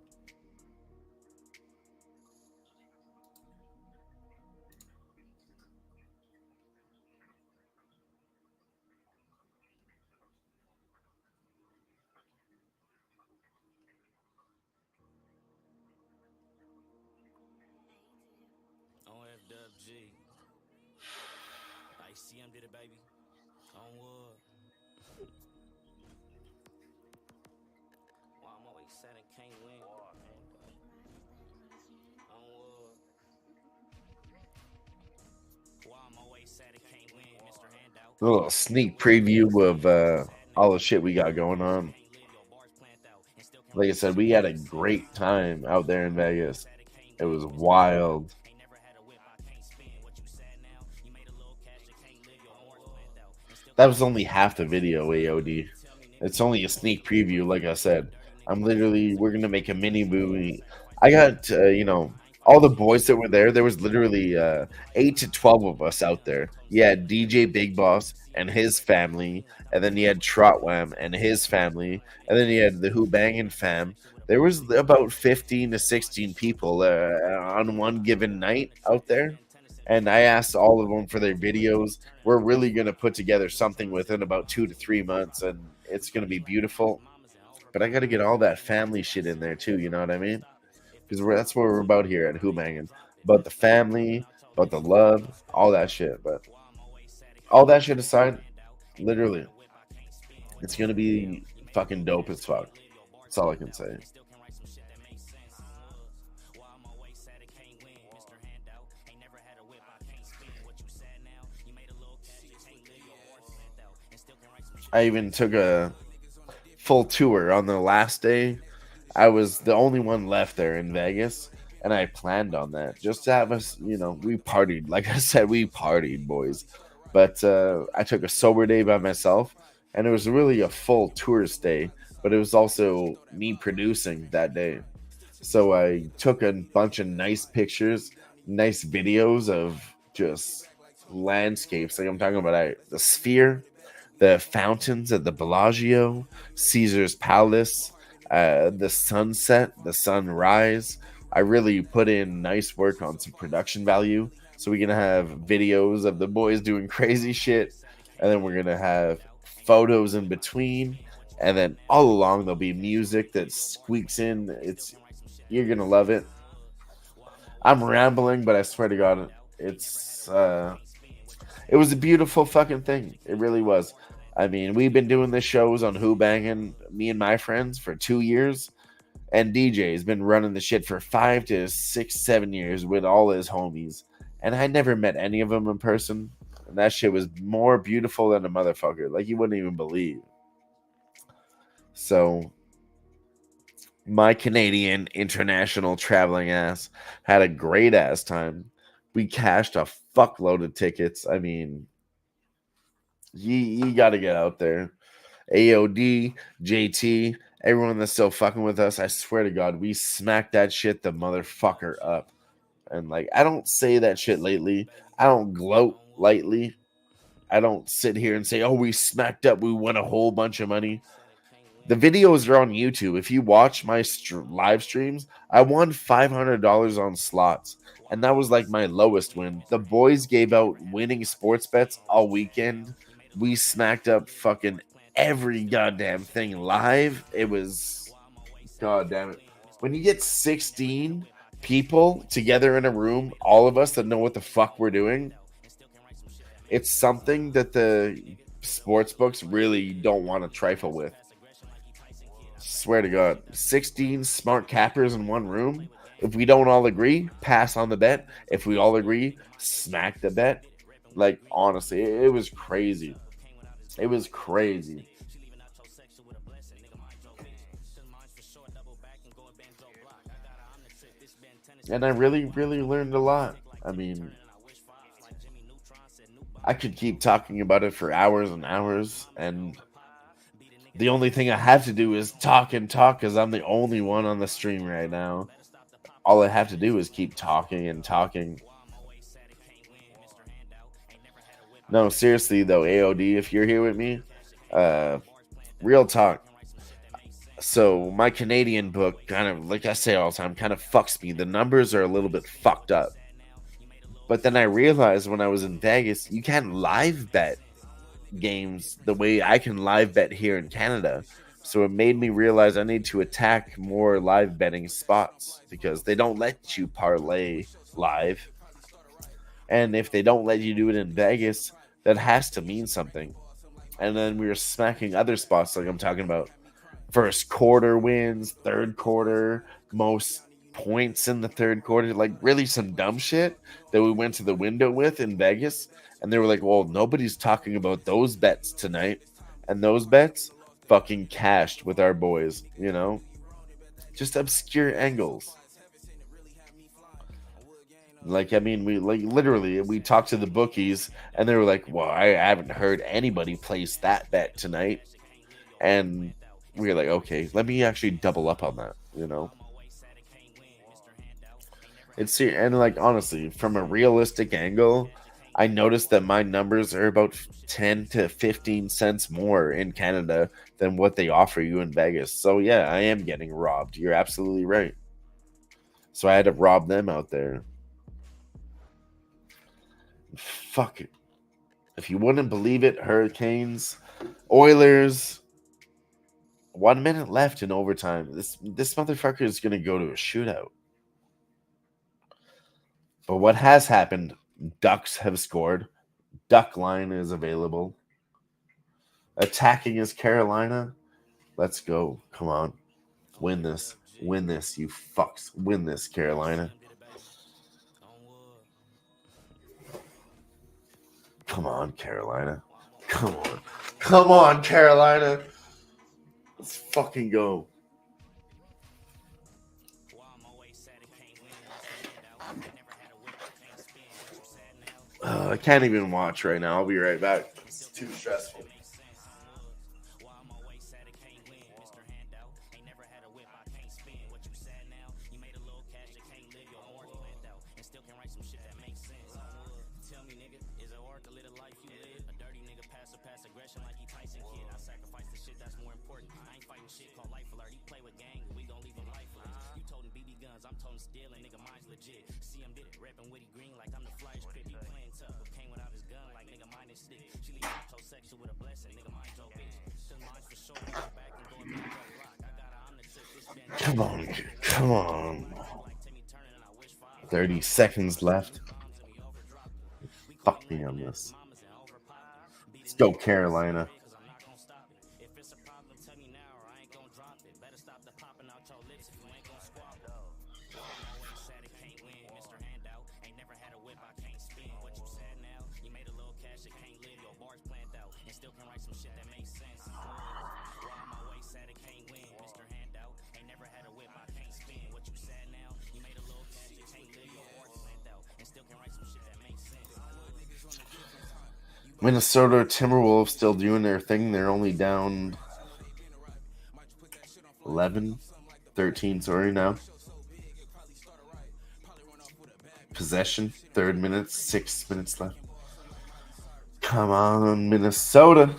D: A little sneak preview of all the shit we got going on. Like I said, we had a great time out there in Vegas. It was wild. That was only half the video, AOD. It's only a sneak preview, like I said. We're going to make a mini movie. I got, all the boys that were there. There was literally 8 to 12 of us out there. You had DJ Big Boss and his family, and then you had Trotwam and his family, and then you had the Who-Bangin fam. There was about 15 to 16 people on one given night out there, and I asked all of them for their videos. We're really going to put together something within about 2 to 3 months, and it's going to be beautiful. But I got to get all that family shit in there too, you know what I mean? Because that's what we're about here at Who-Bangin. About the family, about the love, all that shit. But all that shit aside, literally, it's going to be fucking dope as fuck. That's all I can say. I even took a full tour on the last day. I was the only one left there in Vegas, and I planned on that just to have us, we partied. Like I said, we partied, boys. But I took a sober day by myself, and it was really a full tourist day, but it was also me producing that day. So I took a bunch of nice pictures, nice videos of just landscapes. Like I'm talking about the Sphere, the fountains at the Bellagio, Caesar's Palace, the sunset, the sunrise. I really put in nice work on some production value. So we're going to have videos of the boys doing crazy shit. And then we're going to have photos in between. And then all along there'll be music that squeaks in. You're going to love it. I'm rambling, but I swear to God, It was a beautiful fucking thing. It really was. I mean, we've been doing the shows on Who-Bangin, me and my friends, for 2 years. And DJ's been running the shit for 5 to 6, 7 years with all his homies. And I never met any of them in person. And that shit was more beautiful than a motherfucker. Like, you wouldn't even believe. So, my Canadian international traveling ass had a great ass time. We cashed a fuckload of tickets. I mean, you got to get out there. AOD, JT, everyone that's still fucking with us, I swear to God, we smacked that shit the motherfucker up. And like, I don't say that shit lately. I don't gloat lightly. I don't sit here and say, oh, we smacked up, we won a whole bunch of money. The videos are on YouTube. If you watch my live streams, I won $500 on slots. And that was like my lowest win. The boys gave out winning sports bets all weekend. We smacked up fucking every goddamn thing live. It was, god damn it. When you get 16 people together in a room, all of us that know what the fuck we're doing, it's something that the sports books really don't want to trifle with. Swear to God, 16 smart cappers in one room. If we don't all agree, pass on the bet. If we all agree, smack the bet. Like, honestly, it was crazy. It was crazy. And I really, really learned a lot. I mean, I could keep talking about it for hours and hours, and the only thing I have to do is talk and talk because I'm the only one on the stream right now. All I have to do is keep talking and talking. No, seriously though, AOD, if you're here with me, real talk. So my Canadian book kind of, like I say all the time, kind of fucks me. The numbers are a little bit fucked up. But then I realized when I was in Vegas, you can't live bet games the way I can live bet here in Canada. So it made me realize I need to attack more live betting spots because they don't let you parlay live. And if they don't let you do it in Vegas, that has to mean something. And then we were smacking other spots like I'm talking about. First quarter wins, third quarter, most points in the third quarter. Like really some dumb shit that we went to the window with in Vegas. And they were like, well, nobody's talking about those bets tonight. And those bets fucking cashed with our boys, you know? Just obscure angles. Like, I mean, we talked to the bookies and they were like, well, I haven't heard anybody place that bet tonight. And we were like, okay, let me actually double up on that, you know? And like, honestly, from a realistic angle, I noticed that my numbers are about 10 to 15 cents more in Canada than what they offer you in Vegas. So yeah, I am getting robbed. You're absolutely right. So I had to rob them out there. Fuck it. If you wouldn't believe it, Hurricanes, Oilers, 1 minute left in overtime. This motherfucker is going to go to a shootout. But what has happened, Ducks have scored. Duck line is available. Attacking is Carolina. Let's go. Come on. Win this. Win this, you fucks. Win this, Carolina. Come on, Carolina. Come on. Come on, Carolina. Let's fucking go. I can't even watch right now. I'll be right back. It's too stressful. Come on, come on. 30 seconds left. Fuck me on this. Let's go, Carolina. Minnesota Timberwolves still doing their thing. They're only down 11, 13, sorry, now. Possession, 3rd minute, 6 minutes left. Come on, Minnesota.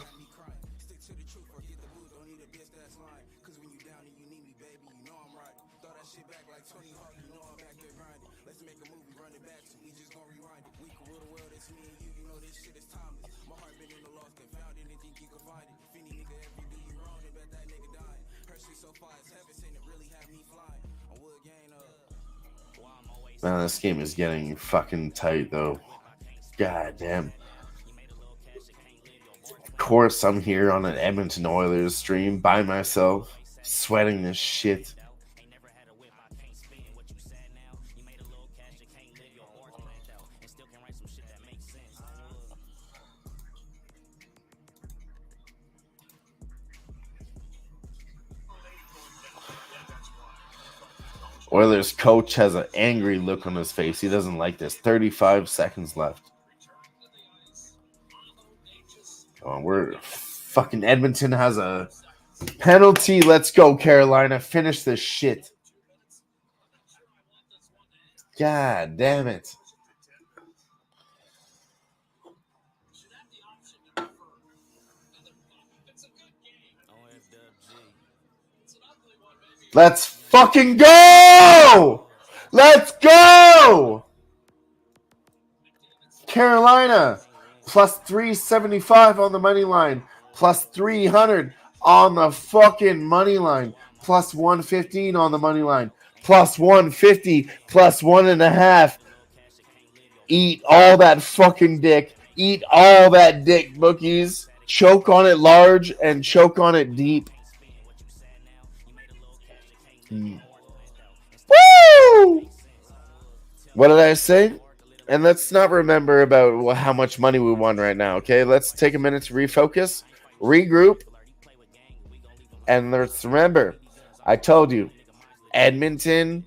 D: Man, this game is getting fucking tight, though. God damn. Of course, I'm here on an Edmonton Oilers stream by myself, sweating this shit. Oilers coach has an angry look on his face. He doesn't like this. 35 seconds left. Come on, we're fucking Edmonton has a penalty. Let's go, Carolina. Finish this shit. God damn it. Let's fucking go! Let's go! Carolina, plus 375 on the money line, plus 300 on the fucking money line, plus 115 on the money line, plus 150, plus 1.5. Eat all that fucking dick. Eat all that dick, bookies. Choke on it large and choke on it deep. Woo! What did I say? And let's not remember about how much money we won right now, okay? Let's take a minute to refocus, regroup, and let's remember, I told you, Edmonton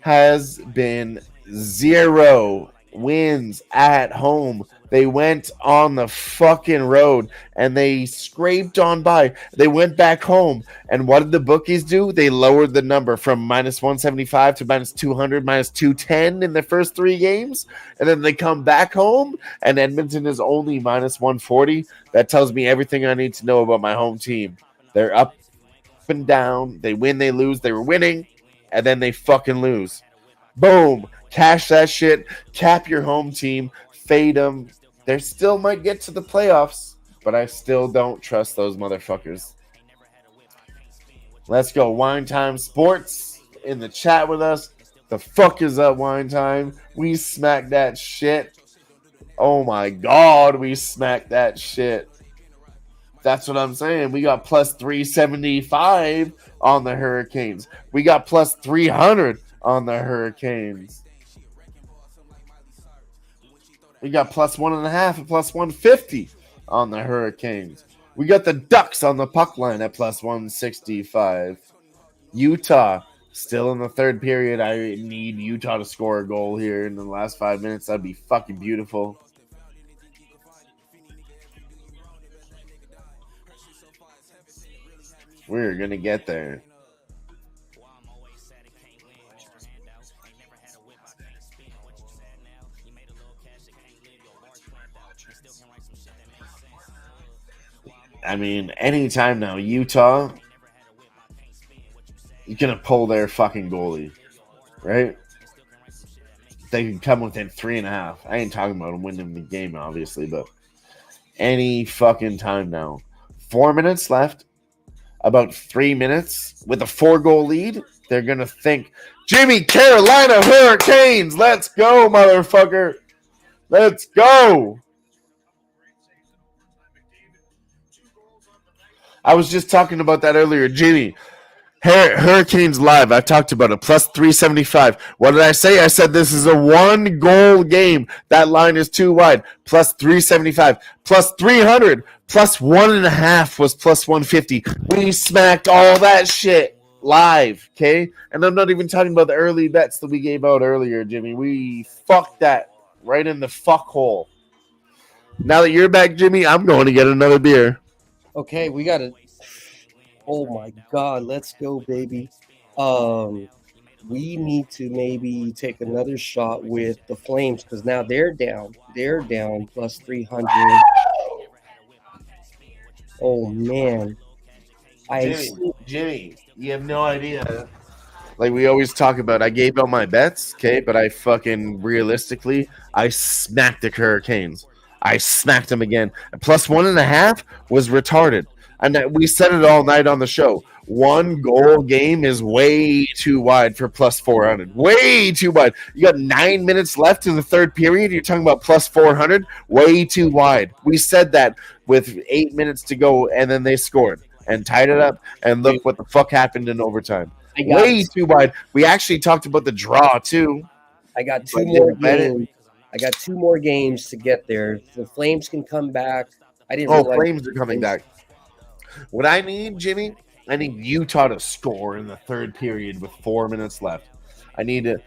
D: has been 0 wins at home. They went on the fucking road and they scraped on by. They went back home. And what did the bookies do? They lowered the number from minus 175 to minus 200, minus 210 in the first 3 games. And then they come back home and Edmonton is only minus 140. That tells me everything I need to know about my home team. They're up and down. They win, they lose. They were winning and then they fucking lose. Boom. Cash that shit. Cap your home team. Fade them. They still might get to the playoffs, but I still don't trust those motherfuckers. Let's go. Wine Time Sports in the chat with us. The fuck is up, Wine Time? We smacked that shit. Oh my God, we smacked that shit. That's what I'm saying. We got plus 375 on the Hurricanes. We got plus 300 on the Hurricanes. We got plus 1.5 and plus 150 on the Hurricanes. We got the Ducks on the puck line at plus 165. Utah still in the 3rd period. I need Utah to score a goal here in the last 5 minutes. That'd be fucking beautiful. We're going to get there. I mean, anytime now, Utah, you're going to pull their fucking goalie, right? They can come within 3.5. I ain't talking about them winning the game, obviously, but any fucking time now. 4 minutes left, about 3 minutes with a 4-goal lead. They're going to think, Jimmy, Carolina Hurricanes, let's go, motherfucker. Let's go. I was just talking about that earlier. Jimmy, Hurricanes Live. I talked about it. Plus 375. What did I say? I said this is a 1-goal game. That line is too wide. Plus 375. Plus 300. Plus 1.5 was plus 150. We smacked all that shit live. Okay? And I'm not even talking about the early bets that we gave out earlier, Jimmy. We fucked that right in the fuck hole. Now that you're back, Jimmy, I'm going to get another beer.
C: Okay, we got to. Oh my God, let's go, baby. We need to maybe take another shot with the Flames because now they're down. They're down plus 300. Oh man,
D: Jimmy, you have no idea. Like we always talk about, I gave out my bets, okay, but I fucking realistically, I smacked the Hurricanes. I smacked them again. Plus 1.5 was retarded. And we said it all night on the show. 1-goal game is way too wide for plus 400. Way too wide. You got 9 minutes left in the third period. You're talking about plus 400. Way too wide. We said that with 8 minutes to go, and then they scored and tied it up. And look what the fuck happened in overtime. Way too wide. We actually talked about the draw too.
C: I got two more games. I got 2 more games to get there. The Flames can come back. I didn't.
D: Oh, Flames are coming back. What I need, Jimmy, I need Utah to score in the third period with 4 minutes left. I need to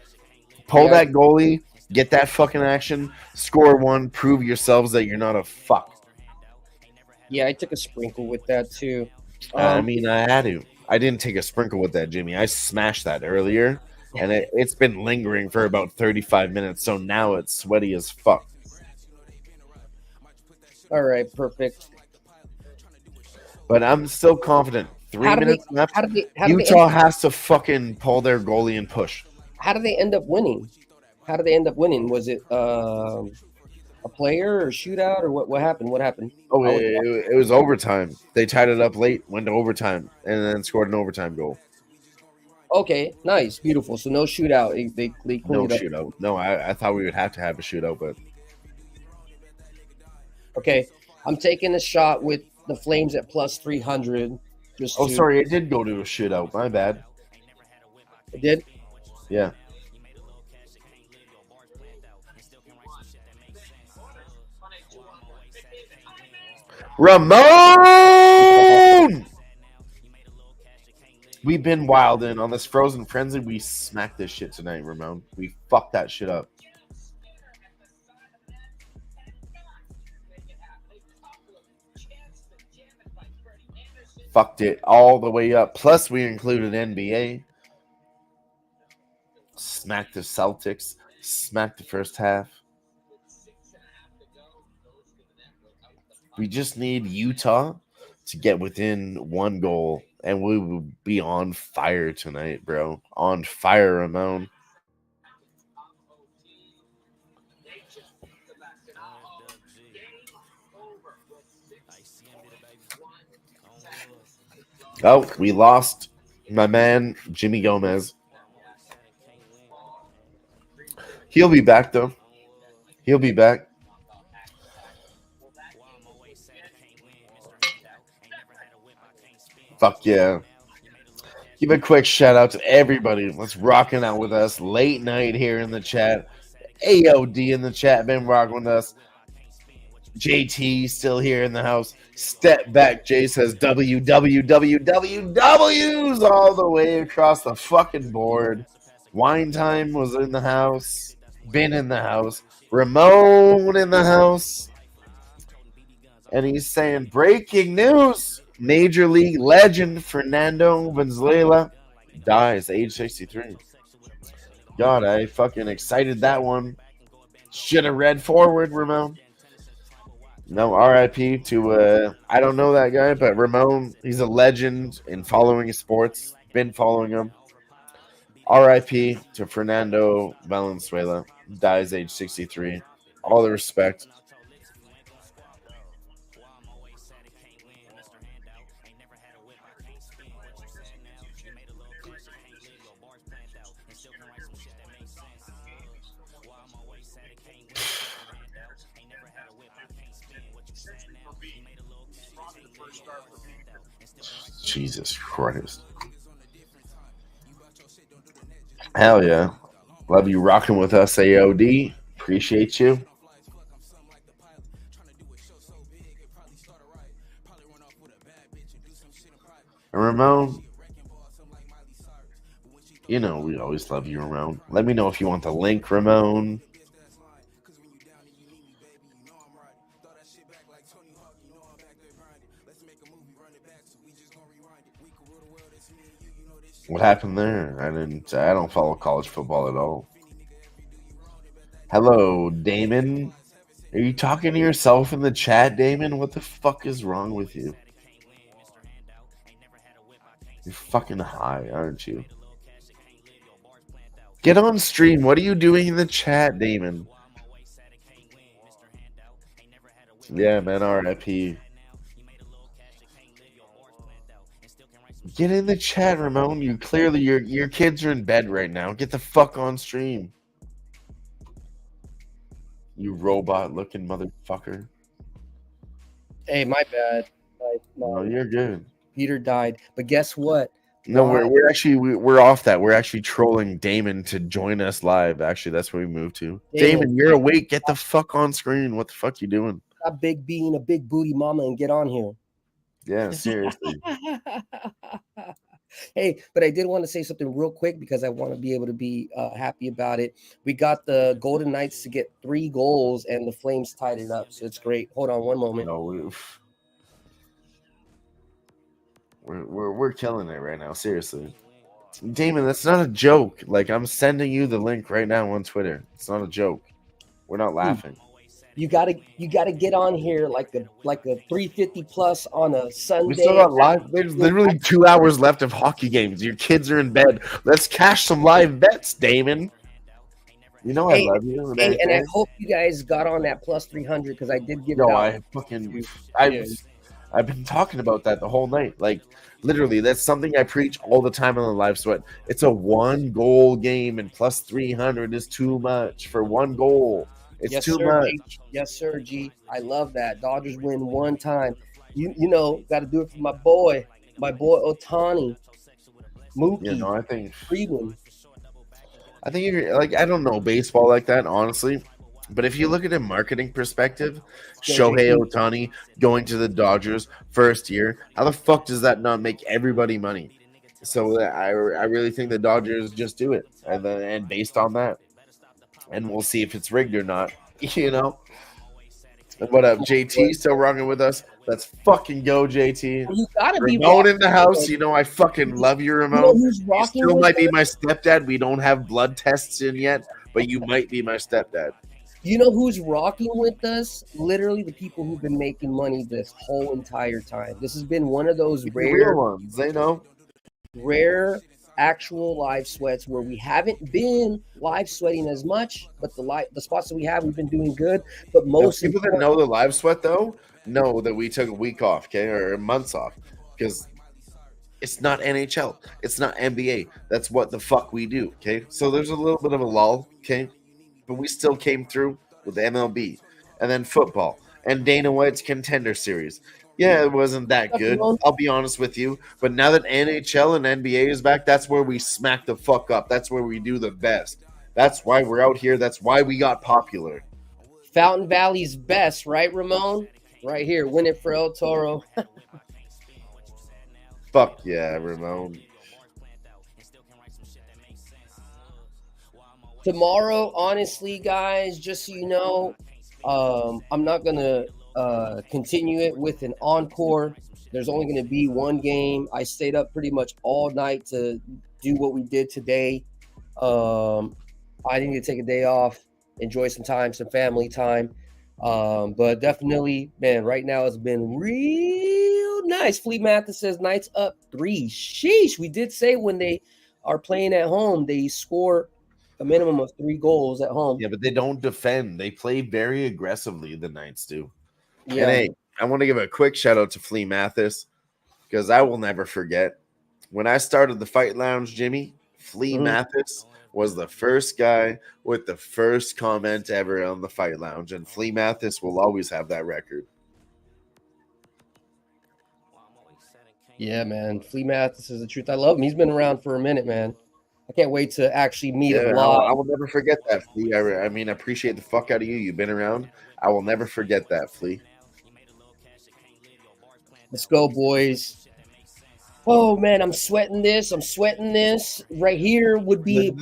D: pull that goalie, get that fucking action, score one, prove yourselves that you're not a fuck.
C: Yeah, I took a sprinkle with that too.
D: I mean, I had to. I didn't take a sprinkle with that, Jimmy. I smashed that earlier, and it's been lingering for about 35 minutes, so now it's sweaty as fuck.
C: All right, perfect.
D: But I'm still confident. 3 minutes left. Utah has to fucking pull their goalie and push.
C: How do they end up winning? Was it a player or shootout or what happened? What happened?
D: Oh, it was overtime. They tied it up late, went to overtime, and then scored an overtime goal.
C: Okay, nice, beautiful. So no shootout. They
D: no shootout. No, I thought we would have to have a shootout, but
C: okay. I'm taking a shot with the Flames at plus 300.
D: Sorry, it did go to a shootout. My bad.
C: It did?
D: Yeah. Ramon! We've been wildin' on this Frozen Frenzy. We smacked this shit tonight, Ramon. We fucked that shit up. Fucked it all the way up. Plus, we included NBA. Smacked the Celtics. Smacked the first half. We just need Utah to get within 1 goal, and we will be on fire tonight, bro. On fire, Ramon. Oh, we lost my man, Jimmy Gomez. He'll be back, though. He'll be back. Fuck yeah. Give a quick shout out to everybody that's rocking out with us late night here in the chat. AOD in the chat, been rocking with us. JT still here in the house. Step back, Jay says WWWWWs all the way across the fucking board. Wine Time was in the house. Been in the house. Ramon in the house. And he's saying, breaking news. Major League legend Fernando Valenzuela dies age 63. God, I fucking excited that one. Should have read forward, Ramon. No, RIP to, I don't know that guy, but Ramon, he's a legend in following sports. Been following him. RIP to Fernando Valenzuela. Dies age 63. All the respect. Jesus Christ. Hell yeah. Love you rocking with us, AOD. Appreciate you. And Ramon, you know we always love you, Ramon. Let me know if you want the link, Ramon. What happened there? I don't follow college football at all. Hello, Damon. Are you talking to yourself in the chat, Damon? What the fuck is wrong with you? You're fucking high, aren't you? Get on stream. What are you doing in the chat, Damon? Yeah, man, RIP. Get in the chat, Ramon. You clearly your kids are in bed right now. Get the fuck on stream. You robot looking motherfucker.
C: Hey, my bad.
D: No, you're good.
C: Peter died, but guess what?
D: No, we're actually we're off that. We're actually trolling Damon to join us live. Actually, that's where we moved to. Damon, you're awake. Get the fuck on screen. What the fuck you doing?
C: Stop big being a big booty mama and get on here.
D: Yeah, seriously.
C: Hey, but I did want to say something real quick because I want to be able to be happy about it. We got the Golden Knights to get 3 goals, and the Flames tied it up, so it's great. Hold on one moment.
D: No, we're killing it right now. Seriously, Damon, that's not a joke. Like, I'm sending you the link right now on Twitter. It's not a joke. We're not laughing.
C: You gotta get on here like a 350 plus on a Sunday.
D: We still got live. There's literally 2 hours left of hockey games. Your kids are in bed. Let's cash some live bets, Damon. You know I love you.
C: And I hope you guys got on that plus 300 because I did give it out.
D: I've been talking about that the whole night. Like, literally, that's something I preach all the time on the live sweat. It's a 1-goal game, and plus 300 is too much for 1 goal. It's too much.
C: G. Yes, sir, G. I love that. Dodgers win 1 time. You know, got to do it for my boy Ohtani, Mookie.
D: You know, I think
C: Freeman.
D: I think you're like, I don't know baseball like that, honestly. But if you look at a marketing perspective, Shohei Ohtani going to the Dodgers first year, how the fuck does that not make everybody money? So I really think the Dodgers just do it, and based on that, and we'll see if it's rigged or not. You know. What up, JT? Still rocking with us? Let's fucking go, JT.
C: You gotta be
D: Ramon in the house. You know I fucking love you, Ramon. You still might be my stepdad. We don't have blood tests in yet, but you might be my stepdad.
C: You know who's rocking with us? Literally the people who've been making money this whole entire time. This has been one of those rare
D: ones. They know.
C: Rare actual live sweats where we haven't been live sweating as much, but the spots that we have, we've been doing good. But most
D: people that know the live sweat though know that we took a week off, okay, or months off, because it's not NHL, it's not NBA. That's what the fuck we do, okay? So there's a little bit of a lull, okay, but we still came through with the MLB and then football and Dana White's Contender Series. Yeah, it wasn't that good. I'll be honest with you. But now that NHL and NBA is back, that's where we smack the fuck up. That's where we do the best. That's why we're out here. That's why we got popular.
C: Fountain Valley's best, right, Ramon? Right here. Win it for El Toro.
D: Fuck yeah, Ramon.
C: Tomorrow, honestly, guys, just so you know, I'm not going to continue it with an encore. There's only going to be 1 game. I stayed up pretty much all night to do what we did today. I need to take a day off, enjoy some time, some family time. But definitely, man, right now it's been real nice. Fleet Mathis says Knights up 3. Sheesh. We did say when they are playing at home, they score a minimum of 3 goals at home.
D: Yeah, but they don't defend. They play very aggressively, the Knights do.
C: Yeah.
D: And hey, I want to give a quick shout out to Flea Mathis because I will never forget when I started the Fight Lounge, Jimmy. Flea Mathis was the first guy with the first comment ever on the Fight Lounge, and Flea Mathis will always have that record.
C: Yeah, man. Flea Mathis is the truth. I love him. He's been around for a minute, man. I can't wait to actually meet him
D: Yeah,
C: live.
D: I will never forget that, Flea. I mean, I appreciate the fuck out of you. You've been around. I will never forget that, Flea.
C: Let's go, boys. Oh man, I'm sweating this. I'm sweating this. Right here would be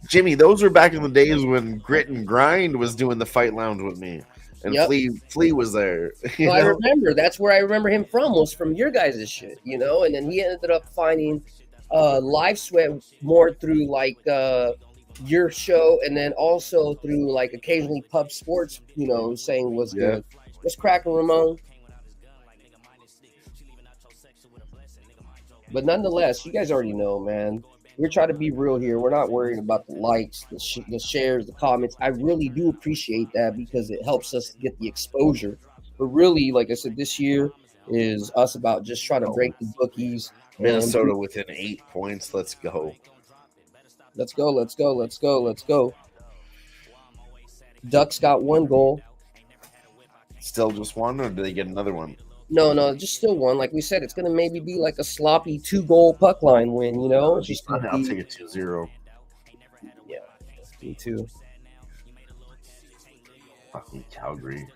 D: Jimmy, those were back in the days when Grit and Grind was doing the fight lounge with me, and
C: Yep.
D: Flea was there. You
C: Well, I
D: know?
C: remember that's where I remember him from, was from your guys' shit, you know. And then he ended up finding Live Sweat more through like your show, and then also through like occasionally Pub Sports, you know, saying was
D: Yeah.
C: good. What's cracking, Ramon? But nonetheless, you guys already know, man. We're trying to be real here. We're not worried about the likes, the shares, the comments. I really do appreciate that because it helps us get the exposure. But really, like I said, this year is us about just trying to break the bookies.
D: Minnesota within 8 points. Let's go.
C: Let's go. Let's go. Let's go. Let's go. Ducks got 1 goal.
D: Still just one, or do they get another one?
C: No, just still one. Like we said, it's going to maybe be like a sloppy 2-goal puck line win, you know? It's just
D: I'll take it 2-0.
C: Yeah, me too.
D: Fucking Calgary.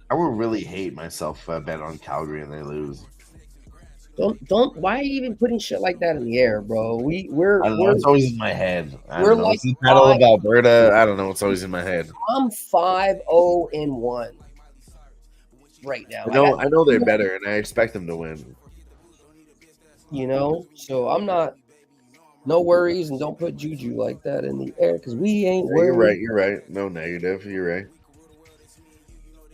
D: I would really hate myself if I bet on Calgary and they lose.
C: Don't. Why are you even putting shit like that in the air, bro? We're
D: I don't know. It's always in my head. I
C: we're
D: don't know.
C: like
D: It's the Battle of
C: five-
D: Alberta. I don't know. It's always in my head.
C: I'm 5-0-1 right now.
D: I know they're better, and I expect them to win.
C: You know, so I'm not. No worries, and don't put juju like that in the air because we ain't
D: Yeah,
C: worried.
D: You're right. No negative. You're right.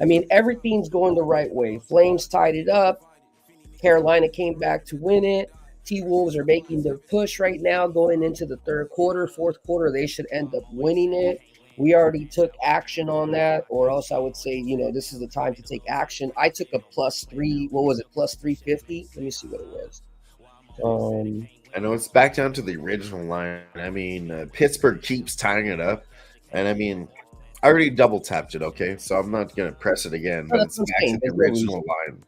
C: I mean, everything's going the right way. Flames tied it up. Carolina came back to win it. T-Wolves are making their push right now going into the third quarter. Fourth quarter, they should end up winning it. We already took action on that, or else I would say, you know, this is the time to take action. I took a +3, what was it, +350? Let me see what it was.
D: I know it's back down to the original line. I mean, Pittsburgh keeps tying it up. And I mean, I already double tapped it, okay? So I'm not going to press it again, but it's
C: that's
D: back to
C: insane.
D: the
C: There's no
D: original
C: reason.
D: line.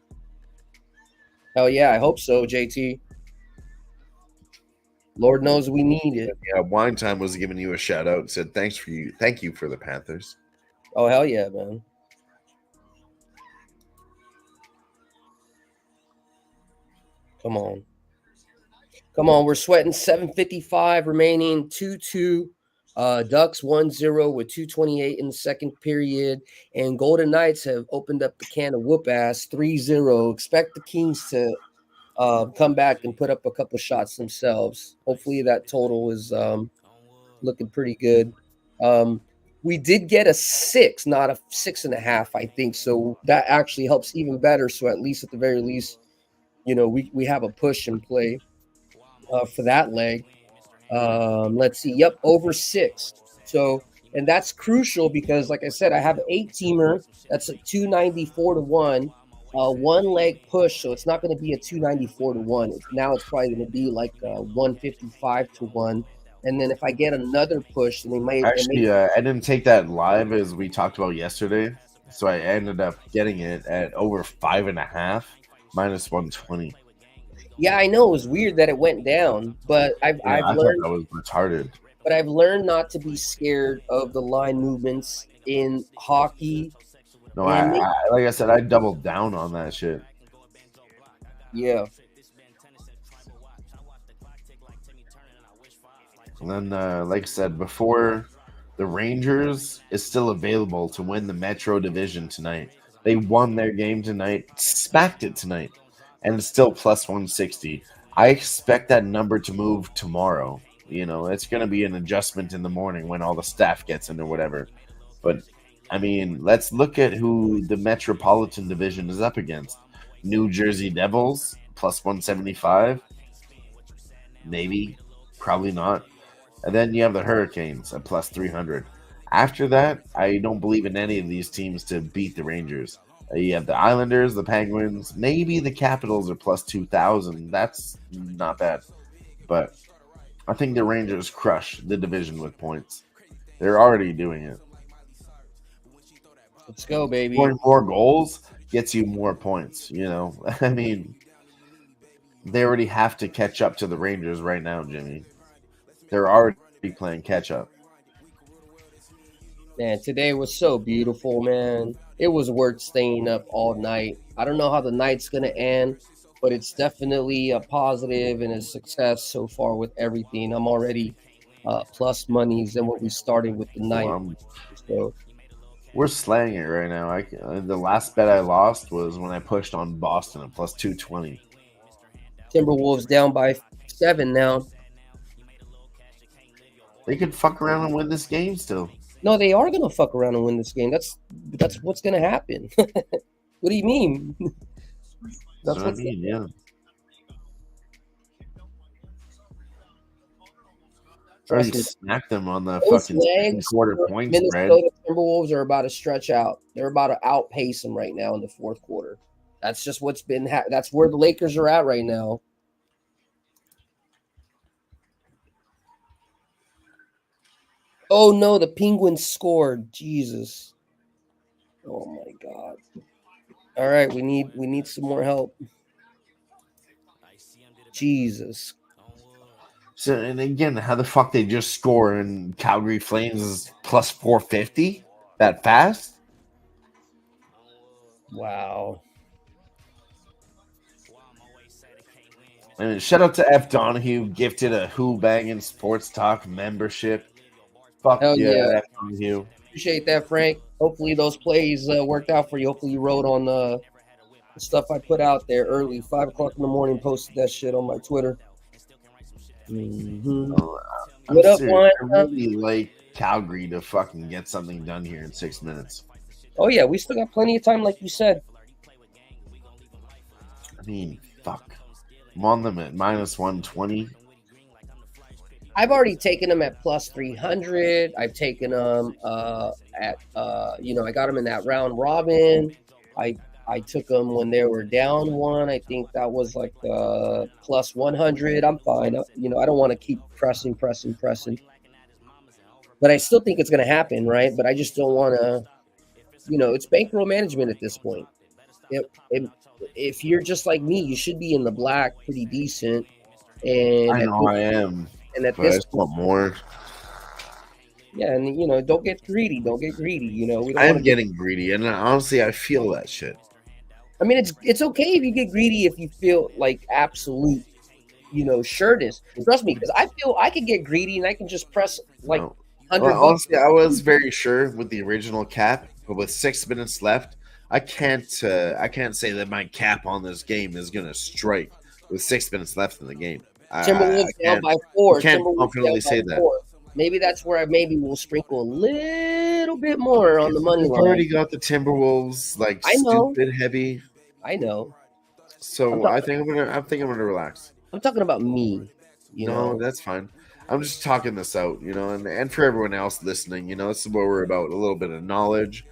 C: Hell yeah, I hope so, JT. Lord knows we need it.
D: Yeah, Wine Time was giving you a shout out and said, thank you for the Panthers.
C: Oh, hell yeah, man. Come on. We're sweating. 7:55 remaining. 2-2. Ducks 1-0 with 2:28 in the second period. And Golden Knights have opened up the can of whoop ass 3-0. Expect the Kings to come back and put up a couple shots themselves. Hopefully that total is looking pretty good. We did get a 6, not a 6.5, I think. So that actually helps even better. So at least, at the very least, you know, we have a push in play for that leg. Let's see. Yep, over 6. So, and that's crucial because, like I said, I have an 8-teamer. That's a 294-1. One leg push, so it's not going to be a 294-1. Now it's probably going to be like 155-1. And then if I get another push, then they might
D: Actually, I didn't take that live as we talked about yesterday. So I ended up getting it at over 5.5 minus 120.
C: Yeah, I know it was weird that it went down, but I've
D: I
C: learned
D: thought that was retarded.
C: But I've learned not to be scared of the line movements in hockey.
D: No, like I said, I doubled down on that shit.
C: Yeah.
D: And then, like I said before, the Rangers is still available to win the Metro Division tonight. They won their game tonight, smacked it tonight, and it's still plus 160. I expect that number to move tomorrow. You know, it's going to be an adjustment in the morning when all the staff gets in or whatever. But, I mean, let's look at who the Metropolitan Division is up against. New Jersey Devils, plus 175. Maybe. Probably not. And then you have the Hurricanes at plus 300. After that, I don't believe in any of these teams to beat the Rangers. You have the Islanders, the Penguins, maybe the Capitals are plus 2,000. That's not bad. But I think the Rangers crush the division with points. They're already doing it.
C: Let's go, baby.
D: Scoring more goals, gets you more points. You know, I mean, they already have to catch up to the Rangers right now, Jimmy. They're already playing catch up.
C: Man, today was so beautiful, man. It was worth staying up all night. I don't know how the night's going to end, but it's definitely a positive and a success so far with everything. I'm already plus monies than what we started with the night. So
D: we're slaying it right now. The last bet I lost was when I pushed on Boston at plus 220.
C: Timberwolves down by 7 now.
D: They could fuck around and win this game still.
C: No, they are gonna fuck around and win this game. That's what's gonna happen. What do you mean?
D: That's what I mean. Yeah. Already smacked them on the fucking quarter point spread.
C: Minnesota Timberwolves are about to stretch out. They're about to outpace them right now in the fourth quarter. That's just what's been. That's where the Lakers are at right now. Oh no, the Penguins scored. Jesus. Oh my God. All right, we need some more help. Jesus.
D: So, and again, how the fuck they just score and Calgary Flames is plus 450 that fast?
C: Wow.
D: I mean, shout out to F. Donahue, gifted a Who-Bangin Sports Talk membership. Fuck yeah, F. Donahue.
C: Appreciate that, Frank. Hopefully those plays worked out for you. Hopefully you wrote on the stuff I put out there early, 5 o'clock in the morning. Posted that shit on my Twitter. Mm-hmm.
D: What up, Juan? I really like Calgary to fucking get something done here in 6 minutes.
C: Oh yeah, we still got plenty of time, like you said.
D: I mean, fuck. I'm on them at minus 120.
C: I've already taken them at plus 300. I've taken them at I got them in that round robin. I took them when they were down one. I think that was like plus 100. I'm fine. I don't want to keep pressing. But I still think it's going to happen, right? But I just don't want to, it's bankroll management at this point. If you're just like me, you should be in the black pretty decent. And
D: I know I am.
C: And at
D: but
C: this
D: I just want more.
C: Yeah, and don't get greedy.
D: I am getting greedy, and honestly, I feel that shit.
C: I mean, it's okay if you get greedy if you feel like absolute, sureness. Trust me, because I feel I can get greedy and I can just press like $100.
D: Honestly, I was very sure with the original cap, but with 6 minutes left, I can't say that my cap on this game is gonna strike with 6 minutes left in the game.
C: Timberwolves down by 4.
D: I can't confidently say that.
C: 4. Maybe that's where we'll sprinkle a little bit more on the money line.
D: We've already got the Timberwolves stupid heavy.
C: I know.
D: So I think I'm gonna relax.
C: I'm talking about me.
D: No, that's fine. I'm just talking this out, and for everyone else listening, this is what we're about, a little bit of knowledge.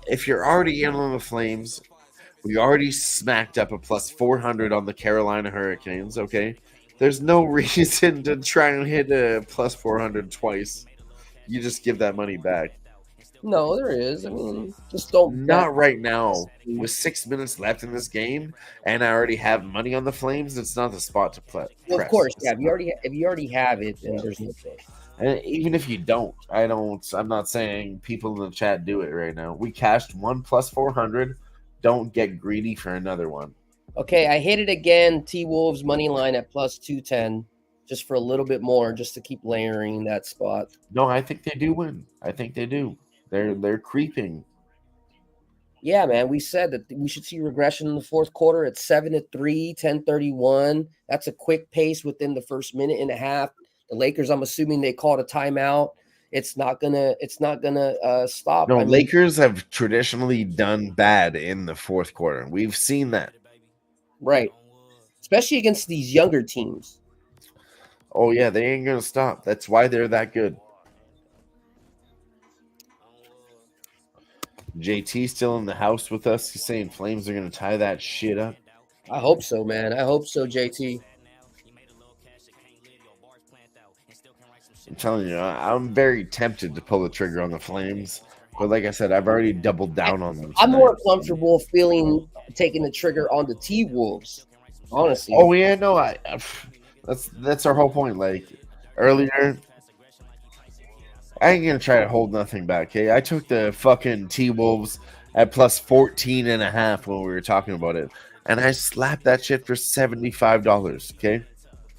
D: If you're already in on the Flames, we already smacked up a plus 400 on the Carolina Hurricanes, okay? There's no reason to try and hit a plus 400 twice. You just give that money back.
C: No, there is. I mean, just don't.
D: Not right now. With 6 minutes left in this game, and I already have money on the Flames, it's not the spot to play.
C: Well, of course, yeah. If you already have it, then there's no point.
D: And even if you don't, I'm not saying people in the chat do it right now. We cashed one plus 400. Don't get greedy for another one.
C: Okay, I hit it again. T-Wolves money line at plus 210, just for a little bit more, just to keep layering that spot.
D: No, I think they do win. I think they do. They're creeping.
C: Yeah, man. We said that we should see regression in the fourth quarter at 7-3, 10-31. That's a quick pace within the first minute and a half. The Lakers, I'm assuming they called a timeout. It's not gonna stop.
D: No, Lakers have traditionally done bad in the fourth quarter. We've seen that.
C: Right. Especially against these younger teams.
D: Oh, yeah, they ain't gonna stop. That's why they're that good. JT still in the house with us. He's saying Flames are gonna tie that shit up.
C: I hope so, man. I hope so, JT.
D: I'm telling you, I'm very tempted to pull the trigger on the Flames, But like I said, I've already doubled down on them.
C: I'm
D: tonight.
C: more comfortable taking the trigger on the T-Wolves, honestly.
D: Oh yeah, no, that's our whole point. Like earlier, I ain't gonna try to hold nothing back. Okay, I took the fucking T-Wolves at plus 14.5 when we were talking about it, and I slapped that shit for $75. Okay,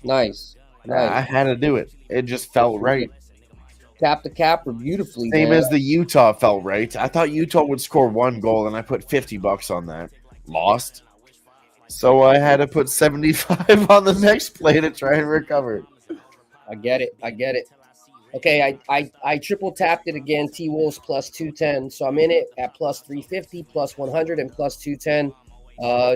C: Nice.
D: I had to do it. It just felt right.
C: Tap the capper beautifully,
D: Same
C: man.
D: as the Utah felt right. I thought Utah would score 1 goal, and I put $50 on that. Lost. So I had to put 75 on the next play to try and recover.
C: I get it. Okay, I triple tapped it again. T-Wolves plus 210. So I'm in it at plus 350, plus 100, and plus 210.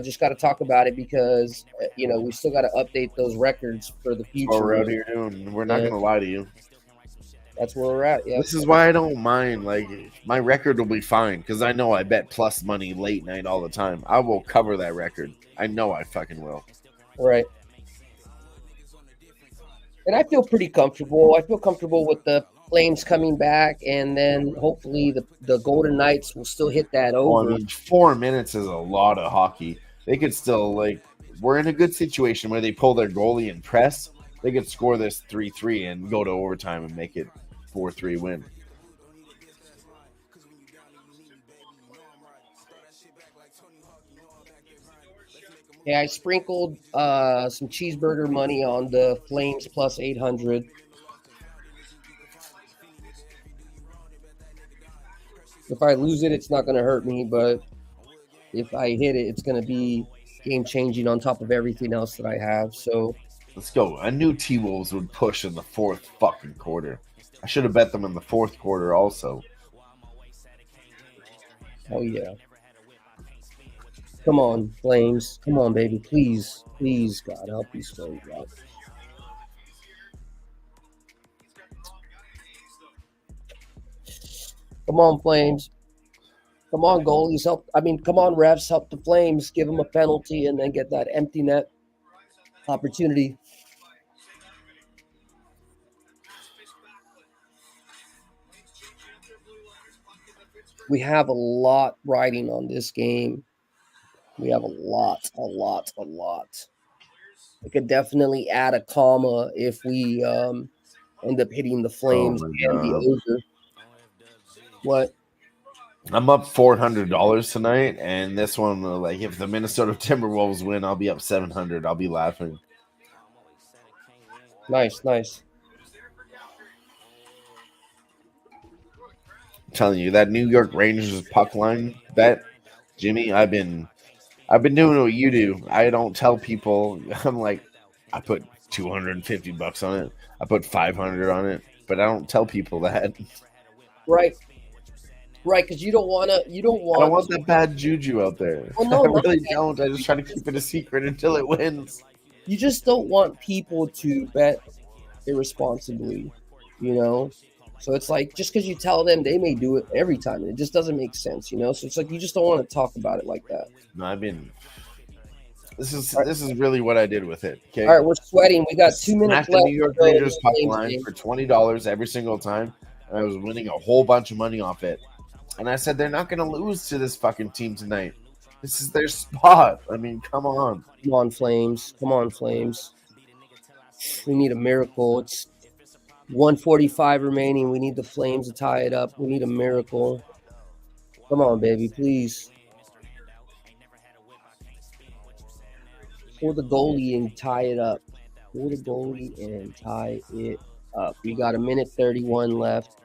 C: Just got to talk about it because we still got to update those records for the future.
D: What we're out here doing. We're not gonna lie to you.
C: That's where we're at. Yeah.
D: This is why I don't mind. Like my record will be fine because I know I bet plus money late night all the time. I will cover that record. I know I fucking will.
C: Right. And I feel pretty comfortable. I feel comfortable with the Flames coming back, and then hopefully the Golden Knights will still hit that over.
D: Well, I mean, 4 minutes is a lot of hockey. They could still we're in a good situation where they pull their goalie and press. They could score this 3-3 and go to overtime and make it 4-3 win.
C: Yeah, I sprinkled some cheeseburger money on the Flames plus 800. If I lose it, it's not going to hurt me, but if I hit it, it's going to be game-changing on top of everything else that I have. So
D: let's go. I knew T-Wolves would push in the fourth fucking quarter. I should have bet them in the fourth quarter also.
C: Oh, yeah. Come on, Flames. Come on, baby. Please, please, God, help these Flames out. Come on, Flames. Come on, goalies. Come on, refs. Help the Flames. Give them a penalty and then get that empty net opportunity. We have a lot riding on this game. We have a lot. We could definitely add a comma if we end up hitting the Flames and the over. What?
D: I'm up $400 tonight, and this one, if the Minnesota Timberwolves win, I'll be up $700. I'll be laughing.
C: Nice.
D: I'm telling you, that New York Rangers puck line bet, Jimmy, I've been doing what you do. I don't tell people. I'm like, I put $250 on it. I put $500 on it, but I don't tell people that.
C: Right, because you don't want.
D: I don't want that bad juju out there.
C: Well, no,
D: I really don't. I just try to keep it a secret until it wins.
C: You just don't want people to bet irresponsibly, So it's like, just because you tell them, they may do it every time, and it just doesn't make sense, So it's like you just don't want to talk about it like that.
D: No, this is really what I did with it. Okay.
C: All right, we're sweating. We got 2 minutes left.
D: The New York Rangers puck line for $20 every single time. And I was winning a whole bunch of money off it. And I said they're not going to lose to this fucking team tonight. This is their spot. I mean, come on.
C: Come on, Flames. We need a miracle. It's 1:45 remaining. We need the Flames to tie it up. We need a miracle. Come on, baby, please. Pull the goalie and tie it up. We got a minute 31 left.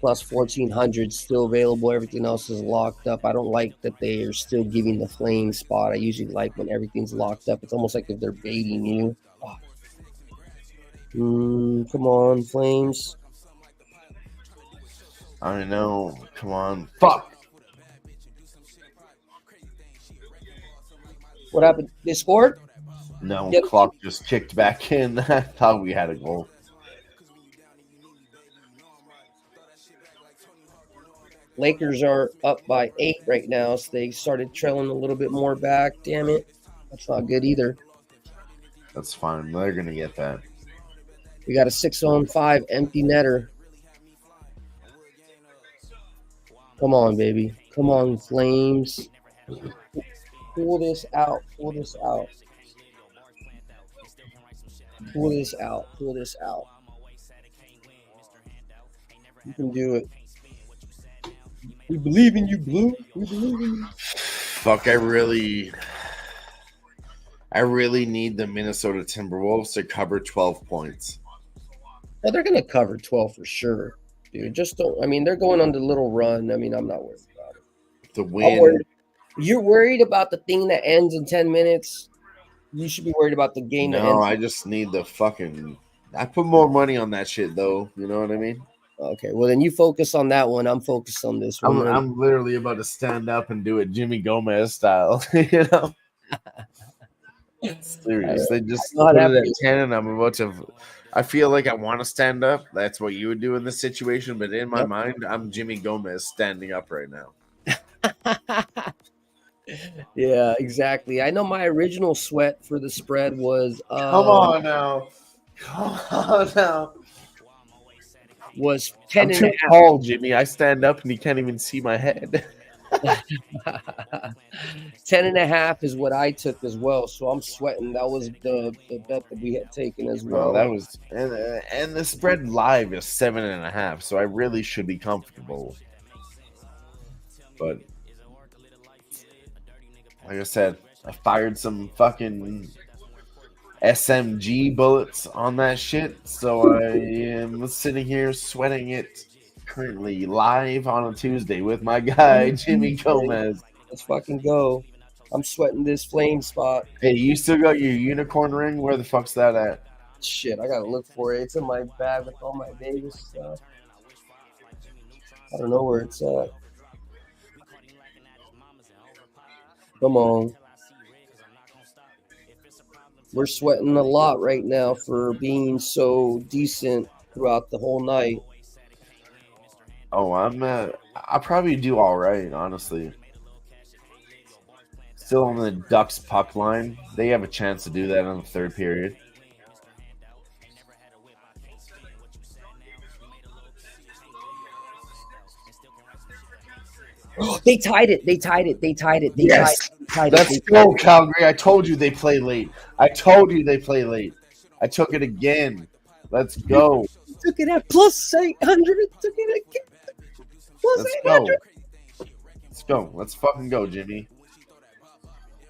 C: Plus 1,400 still available. Everything else is locked up. I don't like that they are still giving the Flames spot. I usually like when everything's locked up. It's almost like if they're baiting you. Come on, Flames.
D: I know. Come on. Fuck.
C: What happened? They scored?
D: No, clock just kicked back in. I thought we had a goal.
C: Lakers are up by 8 right now, so they started trailing a little bit more back. Damn it. That's not good either.
D: That's fine. They're going to get that.
C: We got a 6-on-5 empty netter. Come on, baby. Come on, Flames. Pull this out. Pull this out. Pull this out. Pull this out. You can do it. We believe in you, Blue. We believe in you.
D: Fuck, I really need the Minnesota Timberwolves to cover 12 points.
C: Well, they're going to cover 12 for sure, dude. Just don't. I mean, they're going on the little run. I mean, I'm not worried about it.
D: The
C: I'm
D: win.
C: worried. You're worried about the thing that ends in 10 minutes. You should be worried about the game that
D: No,
C: ends.
D: I just need the fucking. I put more money on that shit though. You know what I mean?
C: Okay, well then you focus on that one. I'm focused on this one.
D: I'm literally about to stand up and do it Jimmy Gomez style. You know? Serious. They just
C: know how
D: put
C: that
D: it at
C: feels.
D: 10, and I'm about to. I feel like I want to stand up. That's what you would do in this situation, but in my
C: Yep.
D: mind, I'm Jimmy Gomez standing up right now.
C: Yeah, exactly. I know my original sweat for the spread was
D: Come on now. Come on now.
C: was 10
D: I'm
C: and
D: too
C: a half.
D: tall, Jimmy. I stand up and you can't even see my head.
C: 10 and a half is what I took as well. So I'm sweating. That was the bet that we had taken as well.
D: No, that was and the spread live is 7.5, so I really should be comfortable. But like I said, I fired some fucking SMG bullets on that shit, so I am sitting here sweating it currently live on a Tuesday with my guy Jimmy Gomez.
C: Let's fucking go. I'm sweating this flame spot.
D: Hey, you still got your unicorn ring? Where the fuck's that at?
C: Shit, I gotta look for it. It's in my bag with all my Vegas stuff. I don't know where it's at. Come on. We're sweating a lot right now for being so decent throughout the whole night.
D: Oh, I'll probably do all right, honestly. Still on the Ducks puck line. They have a chance to do that in the third period.
C: They tied it. They tied it. They tied it. They
D: Yes.
C: tied
D: Let's
C: it.
D: go, Calgary. I told you they play late. I told you they play late. I took it again. Let's go.
C: Took it at plus 800. Took it again. Plus
D: Let's
C: 800.
D: go. Let's go. Let's fucking go, Jimmy.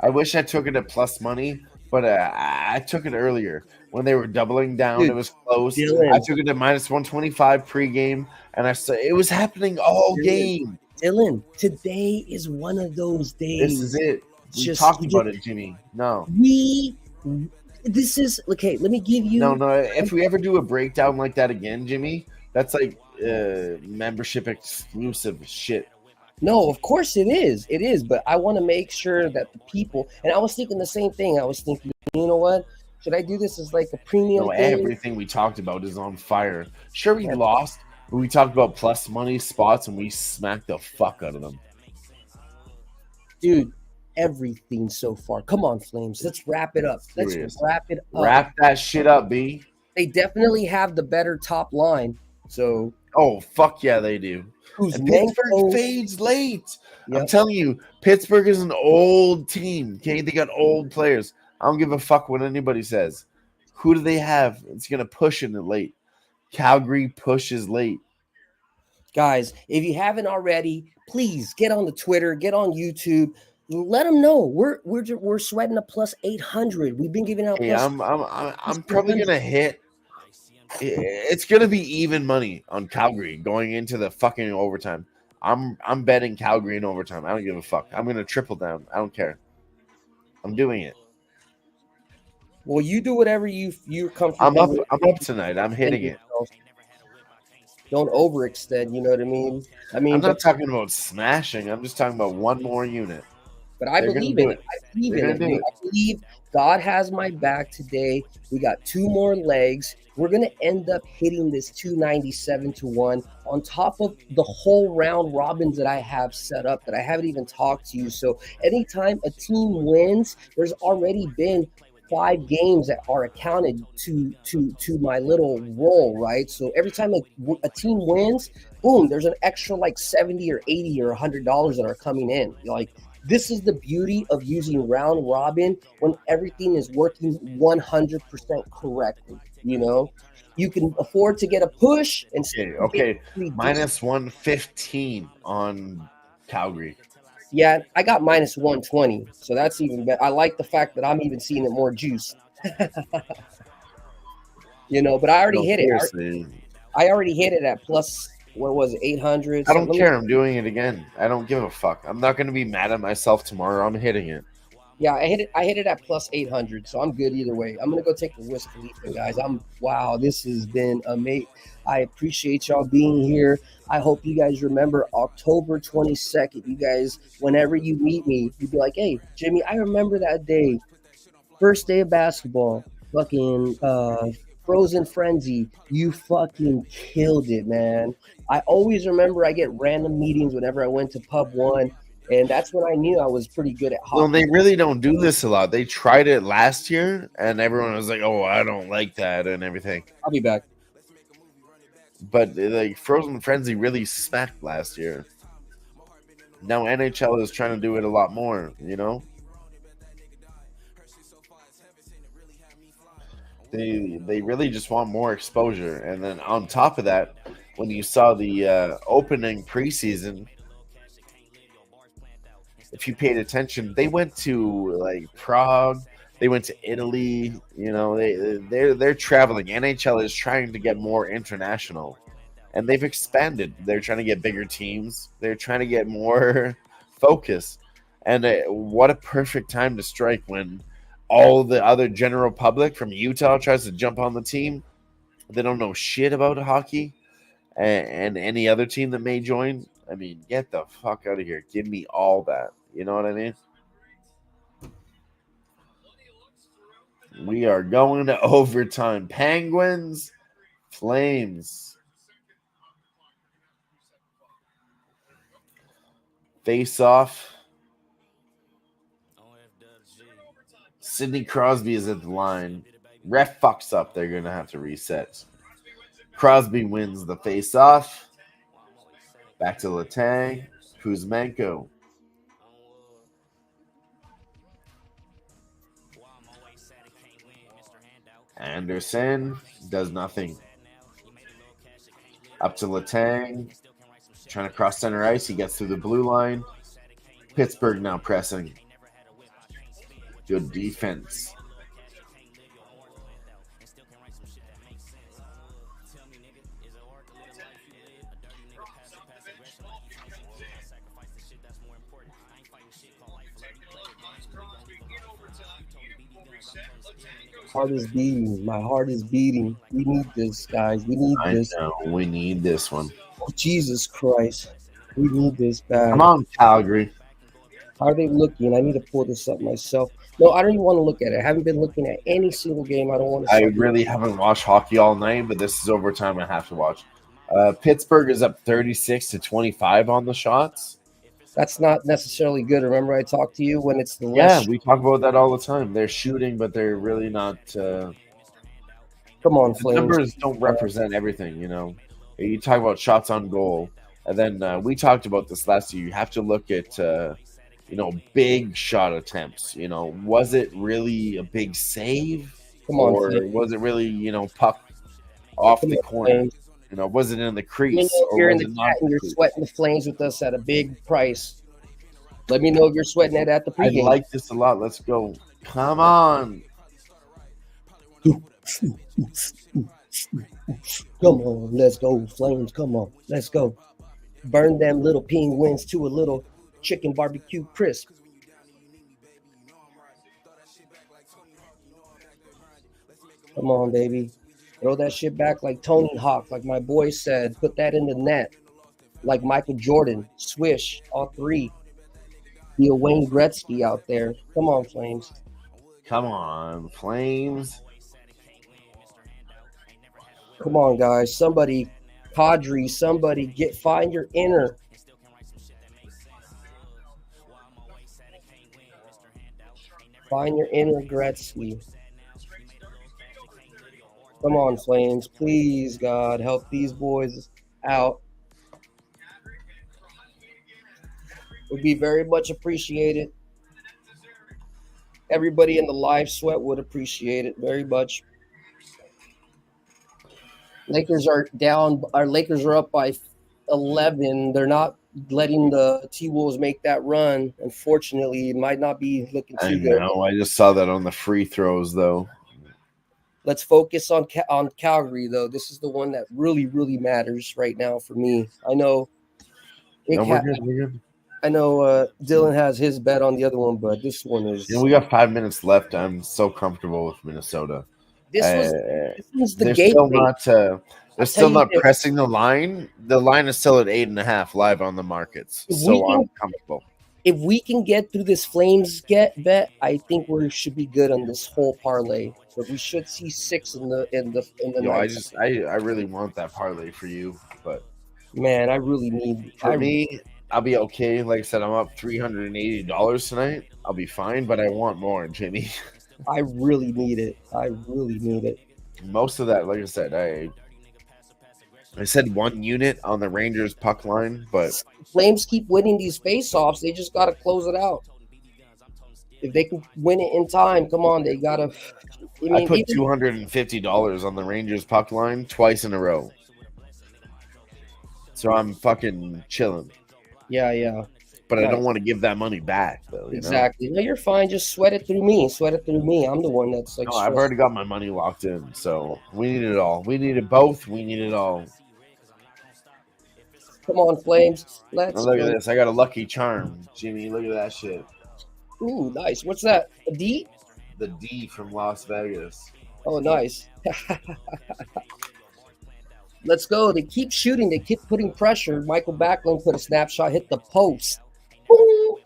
D: I wish I took it at plus money, but I took it earlier when they were doubling down.
C: Dude,
D: it was close.
C: Dylan.
D: I took it at minus 125 pregame, and I said it was happening all game.
C: Dylan, today is one of those days.
D: This is it. We
C: Just-
D: talked about it, Jimmy. No.
C: This is okay. Let me give you.
D: No. If we ever do a breakdown like that again, Jimmy, that's like membership exclusive shit.
C: No, of course it is. It is, but I want to make sure that the people. And I was thinking the same thing. I was thinking, you know what? Should I do this as like a premium
D: No,
C: thing?
D: everything we talked about is on fire. Sure, we lost, but we talked about plus money spots and we smacked the fuck out of them.
C: Dude, everything so far. Come on, Flames. Let's wrap it up. Let's
D: Serious.
C: wrap it up.
D: Wrap that shit up, B.
C: They definitely have the better top line. So
D: Oh, fuck yeah, they do.
C: who's
D: And Pittsburgh
C: Manko?
D: fades late. I'm
C: Yep.
D: telling you, Pittsburgh is an old team. Okay, they got old players. I don't give a fuck what anybody says. Who do they have? It's gonna push in it late. Calgary pushes late.
C: Guys, if you haven't already, please get on the Twitter, get on YouTube. Let them know we're sweating a plus 800. We've been giving out
D: Hey,
C: plus.
D: I'm probably gonna hit. It's gonna be even money on Calgary going into the fucking overtime. I'm betting Calgary in overtime. I don't give a fuck. I'm gonna triple down. I don't care. I'm doing it.
C: Well, you do whatever you're comfortable.
D: I'm up.
C: with.
D: I'm up tonight. I'm hitting it.
C: Don't overextend. You know what I mean? I mean,
D: I'm not talking about smashing. I'm just talking about one more unit.
C: but I
D: they're gonna
C: believe
D: do
C: in
D: it.
C: it. I believe
D: They're
C: in it.
D: gonna do
C: dude. I believe God has my back today. We got 2 more legs. We're gonna end up hitting this 297-1 on top of the whole round robins that I have set up that I haven't even talked to you. So anytime a team wins, there's already been 5 games that are accounted to my little roll, right? So every time a team wins, boom, there's an extra like 70 or 80 or $100 that are coming in. Like, this is the beauty of using round robin when everything is working 100% correctly. You can afford to get a push and
D: Okay.
C: basically
D: Minus 115 on Calgary.
C: yeah, I got minus 120, so that's even better. I like the fact that I'm even seeing it more juice. But I already
D: No,
C: hit it.
D: seriously.
C: I already hit it at plus, what was it, 800?
D: I don't care. I'm doing it again. I don't give a fuck. I'm not going to be mad at myself tomorrow. I'm hitting it.
C: Yeah, I hit it at plus 800, so I'm good either way. I'm gonna go take the Wiz Khalifa, guys. Wow, this has been amazing. I appreciate y'all being here. I hope you guys remember October 22nd. You guys, whenever you meet me, you'd be like, "Hey, Jimmy, I remember that day. First day of basketball. Fucking Frozen Frenzy. You fucking killed it, man." I always remember I get random meetings whenever I went to Pub One. And that's when I knew I was pretty good at hockey.
D: Well, they really don't do this a lot. They tried it last year, and everyone was like, "Oh, I don't like that," and everything.
C: I'll be back.
D: But like Frozen Frenzy really smacked last year. Now NHL is trying to do it a lot more. They really just want more exposure, and then on top of that, when you saw the opening preseason. If you paid attention, they went to like Prague, they went to Italy. They're traveling. NHL is trying to get more international, and they've expanded. They're trying to get bigger teams. They're trying to get more focus. And what a perfect time to strike when all the other general public from Utah tries to jump on the team. They don't know shit about hockey, and any other team that may join. I mean, get the fuck out of here. Give me all that. You know what I mean? We are going to overtime. Penguins, Flames. Face off. Sidney Crosby is at the line. Ref fucks up. They're going to have to reset. Crosby wins the face off. Back to Letang. Kuzmenko. Anderson does nothing. Up to Letang. Trying to cross center ice. He gets through the blue line. Pittsburgh now pressing. Good defense.
C: Heart is beating. My heart is beating. We need this, guys. We need this.
D: I know. We need this one.
C: Oh, Jesus Christ. We need this bad.
D: Come on, Calgary.
C: How are they looking? I need to pull this up myself. No, I don't even want to look at it. I haven't been looking at any single game. I don't want to.
D: I really haven't watched hockey all night, but this is overtime. I have to watch. Pittsburgh is up 36-25 on the shots.
C: That's not necessarily good. Remember, I talked to you when it's the
D: Yeah, we talk about that all the time. They're shooting, but they're really not.
C: Come on,
D: the
C: Flames.
D: numbers don't represent everything. You talk about shots on goal, and then we talked about this last year. You have to look at big shot attempts. Was it really a big save?
C: Come on,
D: or
C: Flames.
D: was it really puck off the corner?
C: Flames.
D: Was it in the crease?
C: You're
D: or
C: in
D: was
C: the
D: it
C: chat
D: not
C: and you're sweating the Flames with us at a big price. Let me know if you're sweating it at the
D: I
C: pregame.
D: like this a lot. Let's go. Come on.
C: Come on, let's go, Flames. Come on, let's go. Burn them little penguins to a little chicken barbecue crisp. Come on, baby. Throw that shit back like Tony Hawk, like my boy said. Put that in the net. Like Michael Jordan. Swish, all three. Be a Wayne Gretzky out there. Come on, Flames.
D: Come on, Flames.
C: Come on, guys. Somebody, Padre, somebody find your inner. Find your inner Gretzky. Come on, Flames. Please, God, help these boys out. would be very much appreciated. Everybody in the live sweat would appreciate it very much. Lakers are down. Our Lakers are up by 11. They're not letting the T-Wolves make that run. Unfortunately, it might not be looking
D: I
C: too good.
D: know. I just saw that on the free throws, though.
C: Let's focus on Calgary, though. This is the one that really, really matters right now for me. I know.
D: No, we're good. We're good.
C: I know Dylan has his bet on the other one, but this one is.
D: We got 5 minutes left. I'm so comfortable with Minnesota.
C: This was the
D: they're
C: gateway.
D: still not. They're still not pressing the line. The line is still at 8.5 live on the markets, so I'm comfortable.
C: If we can get through this Flames bet, I think we should be good on this whole parlay. But we should see 6 in the night.
D: I really want that parlay for you, but
C: man, I really need.
D: For me, I'll be okay. Like I said, I'm up $380 tonight. I'll be fine, but I want more, Jimmy.
C: I really need it.
D: Most of that, like I said, I said 1 unit on the Rangers puck line, but
C: Flames keep winning these face-offs. They just got to close it out. If they can win it in time, come on, they got to.
D: I put $250 on the Rangers puck line twice in a row. So I'm fucking chilling.
C: Yeah.
D: But I don't want to give that money back, though.
C: Exactly. No, you're fine. Just sweat it through me. I'm the one that's like.
D: No, I've already got my money locked in, so we need it all. We need it both. We need it all.
C: Come on, Flames. Let's
D: look at this. I got a lucky charm, Jimmy. Look at that shit.
C: Ooh, nice. What's that? A D?
D: The D from Las Vegas.
C: Oh, nice. Let's go. They keep shooting. They keep putting pressure. Michael Backlund put a snapshot, hit the post. Ooh.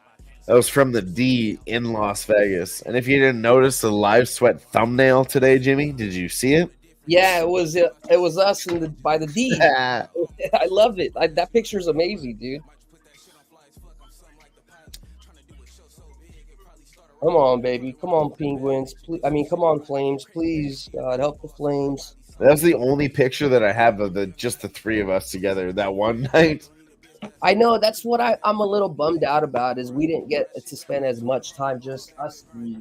D: That was from the D in Las Vegas. And if you didn't notice the live sweat thumbnail today, Jimmy, did you see it?
C: Yeah, it was us by the D. I love it. That picture is amazing, dude. Come on, baby. Come on, Penguins. Come on, Flames. Please, God, help the Flames.
D: That's the only picture that I have of just the three of us together that one night.
C: I know. That's what I'm a little bummed out about is we didn't get to spend as much time, just us three.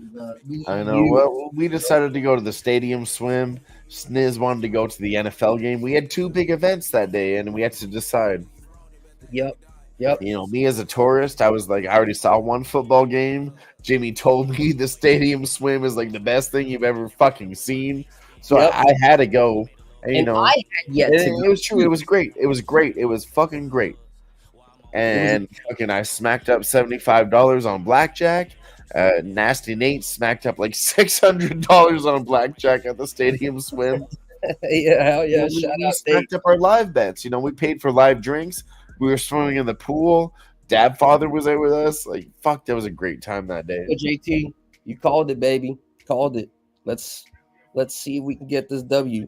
D: I know. Well, we decided to go to the stadium swim. Sniz wanted to go to the NFL game. We had 2 big events that day, and we had to decide.
C: Yep.
D: Me as a tourist, I was like, I already saw 1 football game. Jimmy told me the stadium swim is like the best thing you've ever fucking seen. So I had to go. And,
C: I had yet to
D: it was true. It was great. It was great. It was fucking great. And I smacked up $75 on blackjack. Nasty Nate smacked up like $600 on blackjack at the stadium swim.
C: Yeah.
D: We smacked up our live bets. We paid for live drinks. We were swimming in the pool. Dad father was there with us. Like, fuck, that was a great time that day.
C: Hey, JT, you called it, baby. Called it. Let's see if we can get this W.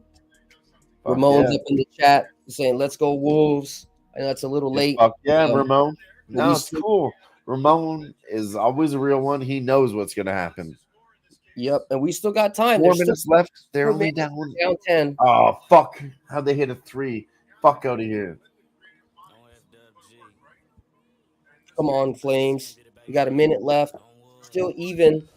C: Ramon's up in the chat saying, "Let's go Wolves." I know it's a little late.
D: Fuck yeah, Ramon. No, it's cool. Ramon is always a real one. He knows what's going to happen.
C: Yep, and we still got time.
D: 4 minutes left. They're only down
C: 10.
D: Oh, fuck. How'd they hit a 3? Fuck out of here.
C: Come on, Flames. We got a minute left. Still even.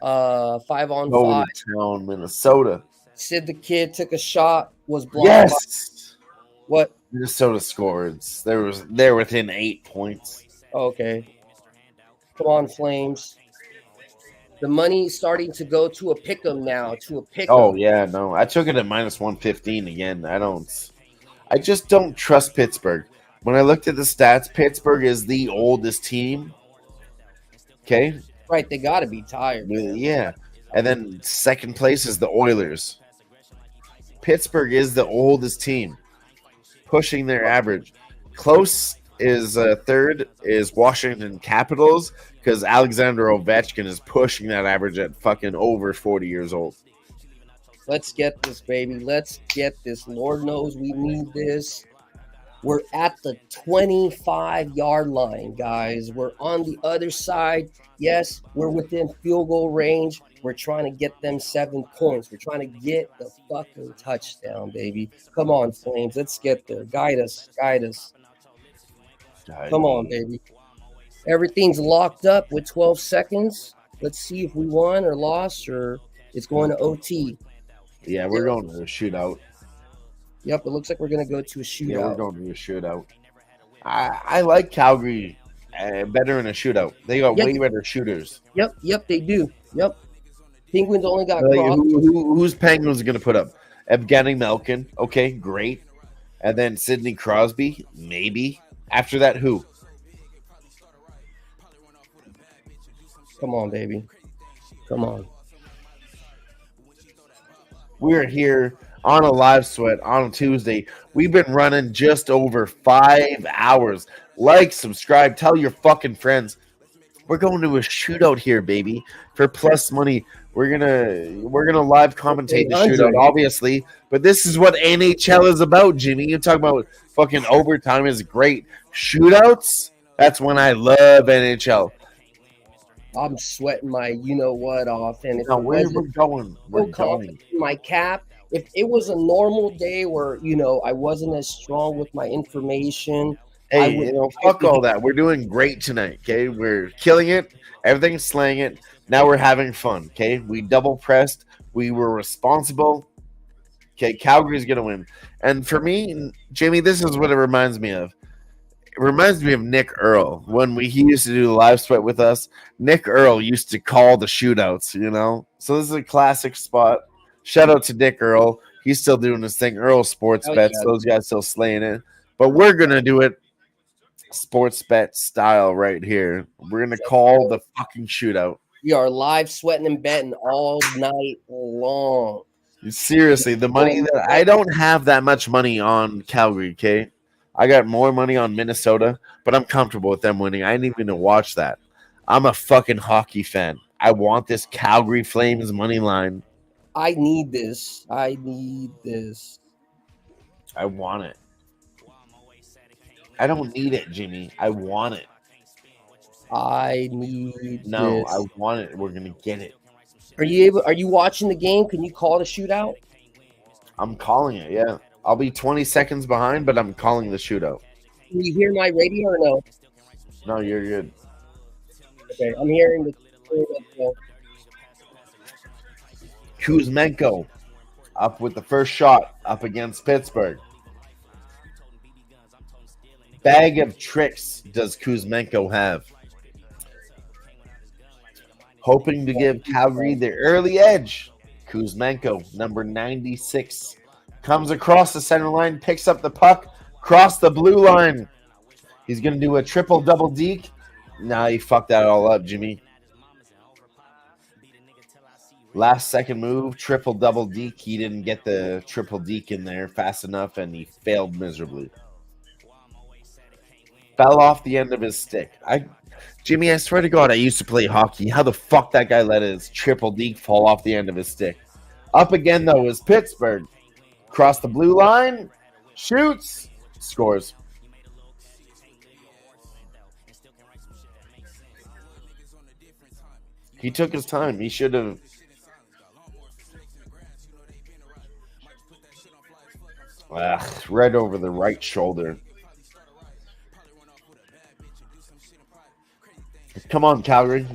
C: 5-on-5.
D: Town, Minnesota.
C: Sid the Kid took a shot. Was blocked.
D: Yes.
C: What?
D: Minnesota scored. They're within 8 points.
C: Okay. Come on, Flames. The money's starting to go to a pick'em now.
D: Oh yeah, no. I took it at -115 again. I just don't trust Pittsburgh. When I looked at the stats, Pittsburgh is the oldest team. Okay.
C: Right, they got to be tired.
D: Yeah. And then second place is the Oilers. Pittsburgh is the oldest team, pushing their average. Close is third is Washington Capitals because Alexander Ovechkin is pushing that average at fucking over 40 years old.
C: Let's get this, baby. Let's get this. Lord knows we need this. We're at the 25-yard line, guys. We're on the other side. Yes, we're within field goal range. We're trying to get them 7 points. We're trying to get the fucking touchdown, baby. Come on, Flames. Let's get there. Guide us. Come on, baby. Everything's locked up with 12 seconds. Let's see if we won or lost or it's going to OT.
D: Yeah, we're going to a shootout.
C: Yep, it looks like we're going to go to a shootout.
D: Yeah, we're going to a shootout. I like Calgary better in a shootout. They got way better shooters.
C: Yep, they do. Yep. Penguins only got
D: who's Penguins going to put up? Evgeny Malkin. Okay, great. And then Sidney Crosby, maybe. After that, who?
C: Come on, baby. Come on.
D: We're here on a live sweat on a Tuesday. We've been running just over 5 hours. Like, subscribe, tell your fucking friends. We're going to a shootout here, baby, for plus money. We're gonna live commentate the shootout, obviously, but this is what NHL is about, Jimmy. You talk about fucking overtime is great. Shootouts, that's when I love NHL.
C: I'm sweating my you-know-what off. And
D: we're going. We're going.
C: My cap, if it was a normal day where, I wasn't as strong with my information.
D: Hey, fuck all that. We're doing great tonight, okay? We're killing it. Everything's slaying it. Now we're having fun, okay? We double pressed. We were responsible. Okay, Calgary's going to win. And for me, Jamie, this is what it reminds me of. It reminds me of Nick Earl. When he used to do the live sweat with us, Nick Earl used to call the shootouts, So this is a classic spot. Shout out to Nick Earl. He's still doing this thing. Earl Sports Bets. Yeah. Those guys still slaying it. But we're going to do it sports bet style right here. We're going to call the fucking shootout.
C: We are live sweating and betting all night long.
D: Seriously, the money that I don't have that much money on Calgary, okay? I got more money on Minnesota, but I'm comfortable with them winning. I didn't even watch that. I'm a fucking hockey fan. I want this Calgary Flames money line.
C: I need this. I
D: want it. I don't need it, Jimmy. I want it.
C: I need this.
D: I want it. We're gonna get it.
C: Are you watching the game? Can you call the shootout?
D: I'm calling it, yeah. I'll be 20 seconds behind, but I'm calling the shootout.
C: Can you hear my radio or no?
D: No, you're good.
C: Okay, I'm hearing the
D: Kuzmenko up with the first shot up against Pittsburgh. Bag of tricks does Kuzmenko have. Hoping to give Calgary the early edge. Kuzmenko, number 96, comes across the center line, picks up the puck, cross the blue line. He's going to do a triple double deke. Nah, he fucked that all up, Jimmy. Last second move, triple double deke. He didn't get the triple deke in there fast enough, and he failed miserably. Fell off the end of his stick. Jimmy, I swear to God, I used to play hockey. How the fuck that guy let his triple deke fall off the end of his stick? Up again, though, is Pittsburgh. Cross the blue line, shoots, scores. He took his time. He should have. Right over the right shoulder. Come on, Calgary.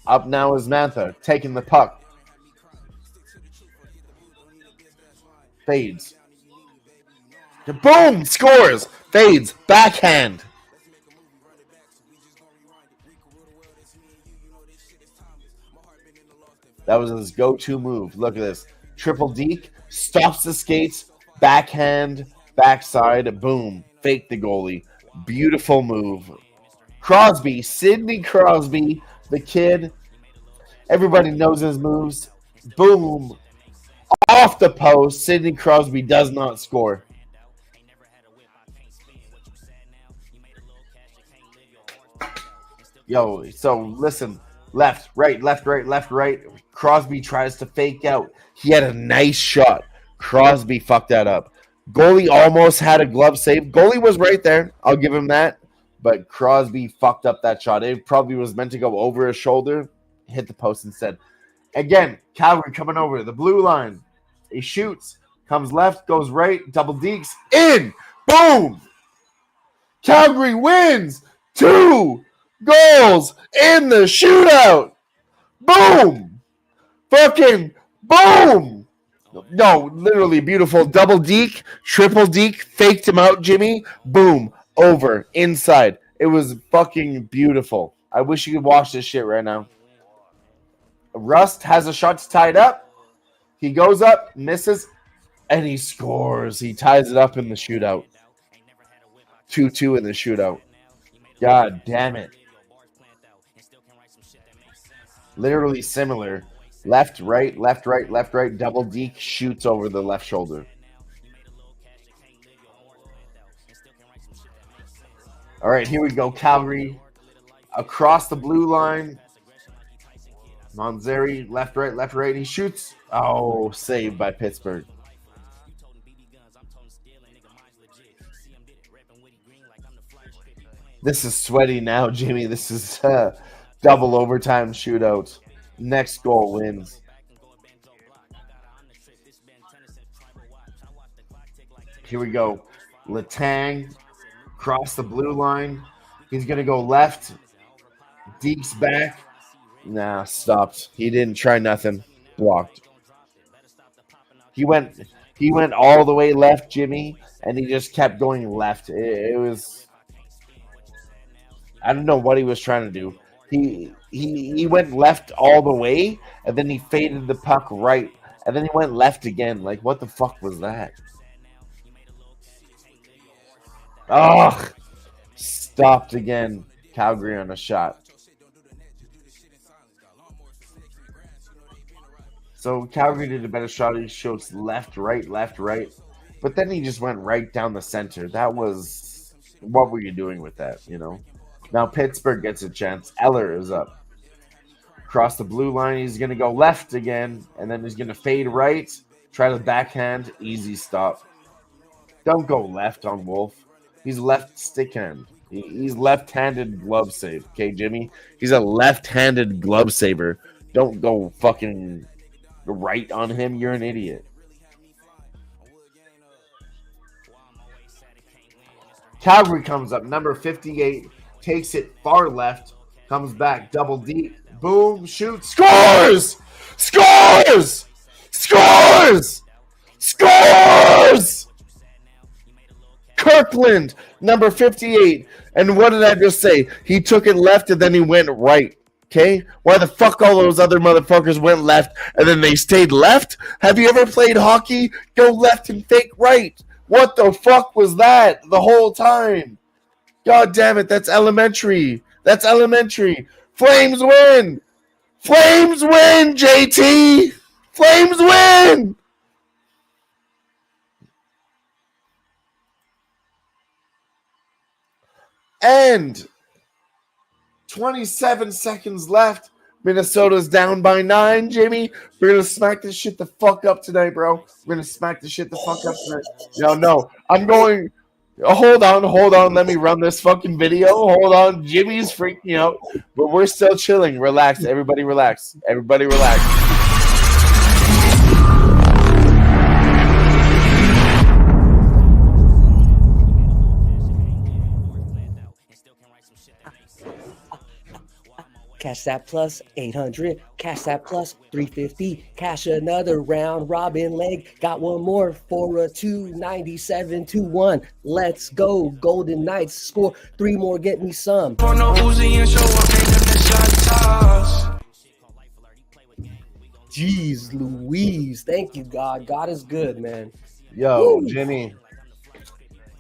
D: Up now is Mantha, taking the puck. Fades. Boom! Scores! Fades. Backhand. That was his go-to move. Look at this. Triple deke. Stops the skates. Backhand. Backside. Boom. Fake the goalie. Beautiful move. Crosby, Sidney Crosby, the kid. Everybody knows his moves. Boom. Off the post. Sidney Crosby does not score. Yo, so listen. Left, right, left, right, left, right. Crosby tries to fake out. He had a nice shot. Crosby fucked that up. Goalie almost had a glove save. Goalie was right there. I'll give him that. But Crosby fucked up that shot. It probably was meant to go over his shoulder. Hit the post instead. Again, Calgary coming over the blue line. He shoots. Comes left. Goes right. Double dekes. In. Boom. Calgary wins 2-1. goals in the shootout. Boom. Fucking boom. No, literally beautiful. Double deke, triple deke, faked him out, Jimmy. Boom. Over. Inside. It was fucking beautiful. I wish you could watch this shit right now. Rust has a shot tied up. He goes up, misses, and he scores. He ties it up in the shootout. 2-2 in the shootout. God damn it. Literally similar. Left, right, left, right, left, right. Double deke, shoots over the left shoulder. All right, here we go. Calgary across the blue line. Manzeri, left, right, left, right. He shoots. Oh, saved by Pittsburgh. This is sweaty now, Jimmy. This is double overtime shootout. Next goal wins. Here we go. Letang cross the blue line. He's going to go left. Deke's back. Nah, stopped. He didn't try nothing. Blocked. He went all the way left, Jimmy, and he just kept going left. It was, I don't know what he was trying to do. He went left all the way, and then he faded the puck right, and then he went left again. Like, what the fuck was that? Oh, stopped again. Calgary on a shot. So Calgary did a better shot. He shoots left, right, left, right. But then he just went right down the center. That was, what were you doing with that, you know? Now Pittsburgh gets a chance. Eller is up. Across the blue line, he's going to go left again. And then he's going to fade right. Try to backhand. Easy stop. Don't go left on Wolf. He's left stick hand. He's left-handed glove save. Okay, Jimmy? He's a left-handed glove saver. Don't go fucking right on him. You're an idiot. Calgary comes up. Number 58. Takes it far left. Comes back. Double deep. Boom. Shoots. Scores! Scores! Scores! Scores! Kirkland, number 58. And what did I just say? He took it left and then he went right. Okay? Why the fuck all those other motherfuckers went left and then they stayed left? Have you ever played hockey? Go left and fake right. What the fuck was that the whole time? God damn it, that's elementary. That's elementary. Flames win. Flames win, JT. Flames win. And 27 seconds left. Minnesota's down by 9, Jimmy. We're going to smack this shit the fuck up tonight, bro. We're going to smack this shit the fuck up tonight. No. I'm going. Hold on. Let me run this fucking video. Hold on. Jimmy's freaking out. But we're still chilling. Relax. Everybody relax. Everybody relax.
C: Cash that plus 800, cash that plus 350, cash another round robin leg. Got one more for a 297-1. Let's go, Golden Knights. Score 3 more, get me some. Jeez Louise. Thank you, God. God is good, man.
D: Yo,
C: Woo.
D: Jimmy.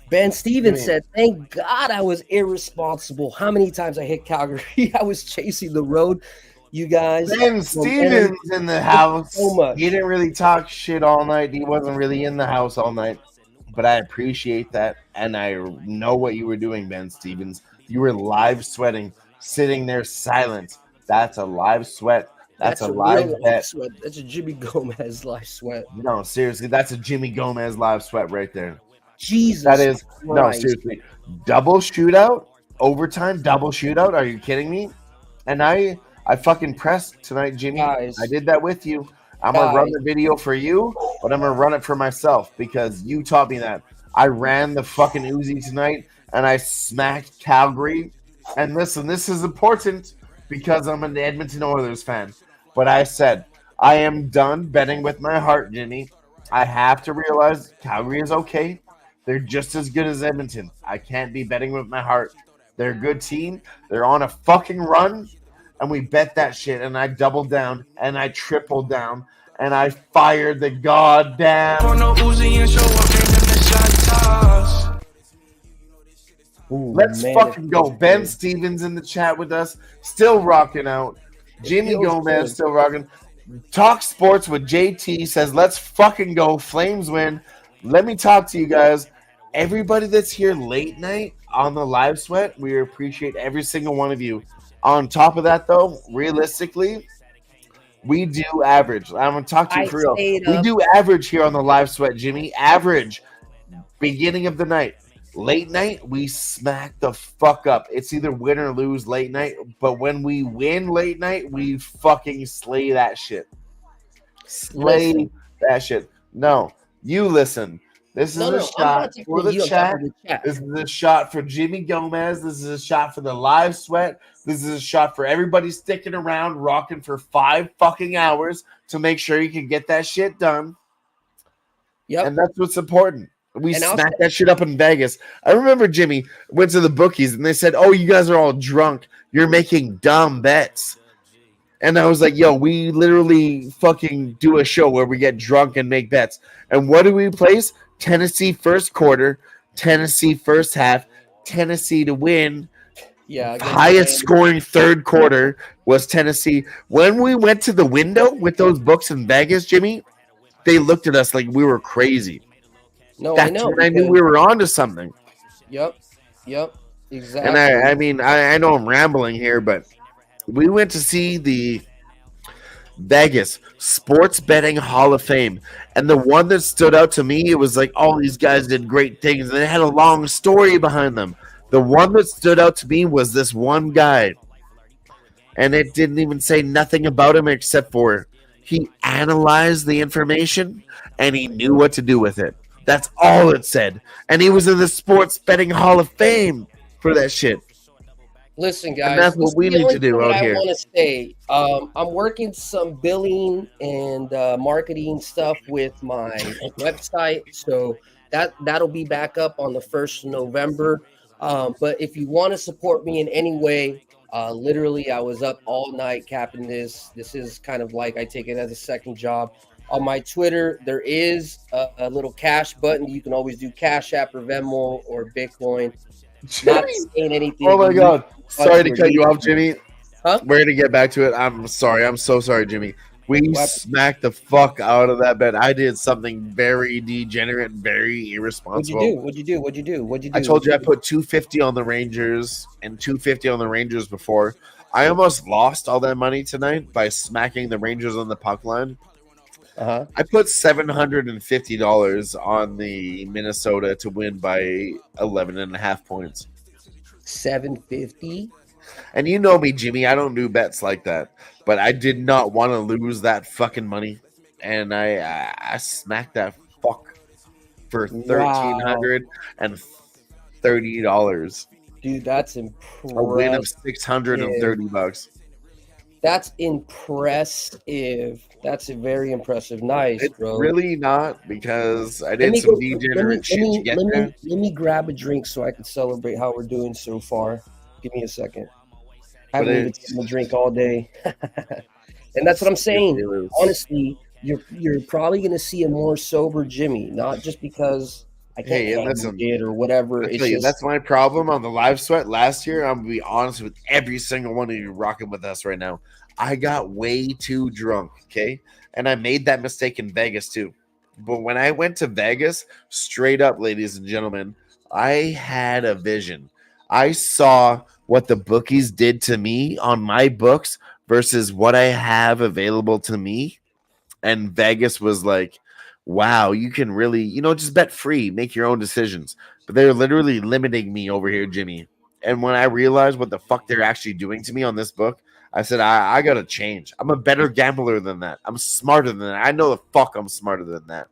C: Ben Stevens said, thank God I was irresponsible. How many times I hit Calgary? I was chasing the road. You guys.
D: Ben Stevens in the house.
C: So much.
D: He didn't really talk shit all night. He wasn't really in the house all night. But I appreciate that. And I know what you were doing, Ben Stevens. You were live sweating, sitting there silent. That's a live sweat. That's a live bet.
C: Sweat. That's a Jimmy Gomez live sweat.
D: No, seriously. That's a Jimmy Gomez live sweat right there.
C: Jesus.
D: That is,
C: Christ.
D: no, seriously. Double shootout, overtime, double shootout. Are you kidding me? And I fucking pressed tonight, Jimmy.
C: Guys.
D: I did that with you. I'm going to run the video for you, but I'm going to run it for myself because you taught me that. I ran the fucking Uzi tonight, and I smacked Calgary And listen, this is important because I'm an Edmonton Oilers fan. But I said, I am done betting with my heart, Jimmy. I have to realize Calgary is okay. They're just as good as Edmonton. I can't be betting with my heart. They're a good team. They're on a fucking run. And we bet that shit. And I doubled down. And I tripled down. And I fired the goddamn.
C: Ooh,
D: Let's
C: man,
D: fucking
C: it
D: go.
C: feels
D: Ben
C: good.
D: Stevens in the chat with us. Still rocking out. Jimmy
C: feels
D: Gomez
C: good.
D: still rocking. Talk Sports with JT says, let's fucking go. Flames win. Let me talk to you guys. Everybody that's here late night on the live sweat, we appreciate every single one of you. On top of that, though, realistically, we do average. I'm going to talk to you
C: I
D: for real.
C: stayed
D: We
C: up.
D: do average here on the live sweat, Jimmy. Average. Beginning of the night. Late night, we smack the fuck up. It's either win or lose late night. But when we win late night, we fucking slay that shit. Slay
C: Listen.
D: that shit. No, you listen. This is
C: No,
D: a
C: I'm
D: shot
C: not
D: for
C: taking
D: the
C: you on top
D: chat.
C: of the chat.
D: This is a shot for Jimmy Gomez. This is a shot for the live sweat. This is a shot for everybody sticking around, rocking for 5 fucking hours to make sure you can get that shit done.
C: Yep.
D: And that's what's important. We
C: And I'll
D: smacked that shit up in Vegas. I remember Jimmy went to the bookies and they said, "Oh, you guys are all drunk. You're making dumb bets." And I was like, "Yo, we literally fucking do a show where we get drunk and make bets." And what do we place? Tennessee first quarter, Tennessee first half, Tennessee to win.
C: Yeah. against
D: Highest
C: Miami.
D: scoring third quarter was Tennessee. When we went to the window with those books in Vegas, Jimmy, they looked at us like we were crazy.
C: No,
D: That's
C: I know.
D: when I knew
C: because-
D: we were onto something.
C: Yep. Exactly.
D: And I mean, I know I'm rambling here, but we went to see the Vegas Sports Betting Hall of Fame. And the one that stood out to me, it was like all these guys did great things and they had a long story behind them. The one that stood out to me was this one guy. And it didn't even say nothing about him except for he analyzed the information and he knew what to do with it. That's all it said. And he was in the Sports Betting Hall of Fame for that shit.
C: Listen, guys.
D: And that's what
C: this is
D: we
C: the
D: need
C: only
D: to do
C: thing
D: out
C: that
D: here.
C: I want to say. I'm working some billing and marketing stuff with my website, so that'll be back up on the 1st of November. But if you want to support me in any way, literally, I was up all night capping this. This is kind of like I take it as a second job. On my Twitter, there is a little cash button. You can always do Cash App or Venmo or Bitcoin. Not saying anything.
D: Oh my God. Sorry to
C: Or
D: cut you
C: you-
D: off, Jimmy.
C: Huh?
D: We're going to get back to it. I'm sorry. I'm so sorry, Jimmy. We
C: What?
D: smacked the fuck out of that bet. I did something very degenerate, very
C: What'd you
D: irresponsible.
C: do? What'd you do?
D: I told you I put 250 on the Rangers and 250 on the Rangers before. I almost lost all that money tonight by smacking the Rangers on the puck line.
C: Uh-huh.
D: I put $750 on the Minnesota to win by 11.5 points.
C: 750.
D: And you know me, Jimmy. I don't do bets like that. But I did not want to lose that fucking money. And I smacked that fuck for $1,330.
C: Dude, that's
D: A win of
C: impressive.
D: $630.
C: That's impressive. That's a very impressive. Nice,
D: It's
C: bro.
D: really not because I
C: Let
D: did
C: me
D: some
C: go-
D: degenerate shit to get there.
C: let me grab a drink so I can celebrate how we're doing so far. Give me a second. I haven't even
D: it's-
C: taken a drink all day. And that's what I'm saying. Honestly, you're probably gonna see a more sober Jimmy, not just because I can't
D: Hey,
C: handle
D: listen,
C: it or whatever.
D: I
C: It's
D: tell you,
C: just
D: that's my problem on the live sweat last year. I'm gonna be honest with every single one of you rocking with us right now. I got way too drunk, okay? And I made that mistake in Vegas too. But when I went to Vegas, straight up, ladies and gentlemen, I had a vision. I saw what the bookies did to me on my books versus what I have available to me. And Vegas was like, wow, you can really, just bet free, make your own decisions. But they're literally limiting me over here, Jimmy. And when I realized what the fuck they're actually doing to me on this book, I said, I got to change. I'm a better gambler than that. I'm smarter than that. I know the fuck I'm smarter than that.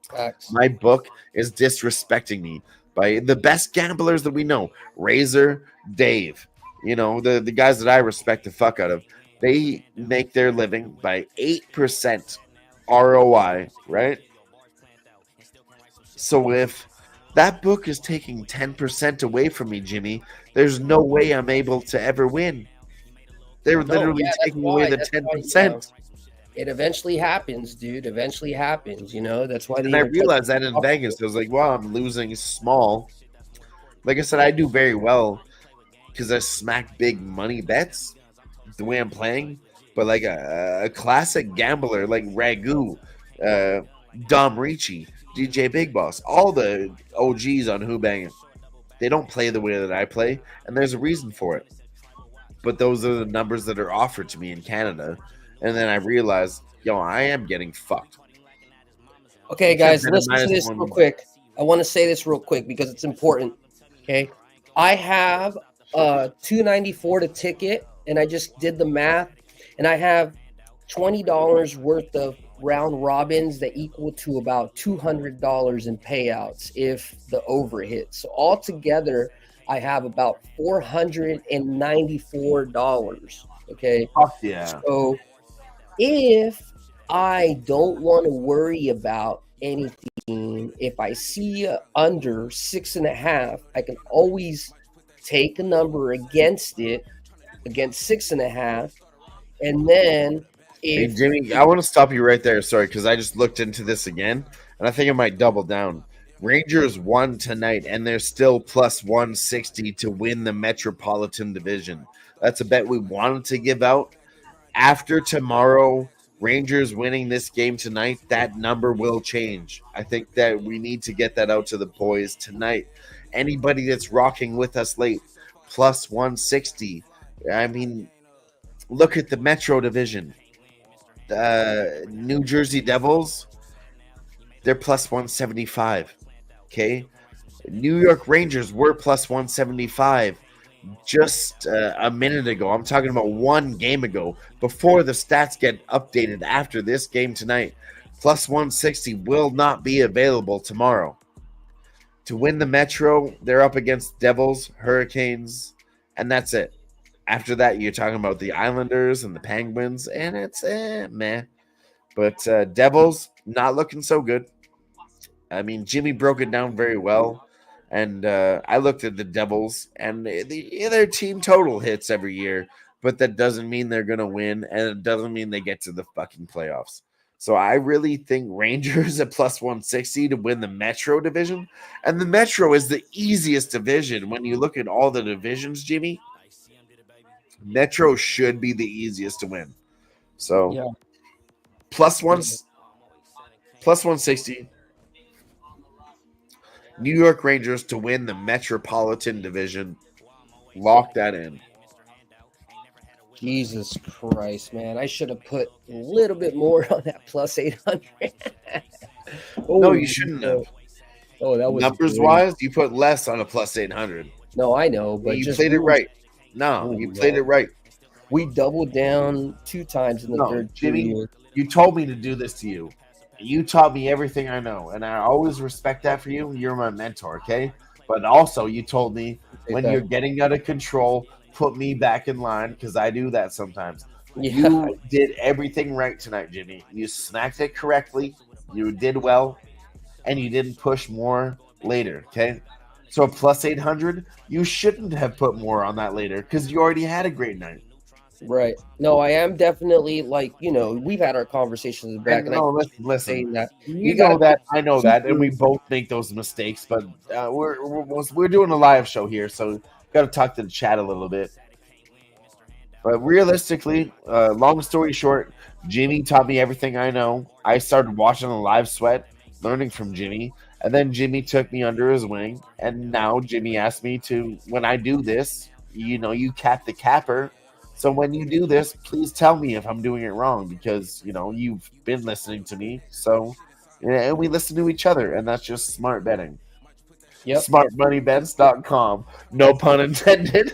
C: facts.
D: My book is disrespecting me by the best gamblers that we know. Razor, Dave, You know, the guys that I respect the fuck out of, they make their living by 8% ROI, right? So if that book is taking 10% away from me, Jimmy, there's no way I'm able to ever win. They're
C: No,
D: literally
C: yeah, that's
D: taking away
C: why.
D: the
C: That's why,
D: 10%.
C: it eventually happens, dude. Eventually happens. You know, that's why
D: And I realized that in Vegas. I was like, well, I'm losing small. Like I said, I do very well because I smack big money bets the way I'm playing. But like a classic gambler like Ragu, Dom Ricci, DJ Big Boss, all the OGs on Who-Bangin, they don't play the way that I play, and there's a reason for it. But those are the numbers that are offered to me in Canada. And then I realized, yo, I am getting fucked.
C: Okay, guys,
D: Except
C: listen to this real quick. I want to say this real quick because it's important. Okay, I have $2.94 to ticket, and I just did the math, and I have $20 worth of round robins that equal to about $200 in payouts if the over hits. So altogether, I have about $494. Okay.
D: Fuck yeah.
C: So if I don't want to worry about anything, if I see under 6.5, I can always take a number against it, against 6.5, and then
D: Hey, Jimmy, I want to stop you right there. Sorry, because I just looked into this again, and I think I might double down. Rangers won tonight, and they're still plus 160 to win the Metropolitan Division. That's a bet we wanted to give out. After tomorrow, Rangers winning this game tonight, that number will change. I think that we need to get that out to the boys tonight. Anybody that's rocking with us late, plus 160. I mean, look at the Metro Division. New Jersey Devils, they're plus 175. Okay. New York Rangers were plus 175 just a minute ago. I'm talking about one game ago before the stats get updated after this game tonight. Plus 160 will not be available tomorrow. To win the Metro, they're up against Devils, Hurricanes, and that's it. After that, you're talking about the Islanders and the Penguins, and it's meh. But Devils, not looking so good. I mean, Jimmy broke it down very well. And I looked at the Devils, and their team total hits every year. But that doesn't mean they're going to win, and it doesn't mean they get to the fucking playoffs. So I really think Rangers at plus 160 to win the Metro division. And the Metro is the easiest division when you look at all the divisions, Jimmy. Metro should be the easiest to win. So
C: yeah.
D: plus 160. New York Rangers to win the Metropolitan Division. Lock that in.
C: Jesus Christ, man. I should have put a little bit more on that plus 800.
D: No, you shouldn't have.
C: Oh, that was
D: numbers wise, you put less on a plus 800.
C: No, I know, but
D: you played it right. No, you played it right.
C: We doubled down 2 times in the third.
D: Jimmy, you told me to do this to you. You taught me everything I know, and I always respect that for you. You're my mentor, okay? But also, you told me when you're getting out of control, put me back in line because I do that sometimes. Yeah. You did everything right tonight, Jimmy. You snacked it correctly. You did well, and you didn't push more later, okay? So a plus 800, you shouldn't have put more on that later because you already had a great night.
C: Right. No, I am definitely we've had our conversations back.
D: Listen. That. You know that. I know that. And we both make those mistakes, but we're doing a live show here, so got to talk to the chat a little bit. But realistically, long story short, Jimmy taught me everything I know. I started watching the live sweat, learning from Jimmy, and then Jimmy took me under his wing. And now Jimmy asked me to, when I do this, you cap the capper. So when you do this, please tell me if I'm doing it wrong because, you've been listening to me. So, and we listen to each other, and that's just smart betting.
C: Yep.
D: SmartMoneyBets.com. No pun intended.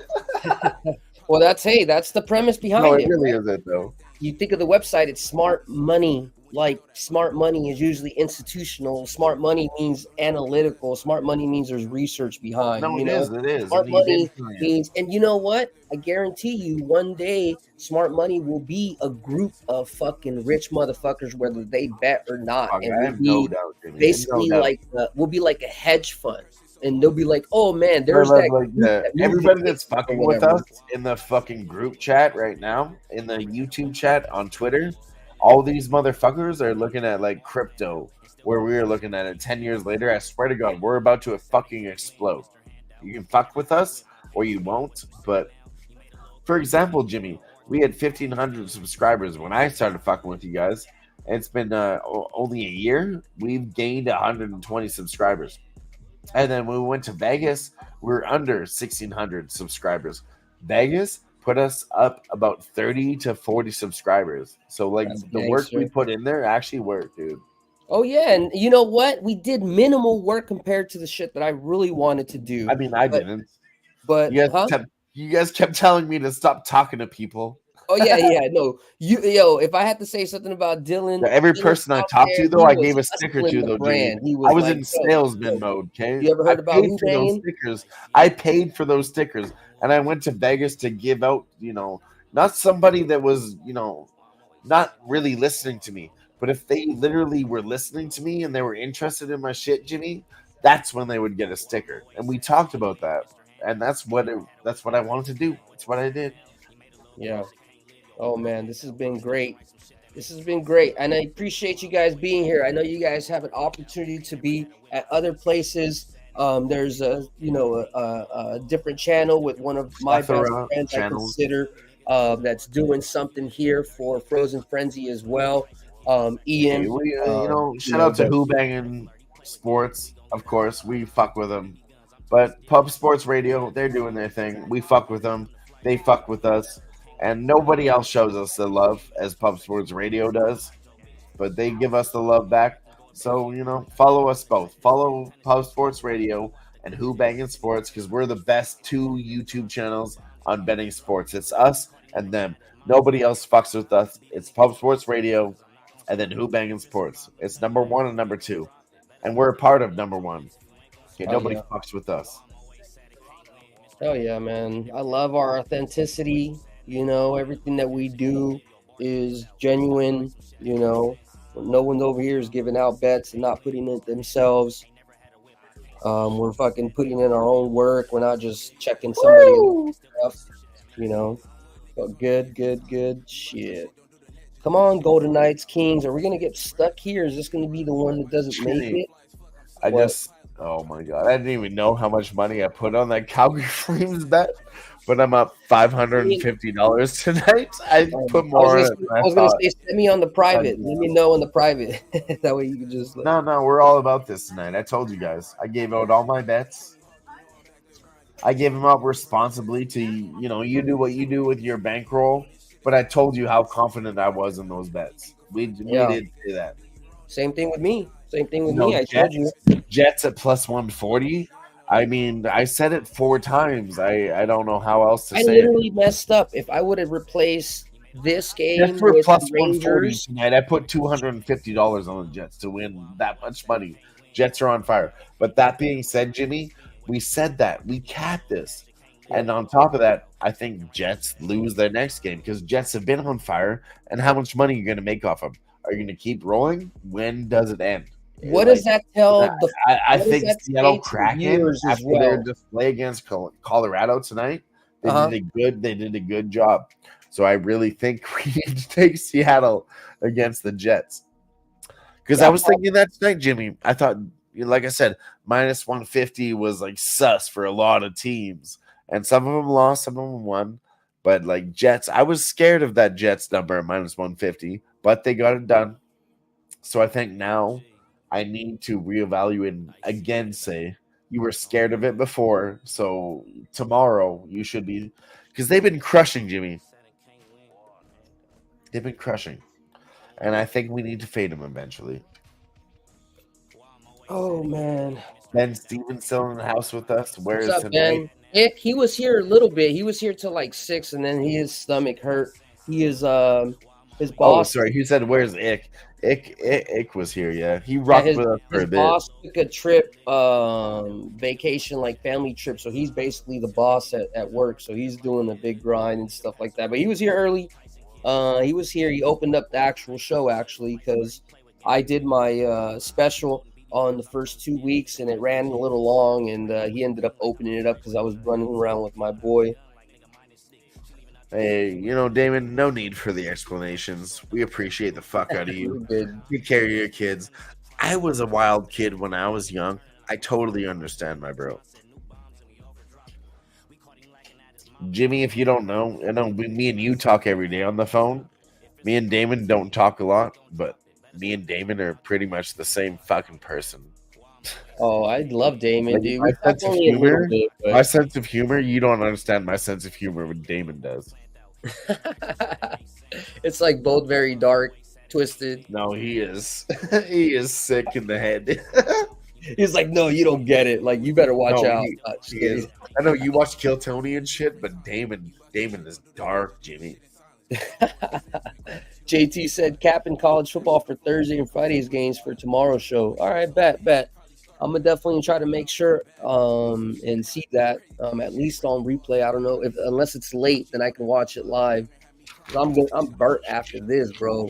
C: Well, that's the premise behind it.
D: No, it really isn't, though.
C: You think of the website, it's Smart Money like smart money is usually institutional. Smart money means analytical. Smart money means there's research behind.
D: No,
C: You
D: it
C: know,
D: is. It is.
C: smart
D: And he's
C: money
D: influenced.
C: means, and you know what? I guarantee you, one day, smart money will be a group of fucking rich motherfuckers, whether they bet or not,
D: Fuck,
C: and
D: I
C: we'll
D: have no
C: be
D: doubt, Jimmy. No
C: basically
D: doubt.
C: like we'll be like a hedge fund, and they'll be like, "Oh man, there's
D: Like,
C: that group that moves
D: everybody
C: the
D: that's
C: pixels or
D: fucking with
C: whatever."
D: us in the fucking group chat right now, in the YouTube chat on Twitter, all these motherfuckers are looking at like crypto, where we are looking at it 10 years later. I swear to God, we're about to fucking explode. You can fuck with us or you won't. But for example, Jimmy, we had 1,500 subscribers when I started fucking with you guys. And it's been only a year. We've gained 120 subscribers. And then when we went to Vegas, we were under 1,600 subscribers. Vegas put us up about 30 to 40 subscribers. So, like,
C: That's
D: the work we
C: gangster.
D: put in there actually worked, dude.
C: Oh yeah, and you know what? We did minimal work compared to the shit that I really wanted to do.
D: I mean, I
C: But-
D: didn't.
C: But
D: You guys kept telling me to stop talking to people.
C: Oh yeah, no. If I had to say something about Dylan,
D: Every
C: Dylan's
D: person I
C: out
D: talked
C: there,
D: to, though,
C: he
D: I
C: was
D: gave a sticker
C: hustling
D: to,
C: the
D: though, Jimmy.
C: brand. He
D: I
C: was
D: was
C: like,
D: in
C: "Yo,
D: salesman
C: yo."
D: mode, okay?
C: You ever heard about
D: I paid for those
C: Who-Bangin?
D: stickers. I paid for those stickers, and I went to Vegas to give out, not somebody that was, not really listening to me, but if they literally were listening to me and they were interested in my shit, Jimmy, that's when they would get a sticker. And we talked about that, and that's what I wanted to do. That's what I did.
C: Yeah. Oh man, this has been great. This has been great, and I appreciate you guys being here. I know you guys have an opportunity to be at other places. There's a different channel with one of my best
D: Plethora
C: friends I
D: channels.
C: consider that's doing something here for Frozen Frenzy as well. Ian,
D: Okay, we, shout
C: know,
D: out to
C: the-
D: Who-Bangin Sports. Of course, we fuck with them. But Pub Sports Radio, they're doing their thing. We fuck with them. They fuck with us. And nobody else shows us the love as Pub Sports Radio does. But they give us the love back. So, follow us both. Follow Pub Sports Radio and Who-Bangin Sports, because we're the best two YouTube channels on betting sports. It's us and them. Nobody else fucks with us. It's Pub Sports Radio and then Who-Bangin Sports. It's number 1 and number 2. And we're a part of number 1. Okay,
C: Oh,
D: nobody
C: yeah.
D: fucks with us.
C: Oh yeah, man. I love our authenticity. Everything that we do is genuine. No one over here is giving out bets and not putting it themselves. We're fucking putting in our own work. We're not just checking somebody else's stuff. But good shit. Come on, Golden Knights, Kings. Are we gonna get stuck here? Is this gonna be the one that doesn't make
D: Shitty.
C: it?
D: Oh my God. I didn't even know how much money I put on that Calgary Flames bet, but I'm up $550 tonight. I put more on it than
C: I was gonna say, send me on the private. Let me know on the private. That way you can just.
D: No, we're all about this tonight. I told you guys. I gave out all my bets. I gave them out responsibly to, you do what you do with your bankroll, but I told you how confident I was in those bets. We did say that.
C: Same thing with me. I
D: Jets,
C: told you.
D: Jets at plus 140. I mean, I said it 4 times. I don't know how else to
C: I
D: say
C: literally messed up. If I would have replaced this
D: it.
C: game
D: Jets were
C: with
D: plus
C: the
D: 140
C: Rangers,
D: tonight. I put $250 on the Jets to win that much money. Jets are on fire. But that being said, Jimmy, we said that. We capped this. And on top of that, I think Jets lose their next game because Jets have been on fire. And how much money are you going to make off them? Are you going to keep rolling? When does it end?
C: what does that tell the?
D: I
C: what does
D: think
C: that
D: Seattle
C: say to the
D: Kraken
C: viewers as
D: after their
C: well?
D: display against Colorado tonight, they
C: Uh-huh.
D: did a good job. So I really think we need to take Seattle against the Jets. Because I was thinking that tonight, Jimmy. I thought, like I said, minus 150 was like sus for a lot of teams. And some of them lost, some of them won. But like Jets, I was scared of that Jets number, minus 150, but they got it done. So I think now I need to reevaluate and again say you were scared of it before. So tomorrow you should be, because they've been crushing, Jimmy. They've been crushing. And I think we need to fade them eventually.
C: Oh man,
D: Ben Stevens still in the house with us. Where
C: what's
D: is
C: up,
D: tonight?
C: man? He was here a little bit. He was here till like 6, and then his stomach hurt. He is His
D: Oh,
C: boss.
D: sorry. He said, "Where's Ick?" Ick was here. Yeah, he rocked
C: his,
D: with us for
C: his
D: a bit.
C: boss took a trip, vacation, like family trip. So he's basically the boss at work. So he's doing a big grind and stuff like that. But he was here early. He was here. He opened up the actual show actually because I did my special on the first 2 weeks and it ran a little long. And he ended up opening it up because I was running around with my boy.
D: Hey, Damon, no need for the explanations. We appreciate the fuck out of you.
C: Good.
D: Take care of your kids. I was a wild kid when I was young. I totally understand, my bro. Jimmy, if you don't know, me and you talk every day on the phone. Me and Damon don't talk a lot, but me and Damon are pretty much the same fucking person.
C: Oh, I love Damon,
D: Like,
C: dude.
D: my sense of humor,
C: Bit,
D: my sense of humor, you don't understand my sense of humor when Damon does.
C: It's like both very dark, twisted.
D: No, he is. He is sick in the head.
C: He's like, no, you don't get it. Like, you better watch
D: No,
C: out.
D: he is. I know you watch Kill Tony and shit, but Damon is dark, Jimmy.
C: JT said, capping college football for Thursday and Friday's games for tomorrow's show. All right, bet. I'm gonna definitely try to make sure and see that at least on replay. I don't know unless it's late, then I can watch it live. I'm burnt after this, bro.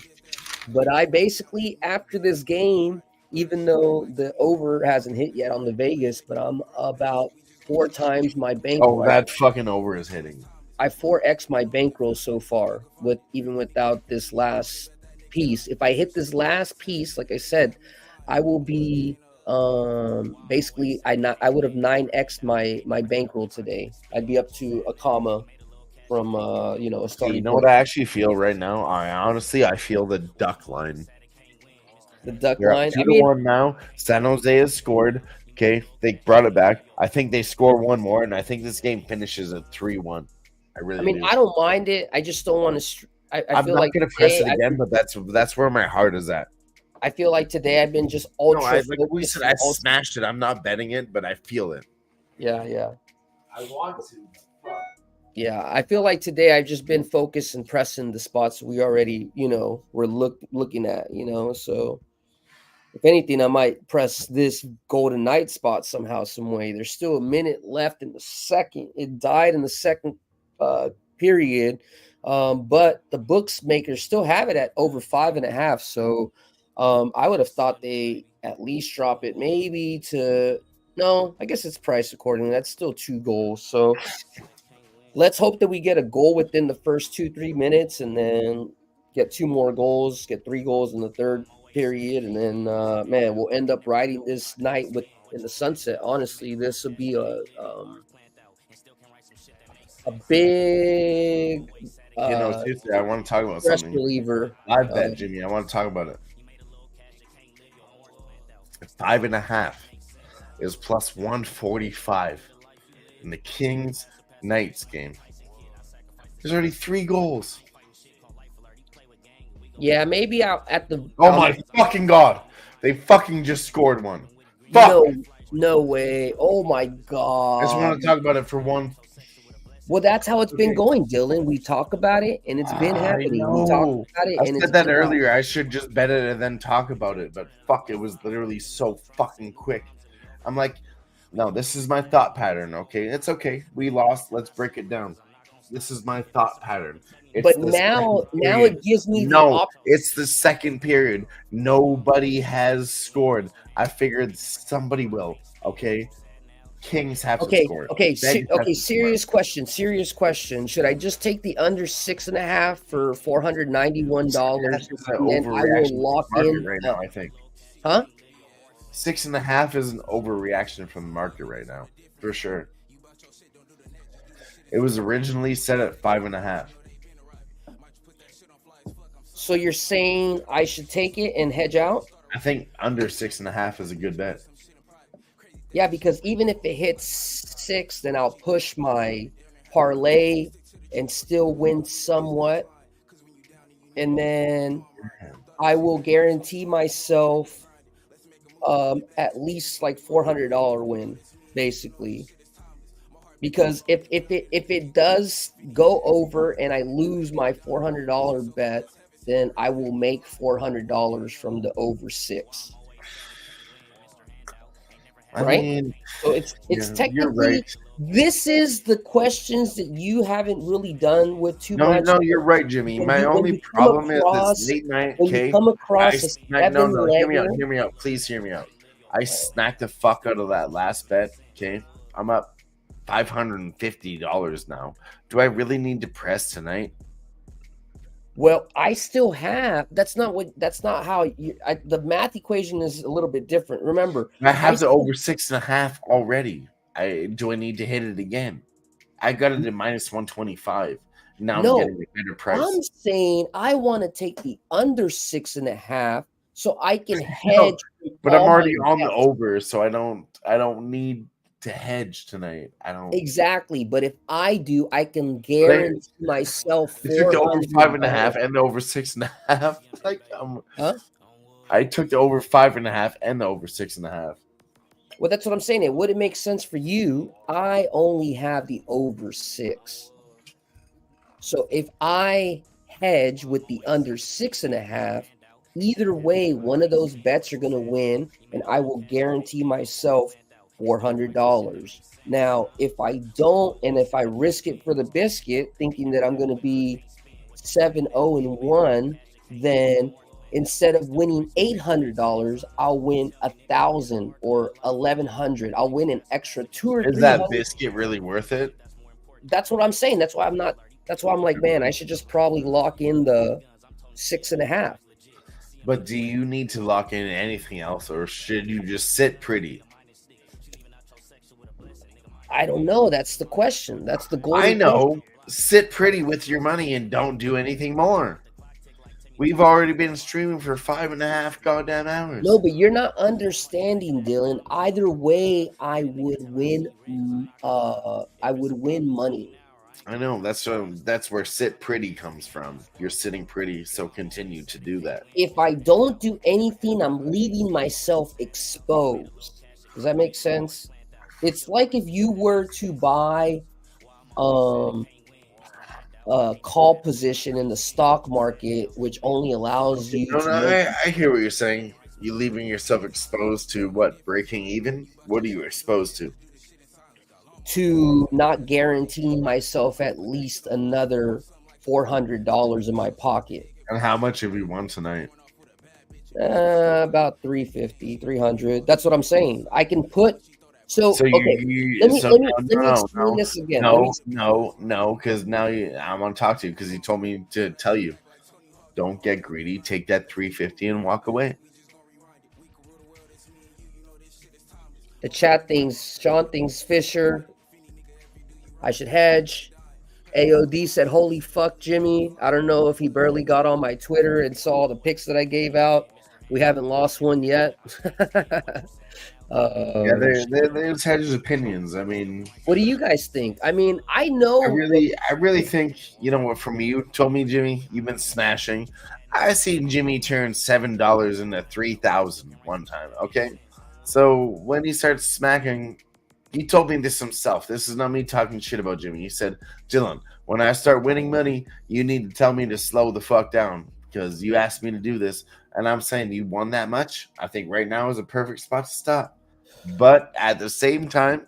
C: But I basically after this game, even though the over hasn't hit yet on the Vegas, but I'm about 4 times my bankroll.
D: Oh, that fucking over is hitting.
C: I 4x my bankroll so far without this last piece. If I hit this last piece, like I said, I will be basically I would have 9x'd my bankroll today. I'd be up to a comma from a starting.
D: You know what I actually feel right now? I feel the duck line.
C: The duck
D: You're
C: line.
D: up 2-1 now. San Jose has scored. Okay, they brought it back. I think they score one more, and I think this game finishes at 3-1. I mean,
C: I don't mind it. I just don't want to.
D: I'm
C: feel
D: not
C: like
D: gonna press it again, but that's where my heart is at.
C: I feel like today I've been just ultra.
D: Like we said, I smashed it. I'm not betting it, but I feel it.
C: Yeah.
D: I want to.
C: Yeah, I feel like today I've just been focused and pressing the spots we already, we're looking at, So if anything, I might press this Golden Knight spot somehow, some way. There's still a minute left in the second. It died in the second period, but the bookmakers still have it at over 5.5. So I would have thought they at least drop it maybe to no. I guess it's priced accordingly. That's still 2 goals. So let's hope that we get a goal within the first 2-3 minutes, and then get 2 more goals, get 3 goals in the third period, and then man, we'll end up riding this night in the sunset. Honestly, this will be a big
D: seriously, I want to talk about
C: stress
D: something.
C: reliever.
D: I bet, Jimmy. I want to talk about it. 5.5 is plus 145 in the Kings Knights game. There's already 3 goals.
C: Yeah, maybe out at the.
D: Oh my fucking god! They fucking just scored one. Fuck.
C: No way! Oh my god!
D: I just want to talk about it for one.
C: Well, that's how it's been going, Dylan. We talk about it, and it's been happening. We talk about it,
D: I said that earlier. I should just bet it and then talk about it, but fuck, it was literally so fucking quick. I'm like, no, this is my thought pattern. Okay, it's okay. We lost. Let's break it down. This is my thought pattern.
C: But now it gives me
D: it's the second period. Nobody has scored. I figured somebody will. Okay. Kings have to score.
C: Okay. Serious question. Should I just take the under 6.5 for $491? And then I will lock in
D: right now. I think.
C: Huh?
D: 6.5 is an overreaction from the market right now, for sure. It was originally set at 5.5.
C: So you're saying I should take it and hedge out?
D: I think under 6.5 is a good bet.
C: Yeah, because even if it hits 6, then I'll push my parlay and still win somewhat. And then I will guarantee myself at least like $400 win, basically. Because if it does go over and I lose my $400 bet, then I will make $400 from the over 6.
D: I
C: Right?
D: mean,
C: So it's
D: yeah,
C: technically,
D: you're right.
C: this is the questions that you haven't really done with too
D: No,
C: much.
D: no, you're right, Jimmy.
C: When
D: My
C: you- when
D: only
C: you come
D: problem is
C: across-
D: this late night.
C: When you
D: Okay,
C: come
D: I
C: across a
D: snack. No, no, hear me out.
C: seven-legger,
D: Hear me out. Please hear me out. I snacked the fuck out of that last bet. Okay, I'm up $550 now. Do I really need to press tonight?
C: well, I still have. That's not how the math equation is a little bit different. Remember,
D: I have the
C: still-
D: over 6.5 already. Do I need to hit it again? I got it at minus 125. Now
C: No,
D: I'm getting a better price.
C: I'm saying I want to take the under 6.5 so I can hedge.
D: But I'm
C: all
D: already
C: my
D: on the
C: bets.
D: over, so I don't need to hedge tonight. I don't.
C: Exactly, but if I do, I can guarantee myself
D: I took the over
C: $400.
D: 5.5 and the over 6.5. Like,
C: Huh?
D: I took the over 5.5 and the over 6.5.
C: Well, that's what I'm saying. It wouldn't make sense for you. I only have the over 6. So if I hedge with the under 6.5, either way, one of those bets are going to win, and I will guarantee myself $400. Now, if I don't, and if I risk it for the biscuit, thinking that I'm going to be 7-0-1, then instead of winning $800, I'll win $1,000 or $1,100. I'll win an extra $200 or $300.
D: Is that biscuit really worth it?
C: That's what I'm saying. That's why I'm not. That's why I'm like, man, I should just probably lock in the 6.5.
D: But do you need to lock in anything else, or should you just sit pretty?
C: I don't know. That's the question. That's the goal.
D: I know. Sit pretty with your money and don't do anything more. We've already been streaming for 5.5 goddamn hours.
C: No, but you're not understanding, Dylan. Either way, I would win. I would win money.
D: I know. That's where sit pretty comes from. You're sitting pretty, so continue to do that.
C: If I don't do anything, I'm leaving myself exposed. Does that make sense? It's like if you were to buy a call position in the stock market, which only allows you
D: I hear what you're saying. You leaving yourself exposed to what? Breaking even? What are you exposed
C: to not guaranteeing myself at least another $400 in my pocket.
D: And how much have you won tonight?
C: About 350, 300. That's what I'm saying. I can put. So
D: So
C: okay. Let me explain this again.
D: No, because now I'm gonna talk to you because he told me to tell you, don't get greedy. Take that 350 and walk away.
C: The chat thinks Sean thinks Fisher. I should hedge. AOD said, "Holy fuck, Jimmy." I don't know if he barely got on my Twitter and saw the pics that I gave out. We haven't lost one yet.
D: Yeah, there's hedges opinions. I mean,
C: what do you guys think? I mean, I know.
D: I really think, you know what, from you told me, Jimmy, you've been smashing. I seen Jimmy turn $7 into 3,000 one time. Okay, so when he starts smacking, he told me this himself. This is not me talking shit about Jimmy. He said, Dylan, when I start winning money, you need to tell me to slow the fuck down because you asked me to do this. And I'm saying, you won that much? I think right now is a perfect spot to stop. But at the same time,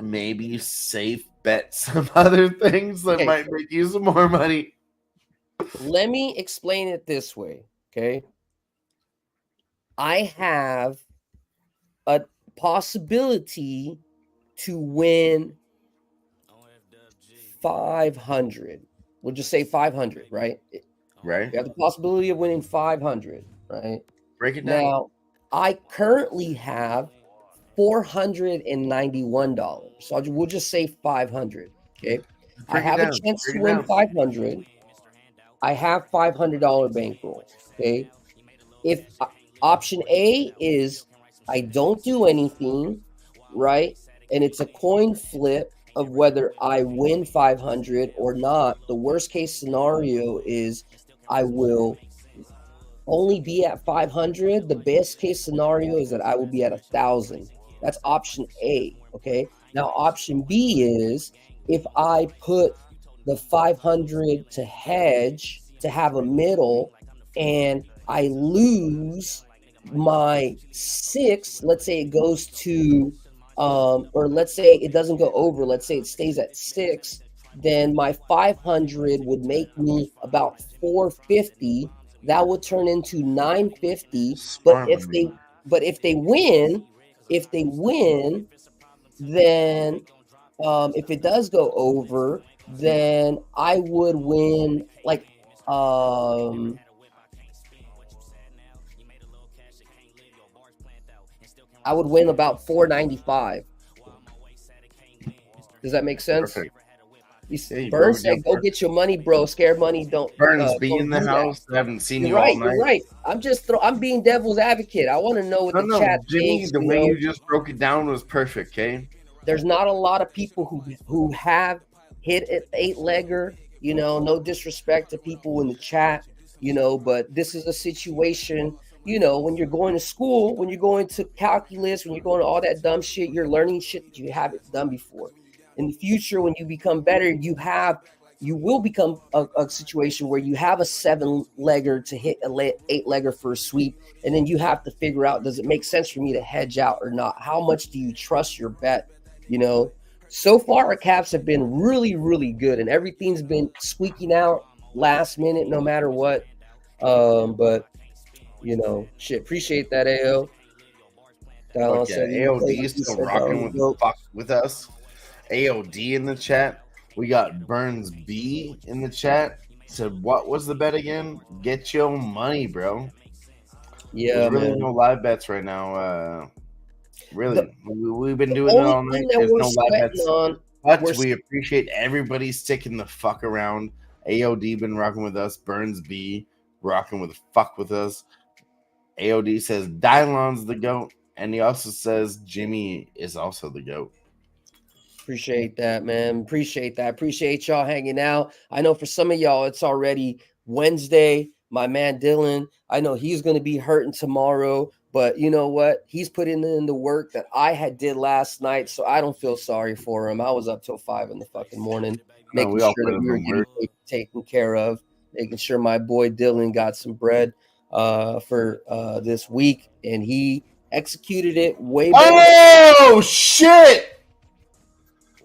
D: maybe safe bet some other things that might make you some more money.
C: Let me explain it this way, okay? I have a possibility to win 500. We'll just say 500, right?
D: Right.
C: You have the possibility of winning 500, right?
D: Break it down.
C: Now, I currently have $491. So we'll just say 500, okay? I have a chance to win 500. I have $500 bankroll, okay? If option A is I don't do anything, right? And it's a coin flip of whether I win 500 or not. The worst case scenario is I will only be at 500. The best case scenario is that I will be at 1,000. That's option A, okay? Now, option B is if I put the 500 to hedge to have a middle and I lose my 6, let's say it goes to, or let's say it doesn't go over, let's say it stays at 6, then my 500 would make me about 450. That would turn into 950.
D: Smart money.
C: But if they win, then if it does go over, then I would win like I would win about 495. Does that make sense?
D: Perfect.
C: Burns
D: broke it
C: said,
D: down
C: "Go get your money, bro. Scared money don't."
D: Burns, be
C: don't
D: in the
C: do that."
D: house. I haven't seen
C: You're
D: you
C: right.
D: all night.
C: You're right. I'm being devil's advocate. I want to know what the chat
D: Jimmy,
C: thinks.
D: the way you just broke it down was perfect, okay?
C: There's not a lot of people who have hit an 8-legger. No disrespect to people in the chat. But this is a situation. When you're going to school, when you're going to calculus, when you're going to all that dumb shit, you're learning shit that you haven't done before. In the future, when you become better, you will become a situation where you have a 7-legger to hit a 8-legger for a sweep, and then you have to figure out, does it make sense for me to hedge out or not? How much do you trust your bet? So far our caps have been really, really good, and everything's been squeaking out last minute, no matter what. But shit, appreciate that, AO.
D: Fuck yeah, AOD is still rocking with us. AOD in the chat. We got Burns B in the chat. Said, what was the bet again? Get your money, bro.
C: Yeah,
D: there's really
C: man.
D: no live bets right now. Really, we've been doing it all night. There's no live bets. But we appreciate everybody sticking the fuck around. AOD been rocking with us. Burns B rocking with fuck with us. AOD says Dylon's the GOAT. And he also says Jimmy is also the GOAT.
C: Appreciate that, man. Appreciate that. Appreciate y'all hanging out. I know for some of y'all, it's already Wednesday. My man Dylan, I know he's going to be hurting tomorrow, but you know what? He's putting in the work that I did last night, so I don't feel sorry for him. I was up till 5 in the fucking morning, making sure that we were getting taken care of, making sure my boy Dylan got some bread for this week, and he executed it way better.
D: Oh, shit!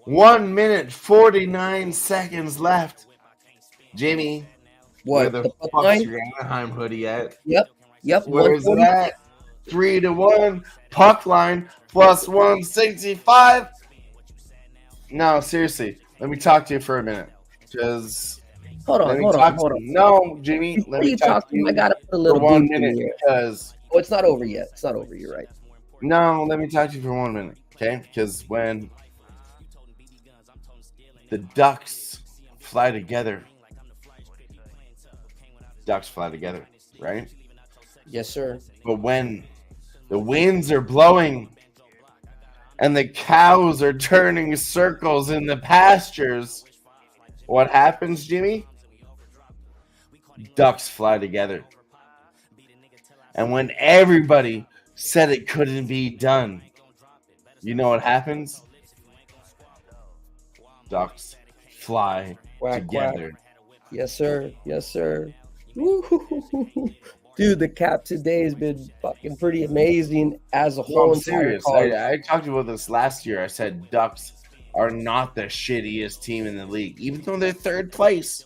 D: 1 minute, 49 seconds left. Jimmy,
C: what?
D: Where the fuck's your Anaheim hoodie at?
C: Yep.
D: Where's it at? 3-1. Puck line plus 165. No, seriously. Let me talk to you for a minute. Because
C: hold on.
D: No, Jimmy. Let me talk to you.
C: I gotta put a little
D: for 1 minute because
C: it's not over yet. It's not over. You're right.
D: No, let me talk to you for 1 minute, okay? Because when the Ducks fly together, right?
C: Yes, sir.
D: But when the winds are blowing and the cows are turning circles in the pastures, what happens, Jimmy? Ducks fly together. And when everybody said it couldn't be done, you know what happens? Ducks fly together.
C: Quack. Yes, sir. Woo-hoo-hoo-hoo. Dude, the cap today has been fucking pretty amazing as a whole.
D: I'm serious. I talked about this last year. I said Ducks are not the shittiest team in the league, even though they're third place.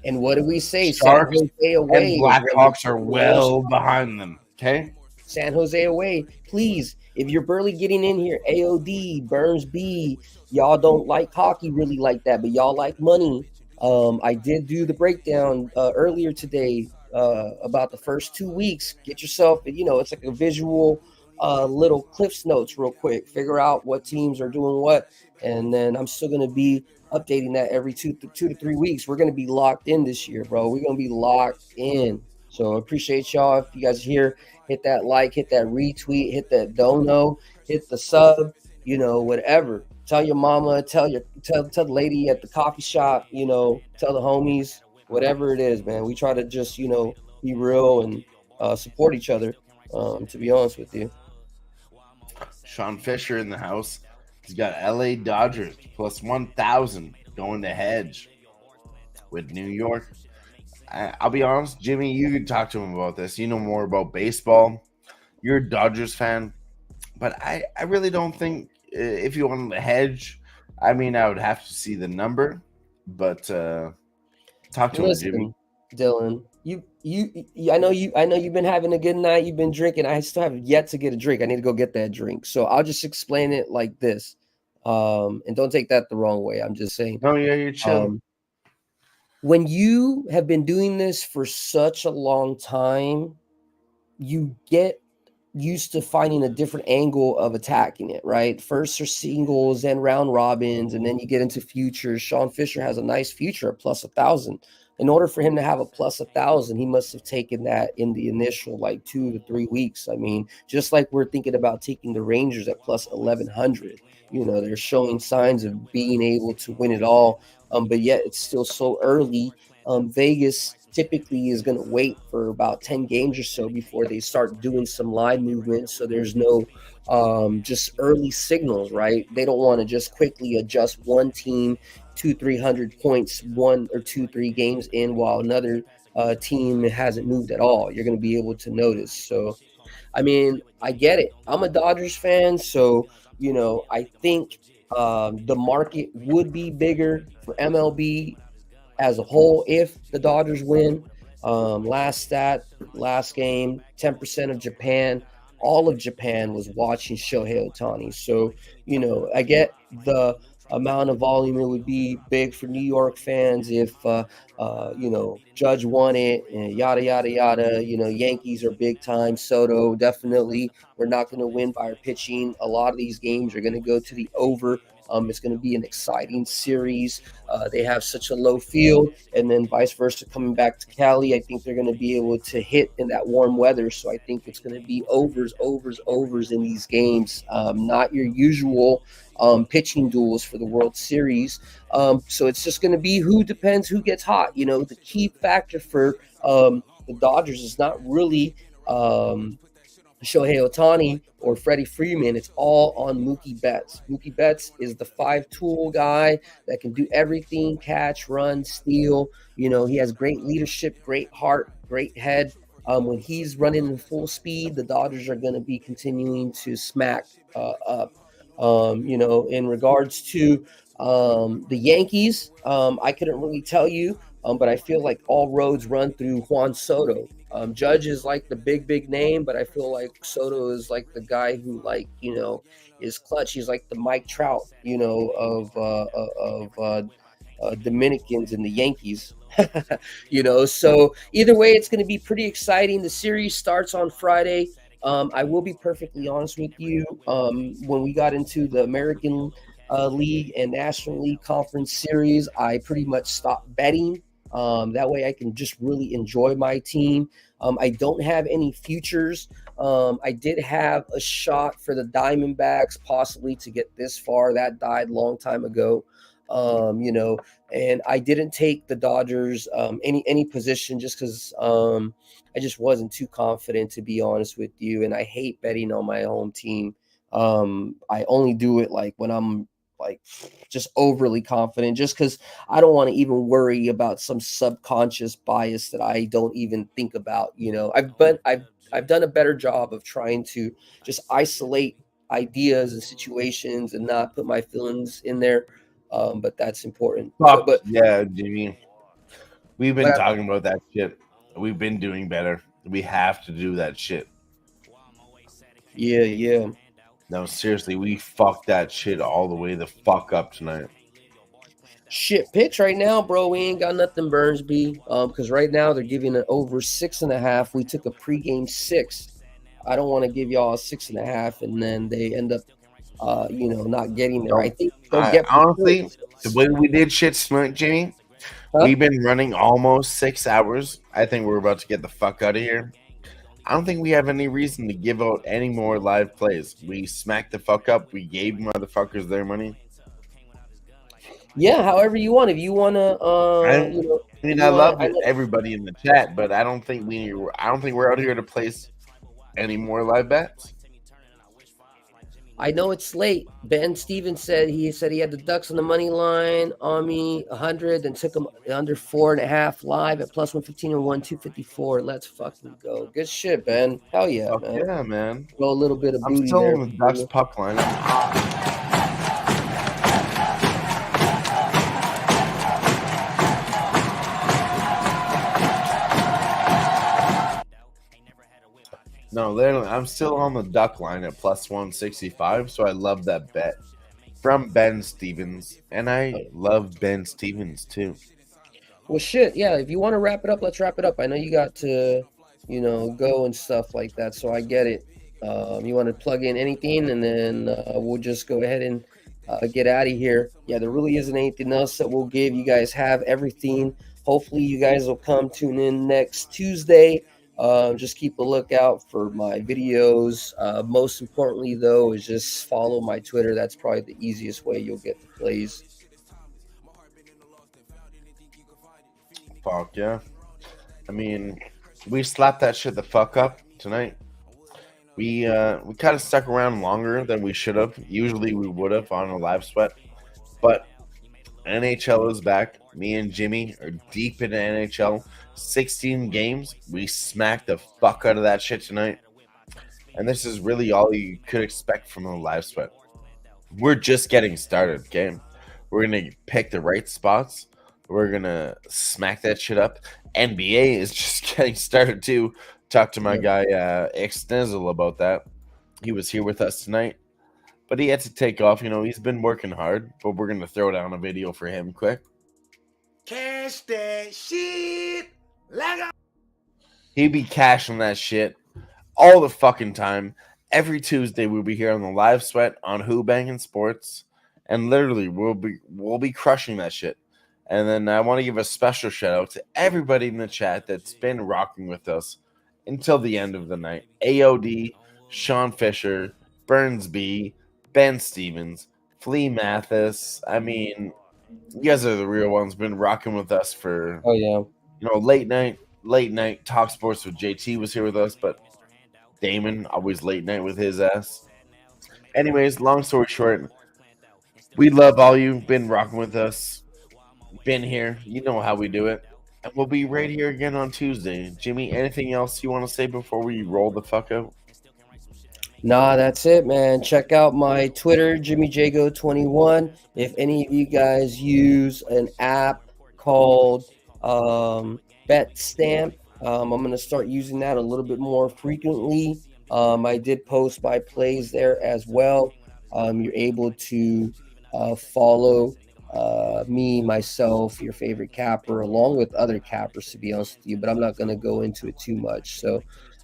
C: And what do we say?
D: Sharks
C: San Jose away.
D: And Blackhawks are well behind them. Okay?
C: San Jose away. Please, if you're barely getting in here, AOD, Burns B, y'all don't like hockey really like that, but y'all like money. I did do the breakdown earlier today about the first 2 weeks. Get yourself, it's like a visual little Cliff's Notes real quick. Figure out what teams are doing what. And then I'm still going to be updating that every 2 to 3 weeks. We're going to be locked in this year, bro. We're going to be locked in. So I appreciate y'all. If you guys are here, hit that like, hit that retweet, hit that dono, hit the sub, whatever. Tell your mama, tell the lady at the coffee shop, tell the homies, whatever it is, man. We try to just, be real and support each other, to be honest with you.
D: Sean Fisher in the house. He's got LA Dodgers plus 1,000 going to hedge with New York. I'll be honest, Jimmy, you could talk to him about this. You know more about baseball. You're a Dodgers fan, but I really don't think if you want to hedge, I mean, I would have to see the number, but talk to him, Jimmy.
C: Listen, Dylan, I know you've been having a good night. You've been drinking. I still have yet to get a drink. I need to go get that drink. So I'll just explain it like this, and don't take that the wrong way. I'm just saying.
D: Oh yeah, you're chill.
C: When you have been doing this for such a long time, you get used to finding a different angle of attacking it, right? First are singles, then round robins, and then you get into futures. Sean Fisher has a nice future, a plus 1,000. In order for him to have a plus 1,000, he must have taken that in the initial like 2 to 3 weeks. I mean, just like we're thinking about taking the Rangers at plus 1,100. You know, they're showing signs of being able to win it all, but yet it's still so early. Vegas typically is going to wait for about 10 games or so before they start doing some line movement. So there's no just early signals, right? They don't want to just quickly adjust one team 200-300 points 1 or 2 3 games in while another team hasn't moved at all. You're going to be able to notice. So I mean, I get it. I'm a Dodgers fan, so you know, I think the market would be bigger for MLB as a whole if the Dodgers win. Last game, 10% of Japan, all of Japan was watching Shohei Ohtani. So, you know, I get the amount of volume. It would be big for New York fans if, you know, Judge won it and yada, yada, yada. You know, Yankees are big time. Soto, definitely. We're not going to win by our pitching. A lot of these games are going to go to the over. It's going to be an exciting series. They have such a low field, and then vice versa coming back to Cali. I think they're going to be able to hit in that warm weather. So I think it's going to be overs in these games. Not your usual pitching duels for the World Series. So it's just going to be who gets hot. You know, the key factor for the Dodgers is not really Shohei Ohtani or Freddie Freeman. It's all on Mookie Betts. Mookie Betts is the 5-tool guy that can do everything: catch, run, steal. You know, he has great leadership, great heart, great head. When he's running in full speed, the Dodgers are going to be continuing to smack up. You know, in regards to the Yankees, I couldn't really tell you, but I feel like all roads run through Juan Soto. Judge is like the big name, but I feel like Soto is like the guy who, like, you know, is clutch. He's like the Mike Trout, you know, of Dominicans and the Yankees. You know, so either way, it's going to be pretty exciting. The series starts on Friday. I will be perfectly honest with you. When we got into the American League and National League Conference Series, I pretty much stopped betting. That way I can just really enjoy my team. I don't have any futures. I did have a shot for the Diamondbacks possibly to get this far. That died a long time ago. You know, and I didn't take the Dodgers any position just because I just wasn't too confident, to be honest with you. And I hate betting on my home team. I only do it like when I'm like just overly confident, just because I don't want to even worry about some subconscious bias that I don't even think about. You know, I've done a better job of trying to just isolate ideas and situations and not put my feelings in there. But that's important.
D: Fuck, but yeah, Jimmy, we've been talking about that shit. We've been doing better. We have to do that shit.
C: Yeah.
D: No, seriously, we fucked that shit all the way the fuck up tonight.
C: Shit, pitch right now, bro. We ain't got nothing, Burnsby. Because right now they're giving it over 6.5. We took a pregame 6. I don't want to give y'all a 6.5, and then they end up, you know, not getting there. I think they'll get
D: honestly the way we did shit, smart Jimmy. Huh? We've been running almost 6 hours. I think we're about to get the fuck out of here. I don't think we have any reason to give out any more live plays. We smacked the fuck up. We gave motherfuckers their money.
C: Yeah, however you want. If you want to,
D: I love everybody in the chat, but I don't think we're out here to place any more live bets.
C: I know it's late. Ben Stevens said he had the Ducks on the money line on me 100 and took them under 4.5 live at plus 115 and won 254. Let's fucking go. Good shit, Ben. Hell yeah,
D: Fuck
C: man.
D: yeah, man.
C: Throw a little bit of
D: I'm
C: booty
D: still
C: there.
D: on the Ducks puck line. No, literally, I'm still on the duck line at plus 165, so I love that bet from Ben Stevens, and I love Ben Stevens too.
C: Well, shit, yeah. If you want to wrap it up, let's wrap it up. I know you got to, go and stuff like that, so I get it. You want to plug in anything, and then we'll just go ahead and get out of here. Yeah, there really isn't anything else that we'll give. You guys have everything. Hopefully, you guys will come tune in next Tuesday. Just keep a lookout for my videos. Most importantly, though, is just follow my Twitter. That's probably the easiest way you'll get the plays.
D: Fuck yeah. I mean, we slapped that shit the fuck up tonight. We kind of stuck around longer than we should have. Usually we would have on a live sweat. But NHL is back. Me and Jimmy are deep in the NHL. 16 games. We smacked the fuck out of that shit tonight. And this is really all you could expect from a live sweat. We're just getting started, okay? We're going to pick the right spots. We're going to smack that shit up. NBA is just getting started too. Talked to my guy, X-Nizzle, about that. He was here with us tonight. But he had to take off. He's been working hard. But we're going to throw down a video for him quick.
B: Cash that shit.
D: He be cashing that shit all the fucking time. Every Tuesday we'll be here on the live sweat on Who-Bangin Sports. And literally we'll be crushing that shit. And then I want to give a special shout out to everybody in the chat that's been rocking with us until the end of the night. AOD, Sean Fisher, Burns B, Ben Stevens, Flea Mathis. I mean, you guys are the real ones. Been rocking with us for late night talk sports with JT was here with us, but Damon always late night with his ass. Anyways, long story short, we love all you been rocking with us. Been here, you know how we do it, and we'll be right here again on Tuesday. Jimmy, anything else you want to say before we roll the fuck out?
C: Nah, that's it, man. Check out my Twitter, JimmyJago21. If any of you guys use an app called BetStamp, I'm going to start using that a little bit more frequently. I did post my plays there as well. You're able to follow me, myself, your favorite capper, along with other cappers, to be honest with you, but I'm not going to go into it too much. So,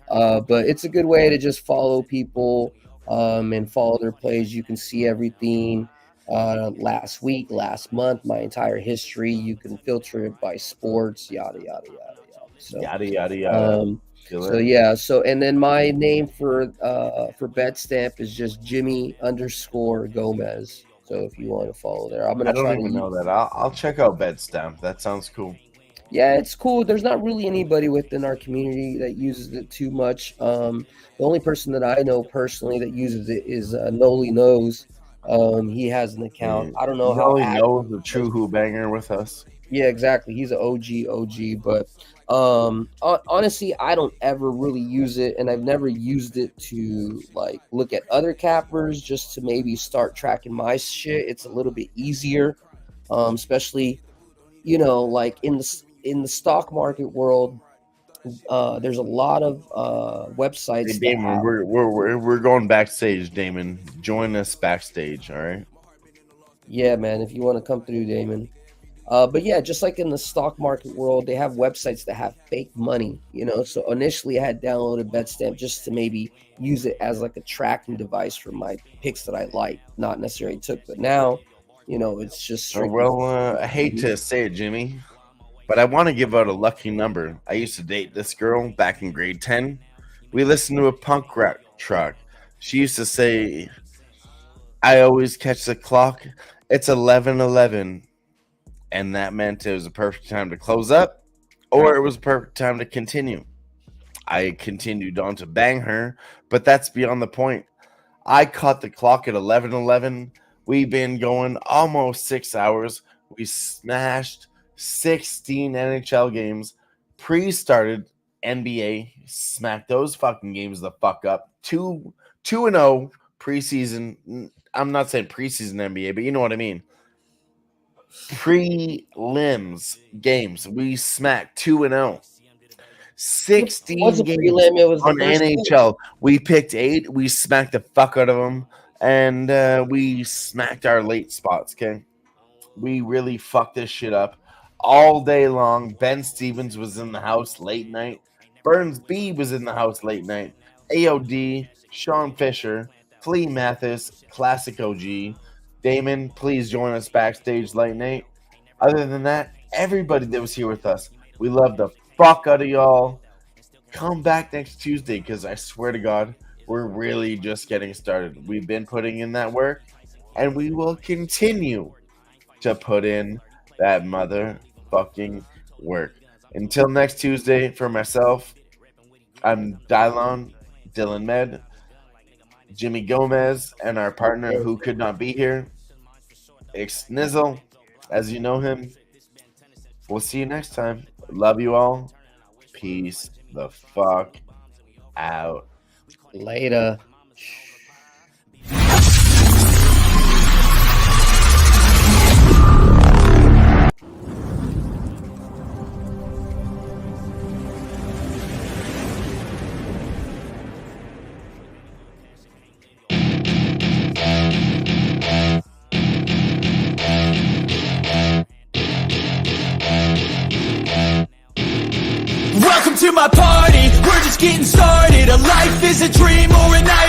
C: but it's a good way to just follow people and follow their plays. You can see everything last week, last month, my entire history. You can filter it by sports, yada, yada, yada, yada. So,
D: yada, yada, yada.
C: So yeah, and then my name for BetStamp is just Jimmy_Gomez. So if you want to follow there, I
D: don't even know that. I'll check out BetStamp. That sounds cool.
C: Yeah, it's cool. There's not really anybody within our community that uses it too much. The only person that I know personally that uses it is Noli Knows. He has an account. I don't know how.
D: Noli Knows, the true Who-Banger with us.
C: Yeah, exactly. He's an OG, but honestly, I don't ever really use it, and I've never used it to like look at other cappers just to maybe start tracking my shit. It's a little bit easier, especially like in the stock market world. There's a lot of websites.
D: Hey, Damon, we're going backstage. Damon, join us backstage. All right.
C: Yeah, man. If you want to come through, Damon. But yeah, just like in the stock market world, they have websites that have fake money, So initially I had downloaded BetStamp just to maybe use it as like a tracking device for my picks that I like, not necessarily took. But now, it's just
D: I hate to say it, Jimmy, but I want to give out a lucky number. I used to date this girl back in grade 10. We listened to a punk rock track. She used to say, I always catch the clock. It's 11:11. And that meant it was a perfect time to close up, or it was a perfect time to continue. I continued on to bang her, but that's beyond the point. I caught the clock at 11:11. We've been going almost 6 hours. We smashed 16 NHL games, pre-started NBA, smacked those fucking games the fuck up. 2-0 preseason. I'm not saying preseason NBA, but you know what I mean. Prelims games, we smacked 2-0. 16
C: What's a
D: games
C: prelim? It was the
D: on
C: first
D: NHL. We picked 8. We smacked the fuck out of them, and we smacked our late spots. Okay, we really fucked this shit up all day long. Ben Stevens was in the house late night. Burns B was in the house late night. AOD, Sean Fisher, Flea Mathis, Classic OG. Damon, please join us backstage late night. Other than that, everybody that was here with us, we love the fuck out of y'all. Come back next Tuesday, because I swear to God, we're really just getting started. We've been putting in that work, and we will continue to put in that motherfucking work. Until next Tuesday, for myself, I'm Dylan Med, Jimmy Gomez, and our partner who could not be here, Ixnizzle, as you know him. We'll see you next time. Love you all. Peace the fuck out.
C: Later.
A: Welcome to my party, we're just getting started. A life is a dream or a night